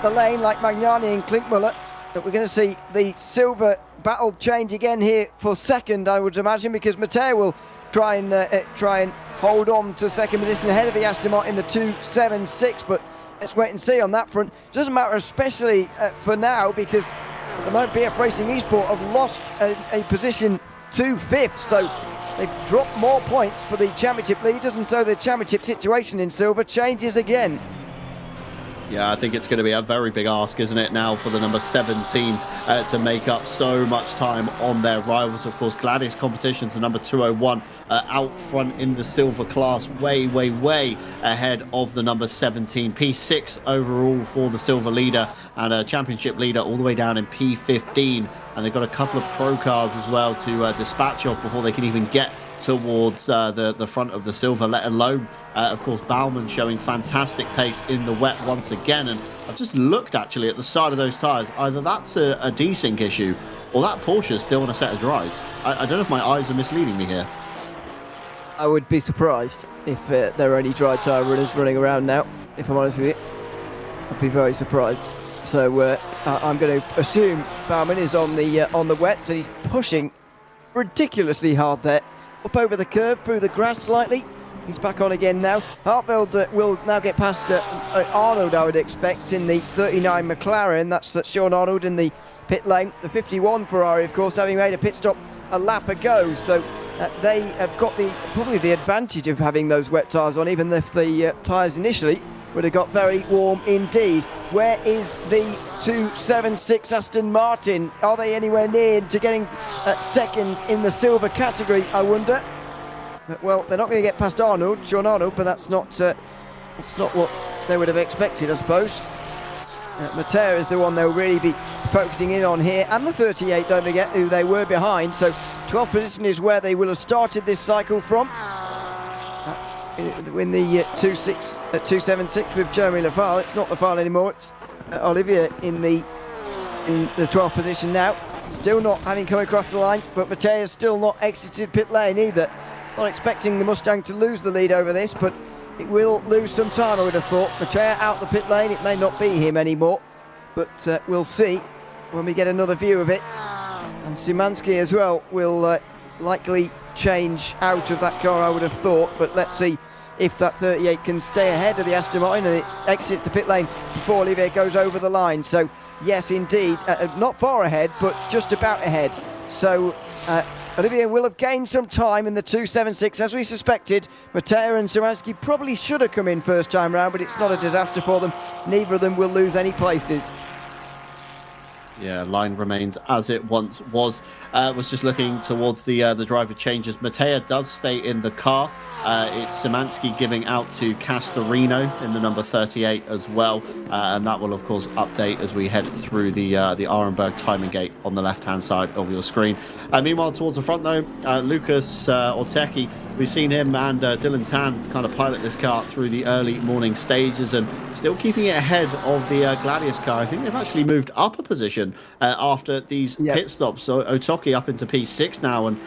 the lane, like Magnani and Klinkmuller. But we're going to see the silver battle change again here for second, I would imagine, because Mateo will try and hold on to second position ahead of the Aston Martin in the 276, but let's wait and see on that front. It doesn't matter, especially for now, because the moment BF Racing Esport have lost a position to fifth, so they've dropped more points for the championship leaders, and so the championship situation in silver changes again. Yeah, I think it's going to be a very big ask, isn't it, now for the number 17 to make up so much time on their rivals. Of course, Gladys Competitions, the number 201, out front in the silver class, way ahead of the number 17. P6 overall for the silver leader, and a championship leader all the way down in P15. And they've got a couple of pro cars as well to dispatch off before they can even get towards the front of the silver, let alone of course Baumann showing fantastic pace in the wet once again. And I've just looked actually at the side of those tyres. Either that's a desync issue, or that Porsche is still on a set of dries. I don't know if my eyes are misleading me here. I would be surprised if there are any dry tyre runners running around now, if I'm honest with you. I'd be very surprised. So I'm going to assume Baumann is on the wets, and he's pushing ridiculously hard there. Up over the curb, through the grass slightly. He's back on again now. Hartwelt will now get past Arnold, I would expect, in the 39 McLaren. That's Sean Arnold in the pit lane. The 51 Ferrari, of course, having made a pit stop a lap ago. So they have got probably the advantage of having those wet tyres on, even if the tyres initially would have got very warm indeed. Where is the 276 Aston Martin? Are they anywhere near to getting second in the silver category, I wonder? Well, they're not going to get past Arnold, Sean Arnold, but that's not what they would have expected, I suppose. Mateo is the one they'll really be focusing in on here, and the 38, don't forget, who they were behind. So 12th position is where they will have started this cycle from. In the 276 with Jeremy Lafale. It's not Lafale anymore, it's Olivier in the 12th position now. Still not having come across the line, but Matea's still not exited pit lane either. Not expecting the Mustang to lose the lead over this, but it will lose some time, I would have thought. Matea out the pit lane, it may not be him anymore, but we'll see when we get another view of it. And Szymanski as well will likely change out of that car, I would have thought, but let's see if that 38 can stay ahead of the Aston Martin and it exits the pit lane before Olivier goes over the line. So yes, indeed, not far ahead, but just about ahead. So Olivier will have gained some time in the 276, as we suspected. Mateo and Szymanski probably should have come in first time round, but it's not a disaster for them. Neither of them will lose any places. Yeah, line remains as it once was. Was just looking towards the driver changes. Matea does stay in the car. It's Szymanski giving out to Castorino in the number 38 as well, and that will of course update as we head through the Arenberg timing gate on the left-hand side of your screen. Meanwhile, towards the front though, Lucas Ortecki, we've seen him and Dylan Tan kind of pilot this car through the early morning stages and still keeping it ahead of the Gladius car. I think they've actually moved up a position after these pit stops. So Otoki up into P6 now, and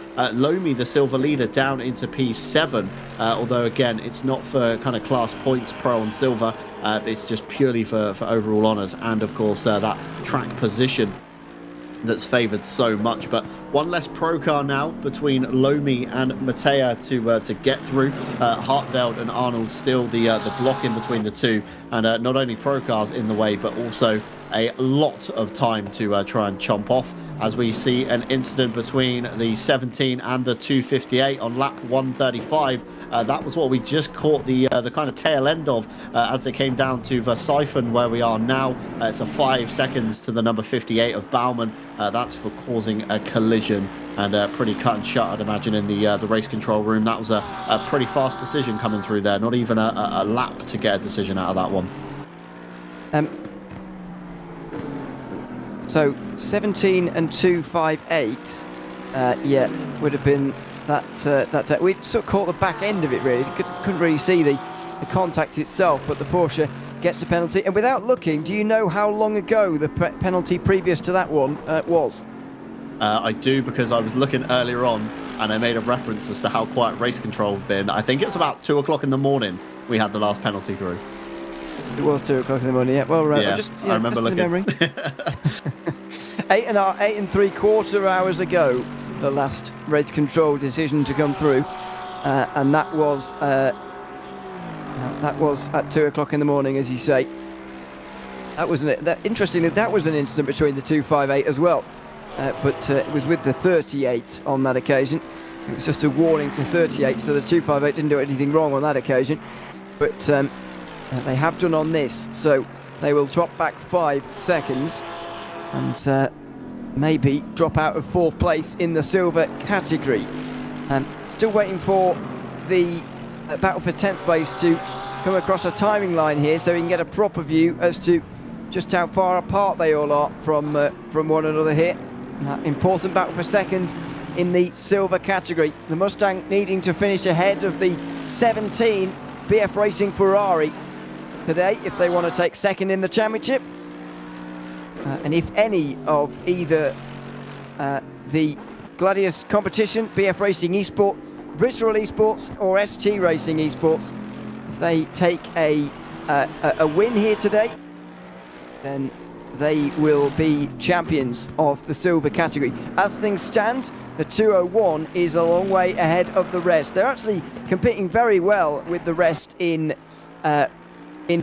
Lomi, the silver leader, down into P7. Although again, it's not for kind of class points, pro and silver. It's just purely for overall honours, and of course that track position that's favoured so much. But one less pro car now between Lomi and Matea to get through. Hartveld and Arnold still the block in between the two, and not only pro cars in the way, but also a lot of time to try and chomp off, as we see an incident between the 17 and the 258 on lap 135. That was what we just caught the kind of tail end of as they came down to Versiphon, where we are now. It's a 5 seconds to the number 58 of Baumann. That's for causing a collision, and pretty cut and shut, I'd imagine, in the race control room. That was a pretty fast decision coming through there. Not even a lap to get a decision out of that one. So 17 and 258, would have been that. We sort of caught the back end of it really. Couldn't really see the contact itself, but the Porsche gets the penalty. And without looking, do you know how long ago the penalty previous to that one was? I do, because I was looking earlier on and I made a reference as to how quiet race control had been. I think it was about 2 o'clock in the morning we had the last penalty through. It was 2 o'clock in the morning, yeah. Well, I remember looking. Memory. 8 and 3/4 hours ago, the last race control decision to come through, and that was at 2 o'clock in the morning, as you say. That was interestingly, that was an incident between the 258 as well, but it was with the 38 on that occasion. It was just a warning to 38, so the 258 didn't do anything wrong on that occasion, but they have done on this, so they will drop back 5 seconds and maybe drop out of 4th place in the silver category. Still waiting for the battle for 10th place to come across a timing line here, so we can get a proper view as to just how far apart they all are from one another here. Important battle for 2nd in the silver category. The Mustang needing to finish ahead of the 17 BF Racing Ferrari today if they want to take 2nd in the championship, and if any of either the Gladius competition, BF Racing Esports, Visceral Esports or ST Racing Esports, if they take a win here today, then they will be champions of the silver category. As things stand, the 201 is a long way ahead of the rest. They're actually competing very well with the rest in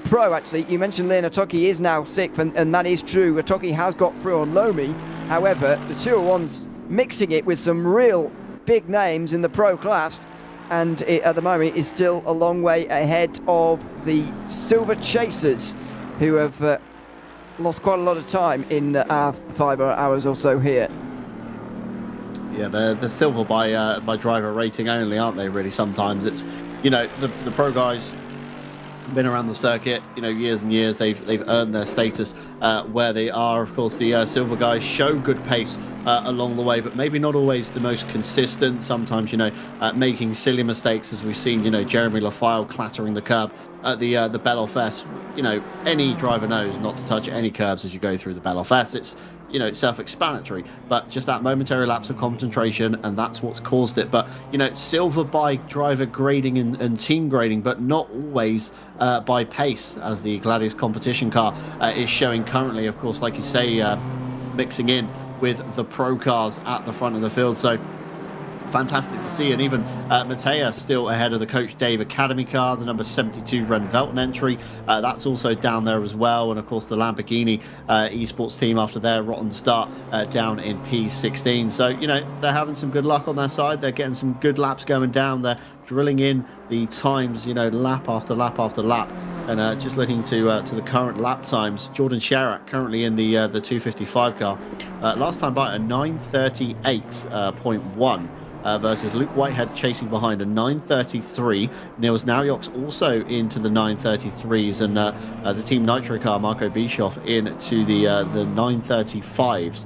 pro. Actually, you mentioned Leon Otoki is now 6th, and that is true. Otoki has got through on Lomi. However, the 201's mixing it with some real big names in the pro class, and it, at the moment, is still a long way ahead of the Silver Chasers, who have lost quite a lot of time in our 5 hours or so here. Yeah, they're silver by driver rating only, aren't they? Really, sometimes it's, you know, the pro guys been around the circuit, you know, years and years. They've earned their status where they are. Of course, the silver guys show good pace along the way, but maybe not always the most consistent. Sometimes, you know, making silly mistakes, as we've seen, you know, Jeremy Lafile clattering the curb at the Belle of S. You know, any driver knows not to touch any curbs as you go through the Belle of S. It's, you know, self-explanatory, but just that momentary lapse of concentration, and that's what's caused it. But, you know, silver by driver grading and team grading, but not always by pace, as the Gladius competition car is showing currently. Of course, like you say, mixing in with the pro cars at the front of the field. So fantastic to see. And even Matea still ahead of the Coach Dave Academy car, the number 72 Ren Velten entry. That's also down there as well. And of course the Lamborghini esports team, after their rotten start, down in P16. So, you know, they're having some good luck on their side. They're getting some good laps going down. They're drilling in the times, you know, lap after lap after lap. And just looking to the current lap times, Jordan Sherratt currently in the 255 car. Last time by a 9:38.1 versus Luke Whitehead chasing behind a 9:33. Niels Naujok's also into the 9:33s, and the Team Nitro car, Marco Bischoff, into the 9:35s.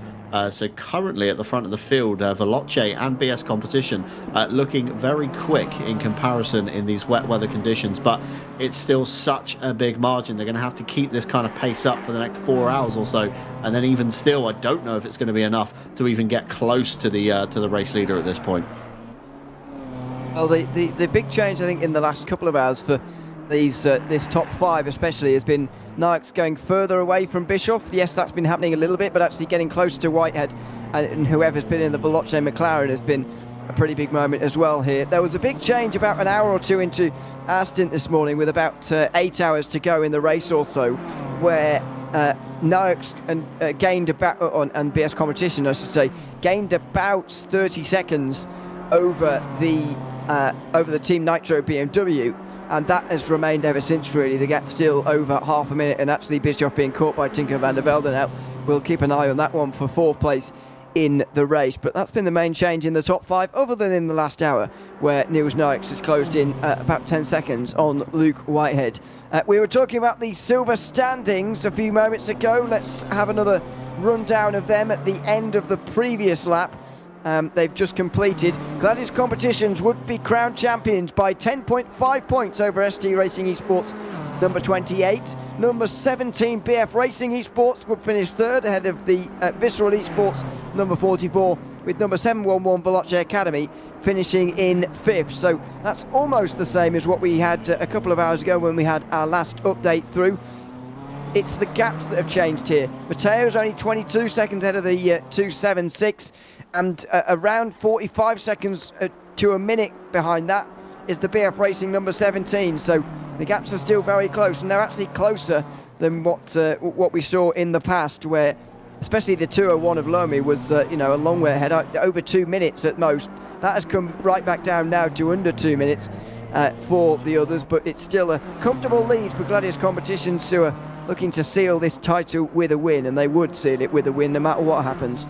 So currently at the front of the field, Veloce and BS Competition looking very quick in comparison in these wet weather conditions, but it's still such a big margin. They're going to have to keep this kind of pace up for the next 4 hours or so, and then even still, I don't know if it's going to be enough to even get close to the race leader at this point. Well, the big change, I think, in the last couple of hours for this top five especially has been Naujok's going further away from Bischoff. Yes, that's been happening a little bit, but actually getting closer to Whitehead and whoever's been in the Veloce McLaren has been a pretty big moment as well here. There was a big change about an hour or two into our stint this morning with about 8 hours to go in the race or so, where Naujok's gained about, and BS Competition I should say, gained about 30 seconds over the Team Nitro BMW, and that has remained ever since, really. The gap's still over half a minute, and actually Bischoff being caught by Tinker van der Velde now. We'll keep an eye on that one for fourth place in the race, but that's been the main change in the top five, other than in the last hour where Niels Naujok has closed in about 10 seconds on Luke Whitehead. We were talking about the silver standings a few moments ago. Let's have another rundown of them at the end of the previous lap. They've just completed. Gladius Competitions would be crowned champions by 10.5 points over ST Racing Esports number 28. Number 17 BF Racing Esports would finish third ahead of the Visceral Esports number 44, with number 711 Veloce Academy finishing in fifth. So that's almost the same as what we had a couple of hours ago when we had our last update through. It's the gaps that have changed here. Matteo's only 22 seconds ahead of the 276, and around 45 seconds to a minute behind that is the BF Racing number 17. So the gaps are still very close, and they're actually closer than what we saw in the past, where especially the 201 of Lomi was a long way ahead, over 2 minutes at most. That has come right back down now to under 2 minutes for the others, but it's still a comfortable lead for Gladius Competitions, who are looking to seal this title with a win, and they would seal it with a win no matter what happens.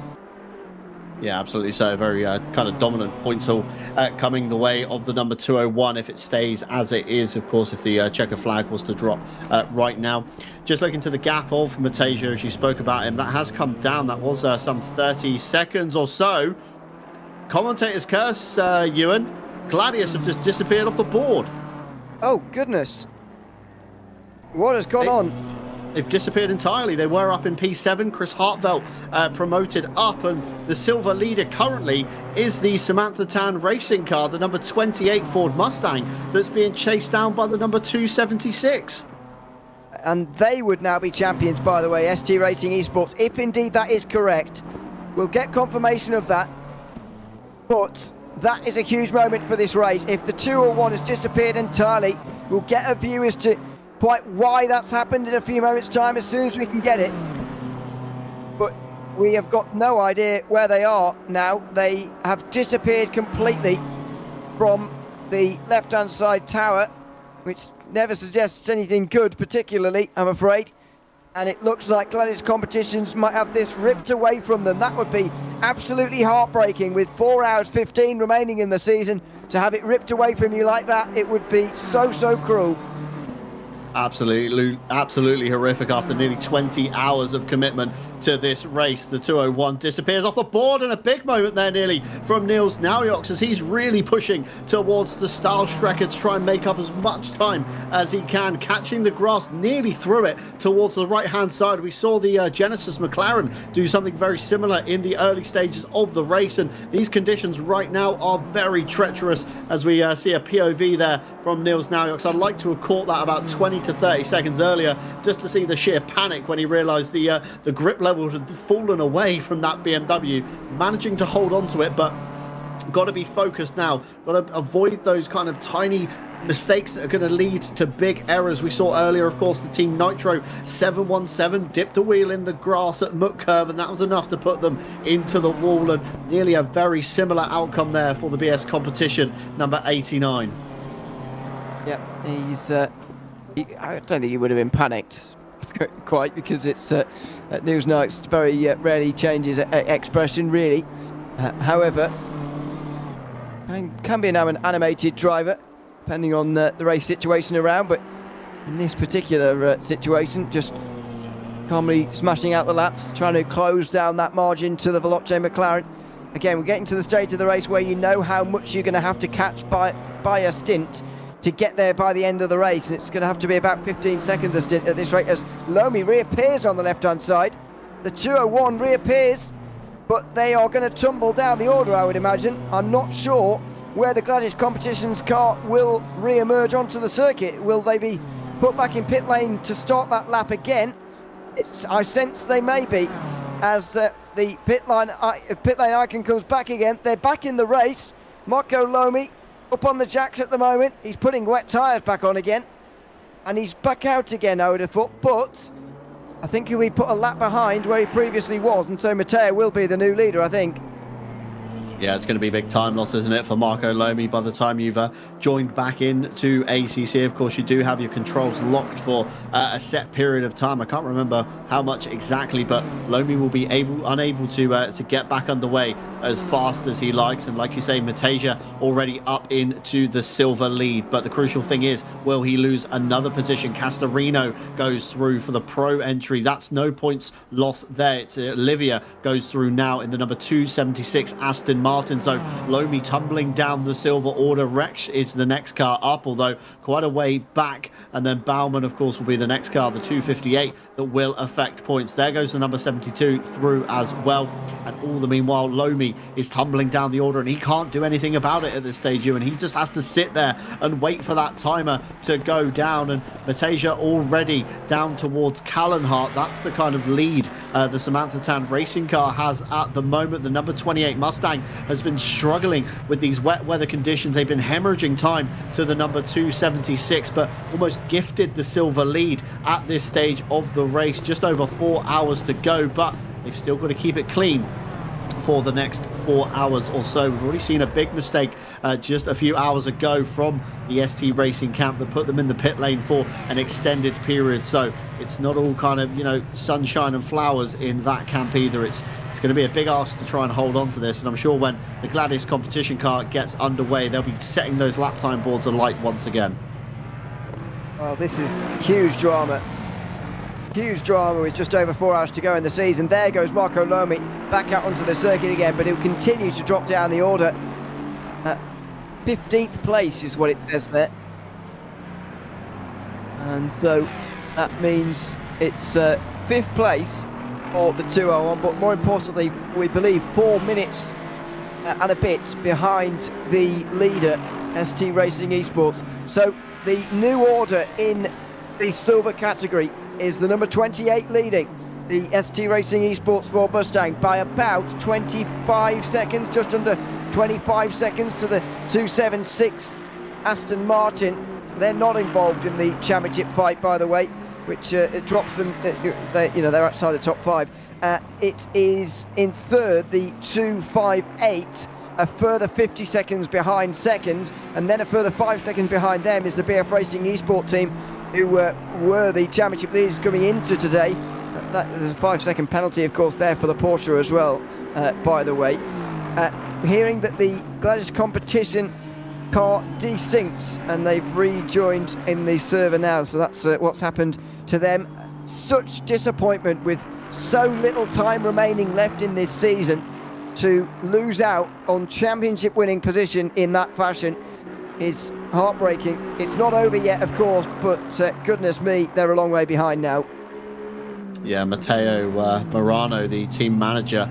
Yeah, absolutely. So very kind of dominant points haul coming the way of the number 201 if it stays as it is. Of course, if the checker flag was to drop right now. Just looking to the gap of Matej, as you spoke about him, that has come down. That was some 30 seconds or so. Commentator's curse, Ewan. Gladius have just disappeared off the board. Oh, goodness. What has gone on? They've disappeared entirely. They were up in P7. Chris Hartvelt promoted up, and the silver leader currently is the Samantha Tan racing car, the number 28 Ford Mustang, that's being chased down by the number 276. And they would now be champions, by the way, ST Racing Esports, if indeed that is correct. We'll get confirmation of that. But that is a huge moment for this race. If the 201 has disappeared entirely, we'll get a view as to quite why that's happened in a few moments' time as soon as we can get it. But we have got no idea where they are now. They have disappeared completely from the left-hand side tower, which never suggests anything good particularly, I'm afraid. And it looks like Gladius Competitions might have this ripped away from them. That would be absolutely heartbreaking, with 4 hours 15 remaining in the season. To have it ripped away from you like that, it would be so cruel. Absolutely horrific. After nearly 20 hours of commitment to this race, the 201 disappears off the board, and a big moment there nearly from Niels Naujok as he's really pushing towards the Stahlstrecke to try and make up as much time as he can, catching the grass nearly through it towards the right hand side. We saw the Genesis McLaren do something very similar in the early stages of the race, and these conditions right now are very treacherous as we see a POV there from Niels Naujok. So I'd like to have caught that about 20 to 30 seconds earlier, just to see the sheer panic when he realized the grip level had fallen away from that BMW, managing to hold on to it, but got to be focused now. Got to avoid those kind of tiny mistakes that are going to lead to big errors. We saw earlier, of course, the Team Nitro 717 dipped a wheel in the grass at Muck Curve, and that was enough to put them into the wall, and nearly a very similar outcome there for the BS Competition number 89. Yep, I don't think he would have been panicked quite, because it's at News Nights very rarely changes expression really. However, can be an animated driver depending on the race situation around, but in this particular situation, just calmly smashing out the laps, trying to close down that margin to the Veloce McLaren. Again, we're getting to the stage of the race where you know how much you're going to have to catch by a stint to get there by the end of the race, and it's going to have to be about 15 seconds a stint at this rate as Lomi reappears on the left-hand side. The 201 reappears, but they are going to tumble down the order, I would imagine. I'm not sure where the Gladys Competitions car will re-emerge onto the circuit. Will they be put back in pit lane to start that lap again? I sense they may be, as the pit lane icon comes back again. They're back in the race. Marco Lomi up on the jacks at the moment. He's putting wet tyres back on again, and he's back out again, I would have thought, but I think he'll be put a lap behind where he previously was, and so Matteo will be the new leader, I think. Yeah, it's going to be big time loss, isn't it, for Marco Lomi by the time you've joined back into ACC. Of course, you do have your controls locked for a set period of time. I can't remember how much exactly, but Lomi will be unable to get back underway as fast as he likes. And like you say, Mateja already up into the silver lead. But the crucial thing is, will he lose another position? Castorino goes through for the pro entry. That's no points lost there. It's Olivia goes through now in the number 276 Aston Martin. So Lomi tumbling down the silver order. Rex is the next car up, although quite a way back. And then Bauman, of course, will be the next car, the 258, that will affect points. There goes the number 72 through as well. And all the meanwhile, Lomi is tumbling down the order, and he can't do anything about it at this stage, and he just has to sit there and wait for that timer to go down. And Mateja already down towards Callenhart. That's the kind of lead the Samantha Tan racing car has at the moment. The number 28 Mustang has been struggling with these wet weather conditions. They've been hemorrhaging time to the number 276, but almost gifted the silver lead at this stage of the race. Just over 4 hours to go, but they've still got to keep it clean for the next 4 hours or so. We've already seen a big mistake just a few hours ago from the ST Racing camp that put them in the pit lane for an extended period. So it's not all kind of, sunshine and flowers in that camp either. It's going to be a big ask to try and hold on to this, and I'm sure when the Gladys competition car gets underway, they'll be setting those lap time boards alight once again. Well, this is huge drama. Huge drama with just over 4 hours to go in the season. There goes Marco Lomi back out onto the circuit again, but he'll continue to drop down the order. 15th place is what it says there. And so that means it's 5th place for the 201, but more importantly, we believe 4 minutes and a bit behind the leader, ST Racing Esports. So the new order in the silver category is the number 28 leading the ST Racing Esports Ford Mustang by about 25 seconds, just under 25 seconds to the 276 Aston Martin. They're not involved in the championship fight, by the way, which it drops them. They're outside the top 5. It is in third, the 258, a further 50 seconds behind second, and then a further 5 seconds behind them is the BF Racing Esports team, who were the championship leaders coming into today. There's a 5-second penalty, of course, there for the Porsche as well, by the way. Hearing that the Gladys competition car desynced, and they've rejoined in the server now, so that's what's happened to them. Such disappointment with so little time remaining left in this season to lose out on championship winning position in that fashion is heartbreaking. It's not over yet, of course, but goodness me, they're a long way behind now. Yeah, Matteo Morano, the team manager,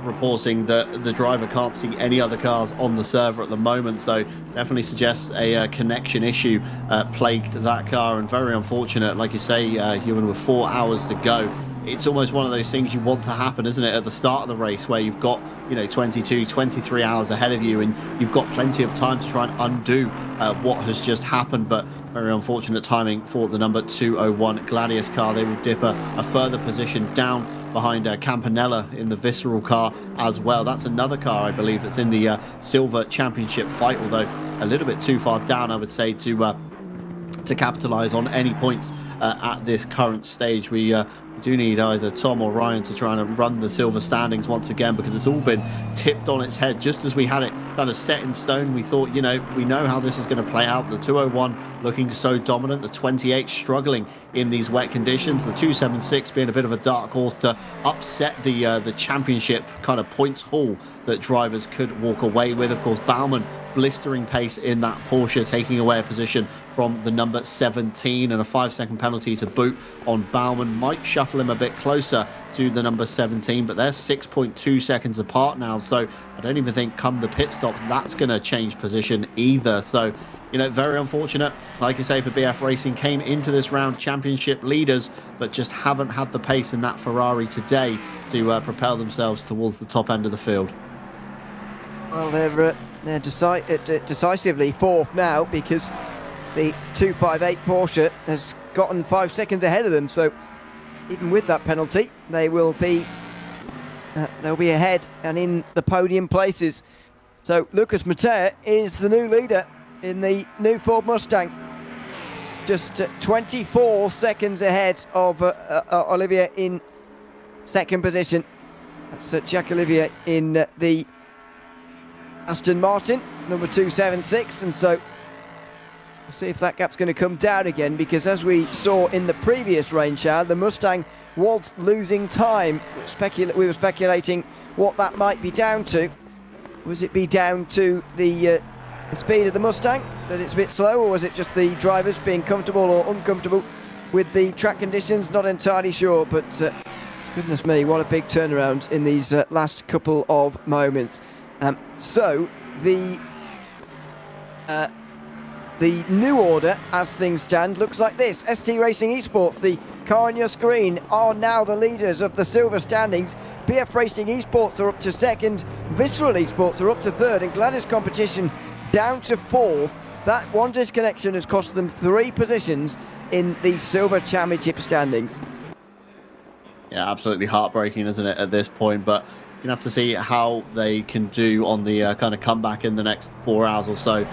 reporting that the driver can't see any other cars on the server at the moment, so definitely suggests a connection issue plagued that car, and very unfortunate. Like you say, Ewan, with 4 hours to go, it's almost one of those things you want to happen, isn't it, at the start of the race, where you've got 22, 23 hours ahead of you, and you've got plenty of time to try and undo what has just happened. But very unfortunate timing for the number 201 Gladius car. They will dip a further position down behind Campanella in the Visceral car as well. That's another car, I believe, that's in the Silver Championship fight, although a little bit too far down, I would say, to to capitalise on any points at this current stage. We do need either Tom or Ryan to try and run the silver standings once again, because it's all been tipped on its head just as we had it kind of set in stone. We thought, we know how this is going to play out. The 201 looking so dominant, the 28 struggling in these wet conditions, the 276 being a bit of a dark horse to upset the championship kind of points haul that drivers could walk away with. Of course, Baumann blistering pace in that Porsche, taking away a position from the number 17, and a 5-second penalty to boot on Baumann might shuffle him a bit closer to the number 17, but they're 6.2 seconds apart now, so I don't even think come the pit stops that's going to change position either. So very unfortunate, like you say, for BF Racing. Came into this round championship leaders, but just haven't had the pace in that Ferrari today to propel themselves towards the top end of the field. Well, they're decisively fourth now, because the 258 Porsche has gotten 5 seconds ahead of them. So even with that penalty, they will be they'll be ahead and in the podium places. So Lucas Matea is the new leader in the new Ford Mustang, just 24 seconds ahead of Olivier in second position. That's Jack Olivier in the Aston Martin, number 276, and so we'll see if that gap's going to come down again, because as we saw in the previous rain shower, the Mustang was losing time. We were speculating what that might be down to. Was it be down to the speed of the Mustang, that it's a bit slow, or was it just the drivers being comfortable or uncomfortable with the track conditions? Not entirely sure, but goodness me, what a big turnaround in these last couple of moments. So the new order, as things stand, looks like this. ST Racing Esports, the car on your screen, are now the leaders of the silver standings. BF Racing Esports are up to second, Visceral Esports are up to third, and Gladys Competition down to fourth. That one disconnection has cost them 3 positions in the silver championship standings. Yeah, absolutely heartbreaking, isn't it, at this point? But you have to see how they can do on the kind of comeback in the next 4 hours or so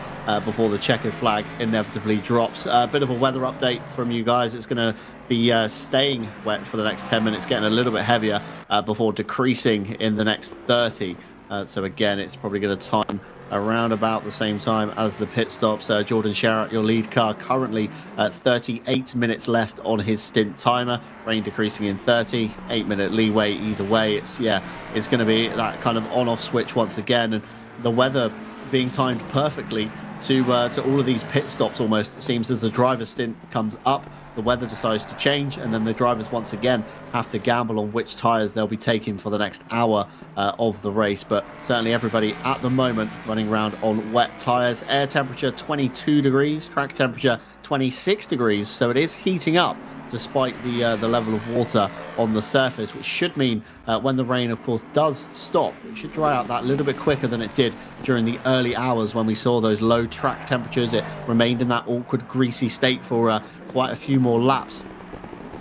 before the checkered flag inevitably drops. A bit of a weather update from you guys. It's going to be staying wet for the next 10 minutes, getting a little bit heavier before decreasing in the next 30. So again, it's probably going to time around about the same time as the pit stops. Jordan Sherratt, your lead car, currently 38 minutes left on his stint timer. Rain decreasing in 30, 8-minute leeway either way. It's going to be that kind of on-off switch once again, and the weather being timed perfectly to all of these pit stops almost. It seems as the driver's stint comes up, the weather decides to change, and then the drivers once again have to gamble on which tyres they'll be taking for the next hour of the race. But certainly everybody at the moment running around on wet tyres. Air temperature 22 degrees, track temperature 26 degrees, so it is heating up despite the level of water on the surface, which should mean when the rain, of course, does stop, it should dry out that little bit quicker than it did during the early hours when we saw those low track temperatures. It remained in that awkward, greasy state for quite a few more laps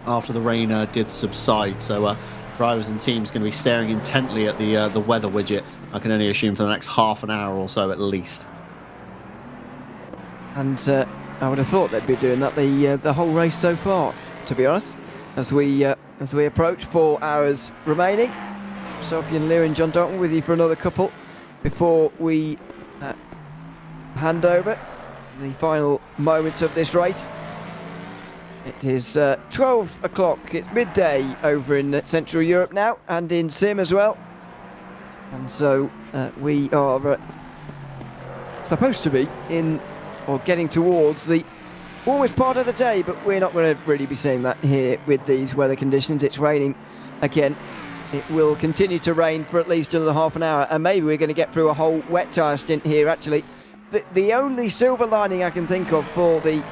after the rain did subside. So drivers and teams going to be staring intently at the weather widget, I can only assume, for the next half an hour or so at least. And I would have thought they'd be doing that the whole race so far, to be honest. As we approach 4 hours remaining, Sophie and Lear and John Dalton with you for another couple before we hand over the final moment of this race. It is 12 o'clock, it's midday over in Central Europe now, and in Sim as well. And so we are supposed to be in, or getting towards, the warmest part of the day, but we're not going to really be seeing that here with these weather conditions. It's raining again. It will continue to rain for at least another half an hour, and maybe we're going to get through a whole wet tyre stint here, actually. The only silver lining I can think of for the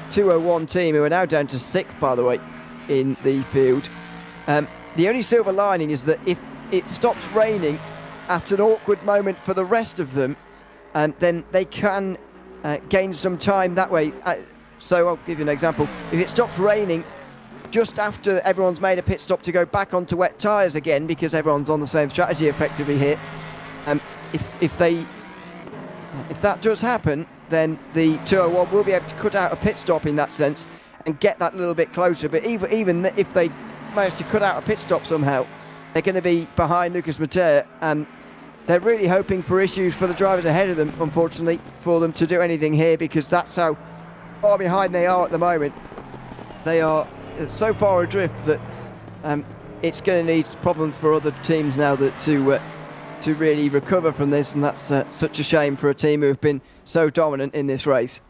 201 team, who are now down to 6th, by the way, in the field, the only silver lining is that if it stops raining at an awkward moment for the rest of them, then they can gain some time that way. So I'll give you an example. If it stops raining just after everyone's made a pit stop to go back onto wet tyres again, because everyone's on the same strategy effectively here, if that does happen, then the 201 will be able to cut out a pit stop in that sense and get that little bit closer. But even if they manage to cut out a pit stop somehow, they're going to be behind Lucas Mattea, and they're really hoping for issues for the drivers ahead of them, unfortunately, for them to do anything here, because that's how far behind they are at the moment. They are so far adrift that it's going to need problems for other teams now that to really recover from this, and that's such a shame for a team who have been so dominant in this race.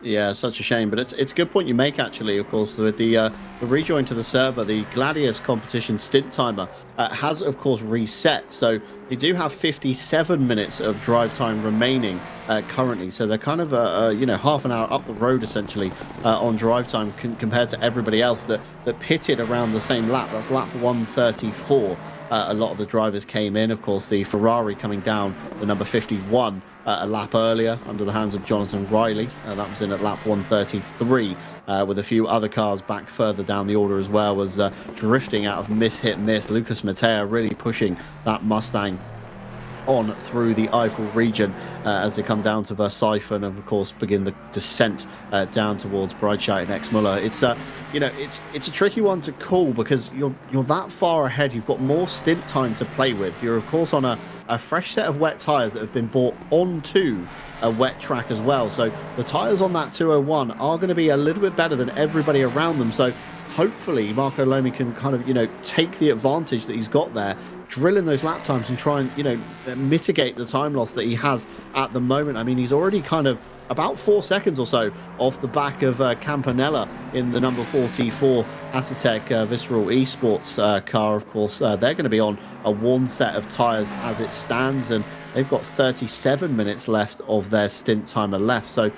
Yeah, such a shame, but it's a good point you make, actually. Of course, with the rejoin to the server, the Gladius competition stint timer has, of course, reset. So they do have 57 minutes of drive time remaining currently. So they're kind of half an hour up the road, essentially, on drive time compared to everybody else that pitted around the same lap. That's lap 134. A lot of the drivers came in. Of course, the Ferrari coming down the number 51 a lap earlier under the hands of Jonathan Riley. That was in at lap 133, with a few other cars back further down the order as well, was drifting out of miss. Lucas Mattea really pushing that Mustang on through the Eifel region as they come down to Versailles, and of course begin the descent down towards Breitscheid and Exmuller. It's a tricky one to call, because you're that far ahead. You've got more stint time to play with. You're of course on a fresh set of wet tyres that have been brought onto a wet track as well. So the tyres on that 201 are going to be a little bit better than everybody around them. So hopefully Marco Lomi can kind of, take the advantage that he's got there, drill in those lap times and try and, mitigate the time loss that he has at the moment. I mean, he's already kind of about 4 seconds or so off the back of Campanella in the number 44 Asetek Visceral Esports car. Of course, they're going to be on a worn set of tyres as it stands, and they've got 37 minutes left of their stint timer left. So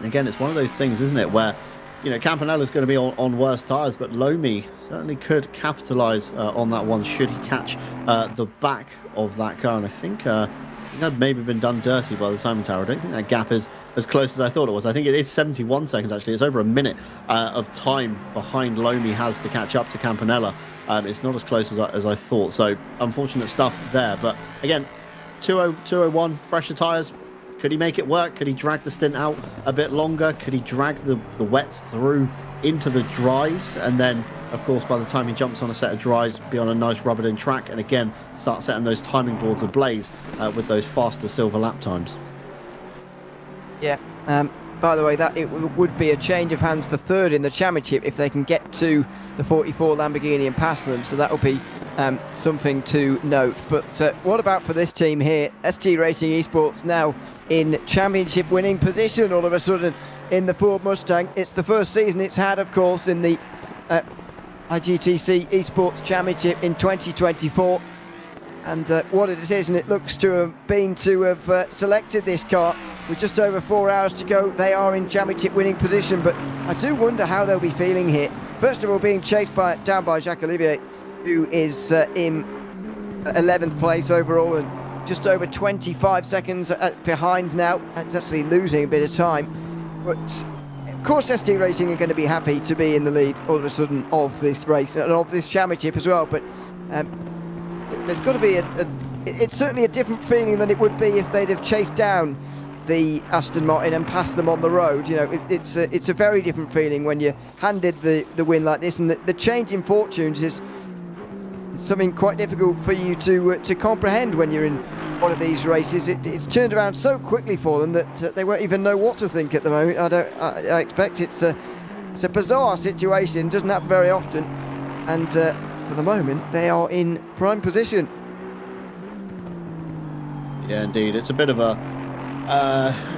again, it's one of those things, isn't it, where Campanella's going to be on worse tyres, but Lomi certainly could capitalise on that one should he catch the back of that car. And I think that maybe been done dirty by the timing tower. I don't think that gap is as close as I thought it was. I think it is 71 seconds, actually. It's over a minute of time behind Lomi has to catch up to Campanella. It's not as close as I thought. So unfortunate stuff there. But again, 201, fresher tyres. Could he make it work? Could he drag the stint out a bit longer? Could he drag the wets through into the dries? And then, of course, by the time he jumps on a set of dries, be on a nice rubbered-in track, and again, start setting those timing boards ablaze with those faster silver lap times. Yeah. By the way, that it would be a change of hands for third in the championship if they can get to the 44 Lamborghini and pass them. So that will be something to note. But what about for this team here? ST Racing Esports now in championship winning position all of a sudden in the Ford Mustang. It's the first season it's had, of course, in the IGTC Esports Championship in 2024. And what it is, and it looks to have been to have selected this car with just over 4 hours to go. They are in championship winning position, but I do wonder how they'll be feeling here. First of all, being chased down by Jacques Olivier, who is in 11th place overall and just over 25 seconds behind now. It's actually losing a bit of time. But of course ST Racing are going to be happy to be in the lead all of a sudden of this race and of this championship as well. But there's got to be it's certainly a different feeling than it would be if they'd have chased down the Aston Martin and passed them on the road. It's a very different feeling when you're handed the win like this, and the change in fortunes is something quite difficult for you to comprehend when you're in one of these races. It's turned around so quickly for them that they won't even know what to think at the moment. I expect it's a bizarre situation. It doesn't happen very often, and for the moment they are in prime position. Yeah, indeed. It's a bit of a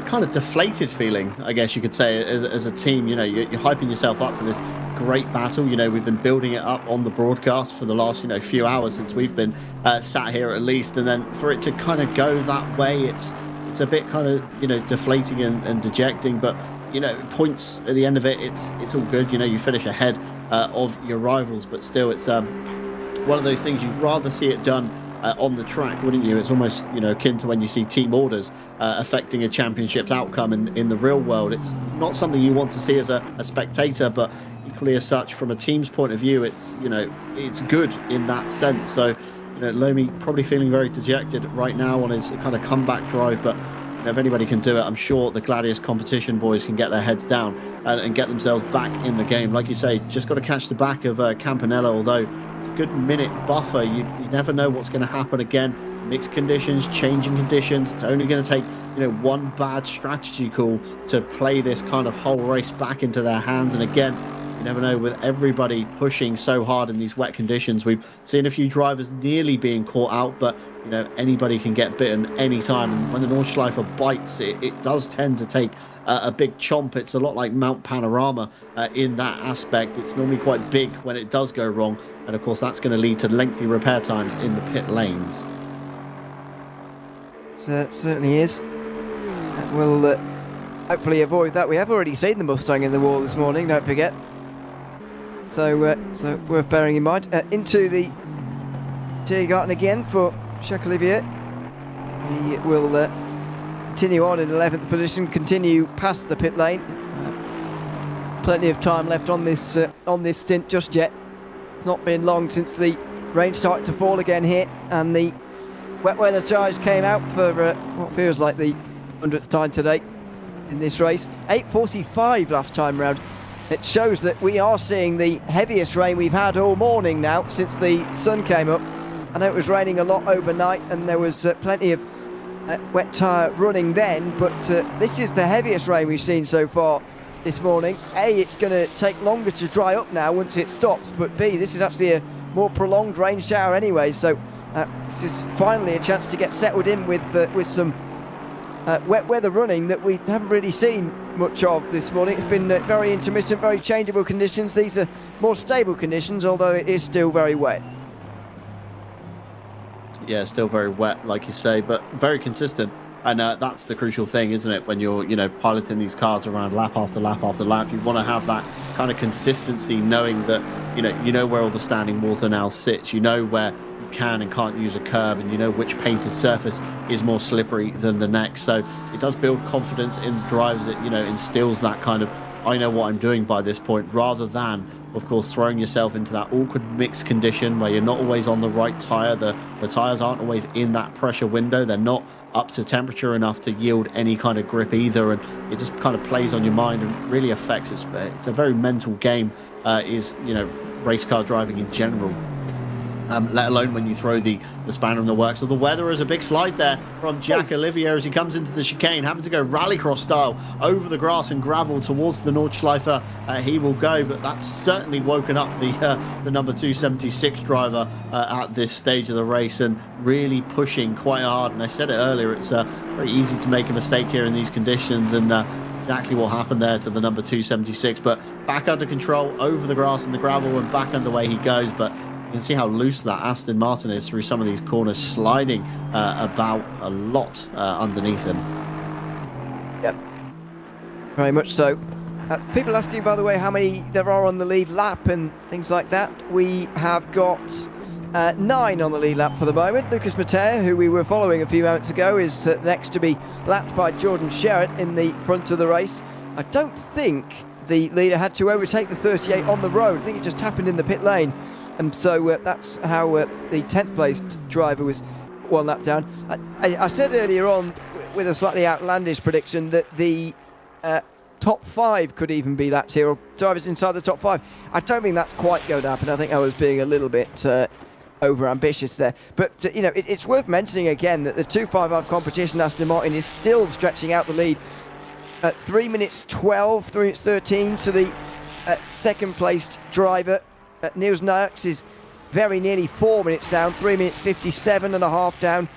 kind of deflated feeling, I guess you could say, as a team. You're hyping yourself up for this great battle. We've been building it up on the broadcast for the last few hours since we've been sat here at least, and then for it to kind of go that way, it's a bit kind of deflating and dejecting. But points at the end of it, it's all good. You finish ahead of your rivals, but still, it's one of those things you'd rather see it done on the track, wouldn't you? It's almost akin to when you see team orders affecting a championship's outcome in the real world. It's not something you want to see as a spectator, but equally as such, from a team's point of view, it's it's good in that sense. So Lomi probably feeling very dejected right now on his kind of comeback drive, but if anybody can do it, I'm sure the Gladius competition boys can get their heads down and get themselves back in the game. Like you say, just got to catch the back of Campanella, although it's a good minute buffer. You never know what's going to happen again. Mixed conditions, changing conditions. It's only going to take, one bad strategy call to play this kind of whole race back into their hands. And again, you never know, with everybody pushing so hard in these wet conditions. We've seen a few drivers nearly being caught out, but anybody can get bitten anytime. And when the Nordschleife bites, it does tend to take a big chomp. It's a lot like Mount Panorama in that aspect. It's normally quite big when it does go wrong, and of course that's going to lead to lengthy repair times in the pit lanes. Certainly is. We'll hopefully avoid that. We have already seen the Mustang in the wall this morning, don't forget. So worth bearing in mind. Into the Tiergarten again for Jacques Olivier. He will continue on in 11th position, continue past the pit lane. Plenty of time left on this stint just yet. It's not been long since the rain started to fall again here, and the wet weather tyres came out for what feels like the 100th time today in this race. 8:45 last time round. It shows that we are seeing the heaviest rain we've had all morning now since the sun came up. I know it was raining a lot overnight and there was plenty of wet tyre running then, but this is the heaviest rain we've seen so far this morning. A, it's going to take longer to dry up now once it stops, but B, this is actually a more prolonged rain shower anyway, so this is finally a chance to get settled in with some wet weather running that we haven't really seen much of this morning. It's been very intermittent, very changeable conditions. These are more stable conditions, although it is still very wet. Yeah, still very wet, like you say, but very consistent. And that's the crucial thing, isn't it? When you're, piloting these cars around lap after lap after lap, you want to have that kind of consistency, knowing that, you know where all the standing water now sits. You know where you can and can't use a curb, and you know which painted surface is more slippery than the next. So it does build confidence in the drivers. It, instills that kind of, I know what I'm doing by this point, rather than, of course, throwing yourself into that awkward mixed condition where you're not always on the right tyre. The tyres aren't always in that pressure window. They're not up to temperature enough to yield any kind of grip either, and it just kind of plays on your mind and really affects it's a very mental game, race car driving in general. Let alone when you throw the spanner in the works. So the weather is a big slide there from Jacques Olivier as he comes into the chicane, having to go rallycross style over the grass and gravel towards the Nordschleife. He will go, but that's certainly woken up the number 276 driver at this stage of the race, and really pushing quite hard. And I said it earlier, it's very easy to make a mistake here in these conditions, and exactly what happened there to the number 276. But back under control over the grass and the gravel, and back underway he goes. But you can see how loose that Aston Martin is through some of these corners, sliding about a lot underneath him. Yep, very much so. People asking, by the way, how many there are on the lead lap and things like that. We have got 9 on the lead lap for the moment. Lucas Matea, who we were following a few moments ago, is next to be lapped by Jordan Sherratt in the front of the race. I don't think the leader had to overtake the 38 on the road. I think it just happened in the pit lane. And so that's how the 10th placed driver was one lap down. I said earlier on, with a slightly outlandish prediction, that the top 5 could even be lapped here, or drivers inside the top 5. I don't think that's quite going to happen. I think I was being a little bit over-ambitious there. But, it's worth mentioning again that the 255 competition, Aston Martin is still stretching out the lead at 3 minutes 12, 3 minutes 13 to the second placed driver. Niels Nurks is very nearly 4 minutes down, 3 minutes 57 and a half down.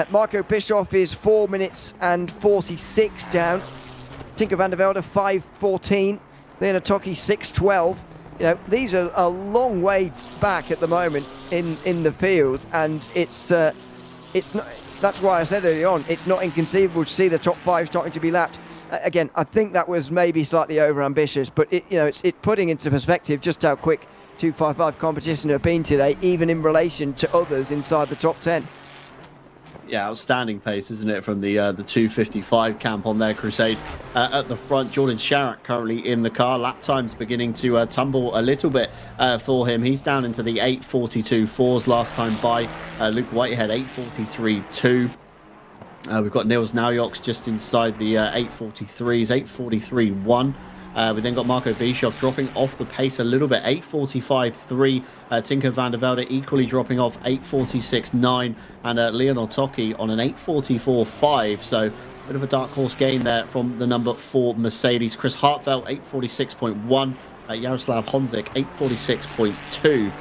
Marco Bischoff is 4 minutes and 46 down. Tinker van der Velde 5:14. Leonard Toki 6:12. These are a long way back at the moment in the field, and it's not. That's why I said earlier on, it's not inconceivable to see the top 5 starting to be lapped. Again, I think that was maybe slightly over-ambitious, but it's putting into perspective just how quick 255 competition have been today, even in relation to others inside the top 10. Yeah, outstanding pace, isn't it, from the 255 camp on their crusade. At the front, Jordan Sherratt currently in the car. Lap times beginning to tumble a little bit for him. He's down into the 8:42.4s last time by. Luke Whitehead 8:43.2. We've got Nils Naujoks just inside the 8:43s, 8:43.1. We then got Marco Bischoff dropping off the pace a little bit, 8:45.3. Tinko van der Velde equally dropping off, 8:46.9. And Leonor Toki on an 8:44.5. So a bit of a dark horse gain there from the number 4 Mercedes. Chris Hartwell, 8:46.1. Jaroslav Honzik, 8:46.2.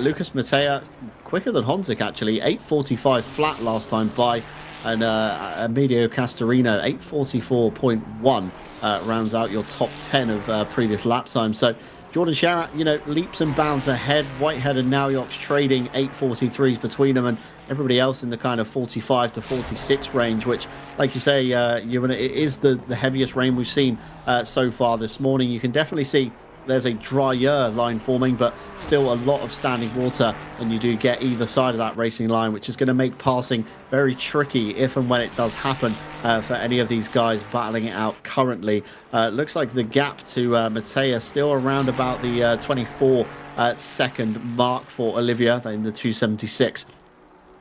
Lucas Mattea, quicker than Honzik actually, 8:45 flat last time by. And Emilio Castorino, 8:44.1, rounds out your top 10 of previous lap times. So Jordan Sherratt, leaps and bounds ahead. Whitehead and Naujoks trading 8:43s between them, and everybody else in the kind of 45 to 46 range, which, like you say, it is the heaviest rain we've seen so far this morning. You can definitely see there's a drier line forming, but still a lot of standing water, and you do get either side of that racing line, which is going to make passing very tricky if and when it does happen for any of these guys battling it out currently. Looks like the gap to Mattea still around about the 24 second mark for Olivia in the 276.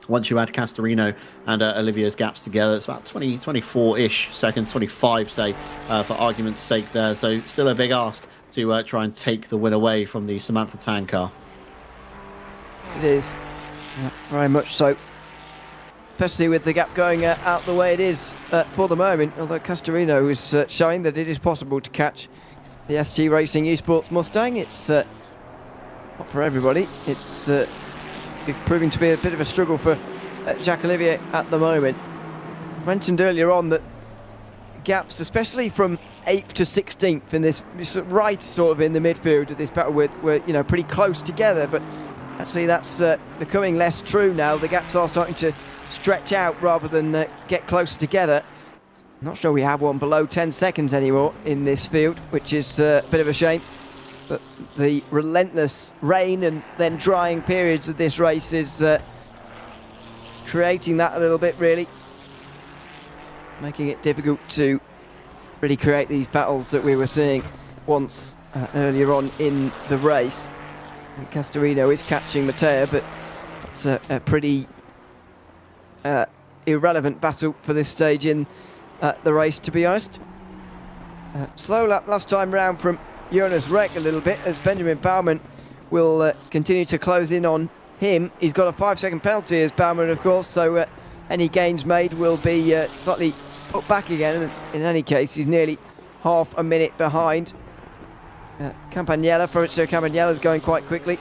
Once you add Castorino and Olivia's gaps together, it's about 24-ish seconds, 25, say, for argument's sake there. So still a big ask to try and take the win away from the Samantha Tan car. It is, very much so. Especially with the gap going out the way it is for the moment. Although Castorino is showing that it is possible to catch the ST Racing Esports Mustang. It's not for everybody. It's proving to be a bit of a struggle for Jacques Olivier at the moment. I mentioned earlier on that gaps, especially from 8th to 16th in this right sort of in the midfield of this battle, we're pretty close together, but actually that's becoming less true now. The gaps are starting to stretch out rather than get closer together. I'm not sure we have one below 10 seconds anymore in this field, which is a bit of a shame. But the relentless rain and then drying periods of this race is creating that a little bit, really. Making it difficult to really create these battles that we were seeing once earlier on in the race. And Castorino is catching Mattea, but it's a pretty irrelevant battle for this stage in the race, to be honest. Slow lap last time round from Jonas Reck a little bit, as Benjamin Baumann will continue to close in on him. He's got a 5-second penalty as Baumann, of course, so any gains made will be slightly put back again, and in any case he's nearly half a minute behind. Fabrizio Campagnella is going quite quickly,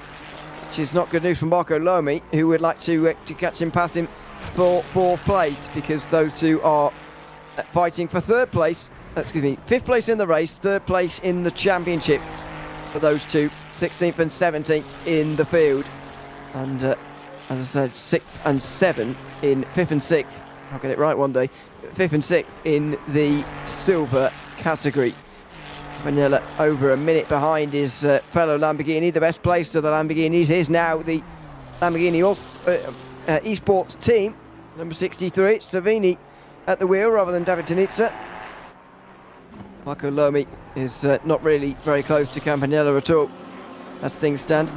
which is not good news for Marco Lomi, who would like to catch him, pass him for 4th place, because those two are fighting for 5th place in the race, 3rd place in the championship for those two, 16th and 17th in the field. And as I said, 6th and 7th in 5th and 6th, I'll get it right one day, 5th and 6th in the silver category. Vanilla over a minute behind his fellow Lamborghini. The best place of the Lamborghinis is now the Lamborghini Esports team, number 63, Savini at the wheel rather than David Tanitsa. Marco Lomi is not really very close to Campanella at all, as things stand.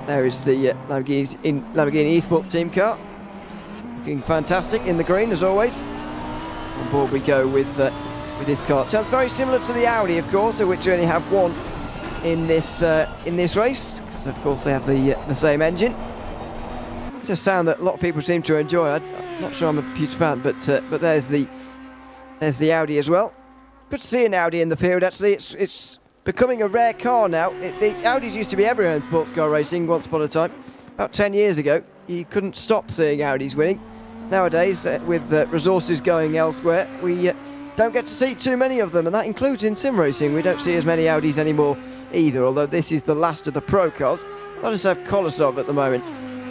There is the Lamborghini Esports team car, looking fantastic in the green as always. On board we go with this car. Sounds very similar to the Audi, of course, of which we only have one in this race, because of course they have the same engine. It's a sound that a lot of people seem to enjoy. I'm not sure I'm a huge fan, but there's the Audi as well. Good to see an Audi in the field. Actually, it's becoming a rare car now. The Audis used to be everywhere in sports car racing once upon a time. About 10 years ago, you couldn't stop seeing Audis winning. Nowadays, with resources going elsewhere, we don't get to see too many of them, and that includes in sim racing. We don't see as many Audis anymore either, although this is the last of the pro cars. I just have Kolosov at the moment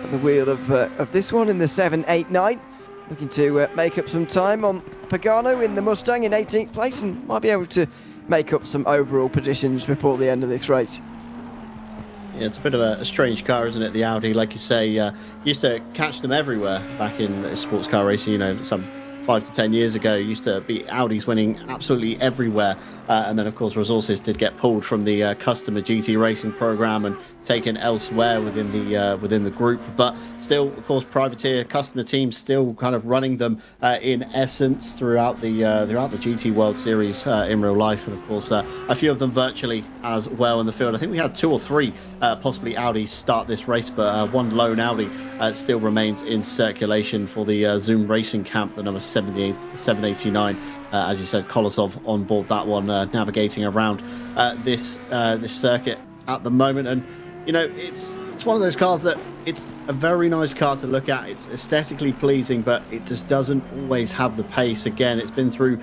at the wheel of this one in the 789, looking to make up some time on Pagano in the Mustang in 18th place, and might be able to make up some overall positions before the end of this race. Yeah, it's a bit of a strange car, isn't it, the Audi? Like you say, used to catch them everywhere back in sports car racing, some 5 to 10 years ago. Used to be Audis winning absolutely everywhere, and then of course resources did get pulled from the customer GT racing program and taken elsewhere within the group. But still, of course, privateer customer teams still kind of running them in essence throughout the GT World Series in real life, and of course a few of them virtually as well in the field. I think we had 2 or 3 possibly Audis start this race, but one lone Audi still remains in circulation for the Zoom Racing Camp, the number 789. As you said, Kolosov on board that one, navigating around this circuit at the moment. And you know, it's one of those cars that it's a very nice car to look at. It's aesthetically pleasing, but it just doesn't always have the pace. Again, it's been through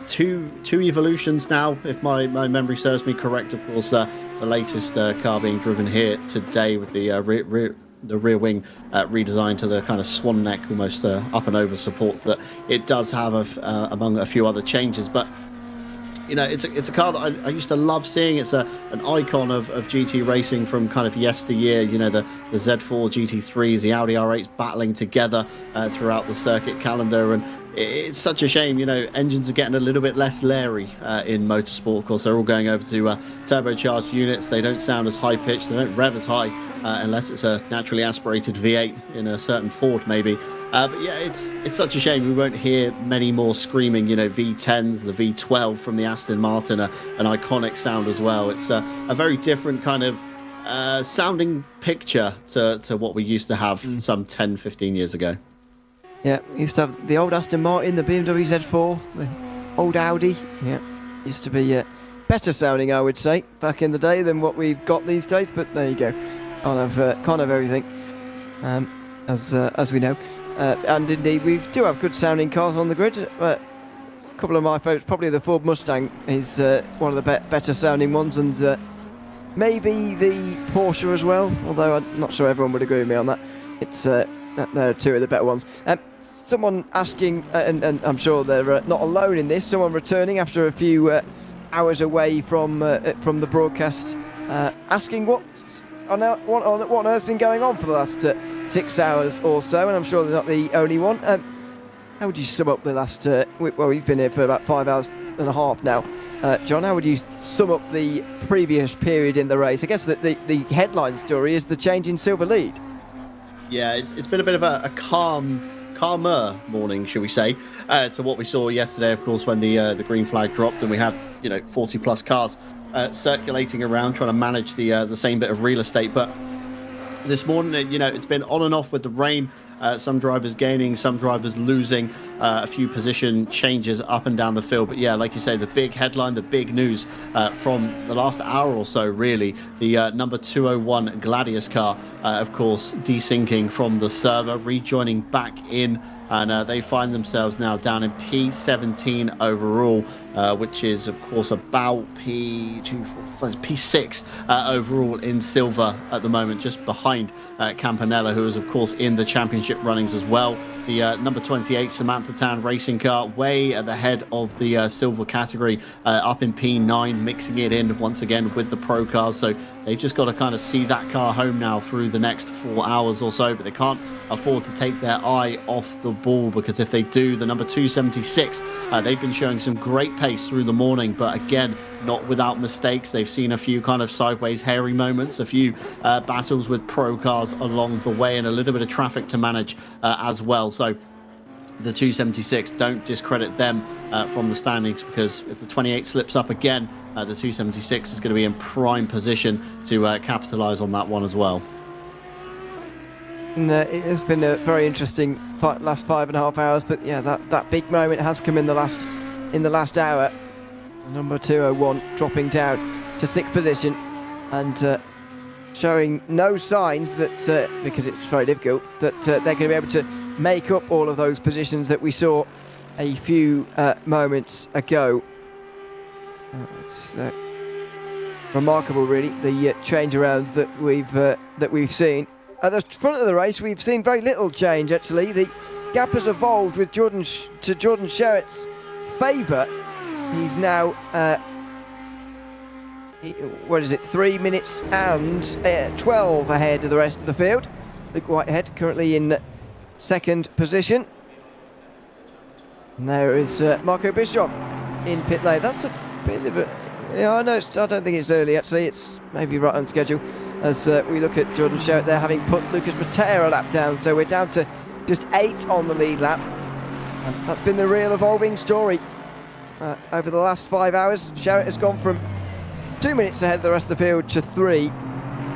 two evolutions now, if my memory serves me correct. Of course, the latest car being driven here today with the rear wing redesigned to the kind of swan neck, almost up and over supports that it does have, among a few other changes. But you know, it's a car that I used to love seeing. It's an icon of GT racing from kind of yesteryear. You know, the Z4 GT3s, the Audi R8s battling together throughout the circuit calendar. And it's such a shame, you know, engines are getting a little bit less leery in motorsport. Of course, they're all going over to turbocharged units. They don't sound as high pitched. They don't rev as high unless it's a naturally aspirated V8 in a certain Ford, maybe. But yeah, it's such a shame we won't hear many more screaming, you know, V10s, the V12 from the Aston Martin, an iconic sound as well. It's a very different kind of sounding picture to what we used to have some 10, 15 years ago. Yeah, we used to have the old Aston Martin, the BMW Z4, the old Audi. Yeah, used to be better sounding, I would say, back in the day than what we've got these days. But there you go, can't have everything, as we know. And indeed, we do have good sounding cars on the grid. A couple of my favourites, probably the Ford Mustang is one of the better sounding ones, and maybe the Porsche as well. Although I'm not sure everyone would agree with me on that. It's there are 2 of the better ones. Someone asking, and I'm sure they're not alone in this, someone returning after a few hours away from the broadcast, asking what on earth's been going on for the last 6 hours or so, and I'm sure they're not the only one. How would you sum up the last, well, we've been here for about 5 hours and a half now. John, how would you sum up the previous period in the race? I guess that the headline story is the change in silver lead. Yeah, it's been a bit of a calmer morning, shall we say, to what we saw yesterday, of course, when the green flag dropped and we had, you know, 40 plus cars circulating around trying to manage the same bit of real estate. But this morning, you know, it's been on and off with the rain. Some drivers gaining, some drivers losing, a few position changes up and down the field. But yeah, like you say, the big headline, the big news from the last hour or so, really, the number 201 Gladius car, of course, desyncing from the server, rejoining back in. And they find themselves now down in P17 overall, which is, of course, about P6 overall in silver at the moment, just behind Campanella, who is, of course, in the championship runnings as well. The number 28 Samantha Tan racing car way at the head of the silver category, up in P9, mixing it in once again with the pro cars. So they've just got to kind of see that car home now through the next 4 hours or so, but they can't afford to take their eye off the ball, because if they do, the number 276, they've been showing some great pace through the morning, but again, not without mistakes. They've seen a few kind of sideways hairy moments, a few battles with pro cars along the way, and a little bit of traffic to manage as well. So the 276, don't discredit them from the standings, because if the 28 slips up again, the 276 is going to be in prime position to capitalise on that one as well. And, it has been a very interesting last 5.5 hours, but yeah, that big moment has come in the last hour. Number 201 dropping down to 6th position, and showing no signs that, because it's very difficult, that they're going to be able to make up all of those positions that we saw a few moments ago. It's remarkable, really, the change around that we've seen. At the front of the race, we've seen very little change, actually. The gap has evolved with Jordan Sherritt's favour. He's now, 3 minutes and 12 ahead of the rest of the field. Luke Whitehead currently in 2nd position. And there is Marco Bischoff in pit lane. That's a bit of a... Yeah, I know. I don't think it's early, actually. It's maybe right on schedule. As we look at Jordan Sherratt there, having put Lucas Mateo a lap down. So we're down to just 8 on the lead lap. And that's been the real evolving story. Over the last 5 hours, Sherratt has gone from 2 minutes ahead of the rest of the field to 3.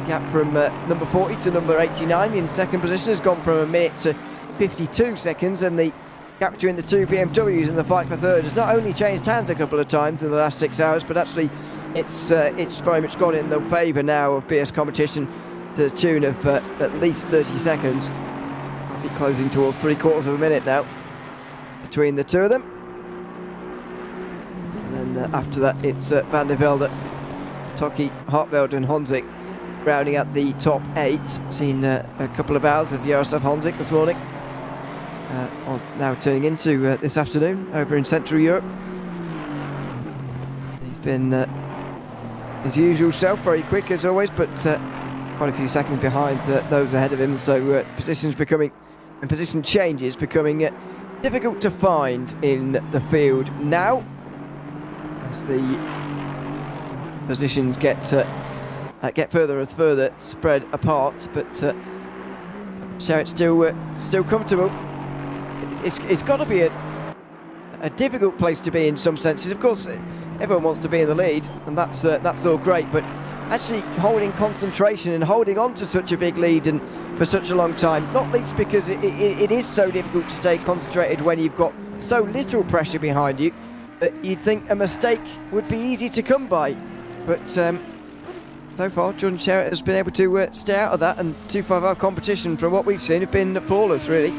Gap from number 40 to number 89 in second position has gone from a minute to 52 seconds, and the gap between the two BMWs in the fight for third has not only changed hands a couple of times in the last 6 hours, but actually it's very much gone in the favour now of BS Competition to the tune of at least 30 seconds. I'll be closing towards 3/4 of a minute now between the two of them. And then after that it's Van der Velde, Toki, Hartveld and Honzik rounding out the top 8. Seen a couple of hours of Jaroslav Honzik this morning. Now turning into this afternoon over in Central Europe. He's been his usual self, very quick as always, but quite a few seconds behind those ahead of him. So position changes becoming difficult to find in the field now, as the positions get further and further spread apart. But Sherratt's still comfortable. It's got to be a difficult place to be in some senses. Of course, everyone wants to be in the lead, and that's all great. But actually holding concentration and holding on to such a big lead and for such a long time, not least because it is so difficult to stay concentrated when you've got so little pressure behind you, that you'd think a mistake would be easy to come by. But so far, Jordan Sherratt has been able to stay out of that, and 255 competition, from what we've seen, have been flawless, really.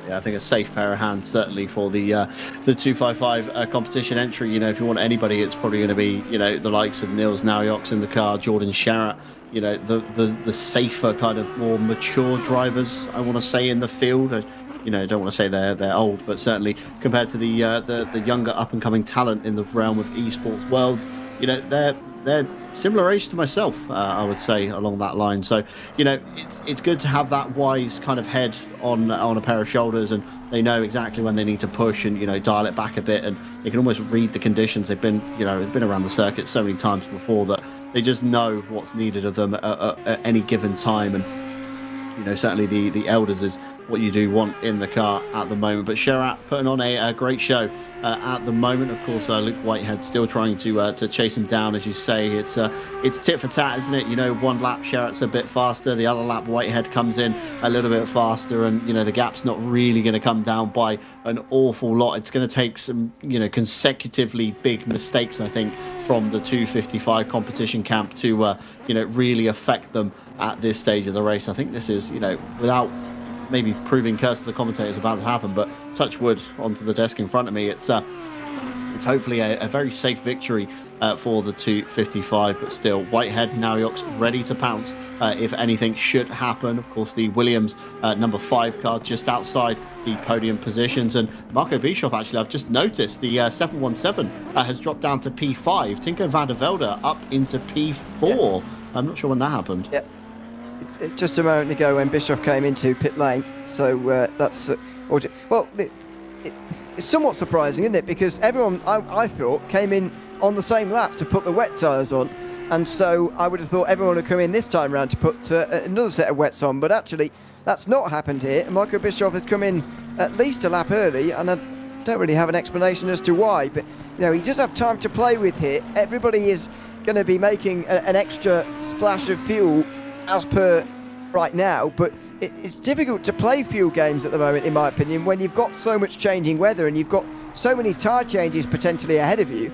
Yeah, I think a safe pair of hands, certainly, for the 255 competition entry. You know, if you want anybody, it's probably going to be, you know, the likes of Nils Naujok's in the car, Jordan Sherratt, you know, the safer, kind of more mature drivers, I want to say, in the field. You know, don't want to say they're old, but certainly compared to the younger up-and-coming talent in the realm of esports worlds, you know, they're similar age to myself, I would say, along that line. So, you know, it's good to have that wise kind of head on a pair of shoulders, and they know exactly when they need to push and, you know, dial it back a bit, and they can almost read the conditions. They've been around the circuit so many times before that they just know what's needed of them at any given time. And, you know, certainly the elders is what you do want in the car at the moment. But Sherratt putting on a great show at the moment. Of course, Luke Whitehead still trying to chase him down, as you say. It's tit for tat, isn't it? You know, one lap Sherratt's a bit faster, the other lap Whitehead comes in a little bit faster, and, you know, the gap's not really going to come down by an awful lot. It's going to take some, you know, consecutively big mistakes, I think, from the 255 competition camp to you know, really affect them at this stage of the race. I think this is, you know, without maybe proving curse to the commentators about to happen, but touch wood onto the desk in front of me, it's hopefully a very safe victory for the 255. But still, Whitehead, Naujok's ready to pounce if anything should happen. Of course, the Williams number 5 car just outside the podium positions, and Marco Bischoff, actually, I've just noticed the 717 has dropped down to P5. Tinko van der Velde up into P4. Yeah. I'm not sure when that happened. Yeah. Just a moment ago when Bischoff came into pit lane. So that's well, it's somewhat surprising, isn't it? Because everyone, I thought, came in on the same lap to put the wet tyres on, and so I would have thought everyone would come in this time round to put another set of wets on. But actually, that's not happened here. Michael Bischoff has come in at least a lap early, and I don't really have an explanation as to why. But, you know, he does have time to play with here. Everybody is going to be making an extra splash of fuel as per right now, but it's difficult to play fuel games at the moment, in my opinion, when you've got so much changing weather and you've got so many tyre changes potentially ahead of you.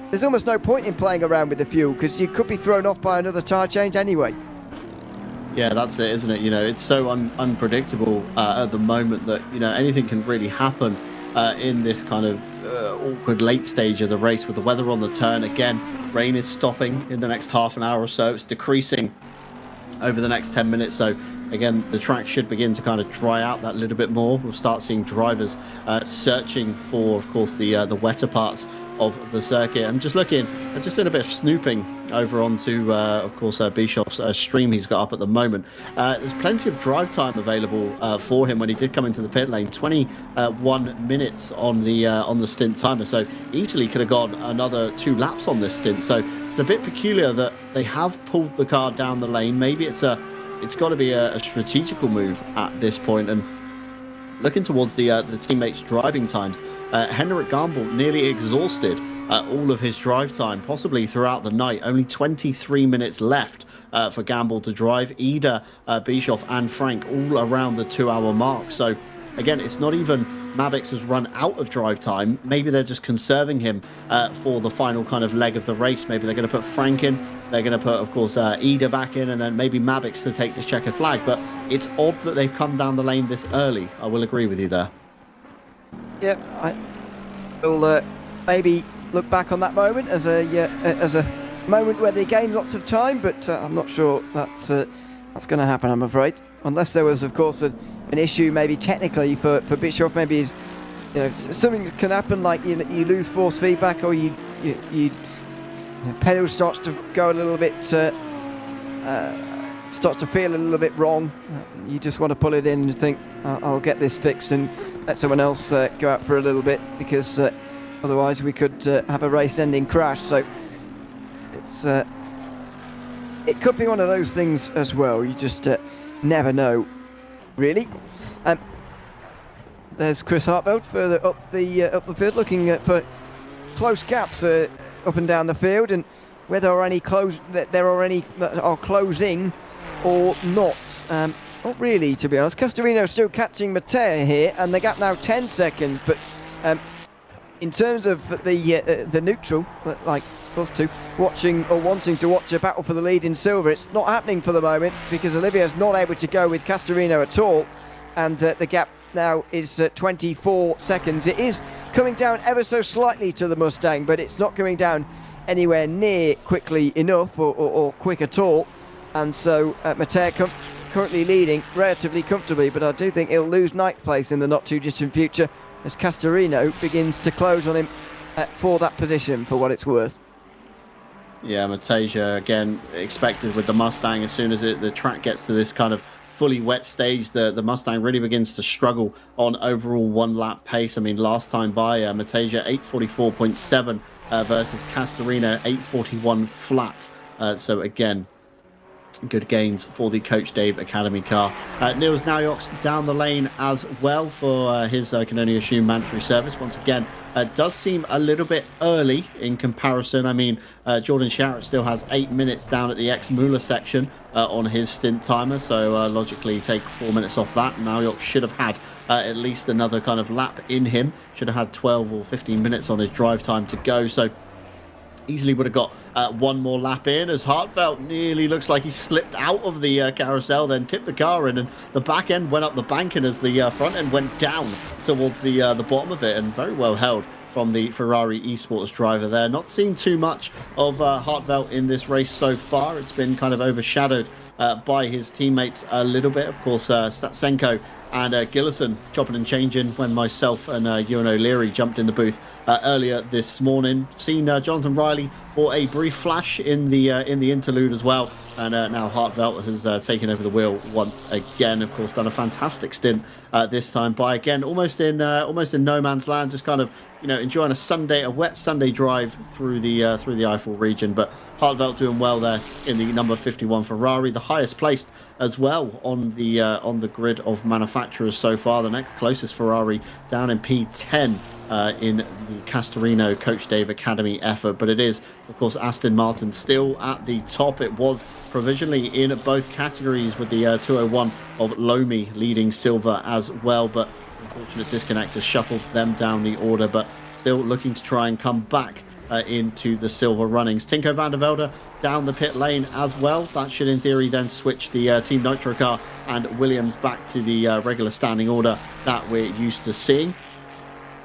There's almost no point in playing around with the fuel, because you could be thrown off by another tyre change anyway. Yeah, that's it, isn't it? You know, it's so unpredictable at the moment that, you know, anything can really happen in this kind of awkward late stage of the race with the weather on the turn. Again, rain is stopping in the next half an hour or so. It's decreasing over the next 10 minutes. So again, the track should begin to kind of dry out that little bit more. We'll start seeing drivers searching for, of course, the wetter parts of the circuit. And just doing a bit of snooping over onto, of course, Bischoff's stream he's got up at the moment. There's plenty of drive time available for him when he did come into the pit lane. 21 minutes on the stint timer, so easily could have gone another 2 laps on this stint. So it's a bit peculiar that they have pulled the car down the lane. Maybe it's got to be a strategical move at this point. And looking towards the teammates' driving times, Henrik Gamble nearly exhausted all of his drive time, possibly throughout the night. Only 23 minutes left for Gamble to drive. Ida, Bischoff and Frank all around the 2-hour mark. So again, it's not even Mavix has run out of drive time. Maybe they're just conserving him for the final kind of leg of the race. Maybe they're going to put Frank in. They're going to put, of course, Ida back in, and then maybe Mavix to take this checkered flag. But it's odd that they've come down the lane this early. I will agree with you there. Yeah, I will maybe look back on that moment as a moment where they gained lots of time, but I'm not sure that's going to happen, I'm afraid. Unless there was, of course, an issue maybe technically for Bischoff. Maybe something can happen, like you lose force feedback, or you pedal starts to go a little bit, starts to feel a little bit wrong. You just want to pull it in and think, I'll get this fixed and let someone else go out for a little bit, because otherwise we could have a race-ending crash. So it could be one of those things as well. You just never know, really. There's Chris Hartveld further up the field, looking for close gaps up and down the field, and whether there are any that are closing or not. Not really, to be honest. Castorino still catching Mattea here, and the gap now 10 seconds. But in terms of the neutral, like us two, watching or wanting to watch a battle for the lead in silver, it's not happening for the moment, because Olivia's not able to go with Castorino at all, and the gap now is 24 seconds. It is coming down ever so slightly to the Mustang, but it's not coming down anywhere near quickly enough or quick at all. And so Mattea currently leading relatively comfortably, but I do think he'll lose ninth place in the not too distant future as Castorino begins to close on him for that position, for what it's worth. Yeah, Mattea again expected with the Mustang. As soon as the track gets to this kind of fully wet stage, the Mustang really begins to struggle on overall 1 lap pace. I mean, last time by, Mattea 8:44.7 versus Castorino 8:41 flat. So again, good gains for the Coach Dave Academy car. Niels Naujoks down the lane as well for his, I can only assume, mandatory service. Once again, does seem a little bit early in comparison. I mean, Jordan Sharrett still has 8 minutes down at the ex-Muller section on his stint timer, so logically take 4 minutes off that. Naujoks should have had at least another kind of lap in him. Should have had 12 or 15 minutes on his drive time to go, so easily would have got 1 more lap in, as Hartveld nearly looks like he slipped out of the carousel, then tipped the car in, and the back end went up the bank, and as the front end went down towards the bottom of it, and very well held from the Ferrari Esports driver there. Not seen too much of Hartveld in this race so far. It's been kind of overshadowed by his teammates a little bit. Of course, Statsenko and Gillison chopping and changing when myself and Ewan O'Leary jumped in the booth earlier this morning. Seen Jonathan Riley for a brief flash in the interlude as well, and now Hartveld has taken over the wheel once again. Of course, done a fantastic stint this time by, again, almost in no man's land, just kind of enjoying a wet Sunday drive through the Eifel region. But Hartveld doing well there in the number 51 Ferrari, the highest placed as well on the grid of manufacturers so far. The next closest Ferrari down in P10 in the Castorino Coach Dave Academy effort. But it is, of course, Aston Martin still at the top. It was provisionally in both categories, with the 201 of Lomi leading silver as well, but unfortunate disconnect has shuffled them down the order, but still looking to try and come back into the silver runnings. Tinko van der Velde down the pit lane as well. That should in theory then switch the Team Nitro car and Williams back to the regular standing order that we're used to seeing.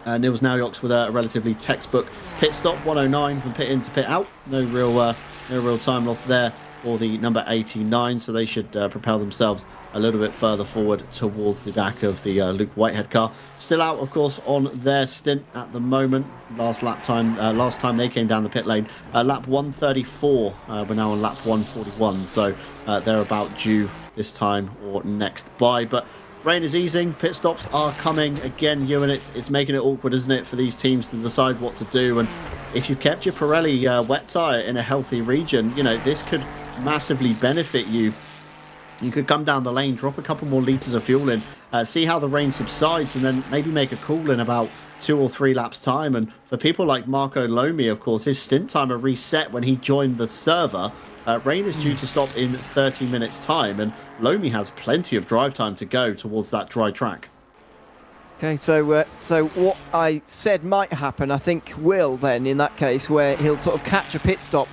Niels Naujoks with a relatively textbook pit stop, 109 from pit in to pit out. No real time loss there for the number 89, so they should propel themselves a little bit further forward towards the back of the Luke Whitehead car. Still out, of course, on their stint at the moment. Last time they came down the pit lane, lap 134. We're now on lap 141, so they're about due this time or next by. But rain is easing, pit stops are coming again, Ewan. It's making it awkward, isn't it, for these teams to decide what to do. And if you kept your Pirelli wet tyre in a healthy region, you know, this could massively benefit you. You could come down the lane, drop a couple more litres of fuel in, see how the rain subsides, and then maybe make a call in about 2 or 3 laps time. And for people like Marco Lomi, of course, his stint timer reset when he joined the server. Rain is due to stop in 30 minutes time, and Lomi has plenty of drive time to go towards that dry track. Okay, so what I said might happen, I think will then in that case, where he'll sort of catch a pit stop,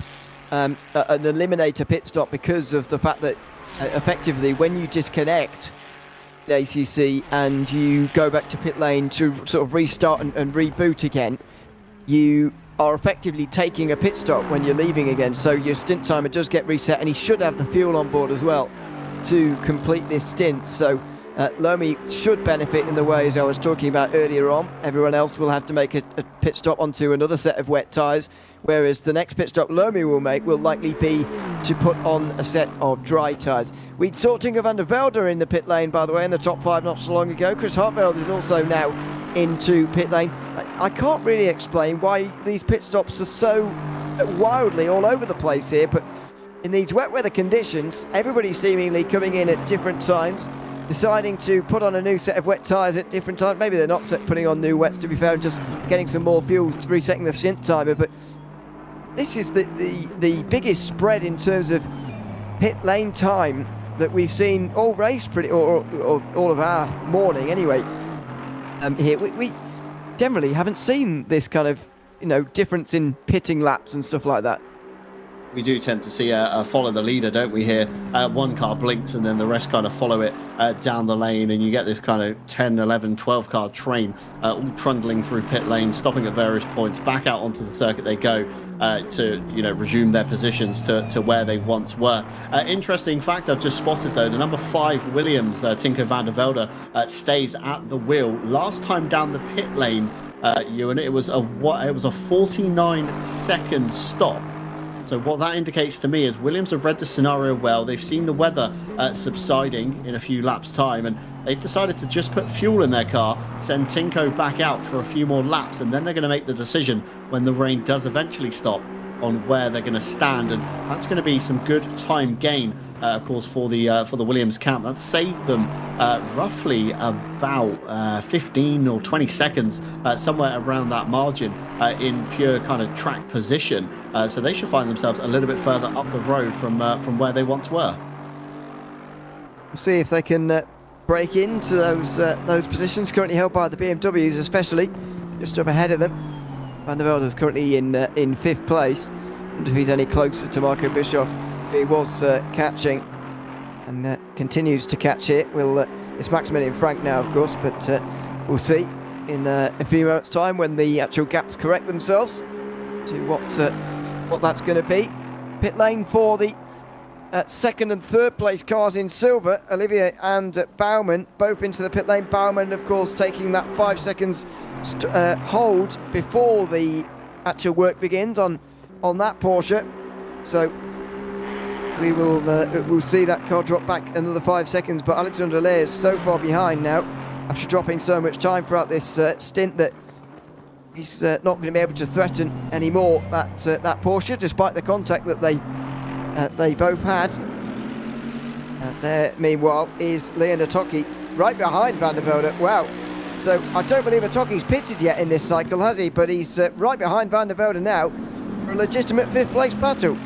and eliminate a pit stop because of the fact that effectively when you disconnect the ACC and you go back to pit lane to sort of restart and reboot again, you are effectively taking a pit stop when you're leaving again, so your stint timer does get reset, and he should have the fuel on board as well to complete this stint. So Lomi should benefit in the ways I was talking about earlier on. Everyone else will have to make a pit stop onto another set of wet tyres, whereas the next pit stop Lomi will make will likely be to put on a set of dry tyres. We saw Tinker van der Velde in the pit lane, by the way, in the top 5 not so long ago. Chris Hartveld is also now into pit lane. I can't really explain why these pit stops are so wildly all over the place here, but in these wet weather conditions, everybody's seemingly coming in at different times, deciding to put on a new set of wet tyres at different times. Maybe they're not putting on new wets, to be fair, and just getting some more fuel, resetting the stint timer. But this is the biggest spread in terms of pit lane time that we've seen all race, or all of our morning anyway. Here we generally haven't seen this kind of, you know, difference in pitting laps and stuff like that. We do tend to see a follow the leader, don't we, here? One car blinks and then the rest kind of follow it down the lane, and you get this kind of 10, 11, 12 car train all trundling through pit lanes, stopping at various points. Back out onto the circuit they go to, you know, resume their positions to where they once were. Interesting fact I've just spotted, though, the number 5 Williams, Tinker van der Velde, stays at the wheel. Last time down the pit lane, Ewan, it was a 49-second stop. So what that indicates to me is Williams have read the scenario well. They've seen the weather subsiding in a few laps' time, and they've decided to just put fuel in their car, send Tinko back out for a few more laps, and then they're going to make the decision when the rain does eventually stop on where they're going to stand. And that's going to be some good time gain, of course, for the Williams camp. That's saved them roughly about 15 or 20 seconds, somewhere around that margin, in pure kind of track position. So they should find themselves a little bit further up the road from where they once were. We'll see if they can break into those positions currently held by the BMWs, especially just up ahead of them. Van der Velde is currently in 5th place. I wonder if he's any closer to Marco Bischoff. He was catching and continues to catch it. It's Maximilian Frank now, of course, but we'll see in a few moments' time when the actual gaps correct themselves to what that's going to be. Pit lane for the 2nd and 3rd place cars in silver, Olivier and Baumann, both into the pit lane. Baumann, of course, taking that 5 seconds hold before the actual work begins on that Porsche. So we'll see that car drop back another 5 seconds, but Alexander Lair is so far behind now after dropping so much time throughout this stint that he's not going to be able to threaten anymore that Porsche, despite the contact that they both had. There, meanwhile, is Leon Atoki right behind Van der Velde. Wow. So I don't believe Atoki's pitted yet in this cycle, has he? But he's right behind Van der Velde now for a legitimate 5th place battle.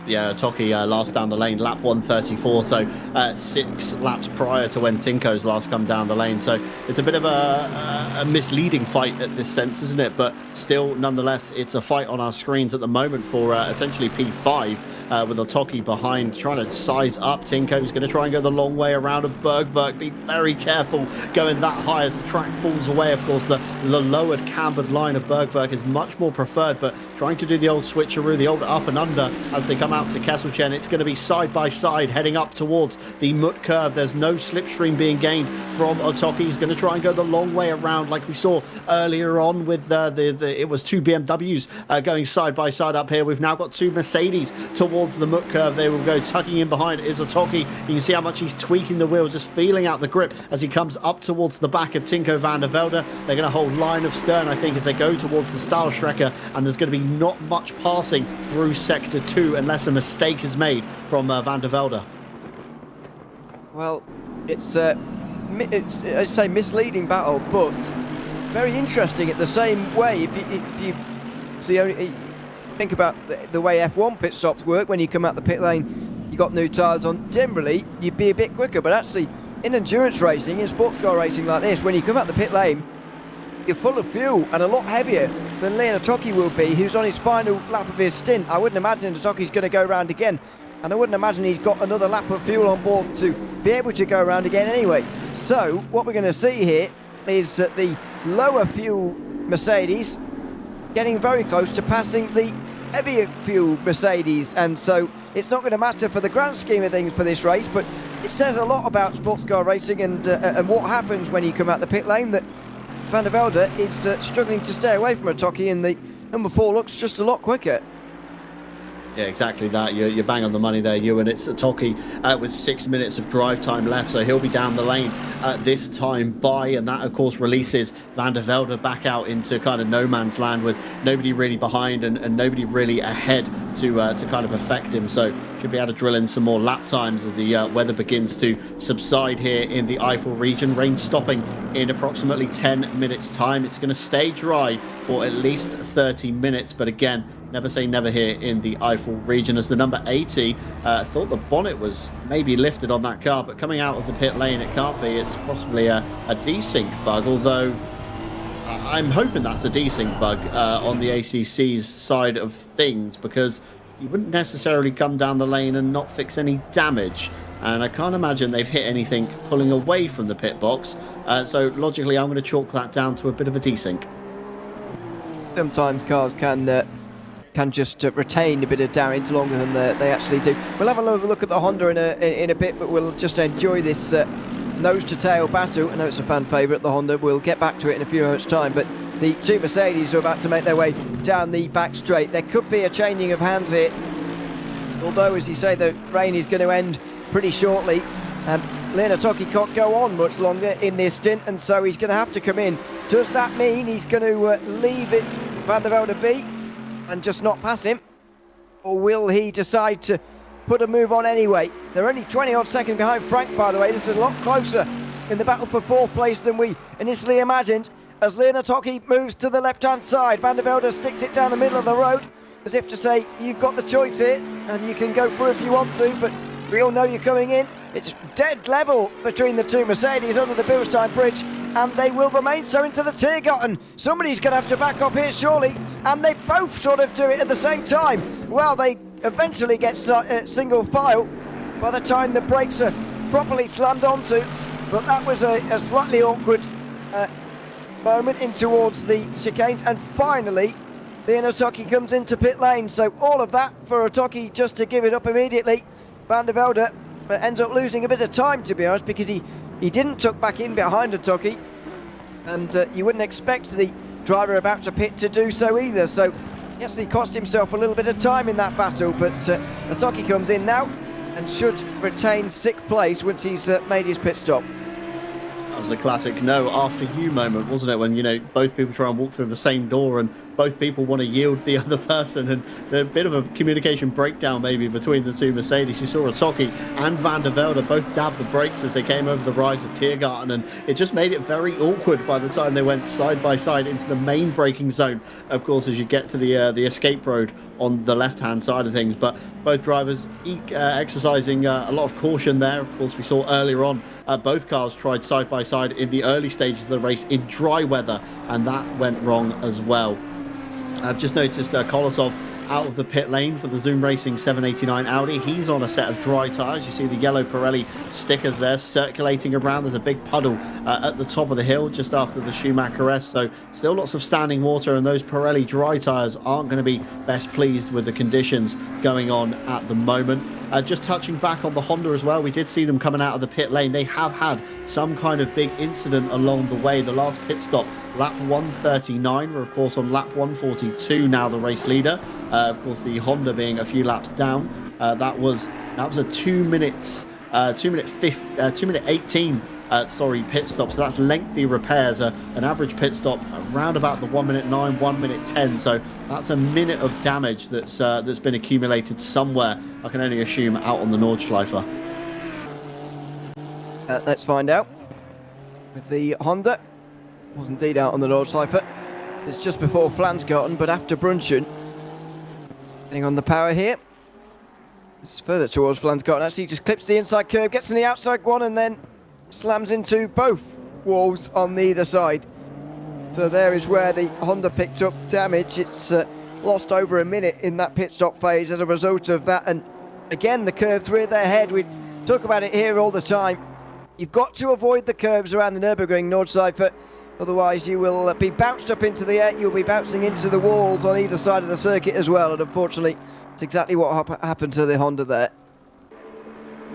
Yeah, Toki last down the lane, lap 134, so 6 laps prior to when Tinko's last come down the lane. So it's a bit of a misleading fight at this sense, isn't it? But still, nonetheless, it's a fight on our screens at the moment for essentially P5. with Otoki behind, trying to size up. Tinko is going to try and go the long way around, and Bergwerk be very careful going that high as the track falls away. Of course, the lowered cambered line of Bergwerk is much more preferred, but trying to do the old switcheroo, the old up and under as they come out to Kesselchen. It's going to be side by side heading up towards the Mut curve. There's no slipstream being gained from Otoki. He's going to try and go the long way around like we saw earlier on with it was two BMWs going side by side up here. We've now got two Mercedes towards the Mut curve. They will go tucking in behind is Otoki. You can see how much he's tweaking the wheel, just feeling out the grip as he comes up towards the back of Tinko van der Velde. They're going to hold line of stern, I think, as they go towards the Stahlstrecke, and there's going to be not much passing through sector 2 unless a mistake is made from van der Velde. Well, it's I'd say misleading battle, but very interesting at the same way. If you see, think about the way F1 pit stops work. When you come out the pit lane, you got new tyres on. Generally, you'd be a bit quicker, but actually, in endurance racing, in sports car racing like this, when you come out the pit lane, you're full of fuel and a lot heavier than Leon Otoki will be, who's on his final lap of his stint. I wouldn't imagine Otoki's going to go around again, and I wouldn't imagine he's got another lap of fuel on board to be able to go around again anyway. So what we're going to see here is that the lower fuel Mercedes getting very close to passing the heavier fuel Mercedes, and so it's not going to matter for the grand scheme of things for this race, but it says a lot about sports car racing and what happens when you come out the pit lane, that Van der Velde is struggling to stay away from Otoki, and the number 4 looks just a lot quicker. Yeah, exactly that. You're bang on the money there, Ewan. It's Otoki with 6 minutes of drive time left, so he'll be down the lane this time by, and that, of course, releases Van der Velde back out into kind of no man's land with nobody really behind and nobody really ahead to kind of affect him. So should be able to drill in some more lap times as the weather begins to subside here in the Eifel region. Rain stopping in approximately 10 minutes time. It's going to stay dry for at least 30 minutes, but again, never say never here in the Eifel region, as the number 80 thought the bonnet was maybe lifted on that car, but coming out of the pit lane, it can't be. It's possibly a desync bug, although I'm hoping that's a desync bug on the ACC's side of things, because you wouldn't necessarily come down the lane and not fix any damage. And I can't imagine they've hit anything pulling away from the pit box. So logically, I'm going to chalk that down to a bit of a desync. Sometimes cars can just retain a bit of damage longer than they actually do. We'll have a look at the Honda in a bit, but we'll just enjoy this nose-to-tail battle. I know it's a fan favourite, the Honda. We'll get back to it in a few moments' time, but the two Mercedes are about to make their way down the back straight. There could be a changing of hands here, although, as you say, the rain is going to end pretty shortly. Leon Otoki can't go on much longer in this stint, and so he's going to have to come in. Does that mean he's going to leave it Van der Velde be and just not pass him, or will he decide to put a move on anyway? They're only 20 odd seconds behind Frank, by the way. This is a lot closer in the battle for 4th place than we initially imagined, as Leon Otoki moves to the left hand side. Van der Velde sticks it down the middle of the road as if to say, you've got the choice here and you can go through if you want to, but we all know you're coming in. It's dead level between the two Mercedes under the Bilstein Bridge, and they will remain so into the Tiergarten. Somebody's going to have to back off here, surely, and they both sort of do it at the same time. Well, they eventually get single file by the time the brakes are properly slammed onto, but that was a slightly awkward moment in towards the chicanes, and finally Leon Otoki comes into pit lane. So all of that for Otoki just to give it up immediately. Van der Velde ends up losing a bit of time, to be honest, because he didn't tuck back in behind Otoki, and you wouldn't expect the driver about to pit to do so either. So he actually cost himself a little bit of time in that battle, but Otoki comes in now and should retain 6th place once he's made his pit stop. That was a classic no after you moment, wasn't it, when, you know, both people try and walk through the same door and both people want to yield the other person, and a bit of a communication breakdown maybe between the two Mercedes. You saw Otoki and Van der Velde both dab the brakes as they came over the rise of Tiergarten, and it just made it very awkward by the time they went side by side into the main braking zone, of course, as you get to the escape road on the left-hand side of things. But both drivers exercising a lot of caution there. Of course, we saw earlier on both cars tried side by side in the early stages of the race in dry weather, and that went wrong as well. I've just noticed Kolosov out of the pit lane for the Zoom Racing 789 Audi. He's on a set of dry tyres. You see the yellow Pirelli stickers there circulating around. There's a big puddle at the top of the hill just after the Schumacher S. So still lots of standing water, and those Pirelli dry tyres aren't going to be best pleased with the conditions going on at the moment. Just touching back on the Honda as well, we did see them coming out of the pit lane. They have had some kind of big incident along the way. The last pit stop, lap 139, we're of course on lap 142 now, the race leader. Of course, the Honda being a few laps down. That was a 2 minute 18 pit stop. So that's lengthy repairs. An average pit stop around about the 1 minute 9, 1 minute 10. So that's a minute of damage that's been accumulated somewhere. I can only assume out on the Nordschleife. Let's find out. With the Honda, was indeed out on the Nordschleife. It's just before Flansgarten, but after Brunchen. Getting on the power here. It's further towards Flansgarten. Actually, just clips the inside curve, gets in the outside one, and then slams into both walls on either side. So there is where the Honda picked up damage. It's lost over a minute in that pit stop phase as a result of that. And again, the curves rear their head. We talk about it here all the time. You've got to avoid the curves around the Nürburgring Nordschleife. Otherwise, you will be bounced up into the air. You'll be bouncing into the walls on either side of the circuit as well. And unfortunately, it's exactly what happened to the Honda there.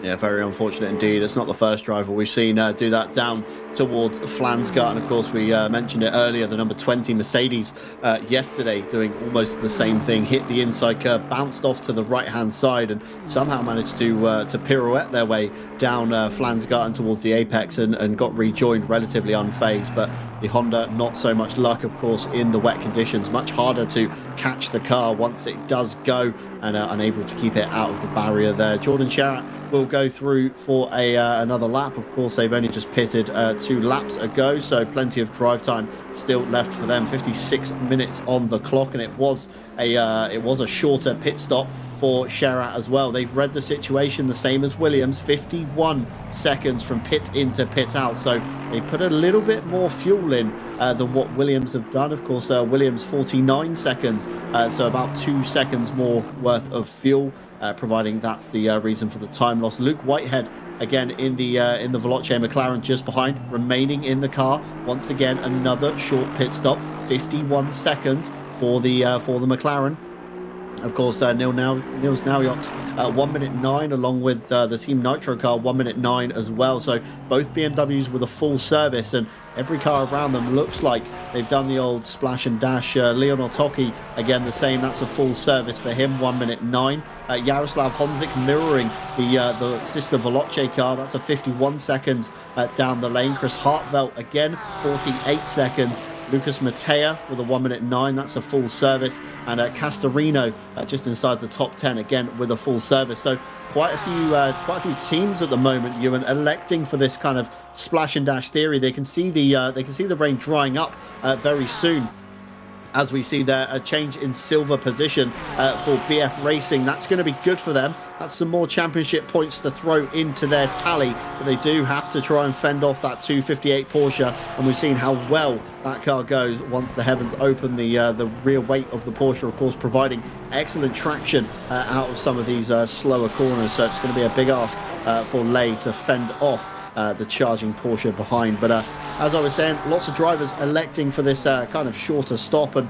Yeah, very unfortunate indeed. It's not the first driver we've seen do that down towards Flansgarten. Of course, we mentioned it earlier, the number 20 Mercedes yesterday doing almost the same thing. Hit the inside curve, bounced off to the right-hand side, and somehow managed to pirouette their way down Flansgarten towards the apex and got rejoined relatively unfazed. But the Honda, not so much luck, of course, in the wet conditions. Much harder to catch the car once it does go, and unable to keep it out of the barrier there. Jordan Sherratt will go through for another lap. Of course, they've only just pitted 2 laps ago, so plenty of drive time still left for them. 56 minutes on the clock, and it was a shorter pit stop for Sherratt as well. They've read the situation the same as Williams, 51 seconds from pit in to pit out. So they put a little bit more fuel in than what Williams have done. Of course, Williams 49 seconds, so about 2 seconds more worth of fuel, providing that's the reason for the time loss. Luke Whitehead again in the Veloce McLaren just behind, remaining in the car. Once again, another short pit stop, 51 seconds for the McLaren. Of course, Nils Naujok's 1 minute 9, along with the Team Nitro car 1 minute 9 as well. So both BMWs with a full service, and every car around them looks like they've done the old splash and dash. Leon Otocki, again the same, that's a full service for him, 1 minute 9. Jaroslav Honzik mirroring the sister Veloce car, that's a 51 seconds down the lane. Chris Hartvelt again, 48 seconds. Lucas Mattea with a 1 minute 9, that's a full service. And Castorino just inside the top 10 again with a full service. So quite a few teams at the moment, Ewan, electing for this kind of splash and dash theory. They can see the rain drying up very soon, as we see there a change in silver position for BF Racing. That's going to be good for them. That's some more championship points to throw into their tally, but they do have to try and fend off that 258 Porsche, and we've seen how well that car goes once the heavens open. The rear weight of the Porsche, of course, providing excellent traction out of some of these slower corners, so it's going to be a big ask for Ley to fend off the charging Porsche behind. But as I was saying, lots of drivers electing for this kind of shorter stop and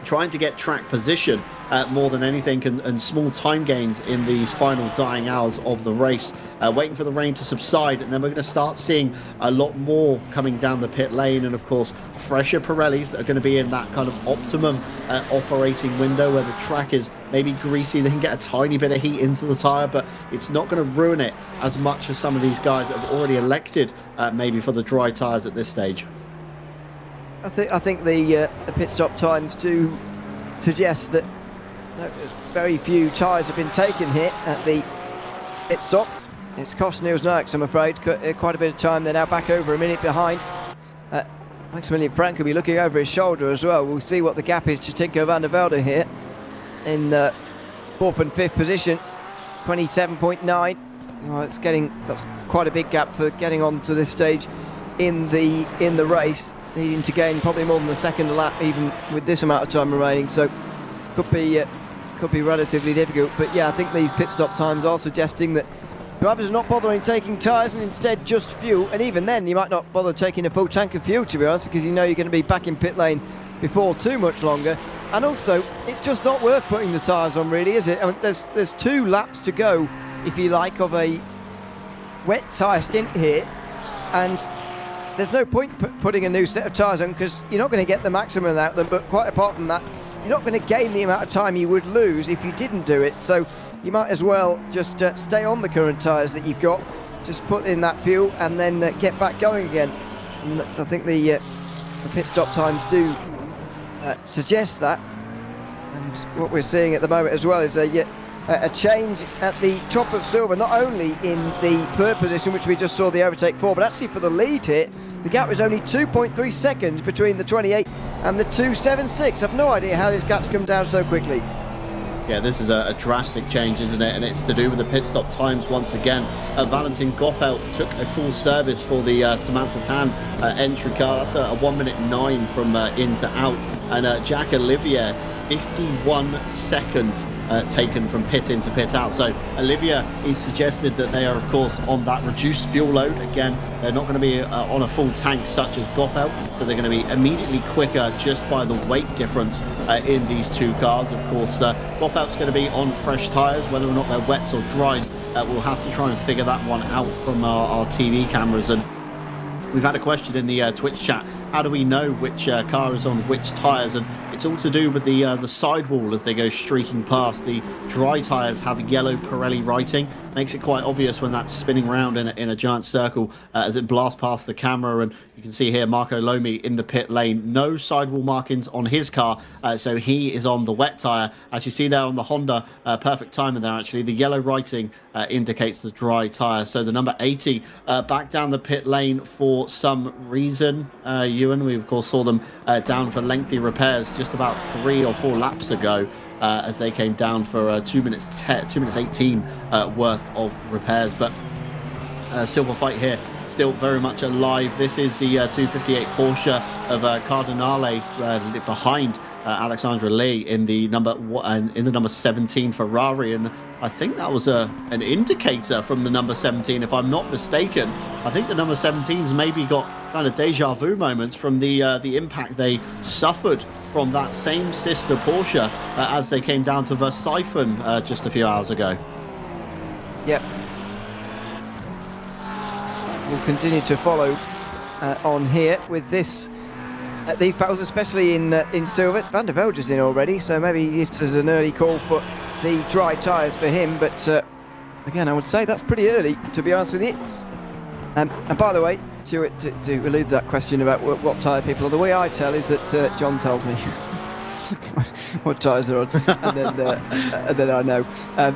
trying to get track position more than anything, and small time gains in these final dying hours of the race, waiting for the rain to subside, and then we're going to start seeing a lot more coming down the pit lane, and of course fresher Pirellis that are going to be in that kind of optimum operating window where the track is maybe greasy. They can get a tiny bit of heat into the tyre, but it's not going to ruin it as much as some of these guys that have already elected maybe for the dry tyres at this stage. I think the pit stop times do suggest that very few tyres have been taken here at the pit stops. It's cost Nils Naujok, I'm afraid, quite a bit of time. They're now back over a minute behind. Maximilian Frank will be looking over his shoulder as well. We'll see what the gap is to Tinko van der Velde here in 4th and 5th position, 27.9. Well, that's quite a big gap for getting onto this stage in the race, needing to gain probably more than a second a lap even with this amount of time remaining. So could be could be relatively difficult. But yeah, I think these pit stop times are suggesting that drivers are not bothering taking tyres and instead just fuel. And even then, you might not bother taking a full tank of fuel, to be honest, because you know you're going to be back in pit lane before too much longer. And also, it's just not worth putting the tyres on, really, is it? I mean, there's 2 laps to go, if you like, of a wet tyre stint here, and there's no point putting a new set of tyres on because you're not going to get the maximum out of them. But quite apart from that, you're not going to gain the amount of time you would lose if you didn't do it. So you might as well just stay on the current tyres that you've got, just put in that fuel and then get back going again. And I think the pit stop times do suggest that. And what we're seeing at the moment as well is a change at the top of Silver, not only in the 3rd position, which we just saw the overtake for, but actually for the lead here. The gap is only 2.3 seconds between the 28 and the 2.76. I've no idea how this gap's come down so quickly. Yeah, this is a drastic change, isn't it? And it's to do with the pit stop times once again. Valentin Goppelt took a full service for the Samantha Tan entry car. That's a 1:09 from in to out. And Jack Olivier, 51 seconds taken from pit in to pit out. So Olivia is suggested that they are, of course, on that reduced fuel load. Again, they're not going to be on a full tank such as Goppelt, so they're going to be immediately quicker just by the weight difference in these 2 cars. Of course, Goppelt's going to be on fresh tyres. Whether or not they're wets or dries, we'll have to try and figure that one out from our TV cameras. And we've had a question in the Twitch chat. How do we know which car is on which tyres? And it's all to do with the sidewall as they go streaking past. The dry tyres have yellow Pirelli writing. Makes it quite obvious when that's spinning around in a giant circle as it blasts past the camera. And you can see here Marco Lomi in the pit lane. No sidewall markings on his car, so he is on the wet tyre. As you see there on the Honda, perfect timing there actually. The yellow writing indicates the dry tyre. So the number 80 back down the pit lane for some reason. Ewan, we of course saw them down for lengthy repairs just about 3 or 4 laps ago as they came down for 2 minutes 18 worth of repairs. But silver fight here still very much alive. This is the 258 Porsche of Cardinale behind Alexandra Lee in the number 17 Ferrari, and I think that was an indicator from the number 17, if I'm not mistaken. I think the number 17's maybe got kind of deja vu moments from the impact they suffered from that same sister Porsche as they came down to Verstappen just a few hours ago. Yep. We'll continue to follow on here with this. These battles, especially in Silver. Van der Velde is in already, so maybe this is an early call for the dry tyres for him. But again, I would say that's pretty early, to be honest with you. And by the way, to allude to that question about what tyre people are, the way I tell is that John tells me what tyres they're on, and then I know.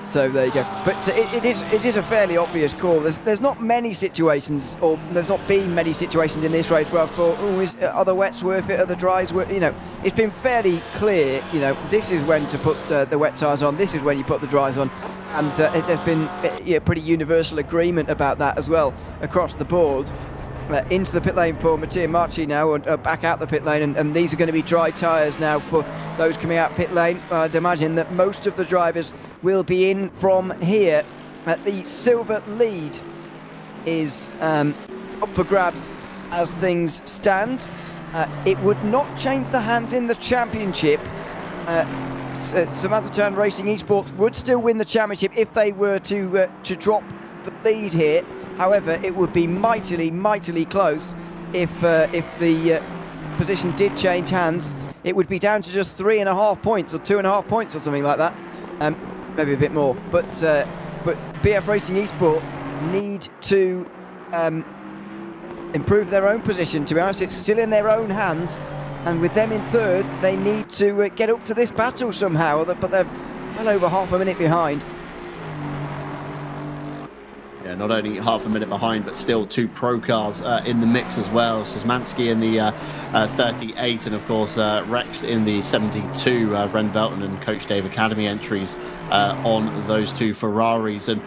So there you go. But it is a fairly obvious call. There's not many situations, or there's not been many situations in this race where I thought, are the wets worth it? Are the dries worth? You know, it's been fairly clear. You know, this is when to put the wet tyres on. This is when you put the dries on. And there's been pretty universal agreement about that as well across the board. Into the pit lane for Mattia Marchi now, back out the pit lane, and these are going to be dry tyres now for those coming out pit lane. I'd imagine that most of the drivers will be in from here. The silver lead is up for grabs as things stand. It would not change the hands in the championship. Samantha Tan Racing Esports would still win the championship if they were to drop the lead here. However, it would be mightily close if the position did change hands. It would be down to just 3.5 points or 2.5 points or something like that, maybe a bit more. But BF Racing Esport need to improve their own position. To be honest, it's still in their own hands, and with them in third, they need to get up to this battle somehow. But they're well over half a minute behind. Yeah, not only half a minute behind, but still 2 pro cars in the mix as well. Szymanski in the 38, and of course Rex in the 72. Ren Velton and Coach Dave Academy entries on those 2 Ferraris. And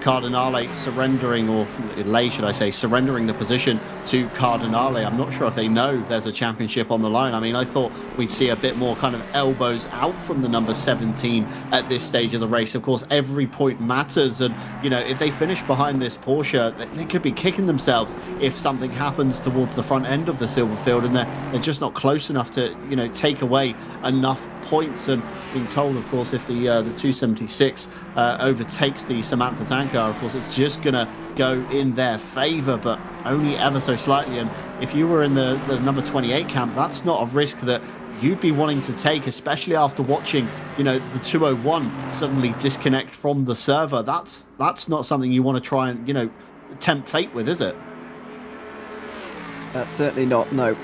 Cardinale surrendering, or Lay, should I say, surrendering the position to Cardinale. I'm not sure if they know there's a championship on the line. I mean, I thought we'd see a bit more kind of elbows out from the number 17 at this stage of the race. Of course, every point matters, and if they finish behind this Porsche, they could be kicking themselves if something happens towards the front end of the silver field, and they're just not close enough to take away enough points. And being told, of course, if the 276 overtakes the Samantha Tank car, of course, it's just gonna go in their favor, but only ever so slightly. And if you were in the number 28 camp, that's not a risk that you'd be wanting to take, especially after watching the 201 suddenly disconnect from the server. That's not something you want to try and tempt fate with, is it? That's certainly not, no.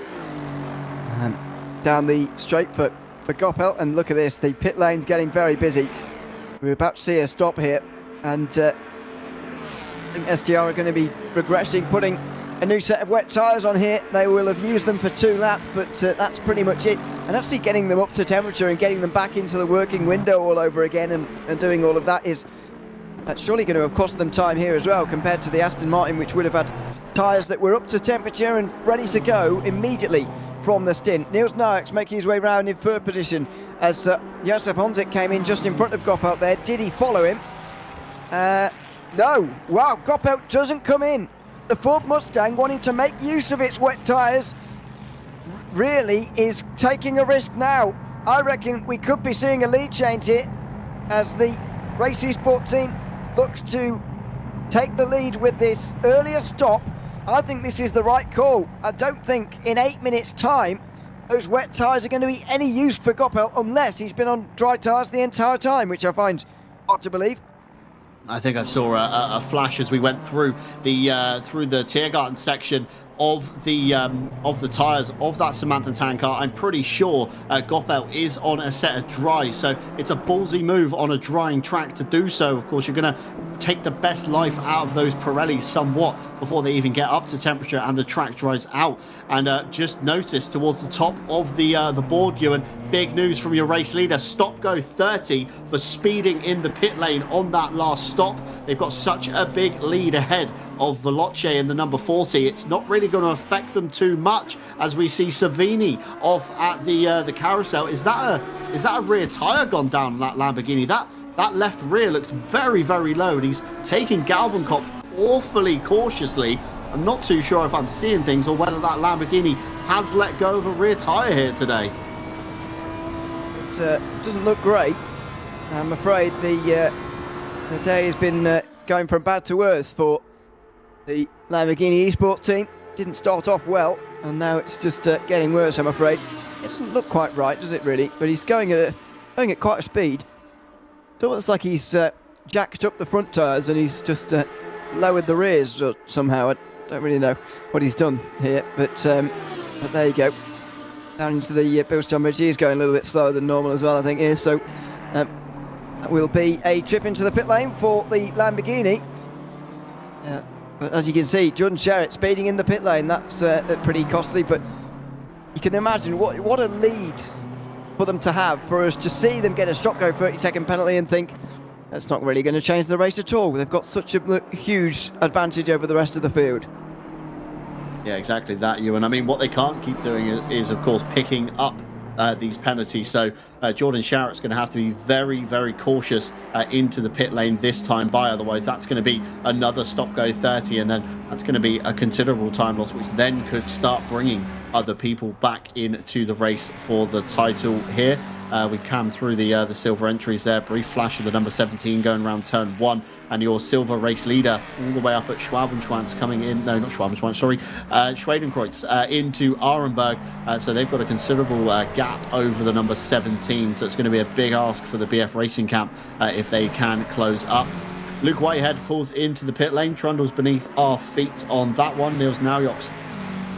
Down the straight for Goppelt, and look at this, the pit lane's getting very busy. We're about to see a stop here, and I think STR are going to be regressing, putting a new set of wet tyres on here. They will have used them for 2 laps, but that's pretty much it. And actually getting them up to temperature and getting them back into the working window all over again and doing all of that is surely going to have cost them time here as well, compared to the Aston Martin, which would have had tyres that were up to temperature and ready to go immediately from the stint. Niels Naerks making his way round in third position as Josef Honzik came in just in front of Goppelt there. Did he follow him? No. Wow, Goppelt doesn't come in. The Ford Mustang, wanting to make use of its wet tyres, really is taking a risk now. I reckon we could be seeing a lead change here as the Race Esports team look to take the lead with this earlier stop. I think this is the right call. I don't think in 8 minutes' time those wet tyres are going to be any use for Goppelt unless he's been on dry tyres the entire time, which I find hard to believe. I think I saw a flash as we went through the Tiergarten section of the tyres of that Samantha Tan car. I'm pretty sure Goppelt is on a set of dry, so it's a ballsy move on a drying track to do so. Of course, you're going to take the best life out of those Pirellis somewhat before they even get up to temperature and the track dries out. And just notice towards the top of the board, Ewan, big news from your race leader, stop go 30 for speeding in the pit lane on that last stop. They've got such a big lead ahead of Veloce in the number 40. It's not really going to affect them too much as we see Savini off at the carousel. Is that a rear tyre gone down on that Lamborghini? That left rear looks very, very low, and he's taking Galvenkopf awfully cautiously. I'm not too sure if I'm seeing things or whether that Lamborghini has let go of a rear tyre here today. It doesn't look great. I'm afraid the day has been going from bad to worse for the Lamborghini Esports team. Didn't start off well, and now it's just getting worse, I'm afraid. It doesn't look quite right, does it really? But he's going at quite a speed. It's almost like he's jacked up the front tyres and he's just lowered the rears somehow. I don't really know what he's done here, but there you go. Down into the Bilston Bridge. He's going a little bit slower than normal as well, I think, here. So that will be a trip into the pit lane for the Lamborghini. But as you can see, Jordan Sherritt speeding in the pit lane. That's pretty costly, but you can imagine what a lead for them to have, for us to see them get a stop go 30-second penalty and think that's not really going to change the race at all. They've got such a huge advantage over the rest of the field. Yeah, exactly that, Ewan. I mean, what they can't keep doing is of course, picking up these penalties. So Jordan Sherritt's going to have to be very, very cautious into the pit lane this time by. Otherwise, that's going to be another stop go 30, and then that's going to be a considerable time loss, which then could start bringing other people back into the race for the title here. We come through the silver entries there. Brief flash of the number 17 going around turn 1, and your silver race leader all the way up at Schwabenschwanz coming in. No, not Schwabenschwanz, sorry. Schwedenkreuz into Arenberg. So they've got a considerable gap over the number 17. So it's going to be a big ask for the BF Racing camp if they can close up. Luke Whitehead pulls into the pit lane. Trundle's beneath our feet on that one. Niels Naerks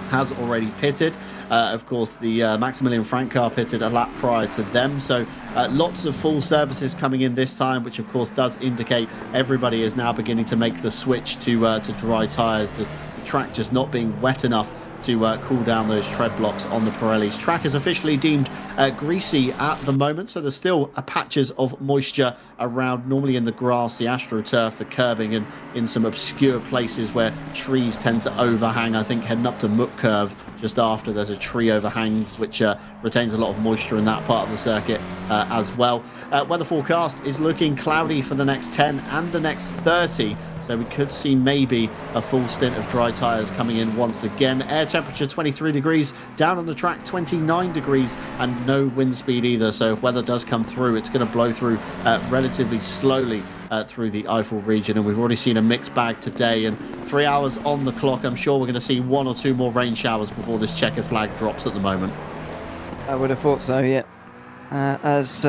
has already pitted. Of course, the Maximilian Frank car pitted a lap prior to them. So lots of full services coming in this time, which of course does indicate everybody is now beginning to make the switch to dry tyres. The track just not being wet enough to cool down those tread blocks on the Pirellis. Track is officially deemed greasy at the moment, so there's still patches of moisture around, normally in the grass, the AstroTurf, the curbing, and in some obscure places where trees tend to overhang. I think heading up to Muck Curve just after, there's a tree overhang which retains a lot of moisture in that part of the circuit as well. Weather forecast is looking cloudy for the next 10 and the next 30. So we could see maybe a full stint of dry tyres coming in once again. Air temperature 23 degrees, down on the track 29 degrees, and no wind speed either. So if weather does come through, it's going to blow through relatively slowly through the Eifel region. And we've already seen a mixed bag today, and 3 hours on the clock. I'm sure we're going to see 1 or 2 more rain showers before this checkered flag drops at the moment. I would have thought so, yeah. As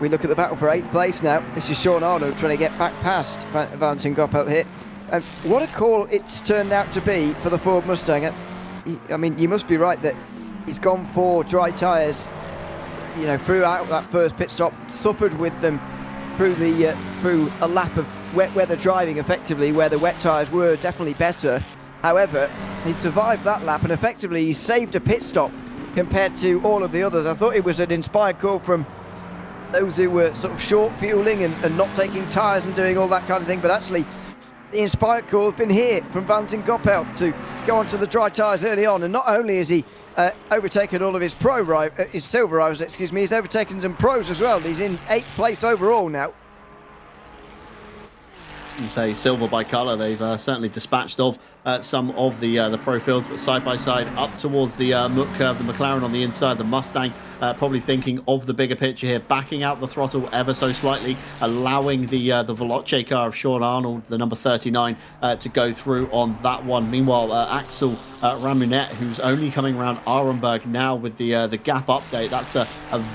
we look at the battle for 8th place now. This is Sean Arnold trying to get back past Valentin Goppelt here. And what a call it's turned out to be for the Ford Mustang. I mean, you must be right that he's gone for dry tyres, you know, throughout that first pit stop, suffered with them through a lap of wet weather driving, effectively, where the wet tyres were definitely better. However, he survived that lap, and effectively he saved a pit stop compared to all of the others. I thought it was an inspired call from those who were sort of short fueling and not taking tyres and doing all that kind of thing, but actually the inspired call has been here from Valentin Goppelt to go onto the dry tyres early on. And not only is he overtaken all of his his silver rivals, he's overtaken some pros as well. He's in 8th place overall now. You say silver by colour, they've certainly dispatched of some of the pro fields, but side by side up towards the Muck Curve, the McLaren on the inside, the Mustang probably thinking of the bigger picture here, backing out the throttle ever so slightly, allowing the Veloce car of Sean Arnold, the number 39, to go through on that one. Meanwhile, Axel Ramunet, who's only coming around Arenberg now with the gap update, that's a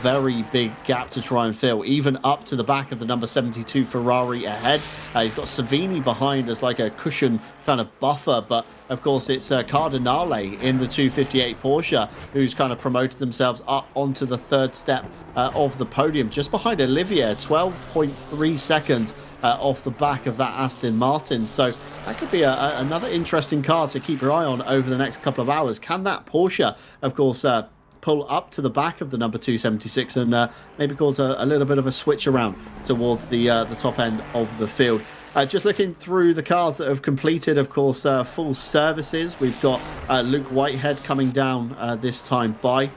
very big gap to try and fill, even up to the back of the number 72 Ferrari ahead. He's got Savini behind as like a cushion kind of buffer, but of course it's Cardinale in the 258 Porsche who's kind of promoted themselves up onto the 3rd step of the podium, just behind Olivier, 12.3 seconds off the back of that Aston Martin. So that could be another interesting car to keep your eye on over the next couple of hours. Can that Porsche, of course, pull up to the back of the number 276 and maybe cause a little bit of a switch around towards the top end of the field? Just looking through the cars that have completed, of course, full services. We've got Luke Whitehead coming down this time by.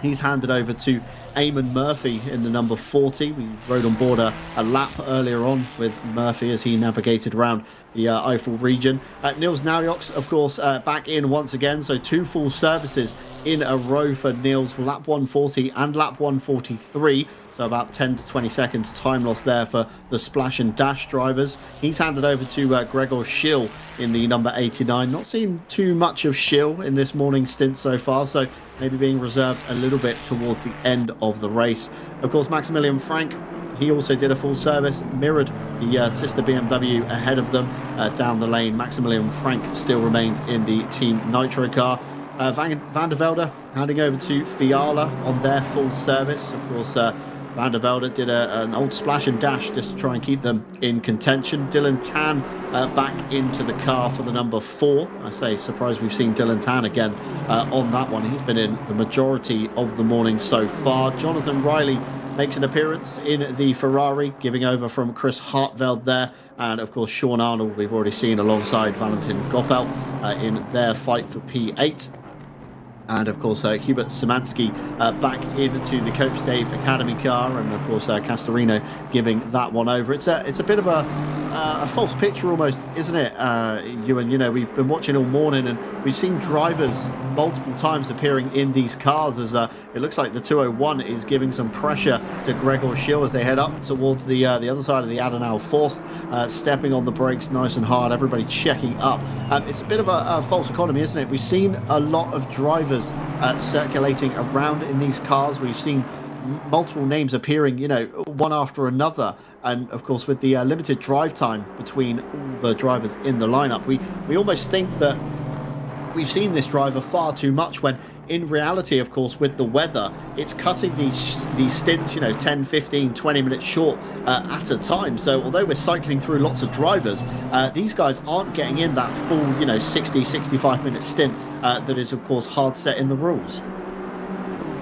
He's handed over to Eamon Murphy in the number 40. We rode on board a lap earlier on with Murphy as he navigated around the Eifel region. Niels Naujoks, of course, back in once again. So 2 full services in a row for Niels, lap 140 and lap 143. So about 10 to 20 seconds time loss there for the splash and dash drivers. He's handed over to Gregor Schill in the number 89. Not seen too much of Schill in this morning's stint so far, so maybe being reserved a little bit towards the end of the race. Of course, Maximilian Frank, he also did a full service, mirrored the sister BMW ahead of them down the lane. Maximilian Frank still remains in the Team Nitro car. Van der Velde handing over to Fiala on their full service. Of course, Van der Velde did an old splash and dash just to try and keep them in contention. Dylan Tan back into the car for the number 4. I say, surprised we've seen Dylan Tan again on that one. He's been in the majority of the morning so far. Jonathan Riley makes an appearance in the Ferrari, giving over from Chris Hartveld there. And of course, Sean Arnold, we've already seen alongside Valentin Goppelt in their fight for P8. And of course, Hubert Szymanski back into the Coach Dave Academy car, and of course Castorino giving that one over. It's a bit of a false picture almost, isn't it, Ewan? You know, we've been watching all morning, and we've seen drivers multiple times appearing in these cars as it looks like the 201 is giving some pressure to Gregor Schill as they head up towards the other side of the Adenauer Forst, stepping on the brakes nice and hard, everybody checking up. It's a bit of a false economy, isn't it? We've seen a lot of drivers circulating around in these cars. We've seen multiple names appearing, you know, one after another, and of course with the limited drive time between all the drivers in the lineup, we almost think that we've seen this driver far too much when in reality, of course, with the weather, it's cutting these stints, 10, 15, 20 minutes short at a time. So although we're cycling through lots of drivers, these guys aren't getting in that full, 60, 65-minute stint that is, of course, hard set in the rules.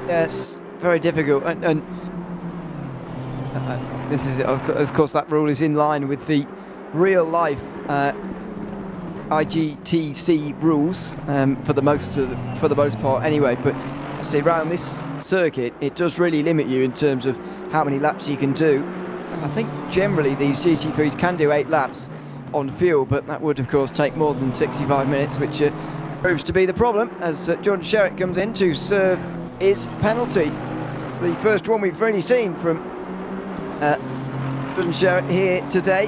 Yeah, it's very difficult. And this is, of course, that rule is in line with the real-life IGTC rules for the most part anyway, but I say around this circuit it does really limit you in terms of how many laps you can do. I think generally these GT3s can do 8 laps on fuel, but that would of course take more than 65 minutes, which proves to be the problem as Jordan Sherritt comes in to serve his penalty. It's the first one we've really seen from Jordan Sherritt here today,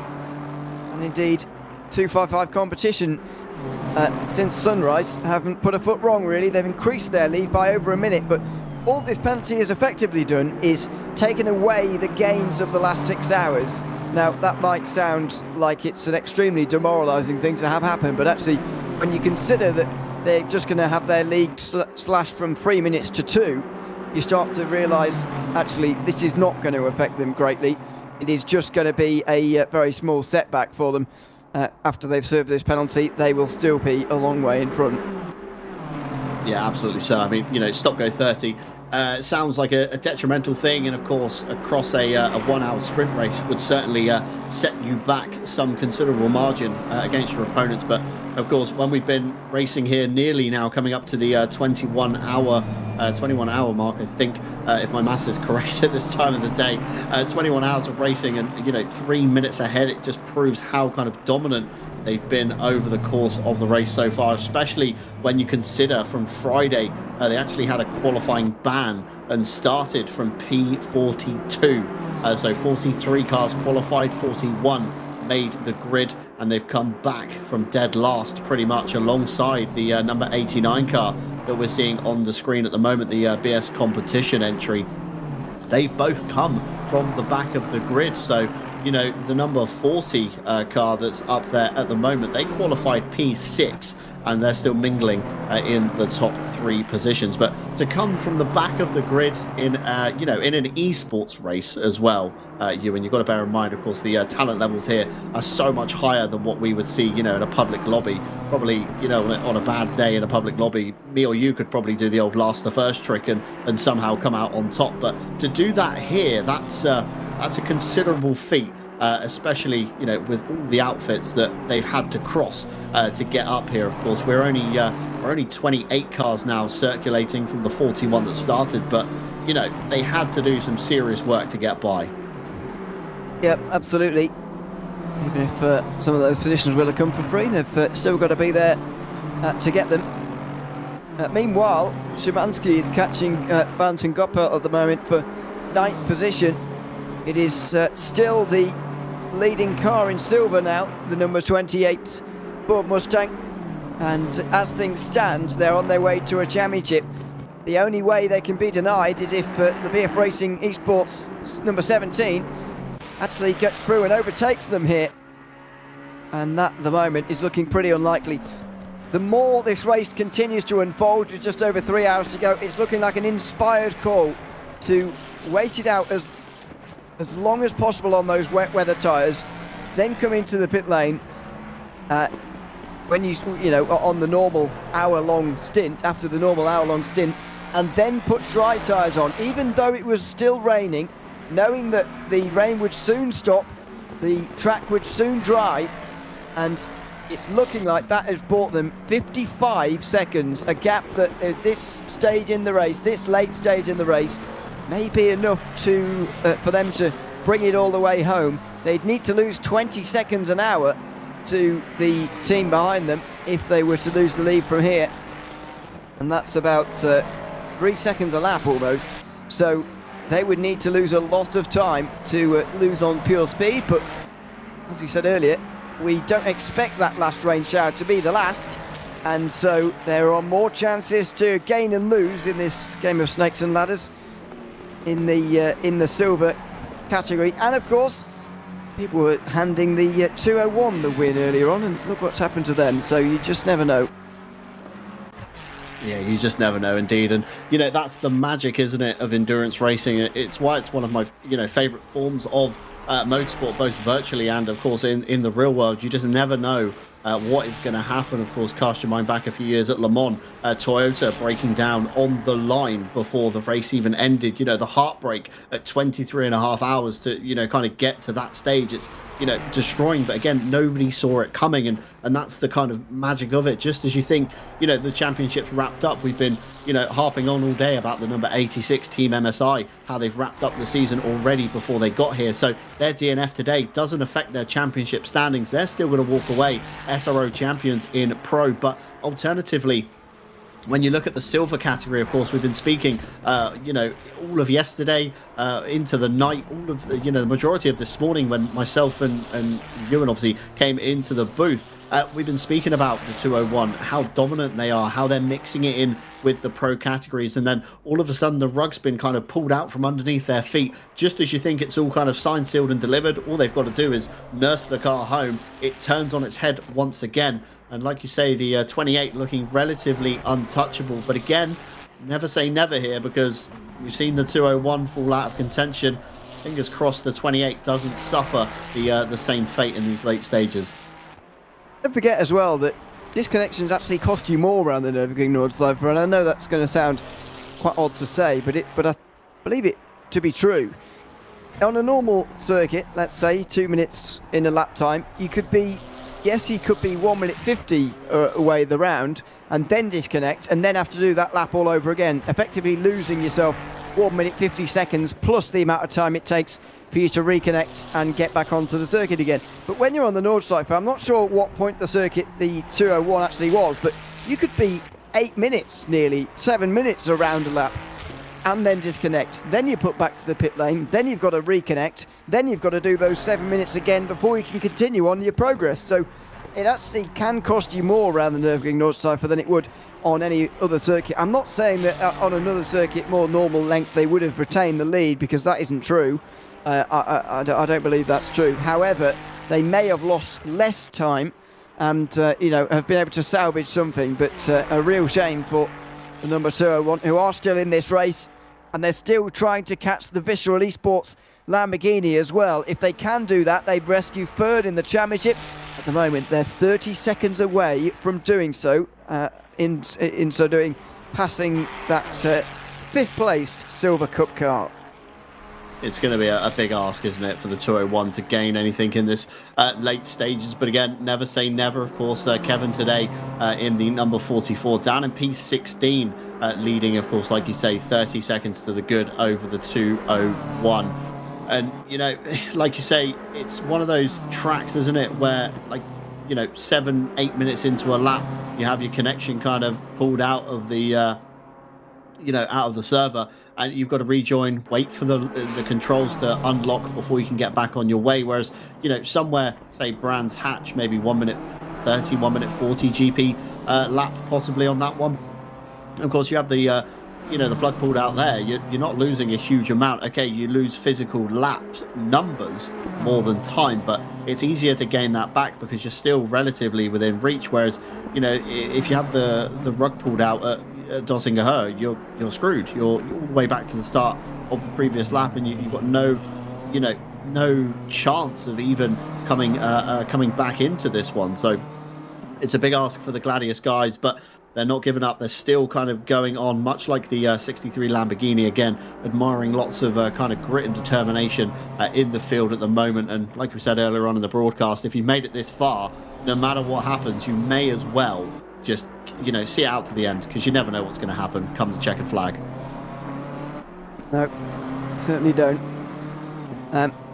and indeed 255 competition since sunrise haven't put a foot wrong really. They've increased their lead by over a minute, but all this penalty has effectively done is taken away the gains of the last 6 hours. Now that might sound like it's an extremely demoralising thing to have happen, but actually when you consider that they're just going to have their lead slashed from 3 minutes to 2, you start to realise actually this is not going to affect them greatly. It is just going to be a very small setback for them. After they've served this penalty, they will still be a long way in front. Yeah, absolutely so. I mean, stop go 30 sounds like a detrimental thing, and of course across a 1 hour sprint race would certainly set you back some considerable margin against your opponents. But of course, when we've been racing here nearly now coming up to the 21 hour mark, I think, if my maths is correct at this time of the day, 21 hours of racing, and 3 minutes ahead, it just proves how kind of dominant they've been over the course of the race so far, especially when you consider from Friday they actually had a qualifying ban and started from P42. So 43 cars qualified, 41 made the grid, and they've come back from dead last pretty much alongside the number 89 car that we're seeing on the screen at the moment, the BS competition entry. They've both come from the back of the grid. So the number 40 car that's up there at the moment, they qualified P6 and they're still mingling in the top 3 positions. But to come from the back of the grid in in an esports race as well, you've got to bear in mind, of course, the talent levels here are so much higher than what we would see, in a public lobby. Probably, on a bad day in a public lobby, me or you could probably do the old last the first trick and somehow come out on top. But to do that here, that's a considerable feat. Especially with all the outfits that they've had to cross to get up here. Of course, we're only 28 cars now circulating from the 41 that started, but they had to do some serious work to get by. Yep, absolutely. Even if some of those positions will have come for free, they've still got to be there to get them. Meanwhile, Szymanski is catching Valentin Goppel at the moment for 9th position. It is still the leading car in silver now, the number 28 Ford Mustang, and as things stand, they're on their way to a championship. The only way they can be denied is if the BF Racing Esports number 17 actually gets through and overtakes them here, and that at the moment is looking pretty unlikely. The more this race continues to unfold, with just over 3 hours to go, it's looking like an inspired call to wait it out as long as possible on those wet weather tyres, then come into the pit lane when on the normal hour-long stint, after the normal hour-long stint, and then put dry tyres on, even though it was still raining, knowing that the rain would soon stop, the track would soon dry, and it's looking like that has bought them 55 seconds, a gap that at this stage in the race, this late stage in the race, may be enough to for them to bring it all the way home. They'd need to lose 20 seconds an hour to the team behind them if they were to lose the lead from here, and that's about 3 seconds a lap almost. So they would need to lose a lot of time to lose on pure speed, but as we said earlier, we don't expect that last rain shower to be the last, and so there are more chances to gain and lose in this game of snakes and ladders in the silver category. And of course, people were handing the 201 the win earlier on, and look what's happened to them. So you just never know. Yeah, you just never know, indeed. And, that's the magic, isn't it, of endurance racing. It's why it's one of my, favorite forms of motorsport, both virtually and, of course, in the real world. You just never know what is going to happen. Of course, cast your mind back a few years at Le Mans, Toyota breaking down on the line before the race even ended. The heartbreak at 23 and a half hours to, kind of get to that stage. It's, destroying. But again, nobody saw it coming. And that's the kind of magic of it. Just as you think, the championship's wrapped up, we've been, harping on all day about the number 86 Team MSI, how they've wrapped up the season already before they got here. So their DNF today doesn't affect their championship standings. They're still going to walk away SRO champions in Pro. But alternatively, when you look at the silver category, of course, we've been speaking, all of yesterday into the night, all of, the majority of this morning when myself and Ewan obviously came into the booth. We've been speaking about the 201, how dominant they are, how they're mixing it in with the pro categories. And then all of a sudden the rug's been kind of pulled out from underneath their feet. Just as you think it's all kind of signed, sealed and delivered, all they've got to do is nurse the car home. It turns on its head once again. And like you say, the 28 looking relatively untouchable. But again, never say never here, because we've seen the 201 fall out of contention. Fingers crossed the 28 doesn't suffer the same fate in these late stages. Don't forget as well that disconnections actually cost you more around the Nürburgring Nordschleife, and I know that's going to sound quite odd to say, but I believe it to be true. On a normal circuit, let's say 2 minutes in a lap time, you could be 1 minute 50 away the round and then disconnect and then have to do that lap all over again, effectively losing yourself 1 minute 50 seconds plus the amount of time it takes for you to reconnect and get back onto the circuit again. But when you're on the Nordschleife, I'm not sure what point the circuit the 201 actually was, but you could be 8 minutes, nearly 7 minutes around a lap and then disconnect. Then you put back to the pit lane, then you've got to reconnect, then you've got to do those 7 minutes again before you can continue on your progress. So it actually can cost you more around the Nürburgring Nordschleife than it would on any other circuit. I'm not saying that on another circuit, more normal length, they would have retained the lead, because that isn't true. I don't believe that's true. However, they may have lost less time and have been able to salvage something. But a real shame for the number 201, who are still in this race, and they're still trying to catch the Visceral Esports Lamborghini as well. If they can do that, they'd rescue third in the championship. At the moment, they're 30 seconds away from doing so, in so doing, passing that fifth placed Silver Cup car. It's going to be a big ask, isn't it, for the 201 to gain anything in this late stages. But again, never say never. Of course, Kevin today in the number 44, down in P16, leading, of course, like you say, 30 seconds to the good over the 201. And, like you say, it's one of those tracks, isn't it, where, 7-8 minutes into a lap, you have your connection kind of pulled out of the, out of the server, and you've got to rejoin, wait for the controls to unlock before you can get back on your way. Whereas, somewhere, say, Brands Hatch, maybe 1 minute 30, 1 minute 40 GP lap possibly on that one. Of course, you have the, the plug pulled out there. You're not losing a huge amount. Okay, you lose physical lap numbers more than time, but it's easier to gain that back because you're still relatively within reach. Whereas, if you have the rug pulled out at Dossingerhöhe, you're screwed. You're all the way back to the start of the previous lap, and you've got no chance of even coming back into this one. So it's a big ask for the Gladius guys, but they're not giving up. They're still kind of going on, much like the 63 Lamborghini. Again, admiring lots of kind of grit and determination in the field at the moment. And like we said earlier on in the broadcast, if you made it this far, no matter what happens, you may as well just see it out to the end, because you never know what's going to happen come the checkered flag. No, certainly don't.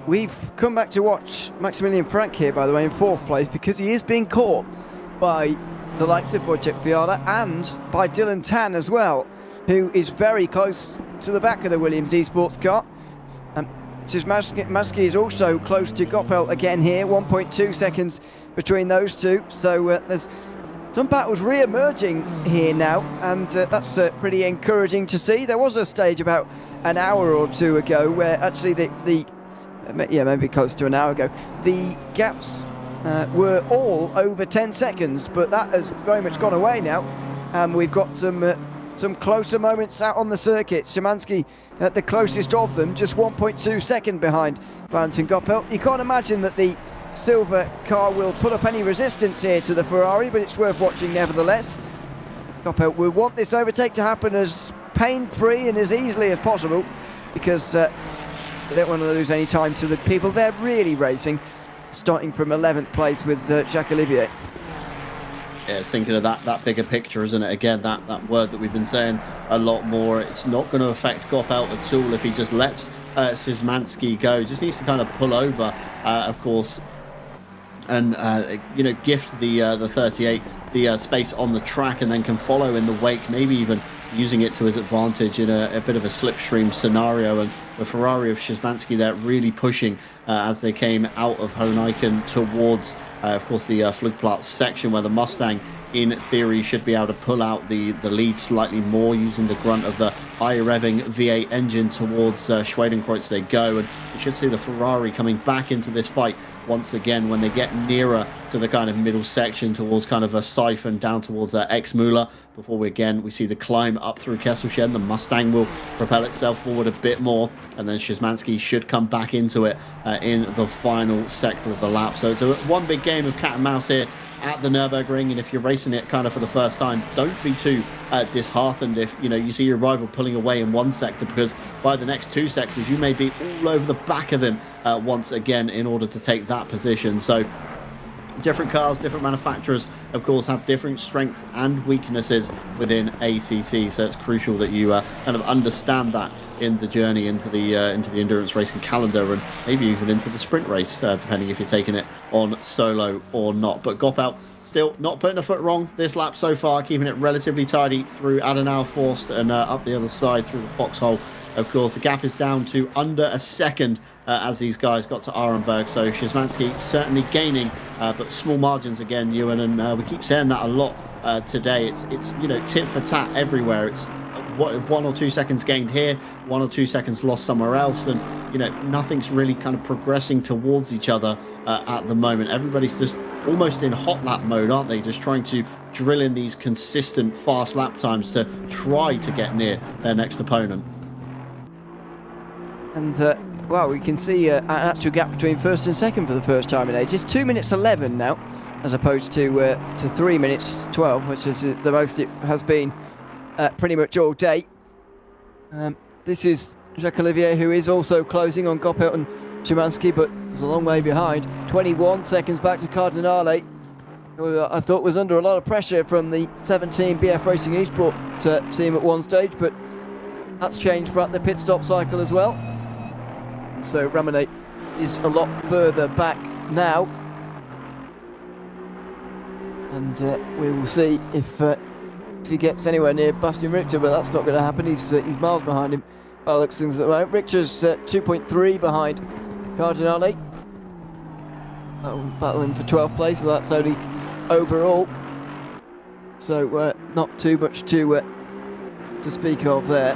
We've come back to watch Maximilian Frank here, by the way, in fourth place, because he is being caught by the likes of Wojciech Fiala and by Dylan Tan as well, who is very close to the back of the Williams Esports car. Maski is also close to Goppel again here, 1.2 seconds between those two. So there's some battles re-emerging here now, and that's pretty encouraging to see. There was a stage about an hour or two ago where actually maybe close to an hour ago, the gaps were all over 10 seconds, but that has very much gone away now. and we've got some closer moments out on the circuit. Szymanski at the closest of them, just 1.2 seconds behind Valentin Goppelt. You can't imagine that the silver car will put up any resistance here to the Ferrari, but it's worth watching nevertheless. Goppelt will want this overtake to happen as pain-free and as easily as possible, because they don't want to lose any time to the people they're really racing, starting from 11th place with Jacques Olivier. Yeah, it's thinking of that bigger picture, isn't it? Again, that word that we've been saying a lot more. It's not going to affect Goppelt at all if he just lets Szymanski go. Just needs to kind of pull over, of course, and gift the 38 the space on the track, and then can follow in the wake, maybe even using it to his advantage in a bit of a slipstream scenario. And the Ferrari of Szymanski there really pushing as they came out of Hoheneichen towards of course the Flugplatz section, where the Mustang in theory should be able to pull out the lead slightly more, using the grunt of the high revving V8 engine towards Schwedenkreuz they go. And we should see the Ferrari coming back into this fight once again when they get nearer to the kind of middle section towards kind of a siphon down towards Exmüller, before we see the climb up through Kesselchen. The Mustang will propel itself forward a bit more, and then Szymanski should come back into it in the final sector of the lap. So it's one big game of cat and mouse here at the Nürburgring, and if you're racing it kind of for the first time, don't be too disheartened if you see your rival pulling away in one sector, because by the next two sectors you may be all over the back of him once again in order to take that position. So different cars, different manufacturers, of course, have different strengths and weaknesses within ACC, so it's crucial that you kind of understand that in the journey into the endurance racing calendar, and maybe even into the sprint race, depending if you're taking it on solo or not. But Goppelt still not putting a foot wrong this lap so far, keeping it relatively tidy through Adenauer Forst and up the other side through the foxhole. Of course, the gap is down to under a second as these guys got to Arenberg. So Szymanski certainly gaining, but small margins again, Ewan, and we keep saying that a lot today. It's tit for tat everywhere. It's 1 or 2 seconds gained here, 1 or 2 seconds lost somewhere else, and nothing's really kind of progressing towards each other at the moment. Everybody's just almost in hot lap mode, aren't they? Just trying to drill in these consistent fast lap times to try to get near their next opponent. And well, we can see an actual gap between first and second for the first time in ages. 2 minutes 11 now, as opposed to 3 minutes 12, which is the most it has been pretty much all day. This is Jacques Olivier, who is also closing on Goppelt and Szymanski, but is a long way behind. 21 seconds back to Cardinale, who I thought was under a lot of pressure from the 17 BF Racing Esports team at one stage, but that's changed throughout the pit stop cycle as well. So Ramonnet is a lot further back now, and we will see if he gets anywhere near Bastian Richter, but that's not going to happen. He's miles behind him. Well, looks things at the moment. Richter's 2.3 behind Cardinale. Battling for 12th place, so that's only overall. So not too much to speak of there.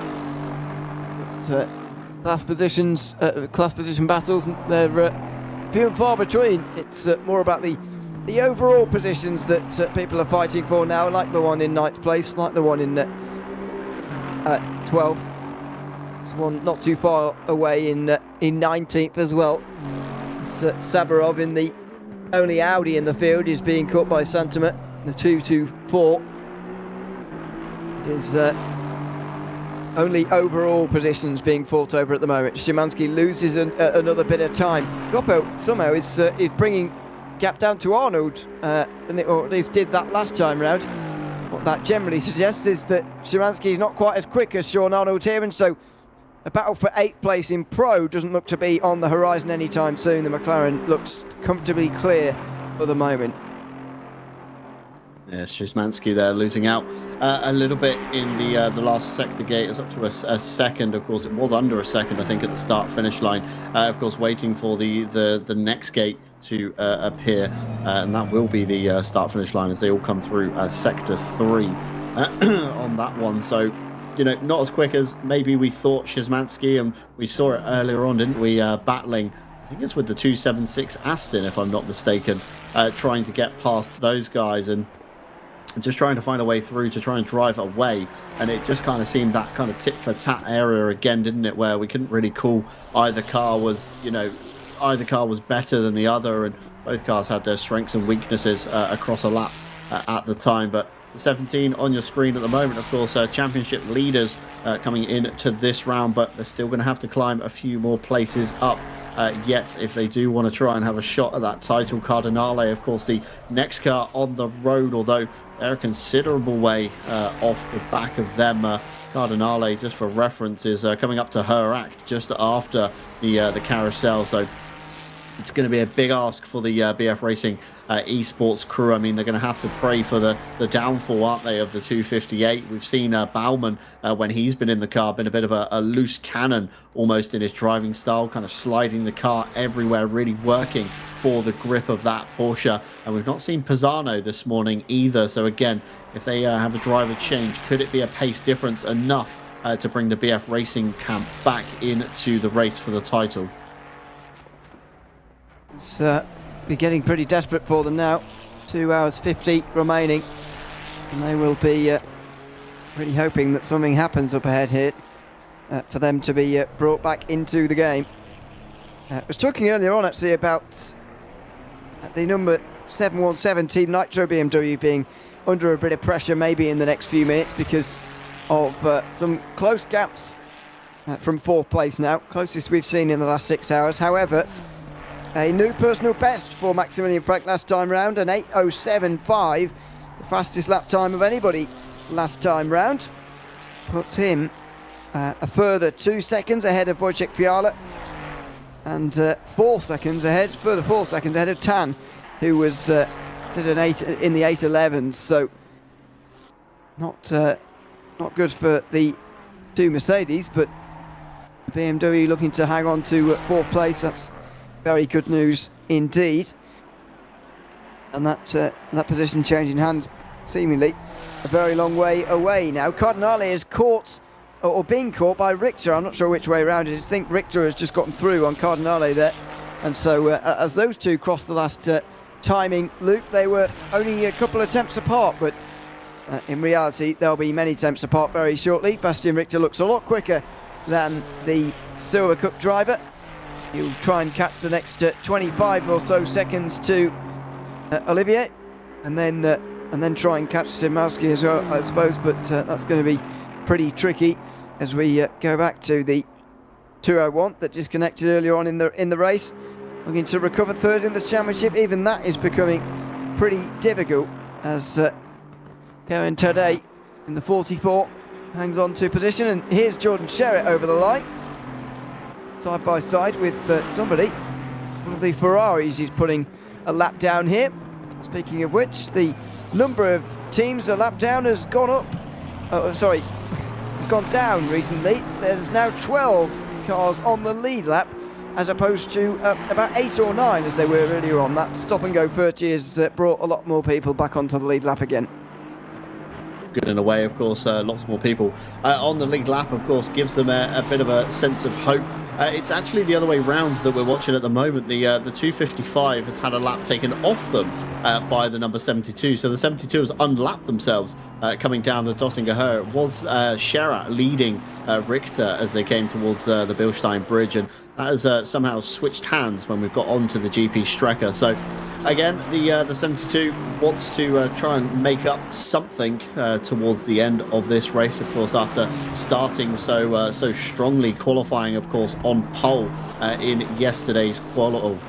But, class position battles, they're few and far between. It's more about the overall positions that people are fighting for now, like the one in 9th place, like the one in 12th. This one not too far away in 19th as well. Sabarov in the only Audi in the field is being caught by Santama, the 224. It is only overall positions being fought over at the moment. Szymanski loses another bit of time. Goppelt somehow is bringing gap down to Arnold, or at least did that last time round. What that generally suggests is that Szymanski is not quite as quick as Sean Arnold here, and so a battle for 8th place in Pro doesn't look to be on the horizon anytime soon. The McLaren looks comfortably clear for the moment. Yeah, Szymanski there losing out a little bit in the last sector gate. It's up to a second. Of course, it was under a second, I think, at the start-finish line. Of course, waiting for the next gate to appear, and that will be the start-finish line as they all come through sector 3 on that one. So, not as quick as maybe we thought Szymanski, and we saw it earlier on, didn't we? Battling, I think it's with the 276 Aston, if I'm not mistaken, trying to get past those guys. And just trying to find a way through to try and drive away, and it just kind of seemed that kind of tit for tat area again, didn't it, where we couldn't really call either car was better than the other, and both cars had their strengths and weaknesses across a lap at the time. But the 17 on your screen at the moment, of course, championship leaders coming into this round, but they're still going to have to climb a few more places up yet if they do want to try and have a shot at that title. Cardinale, of course, the next car on the road, although they're a considerable way off the back of them. Cardinale, just for reference, is coming up to her act just after the carousel, so it's going to be a big ask for the BF Racing Esports crew. I mean, they're going to have to pray for the downfall, aren't they, of the 258. We've seen Baumann, when he's been in the car, been a bit of a loose cannon almost in his driving style, kind of sliding the car everywhere, really working for the grip of that Porsche. And we've not seen Pisano this morning either. So again, if they have a driver change, could it be a pace difference enough to bring the BF Racing camp back into the race for the title? It's be getting pretty desperate for them now. 2 hours 50 remaining, and they will be really hoping that something happens up ahead here for them to be brought back into the game. I was talking earlier on actually about the number 717 Team Nitro BMW being under a bit of pressure maybe in the next few minutes because of some close gaps from 4th place now, closest we've seen in the last 6 hours. However, a new personal best for Maximilian Frank last time round, an 8:07.5, the fastest lap time of anybody last time round, puts him a further 2 seconds ahead of Wojciech Fiala, and 4 seconds ahead, further 4 seconds ahead of Tan, who was did an 8 in the 8:11s. So not good for the two Mercedes, but BMW looking to hang on to 4th place. That's very good news indeed, and that position changing hands seemingly a very long way away now. Cardinale is caught, or being caught by Richter. I'm not sure which way around it is. I think Richter has just gotten through on Cardinale there, and so as those two crossed the last timing loop, they were only a couple of tenths apart, but in reality they'll be many tenths apart very shortly. Bastian Richter looks a lot quicker than the Silver Cup driver. He'll try and catch the next 25 or so seconds to Olivier, and then try and catch Simalski as well, I suppose. But that's going to be pretty tricky as we go back to the 201 that disconnected earlier on in the race. Looking to recover 3rd in the championship. Even that is becoming pretty difficult as Kevin Tadej in the 44 hangs on to position, and here's Jordan Sherritt over the line, side by side with somebody, one of the Ferraris. He's putting a lap down here. Speaking of which, the number of teams a lap down has gone up. It's gone down recently. There's now 12 cars on the lead lap, as opposed to about 8 or 9 as they were earlier on. That stop and go 30 has brought a lot more people back onto the lead lap again. Good in a way, of course. Lots more people on the lead lap, of course, gives them a bit of a sense of hope. It's actually the other way round that we're watching at the moment. The 255 has had a lap taken off them by the number 72. So the 72 has unlapped themselves coming down the Dottinger. It was Sherritt leading Richter as they came towards the Bilstein Bridge, and that has somehow switched hands when we've got onto the GP Strecker. So again, the 72 wants to try and make up something towards the end of this race, of course, after starting so strongly, qualifying, of course, on pole in yesterday's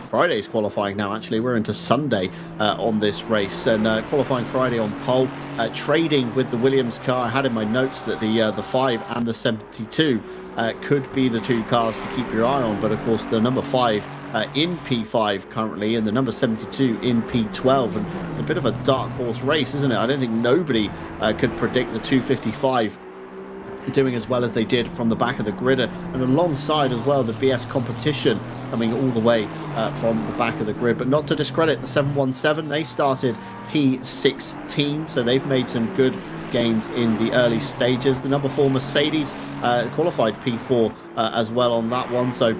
Friday's qualifying. Now actually we're into Sunday on this race, and qualifying Friday on pole, trading with the Williams car. I had in my notes that the 5 and the 72 could be the two cars to keep your eye on, but of course the number 5 in P5 currently, and the number 72 in P12, and it's a bit of a dark horse race, isn't it? I don't think nobody could predict the 255 doing as well as they did from the back of the grid, and alongside as well the BS competition coming all the way from the back of the grid. But not to discredit the 717, they started P16, so they've made some good gains in the early stages. The number 4 Mercedes qualified P4 as well on that one, so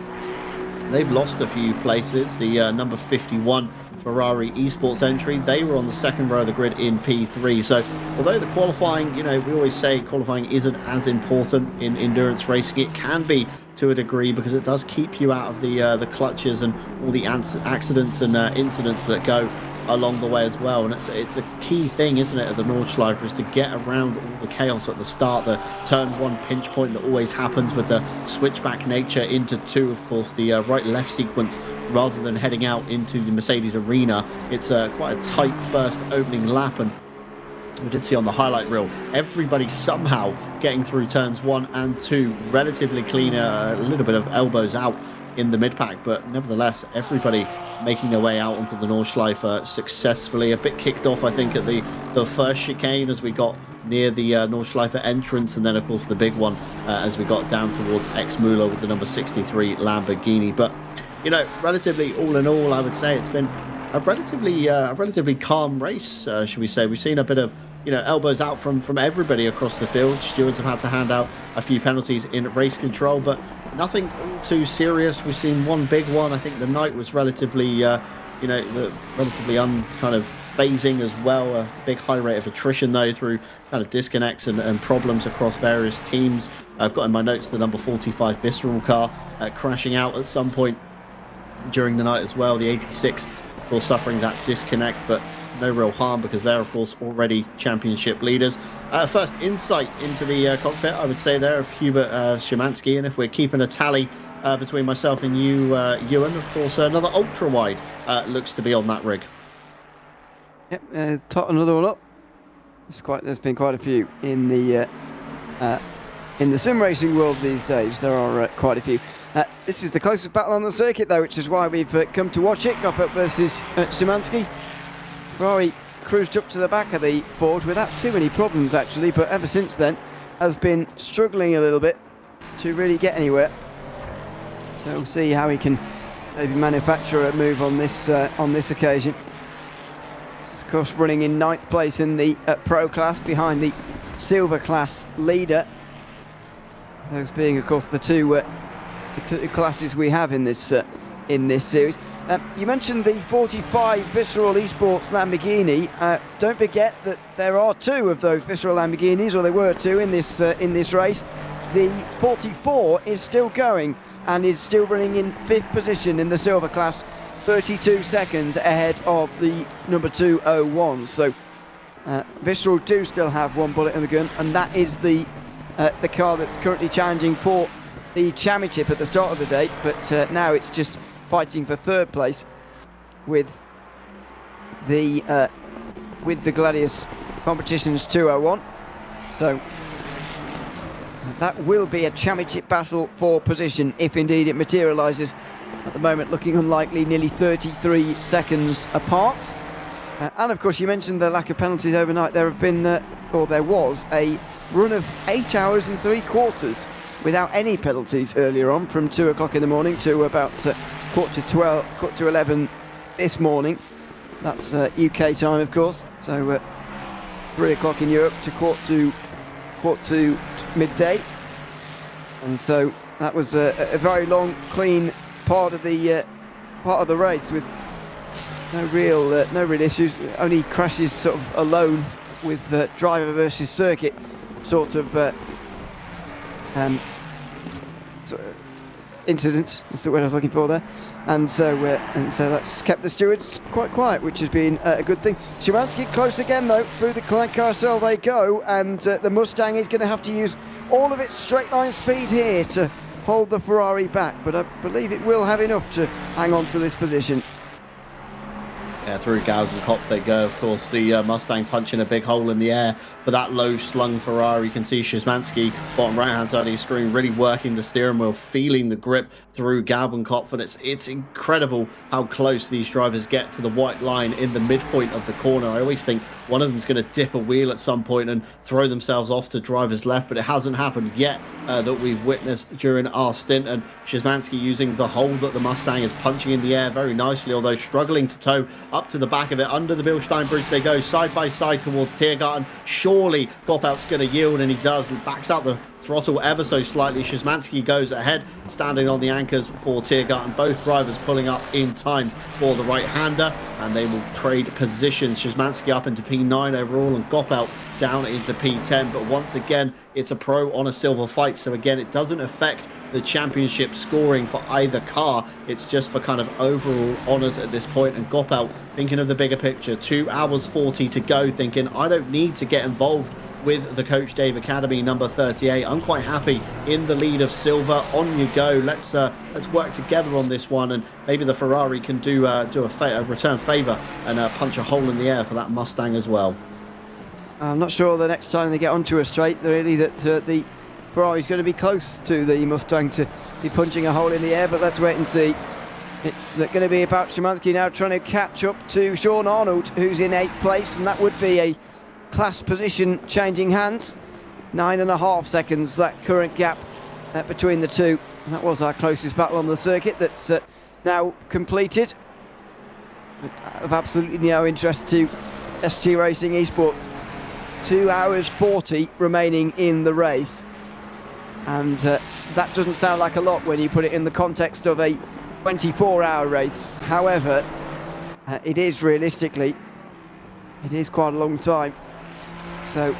they've lost a few places. The number 51 Ferrari Esports entry. They were on the second row of the grid in P3. So although the qualifying, we always say qualifying isn't as important in endurance racing, it can be to a degree because it does keep you out of the clutches and all the accidents and incidents that go along the way as well. And it's a key thing, isn't it, at the Nordschleife, is to get around all the chaos at the start, the turn one pinch point that always happens with the switchback nature into two, of course, the right-left sequence, rather than heading out into the Mercedes arena. It's quite a tight first opening lap, and we did see on the highlight reel everybody somehow getting through turns 1 and 2 relatively clean, a little bit of elbows out in the mid-pack, but nevertheless everybody making their way out onto the Nordschleife successfully. A bit kicked off, I think, at the first chicane as we got near the Nordschleife entrance, and then of course the big one as we got down towards X-Muller with the number 63 Lamborghini. But relatively all in all, I would say it's been a relatively calm race, should we say. We've seen a bit of elbows out from everybody across the field. Stewards have had to hand out a few penalties in race control, but nothing too serious. We've seen one big one. I think the night was relatively relatively kind of phasing as well. A big high rate of attrition though through kind of disconnects and problems across various teams. I've got in my notes the number 45 Visceral car crashing out at some point during the night as well. The 86 of course suffering that disconnect, but no real harm because they're of course already championship leaders. First insight into the cockpit, I would say, there of Hubert Szymanski, and if we're keeping a tally between myself and you, Ewan, of course another ultra wide looks to be on that rig. Yep, tot another one up. There's been quite a few in the sim racing world these days. There are quite a few. This is the closest battle on the circuit though, which is why we've come to watch it. Goppert versus Szymanski. Ferrari cruised up to the back of the Ford without too many problems actually, but ever since then has been struggling a little bit to really get anywhere. So we'll see how he can maybe manufacture a move on this occasion. It's of course running in 9th place in the Pro class behind the Silver class leader. Those being of course the two classes we have in this series. You mentioned the 45 Visceral Esports Lamborghini. Don't forget that there are two of those Visceral Lamborghinis, or there were two in this race. The 44 is still going and is still running in 5th position in the Silver class, 32 seconds ahead of the number 201. So Visceral do still have one bullet in the gun, and that is the car that's currently challenging for the championship at the start of the day, but now it's just fighting for 3rd place with the Gladius Competitions 201. So that will be a championship battle for position if indeed it materialises. At the moment looking unlikely, nearly 33 seconds apart. And of course you mentioned the lack of penalties overnight. There have been, or there was, a run of 8 hours and 3/4 without any penalties earlier on, from 2 o'clock in the morning to about quarter to 11 this morning. That's UK time, of course. So 3 o'clock in Europe to quarter to midday. And so that was a very long, clean part of the race with no real issues. Only crashes sort of alone with driver versus circuit sort of incidents is the word I was looking for there, and so that's kept the stewards quite quiet, which has been a good thing. Szymanski close again though, through the carousel they go, and the Mustang is going to have to use all of its straight line speed here to hold the Ferrari back, but I believe it will have enough to hang on to this position. Yeah, through Galgenkopf they go, of course, the Mustang punching a big hole in the air for that low-slung Ferrari. You can see Szymanski, bottom right-hand side of your screen, really working the steering wheel, feeling the grip through Galgenkopf, and it's incredible how close these drivers get to the white line in the midpoint of the corner. I always think one of them is going to dip a wheel at some point and throw themselves off to driver's left, but it hasn't happened yet that we've witnessed during our stint. And Szymanski using the hole that the Mustang is punching in the air very nicely, although struggling to tow up to the back of it. Under the Bilstein Bridge they go, side by side towards Tiergarten. Surely Goppert's going to yield, and he does. He backs out the throttle ever so slightly. Szymanski goes ahead, standing on the anchors for Tiergarten. Both drivers pulling up in time for the right-hander, and they will trade positions. Szymanski up into P9 overall, and Goppelt down into P10. But once again, it's a pro on a silver fight, so again, it doesn't affect the championship scoring for either car. It's just for kind of overall honours at this point. And Goppelt thinking of the bigger picture, 2 hours 40 to go, thinking I don't need to get involved with the Coach Dave Academy number 38. I'm quite happy in the lead of silver. On you go. Let's work together on this one, and maybe the Ferrari can do a return favour and punch a hole in the air for that Mustang as well. I'm not sure the next time they get onto a straight, really, that the Ferrari's going to be close to the Mustang to be punching a hole in the air, but let's wait and see. It's going to be about Szymanski now trying to catch up to Sean Arnold, who's in 8th place, and that would be a class position changing hands. 9.5 seconds, that current gap between the two. That was our closest battle on the circuit. That's now completed. Of absolutely no interest to ST Racing Esports. 2 hours 40 remaining in the race. And that doesn't sound like a lot when you put it in the context of a 24-hour race. However, it is realistically, it is quite a long time. So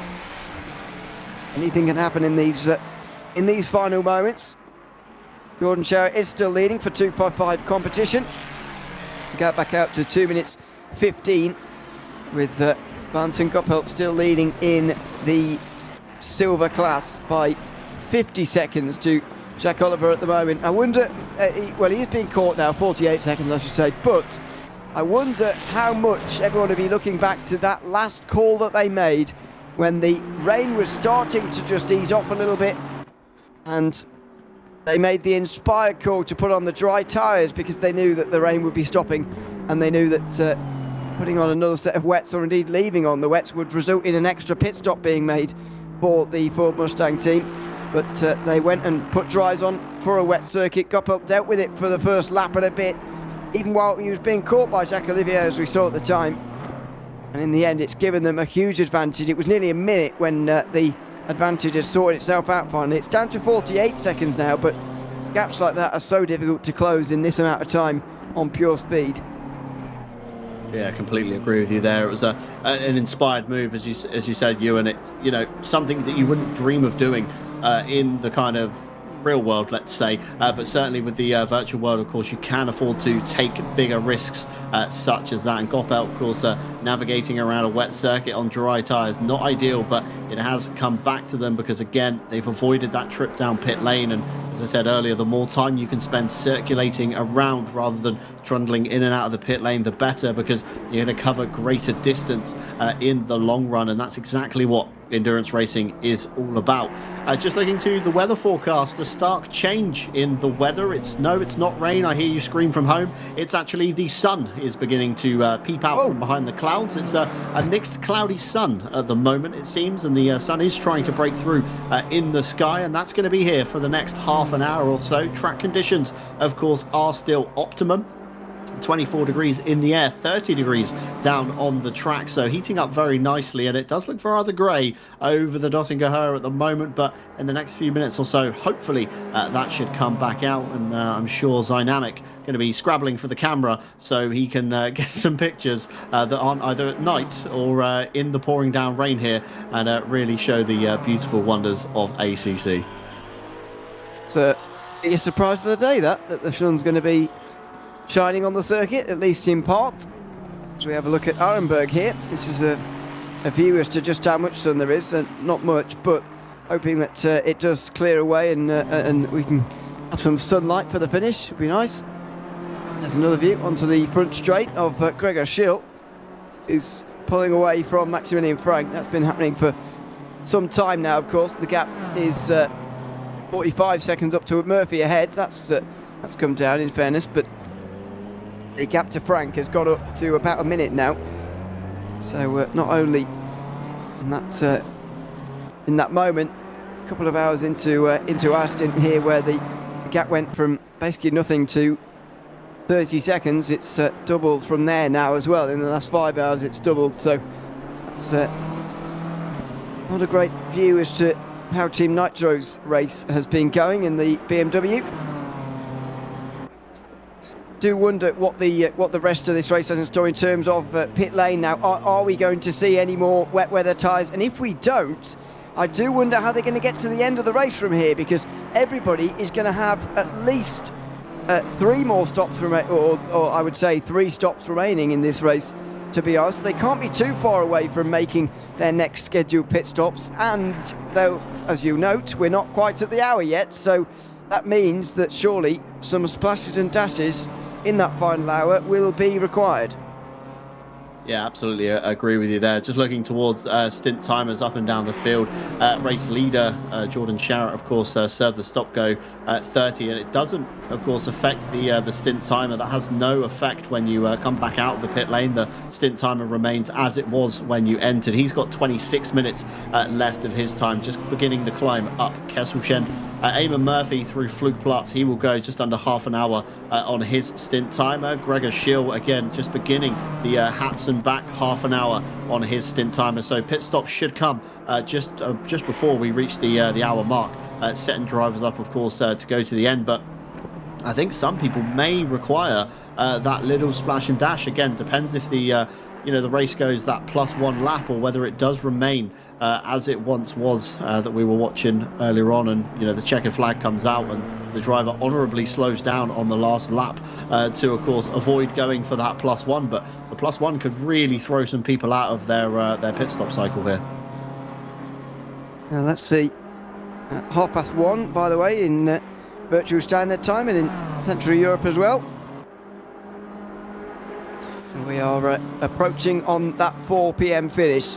anything can happen in these final moments. Jordan Sherritt is still leading for 255 competition. Got back out to 2 minutes 15 with Valentin Goppelt still leading in the silver class by 50 seconds to Jack Oliver at the moment. I wonder, he is being caught now, 48 seconds I should say, but I wonder how much everyone will be looking back to that last call that they made when the rain was starting to just ease off a little bit, and they made the inspired call to put on the dry tyres because they knew that the rain would be stopping, and they knew that putting on another set of wets, or indeed leaving on the wets, would result in an extra pit stop being made for the Ford Mustang team. But they went and put dries on for a wet circuit. Goppelt dealt with it for the first lap and a bit, even while he was being caught by Jacques Olivier, as we saw at the time. And in the end, it's given them a huge advantage. It was nearly a minute when the advantage has sorted itself out finally. It's down to 48 seconds now, but gaps like that are so difficult to close in this amount of time on pure speed. Yeah, I completely agree with you there. It was an inspired move, as you said, Ewan. It's, you know, something that you wouldn't dream of doing in the kind of real world, let's say, but certainly with the virtual world, of course, you can afford to take bigger risks such as that. And Goppelt, of course, navigating around a wet circuit on dry tyres, not ideal, but it has come back to them because, again, they've avoided that trip down pit lane. And as I said earlier, the more time you can spend circulating around rather than trundling in and out of the pit lane, the better, because you're going to cover greater distance in the long run. And that's exactly what endurance racing is all about. Just looking to the weather forecast, a stark change in the weather. It's not rain. I hear you scream from home. It's actually the sun is beginning to peep out from behind the clouds. It's a mixed cloudy sun at the moment, it seems, and the sun is trying to break through in the sky, and that's going to be here for the next half an hour or so. Track conditions, of course, are still optimum. 24 degrees in the air, 30 degrees down on the track, so heating up very nicely, and it does look rather grey over the Döttinger at the moment, but in the next few minutes or so, hopefully that should come back out, and I'm sure Dynamic going to be scrabbling for the camera so he can get some pictures that aren't either at night or in the pouring down rain here, and really show the beautiful wonders of ACC. It's a surprise of the day that the sun's going to be shining on the circuit, at least in part. As we have a look at Arenberg here, this is a view as to just how much sun there is, and not much, but hoping that it does clear away and we can have some sunlight for the finish. It'd be nice. There's another view onto the front straight of Gregor Schill, who's pulling away from Maximilian Frank. That's been happening for some time now, of course. The gap is 45 seconds up to Murphy ahead. That's come down, in fairness, but the gap to Frank has got up to about a minute now. So not only in that moment, a couple of hours into our stint here, where the gap went from basically nothing to 30 seconds, it's doubled from there now as well. In the last 5 hours, it's doubled. So that's not a great view as to how Team Nitro's race has been going in the BMW. Do wonder what the rest of this race has in store in terms of pit lane. Now, are we going to see any more wet weather tyres? And if we don't, I do wonder how they're going to get to the end of the race from here, because everybody is going to have at least 3 more stops or I would say 3 stops remaining in this race. To be honest, they can't be too far away from making their next scheduled pit stops. And though, as you note, we're not quite at the hour yet, so that means that surely some splashes and dashes in that final hour will be required. Yeah, absolutely agree with you there. Just looking towards stint timers up and down the field. Race leader Jordan Sharrett, of course, served the stop go 30, and it doesn't, of course, affect the stint timer. That has no effect when you come back out of the pit lane. The stint timer remains as it was when you entered. He's got 26 minutes left of his time, just beginning the climb up Kesselchen. Eamon Murphy through Flugplatz, he will go just under half an hour on his stint timer. Gregor Schill, again, just beginning the Hatson back half an hour on his stint timer. So pit stops should come just before we reach the hour mark, setting drivers up, of course, to go to the end. But I think some people may require that little splash and dash. Again, depends if the the race goes that +1 lap, or whether it does remain as it once was that we were watching earlier on, and the checkered flag comes out and the driver honorably slows down on the last lap to, of course, avoid going for that +1. But the +1 could really throw some people out of their pit stop cycle here. Now let's see, 1:30, by the way, in virtual standard time, and in Central Europe as well. So we are approaching on that 4 p.m. finish.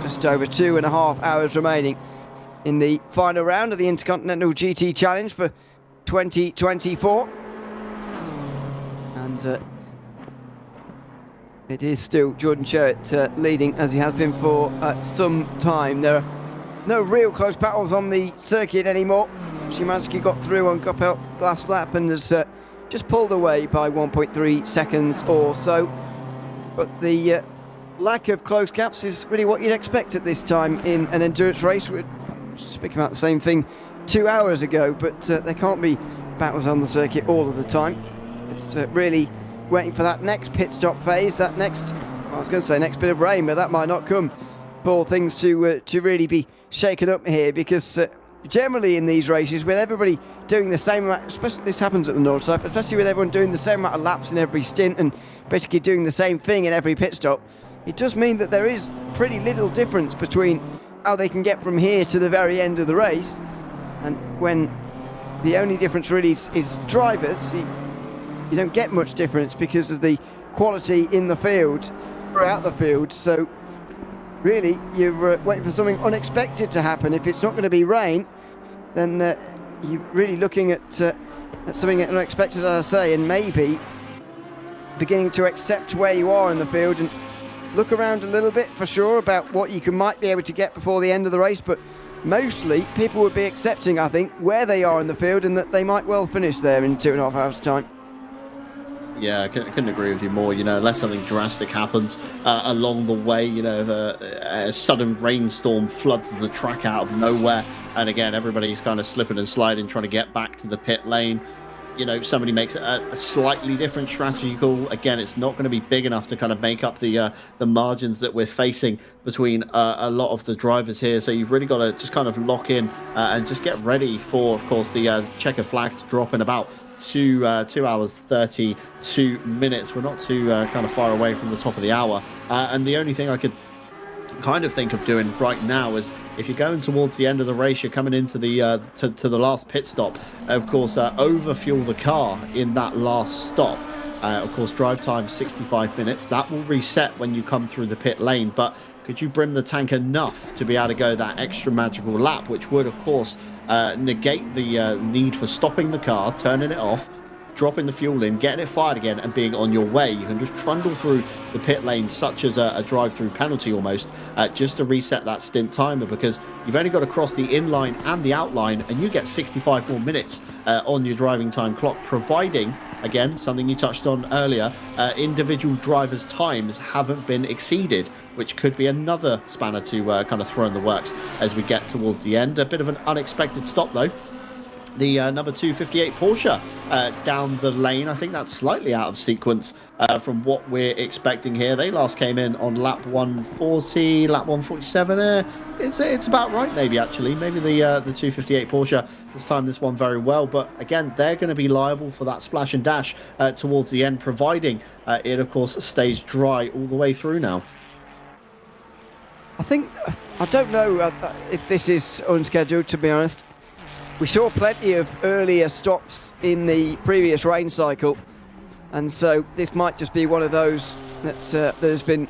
Just over 2.5 hours remaining in the final round of the Intercontinental GT Challenge for 2024. And it is still Jordan Sharrett leading, as he has been for some time. There are no real close battles on the circuit anymore. Szymanski got through on Koppel last lap and has just pulled away by 1.3 seconds or so. But the lack of close gaps is really what you'd expect at this time in an endurance race. We're speaking about the same thing 2 hours ago, but there can't be battles on the circuit all of the time. It's really waiting for that next pit stop phase, that next, well, I was going to say next bit of rain, but that might not come for things to really be shaken up here, because generally in these races, with everybody doing the same amount, especially this happens at the Nordschleife, especially with everyone doing the same amount of laps in every stint and basically doing the same thing in every pit stop, it does mean that there is pretty little difference between how they can get from here to the very end of the race. And when the only difference really is drivers, you don't get much difference because of the quality in the field, throughout the field. So really, you're waiting for something unexpected to happen. If it's not going to be rain, then you're really looking at something unexpected, as I say, and maybe beginning to accept where you are in the field and look around a little bit for sure about what you might be able to get before the end of the race. But mostly people would be accepting, I think, where they are in the field and that they might well finish there in 2.5 hours' time. Yeah, I couldn't agree with you more. Unless something drastic happens along the way, a sudden rainstorm floods the track out of nowhere, and again, everybody's kind of slipping and sliding, trying to get back to the pit lane. Somebody makes a slightly different strategy call. Again, it's not going to be big enough to kind of make up the margins that we're facing between a lot of the drivers here. So you've really got to just kind of lock in and just get ready for, of course, the checker flag to drop in about 2 hours 32 minutes. We're not too kind of far away from the top of the hour, and the only thing I could kind of think of doing right now is, if you're going towards the end of the race, you're coming into the to the last pit stop, of course, overfuel the car in that last stop. Of course, drive time 65 minutes. That will reset when you come through the pit lane, but could you brim the tank enough to be able to go that extra magical lap, which would, of course, negate the need for stopping the car, turning it off, dropping the fuel in, getting it fired again, and being on your way? You can just trundle through the pit lane, such as a drive-through penalty almost, just to reset that stint timer, because you've only got to cross the inline and the outline, and you get 65 more minutes on your driving time clock, providing again, something you touched on earlier, individual drivers' times haven't been exceeded, which could be another spanner to kind of throw in the works as we get towards the end. A bit of an unexpected stop, though. The number 258 Porsche down the lane. I think that's slightly out of sequence from what we're expecting here. They last came in on lap 140, lap 147. It's about right, maybe, actually. Maybe the 258 Porsche has timed this one very well. But again, they're going to be liable for that splash and dash towards the end, providing it, of course, stays dry all the way through now. I don't know if this is unscheduled, to be honest. We saw plenty of earlier stops in the previous rain cycle, and so this might just be one of those that has been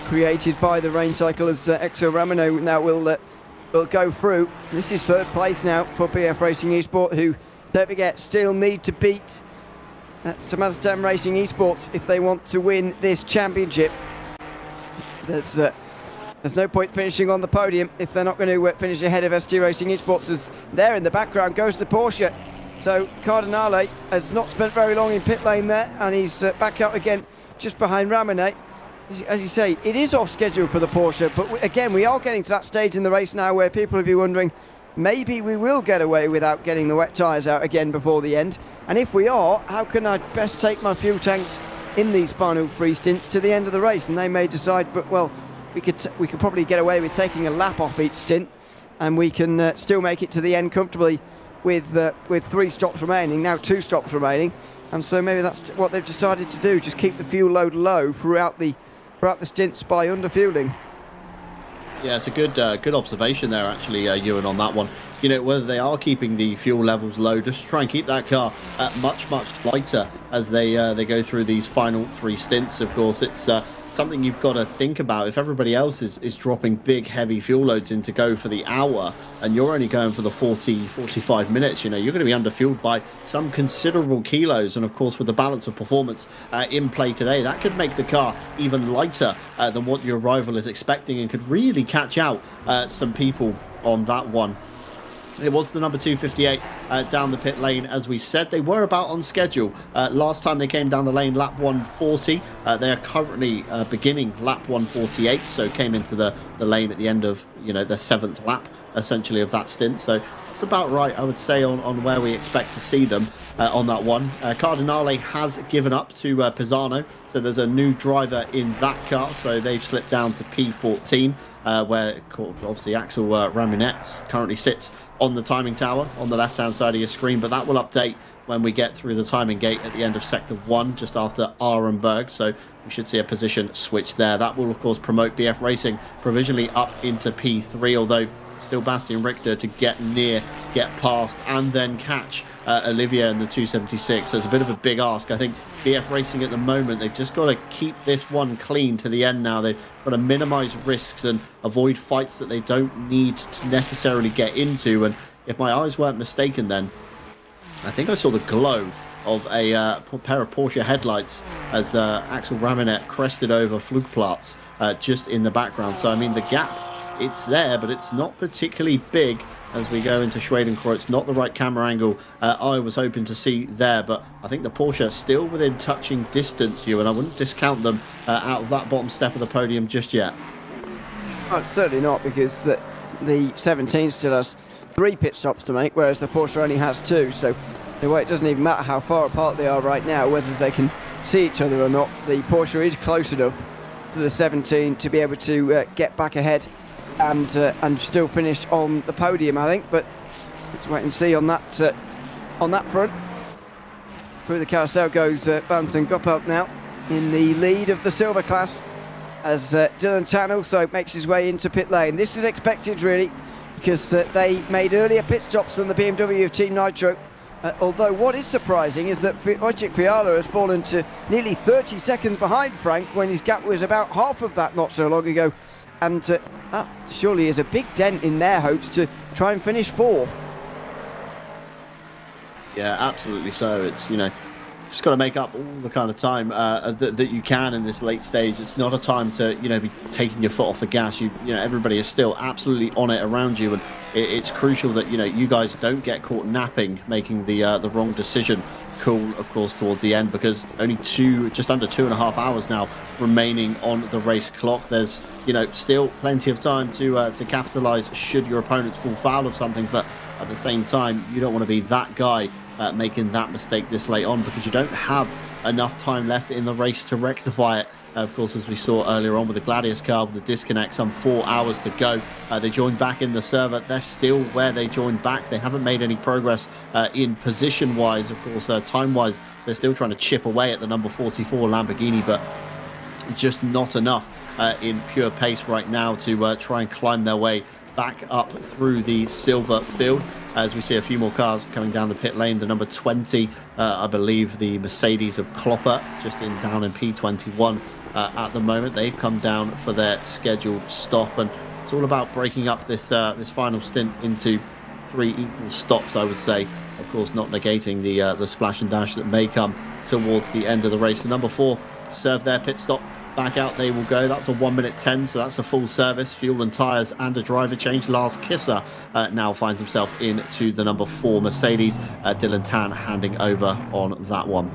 created by the rain cycle, as SRO Motorsports now will go through. This is third place now for BF Racing Esports, who, don't forget, still need to beat Samazatan Racing Esports if they want to win this championship. There's no point finishing on the podium if they're not going to finish ahead of ST Racing Esports, as there in the background goes the Porsche. So Cardinale has not spent very long in pit lane there, and he's back out again just behind Ramone. As you say, it is off schedule for the Porsche, but again, we are getting to that stage in the race now where people will be wondering, maybe we will get away without getting the wet tyres out again before the end. And if we are, how can I best take my fuel tanks in these final 3 stints to the end of the race? And they may decide, but well, we could probably get away with taking a lap off each stint, and we can still make it to the end comfortably with 3 stops remaining, now 2 stops remaining. And so maybe that's what they've decided to do, just keep the fuel load low throughout the stints by underfueling. Yeah, it's a good observation there, actually, Ewan, on that one. You know, whether they are keeping the fuel levels low, just to try and keep that car much lighter as they go through these final 3 stints. Of course, it's something you've got to think about. If everybody else is dropping big, heavy fuel loads in to go for the hour, and you're only going for the 45 minutes, you know, you're going to be underfueled by some considerable kilos. And of course, with the balance of performance in play today, that could make the car even lighter than what your rival is expecting, and could really catch out some people on that one. It was the number 258 down the pit lane. As we said, they were about on schedule. Last time they came down the lane, lap 140. They are currently beginning lap 148, so came into the lane at the end of, you know, the 7th lap, essentially, of that stint. So it's about right, I would say, on where we expect to see them on that one. Cardinale has given up to Pisano, so there's a new driver in that car, so they've slipped down to P14, where obviously Axel Ramirez currently sits on the timing tower on the left-hand side of your screen, but that will update when we get through the timing gate at the end of Sector 1, just after Arenberg, so we should see a position switch there. That will, of course, promote BF Racing provisionally up into P3, although still Bastian Richter to get past, and then catch Olivier in the 276. So it's a bit of a big ask. I think BF Racing at the moment, they've just got to keep this one clean to the end now. They've got to minimise risks and avoid fights that they don't need to necessarily get into. And if my eyes weren't mistaken, then I think I saw the glow of a pair of Porsche headlights as Axel Ramirez crested over Flugplatz just in the background. So, I mean, the gap, it's there, but it's not particularly big as we go into Schwedenkreuz. Not the right camera angle I was hoping to see there, but I think the Porsche still within touching distance, and I wouldn't discount them out of that bottom step of the podium just yet. Oh, certainly not, because the 17 still has 3 pit stops to make, whereas the Porsche only has 2. So in a way, it doesn't even matter how far apart they are right now, whether they can see each other or not. The Porsche is close enough to the 17 to be able to get back ahead and still finish on the podium, I think. But let's wait and see on that front. Through the carousel goes Valentin Goppelt now in the lead of the silver class, as Dylan Tan also makes his way into pit lane. This is expected, really, because they made earlier pit stops than the BMW of Team Nitro. Although what is surprising is that Wojciech Fiala has fallen to nearly 30 seconds behind Frank, when his gap was about half of that not so long ago. And that surely is a big dent in their hopes to try and finish 4th. Yeah, absolutely so. It's, just got to make up all the kind of time that you can in this late stage. It's not a time to be taking your foot off the gas. Everybody is still absolutely on it around you, and it's crucial that you guys don't get caught napping, making the wrong decision call, of course, towards the end, because only just under 2.5 hours now remaining on the race clock. There's still plenty of time to capitalize should your opponents fall foul of something, but at the same time, you don't want to be that guy making that mistake this late on, because you don't have enough time left in the race to rectify it. Of course, as we saw earlier on with the Gladius car, with the disconnect, some 4 hours to go. They joined back in the server. They're still where they joined back. They haven't made any progress in position-wise. Of course, time-wise, they're still trying to chip away at the number 44 Lamborghini, but just not enough in pure pace right now to try and climb their way back up through the silver field, as we see a few more cars coming down the pit lane. The number 20, I believe the Mercedes of Klopper, just down in P21 at the moment. They've come down for their scheduled stop, and it's all about breaking up this final stint into 3 equal stops, I would say. Of course, not negating the splash and dash that may come towards the end of the race. The number 4 serve their pit stop. Back out they will go. That's a 1:10, so that's a full service, fuel and tyres, and a driver change. Lars Kisser now finds himself into the number 4 Mercedes. Dylan Tan handing over on that one.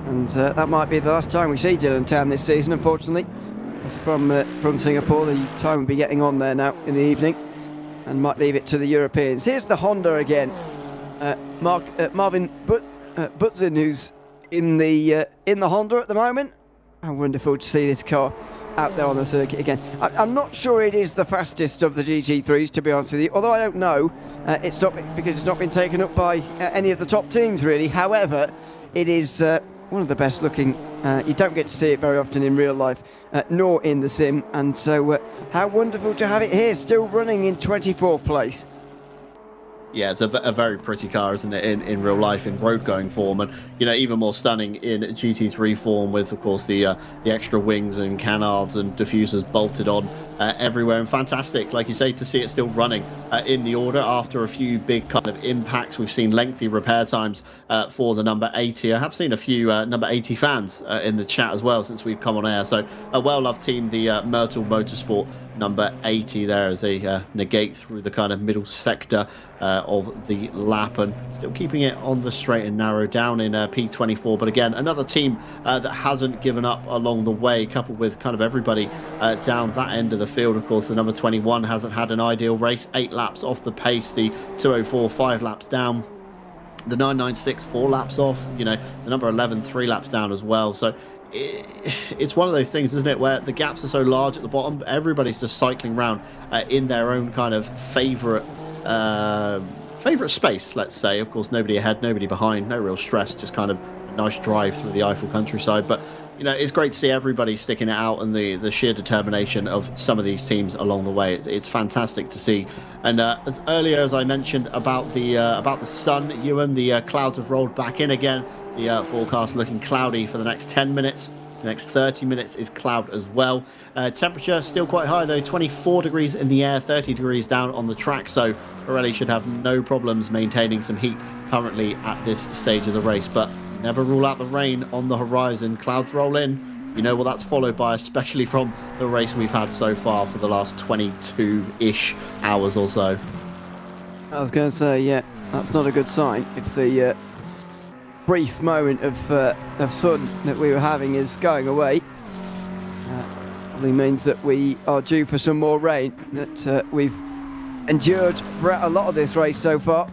And that might be the last time we see Dylan Tan this season, unfortunately. It's from Singapore. The time will be getting on there now in the evening, and might leave it to the Europeans. Here's the Honda again. Marvin Butzin, who's in the Honda at the moment. How wonderful to see this car out there on the circuit again. I'm not sure it is the fastest of the GT3s, to be honest with you, although I don't know. It's not because it's not been taken up by any of the top teams, really. However, it is one of the best looking. You don't get to see it very often in real life, nor in the sim, and so how wonderful to have it here, still running in 24th place. Yeah, it's a very pretty car, isn't it, in real life, in road going form, and even more stunning in GT3 form, with of course the extra wings and canards and diffusers bolted on everywhere. And fantastic, like you say, to see it still running in the order after a few big kind of impacts. We've seen lengthy repair times for the number 80. I have seen a few number 80 fans in the chat as well since we've come on air, so a well-loved team, the Myrtle Motorsport number 80 there, as they negate through the kind of middle sector of the lap, and still keeping it on the straight and narrow down in P24. But again, another team that hasn't given up along the way, coupled with kind of everybody down that end of the field. Of course, the number 21 hasn't had an ideal race, 8 laps off the pace. The 204, 5 laps down. The 996, 4 laps off. The number 11, 3 laps down as well. So it's one of those things, isn't it, where the gaps are so large at the bottom, everybody's just cycling around in their own kind of favorite space, let's say. Of course, nobody ahead, nobody behind, no real stress, just kind of a nice drive through the Eiffel countryside. But it's great to see everybody sticking it out, and the sheer determination of some of these teams along the way. It's fantastic to see. And as earlier as I mentioned about the sun, Ewan, the clouds have rolled back in again. The forecast looking cloudy for the next 10 minutes. The next 30 minutes is cloud as well. Temperature still quite high though, 24 degrees in the air, 30 degrees down on the track. So Pirelli should have no problems maintaining some heat currently at this stage of the race. But never rule out the rain on the horizon. Clouds roll in. You know what that's followed by, especially from the race we've had so far for the last 22-ish hours or so. I was going to say, yeah, that's not a good sign if the brief moment of sun that we were having is going away. Probably means that we are due for some more rain that we've endured throughout a lot of this race so far.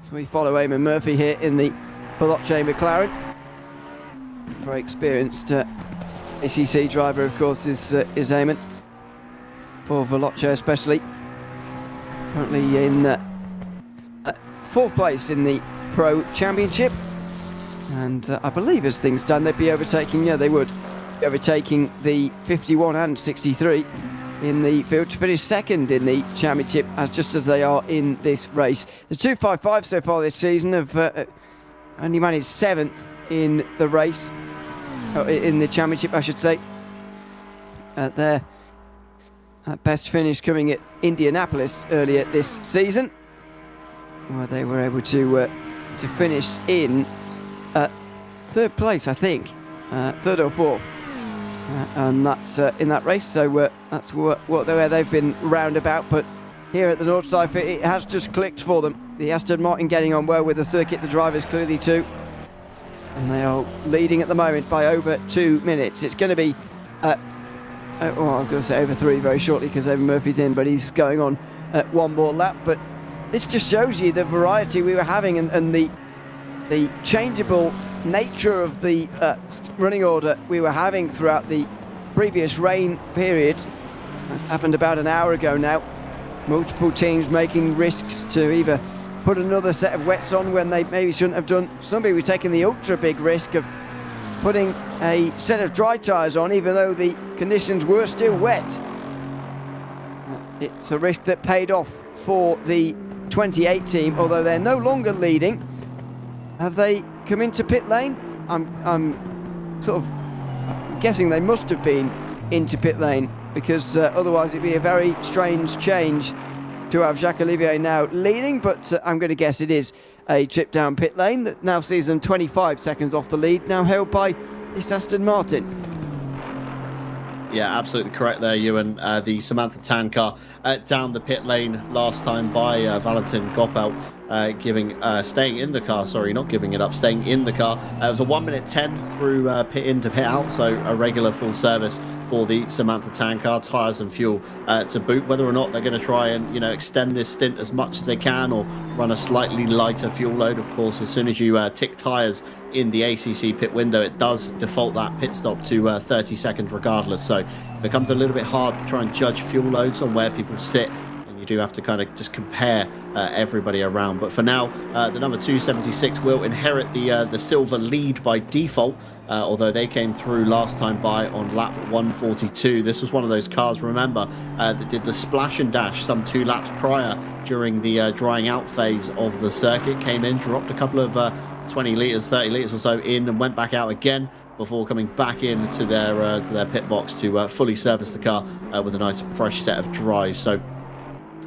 So we follow Eamon Murphy here in the Veloce McLaren. Very experienced ACC driver, of course, is Eamon, for Veloce especially. Currently in 4th place in the Pro Championship, and I believe as things stand they'd be overtaking, they would be overtaking the 51 and 63 in the field to finish 2nd in the championship, just as they are in this race. The 255 so far this season have only managed 7th in the race, in the championship I should say. Their best finish coming at Indianapolis earlier this season, where they were able to to finish in third place, I think, third or fourth, and that's in that race. So that's where they've been roundabout. But here at the Nordschleife, it has just clicked for them. The Aston Martin getting on well with the circuit, the drivers clearly too, and they are leading at the moment by over 2 minutes. It's going to be, I was going to say over 3 very shortly because Evan Murphy's in, but he's going on one more lap. But this just shows you the variety we were having and the changeable nature of the running order we were having throughout the previous rain period. That's happened about an hour ago now. Multiple teams making risks to either put another set of wets on when they maybe shouldn't have done. Somebody were taking the ultra big risk of putting a set of dry tyres on even though the conditions were still wet. It's a risk that paid off for the 28 team, although they're no longer leading. Have they come into pit lane? I'm sort of guessing they must have been into pit lane, because otherwise it'd be a very strange change to have Jacques Olivier now leading, but I'm going to guess it is a trip down pit lane that now sees them 25 seconds off the lead, now held by this Aston Martin. Yeah, absolutely correct there, Ewan. The Samantha Tan car down the pit lane last time by Valentin Goppel, staying in the car, sorry, not giving it up, staying in the car. It was a 1:10 through pit in to pit out, so a regular full service for the Samantha Tan car, tyres and fuel to boot. Whether or not they're going to try and, extend this stint as much as they can or run a slightly lighter fuel load, of course, as soon as you tick tyres in the ACC pit window, it does default that pit stop to 30 seconds regardless. So it becomes a little bit hard to try and judge fuel loads on where people sit, and you do have to kind of just compare everybody around. But for now, the number 276 will inherit the silver lead by default, although they came through last time by on lap 142. This was one of those cars, remember, that did the splash and dash some 2 laps prior during the drying out phase of the circuit. Came in, dropped a couple of 20 litres, 30 litres or so in, and went back out again before coming back into their pit box to fully service the car with a nice fresh set of dries. So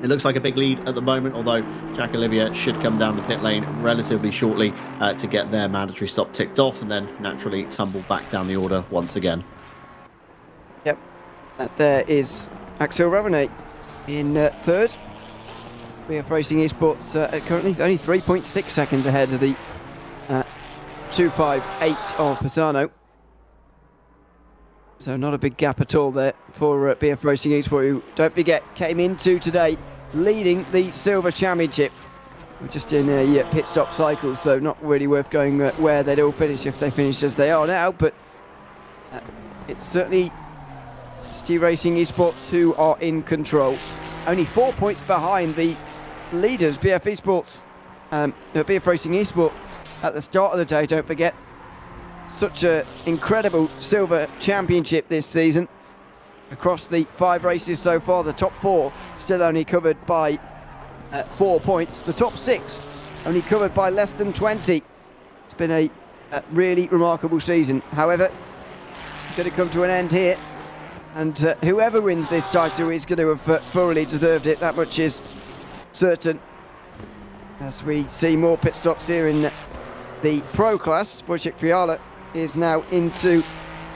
it looks like a big lead at the moment, although Jacques Olivier should come down the pit lane relatively shortly to get their mandatory stop ticked off and then naturally tumble back down the order once again. Yep, there is Axel Ravenay in third. BF Racing Esports currently only 3.6 seconds ahead of the 258 of Pisano. So not a big gap at all there for BF Racing Esports, who, don't forget, came into today leading the Silver Championship. We're just in a pit stop cycle, so not really worth going where they'd all finish if they finish as they are now, but it's certainly ST Racing Esports who are in control. Only 4 points behind the leaders, BF Racing Esports at the start of the day, don't forget. Such an incredible Silver Championship this season. Across the 5 races so far, the top 4 still only covered by 4 points. The top 6 only covered by less than 20. It's been a really remarkable season. However, going to come to an end here, and whoever wins this title is going to have thoroughly deserved it. That much is certain. As we see more pit stops here in the pro class, Wojciech Fiala is now into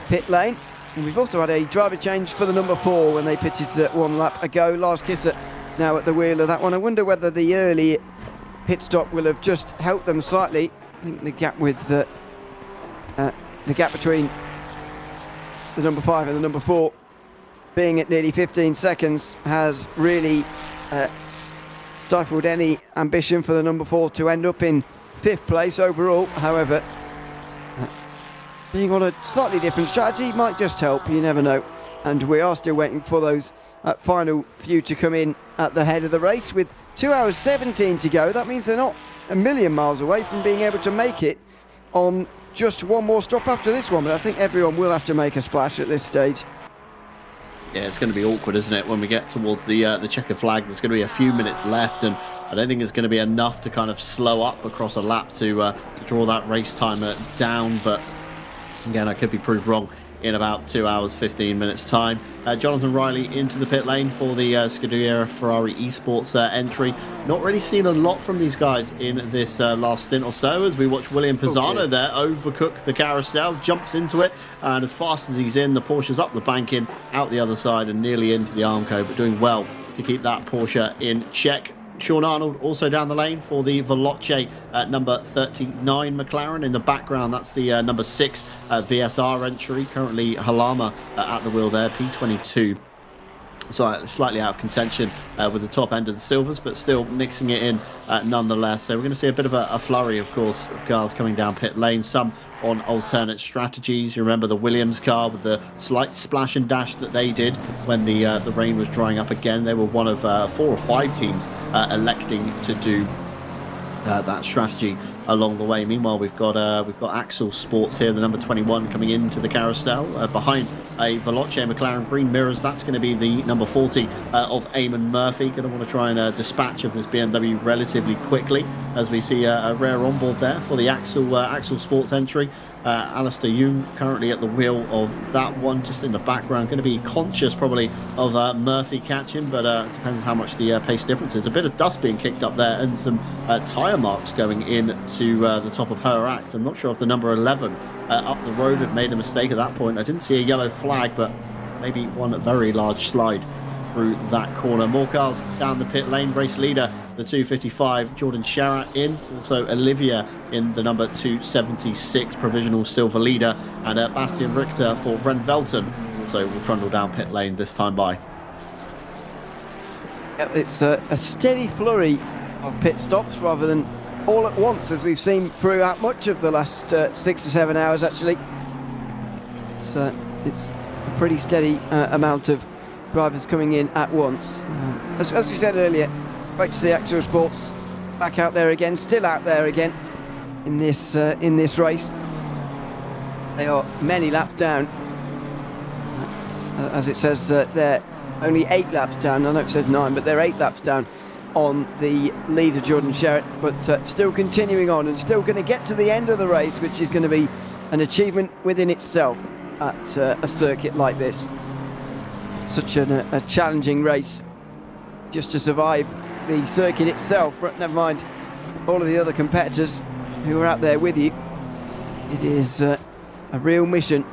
pit lane. And we've also had a driver change for the number 4 when they pitted 1 lap ago. Lars Kisser now at the wheel of that one. I wonder whether the early pit stop will have just helped them slightly. I think the gap with the gap between the number 5 and the number 4 being at nearly 15 seconds has really stifled any ambition for the number 4 to end up in 5th place overall. However, being on a slightly different strategy might just help, you never know. And we are still waiting for those final few to come in at the head of the race with 2 hours 17 to go. That means they're not a million miles away from being able to make it on just one more stop after this one, but I think everyone will have to make a splash at this stage. Yeah, it's going to be awkward, isn't it, when we get towards the checker flag. There's going to be a few minutes left, and I don't think it's going to be enough to kind of slow up across a lap to draw that race timer down. But again, I could be proved wrong in about 2 hours 15 minutes time. Jonathan Riley into the pit lane for the Scuderia Ferrari Esports entry. Not really seen a lot from these guys in this last stint or so, as we watch William Pisano there overcook the carousel, jumps into it, and as fast as he's in, the Porsche's up the banking, out the other side and nearly into the Armco, but doing well to keep that Porsche in check. Sean Arnold also down the lane for the Veloce number 39 McLaren. In the background, that's the number 6 VSR entry. Currently Halama at the wheel there, P22. So slightly out of contention with the top end of the silvers, but still mixing it in nonetheless. So we're going to see a bit of a flurry, of course, of cars coming down pit lane, some on alternate strategies. You remember the Williams car with the slight splash and dash that they did when the rain was drying up again. They were one of 4 or 5 teams electing to do that strategy along the way. Meanwhile, we've got Axel Sports here, the number 21, coming into the carousel behind a Veloce McLaren green mirrors. That's going to be the number 40 of Eamon Murphy. Going to want to try and dispatch of this BMW relatively quickly, as we see a rare onboard there for the Axel Sports entry. Alistair Young currently at the wheel of that one, just in the background. Going to be conscious probably of Murphy catching, but depends how much the pace difference is. A bit of dust being kicked up there and some tyre marks going in to the top of her act. I'm not sure if the number 11 up the road had made a mistake at that point. I didn't see a yellow flag, but maybe one very large slide through that corner. More cars down the pit lane. Race leader, the 255, Jordan Sherratt in. Also Olivia in the number 276, provisional silver leader. And Bastian Richter for Ren Velton. So we'll trundle down pit lane this time by. It's a steady flurry of pit stops rather than all at once, as we've seen throughout much of the last 6 to 7 hours, actually. It's a pretty steady amount of drivers coming in at once. As we said earlier, great to see Axel Sports back out there again, still out there again in this race. They are many laps down, as it says there, only 8 laps down. I know it says 9, but they're 8 laps down on the leader, Jordan Sherratt, but still continuing on and still going to get to the end of the race, which is going to be an achievement within itself at a circuit like this. Such a challenging race just to survive the circuit itself, never mind all of the other competitors who are out there with you. It is a real mission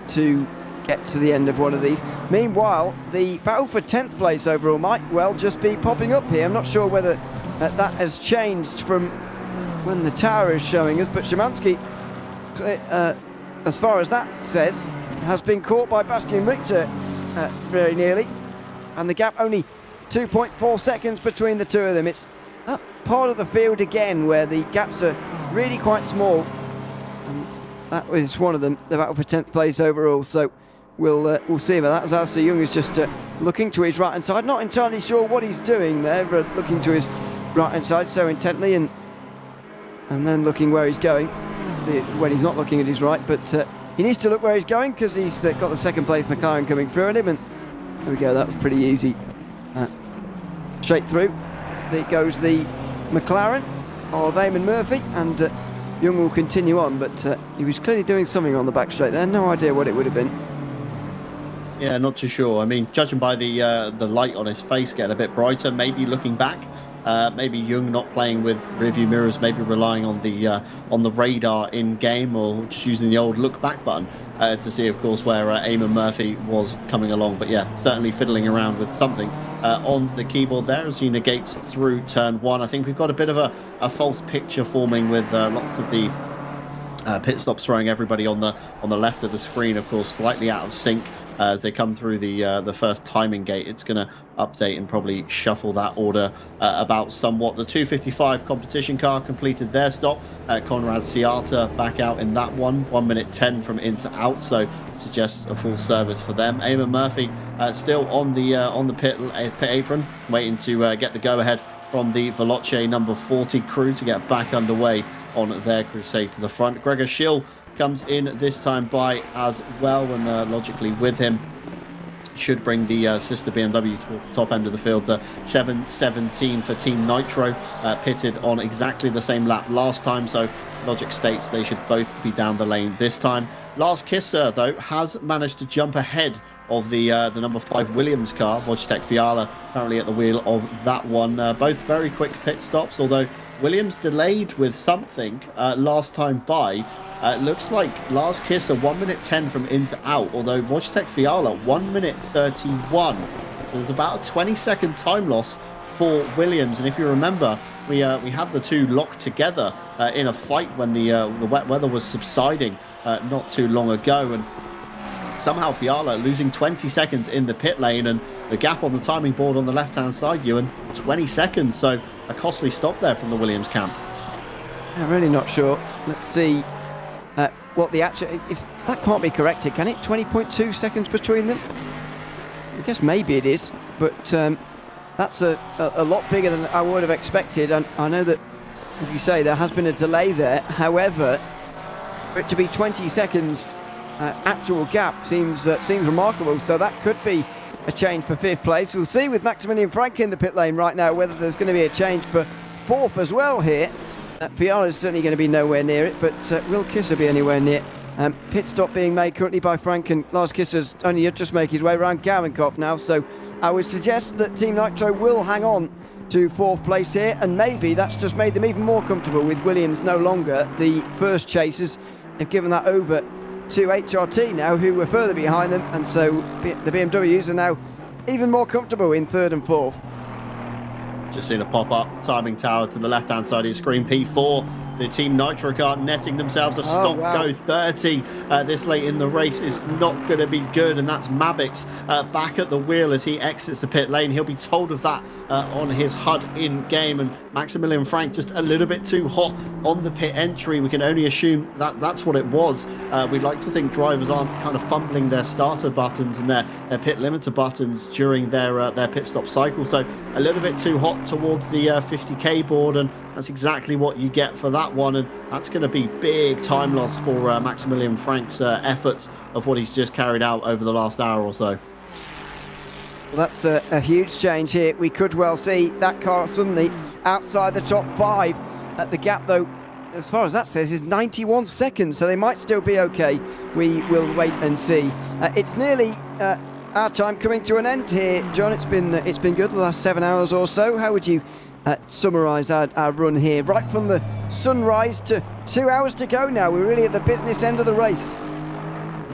to get to the end of one of these. Meanwhile, the battle for 10th place overall might well just be popping up here. I'm not sure whether that has changed from when the tower is showing us, but Szymanski, as far as that says, has been caught by Bastian Richter very nearly, and the gap only 2.4 seconds between the two of them. It's that part of the field again where the gaps are really quite small, and that was one of them, the battle for 10th place overall. So we'll see about that, as Alistair Young is just looking to his right hand side, not entirely sure what he's doing there, but looking to his right hand side so intently, and then looking where he's going when he's not looking at his right, but he needs to look where he's going, because he's got the second place McLaren coming through at him. And there we go, that was pretty easy. Straight through there goes the McLaren of Eamon Murphy, and Young will continue on, but he was clearly doing something on the back straight there. No idea what it would have been. Yeah, not too sure. I mean, judging by the light on his face getting a bit brighter, maybe looking back, maybe Young not playing with rearview mirrors, maybe relying on the radar in game, or just using the old look back button to see, of course, where Eamon Murphy was coming along. But yeah, certainly fiddling around with something on the keyboard there as he negates through turn 1. I think we've got a bit of a false picture forming with lots of the pit stops throwing everybody on the left of the screen, of course, slightly out of sync. As they come through the first timing gate, it's going to update and probably shuffle that order about somewhat. The 255 competition car completed their stop. Conrad Ciata back out in that one, 1 minute 10 from in to out, so suggests a full service for them. Eamon Murphy still on the pit apron, waiting to get the go-ahead from the Veloce number 40 crew to get back underway on their crusade to the front. Gregor Schill comes in this time by as well, and logically with him should bring the sister BMW towards the top end of the field. The 7:17 for Team Nitro, pitted on exactly the same lap last time, so logic states they should both be down the lane this time. Lars Kisser, though, has managed to jump ahead of the number 5 Williams car. Wojciech Fiala currently at the wheel of that one. Both very quick pit stops, although Williams delayed with something last time by. Looks like Lars Kisser 1 minute 10 from in to out, although Wojciech Fiala 1 minute 31. So there's about a 20-second time loss for Williams. And if you remember, we had the two locked together in a fight when the wet weather was subsiding not too long ago, and somehow Fiala losing 20 seconds in the pit lane, and the gap on the timing board on the left-hand side, Ewan, 20 seconds. So a costly stop there from the Williams camp. I'm really not sure. Let's see what the actual is. That can't be corrected, can it? 20.2 seconds between them. I guess maybe it is, but that's a lot bigger than I would have expected. And I know that, as you say, there has been a delay there. However, for it to be 20 seconds actual gap seems remarkable. So that could be a change for 5th place. We'll see with Maximilian Frank in the pit lane right now whether there's going to be a change for 4th as well here. Fiala is certainly going to be nowhere near it, but will Kisser be anywhere near? Pit stop being made currently by Frank, and Lars Kisser's only just making his way around Gauwenkopf now, so I would suggest that Team Nitro will hang on to 4th place here, and maybe that's just made them even more comfortable with Williams no longer the first chasers. They've given that over to HRT now, who were further behind them, and so the BMWs are now even more comfortable in 3rd and 4th. Just seen a pop-up timing tower to the left-hand side of your screen. P4, the Team Nitro car netting themselves a stop-go 30 this late in the race is not going to be good, and that's Mabix back at the wheel as he exits the pit lane. He'll be told of that on his HUD in-game, and Maximilian Frank just a little bit too hot on the pit entry. We can only assume that that's what it was. We'd like to think drivers aren't kind of fumbling their starter buttons and their pit limiter buttons during their pit stop cycle, so a little bit too hot towards the 50k board, and that's exactly what you get for that one, and that's going to be big time loss for Maximilian Frank's efforts of what he's just carried out over the last hour or so. Well, that's a huge change here. We could well see that car suddenly outside the top 5. The gap, though, as far as that says, is 91 seconds, so they might still be okay. We will wait and see. It's nearly our time coming to an end here, John. It's been good the last 7 hours or so. How would you summarise our run here? Right from the sunrise to 2 hours to go now. We're really at the business end of the race.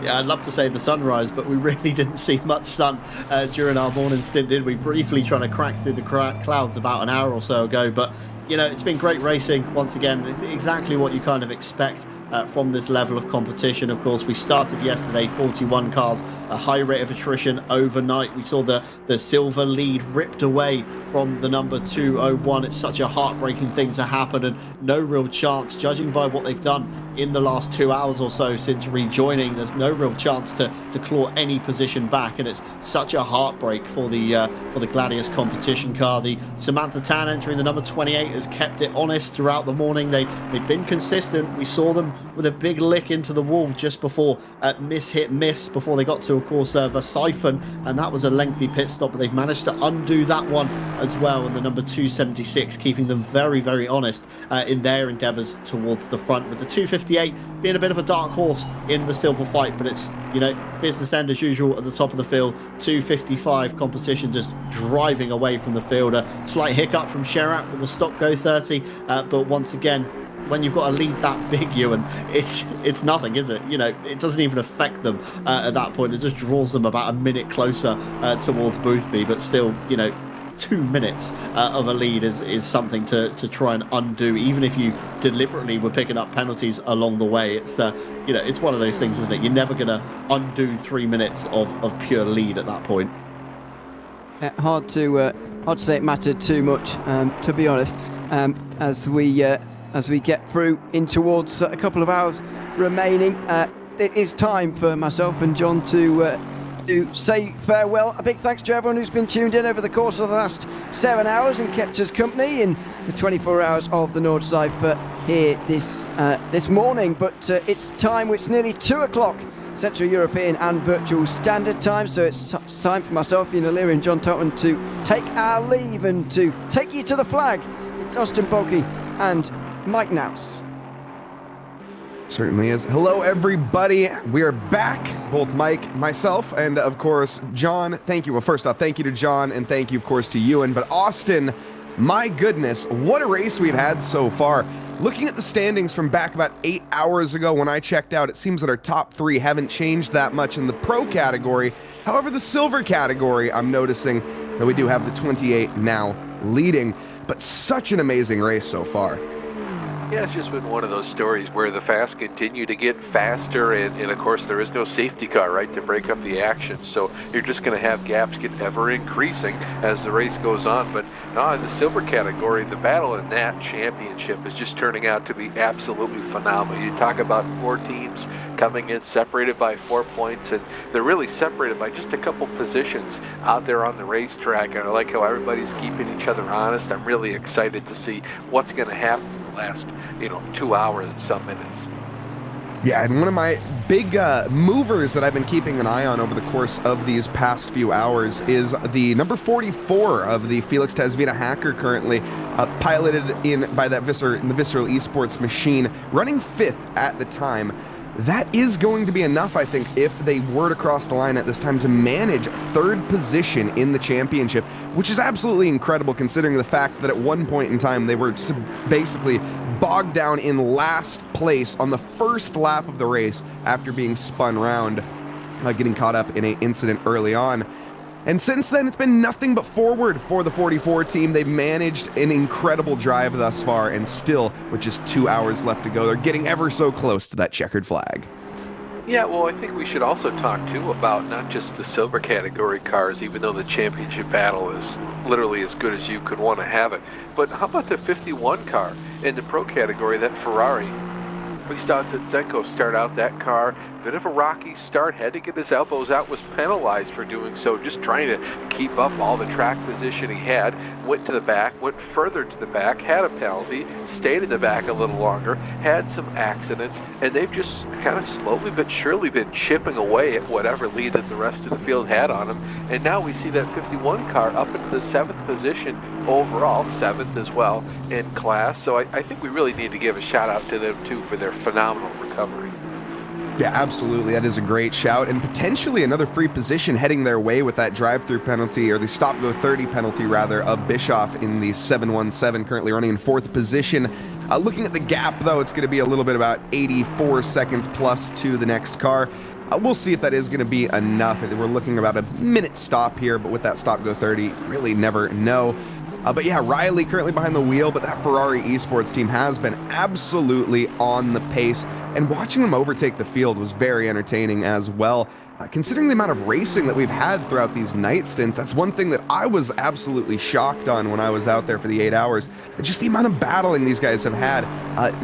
Yeah, I'd love to say the sunrise, but we really didn't see much sun during our morning stint, did we? Briefly trying to crack through the clouds about an hour or so ago, but you know, it's been great racing once again. It's exactly what you kind of expect from this level of competition. Of course, we started yesterday 41 cars, a high rate of attrition overnight. We saw the silver lead ripped away from the number 201. It's such a heartbreaking thing to happen, and no real chance, judging by what they've done in the last 2 hours or so since rejoining. There's no real chance to claw any position back, and it's such a heartbreak for the Gladius competition car. The Samantha Tan entering the number 28 has kept it honest throughout the morning. They've been consistent. We saw them with a big lick into the wall just before miss before they got to, of course, Siphon, and that was a lengthy pit stop, but they've managed to undo that one as well, and the number 276 keeping them very, very honest in their endeavours towards the front, with the 258 being a bit of a dark horse in the silver fight, but it's, you know, business end as usual at the top of the field. 255 competition just driving away from the field. A slight hiccup from Sherat with the stop go 30, but once again, when you've got a lead that big, Ewan, it's nothing, is it? You know, it doesn't even affect them at that point. It just draws them about a minute closer towards Boothby, but still, you know, 2 minutes of a lead is something to try and undo, even if you deliberately were picking up penalties along the way. It's you know, it's one of those things, isn't it? You're never going to undo 3 minutes of pure lead at that point. Hard to say it mattered too much, to be honest, as we get through in towards a couple of hours remaining. It is time for myself and John to say farewell. A big thanks to everyone who's been tuned in over the course of the last 7 hours and kept us company in the 24 hours of the Nordschleife here this morning. But it's time, it's nearly 2 o'clock Central European and Virtual Standard Time. So it's time for myself, Ian O'Leary and John Tottenham to take our leave and to take you to the flag. It's Austin Bulkey and Mike Naus. Certainly is. Hello, everybody. We are back, both Mike, myself, and of course, John. Thank you. Well, first off, thank you to John, and thank you, of course, to Ewan. But Austin, my goodness, what a race we've had so far. Looking at the standings from back about 8 hours ago when I checked out, it seems that our top three haven't changed that much in the pro category. However, the silver category, I'm noticing that we do have the 28 now leading. But such an amazing race so far. Yeah, it's just been one of those stories where the fast continue to get faster, and of course there is no safety car, right, to break up the action. So you're just going to have gaps get ever increasing as the race goes on. But no, in the silver category, the battle in that championship is just turning out to be absolutely phenomenal. You talk about 4 teams coming in separated by 4 points, and they're really separated by just a couple positions out there on the racetrack. And I like how everybody's keeping each other honest. I'm really excited to see what's going to happen last 2 hours and some minutes. Yeah, and one of my big movers that I've been keeping an eye on over the course of these past few hours is the number 44 of the Felix Tasvina Hacker, currently piloted in by that the Visceral Esports machine, running 5th at the time. That is going to be enough, I think, if they were to cross the line at this time to manage 3rd position in the championship, which is absolutely incredible considering the fact that at one point in time they were basically bogged down in last place on the first lap of the race after being spun round, getting caught up in an incident early on. And since then, it's been nothing but forward for the 44 team. They've managed an incredible drive thus far, and still, with just 2 hours left to go, they're getting ever so close to that checkered flag. Yeah, well, I think we should also talk, too, about not just the silver category cars, even though the championship battle is literally as good as you could want to have it. But how about the 51 car in the pro category, that Ferrari? We saw Zenko start out that car, bit of a rocky start, had to get his elbows out, was penalized for doing so, just trying to keep up all the track position he had, went to the back, went further to the back, had a penalty, stayed in the back a little longer, had some accidents, and they've just kind of slowly but surely been chipping away at whatever lead that the rest of the field had on them. And now we see that 51 car up into the 7th position overall, 7th as well in class. So I think we really need to give a shout out to them too for their phenomenal recovery. Yeah, absolutely. That is a great shout, and potentially another free position heading their way with that drive-through penalty, or the stop-go 30 penalty, rather, of Bischoff in the 717, currently running in 4th position. Looking at the gap, though, it's going to be a little bit about 84 seconds plus to the next car. We'll see if that is going to be enough. We're looking about a minute stop here, but with that stop-go 30, really never know. But yeah, Riley currently behind the wheel, but that Ferrari Esports team has been absolutely on the pace, and watching them overtake the field was very entertaining as well. Considering the amount of racing that we've had throughout these night stints, that's one thing that I was absolutely shocked on when I was out there for the 8 hours. Just the amount of battling these guys have had,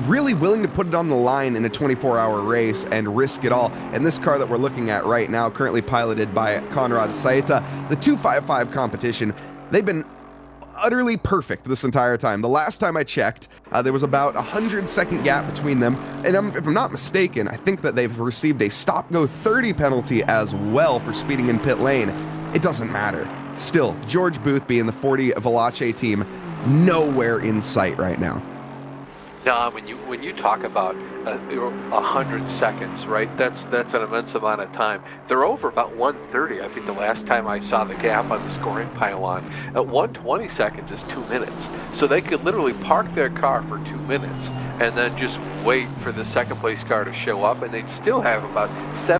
really willing to put it on the line in a 24-hour race and risk it all. And this car that we're looking at right now, currently piloted by Konrad Saita, the 255 competition, they've been utterly perfect this entire time. The last time I checked, there was about a 100-second gap between them, and if I'm not mistaken, I think that they've received a stop-go 30 penalty as well for speeding in pit lane. It doesn't matter. Still, George Boothby and the 40 Veloce team, nowhere in sight right now. No, when you talk about 100 seconds, right? That's an immense amount of time. They're over about 130. I think the last time I saw the gap on the scoring pylon. At 120 seconds is 2 minutes. So they could literally park their car for 2 minutes and then just wait for the second place car to show up, and they'd still have about 7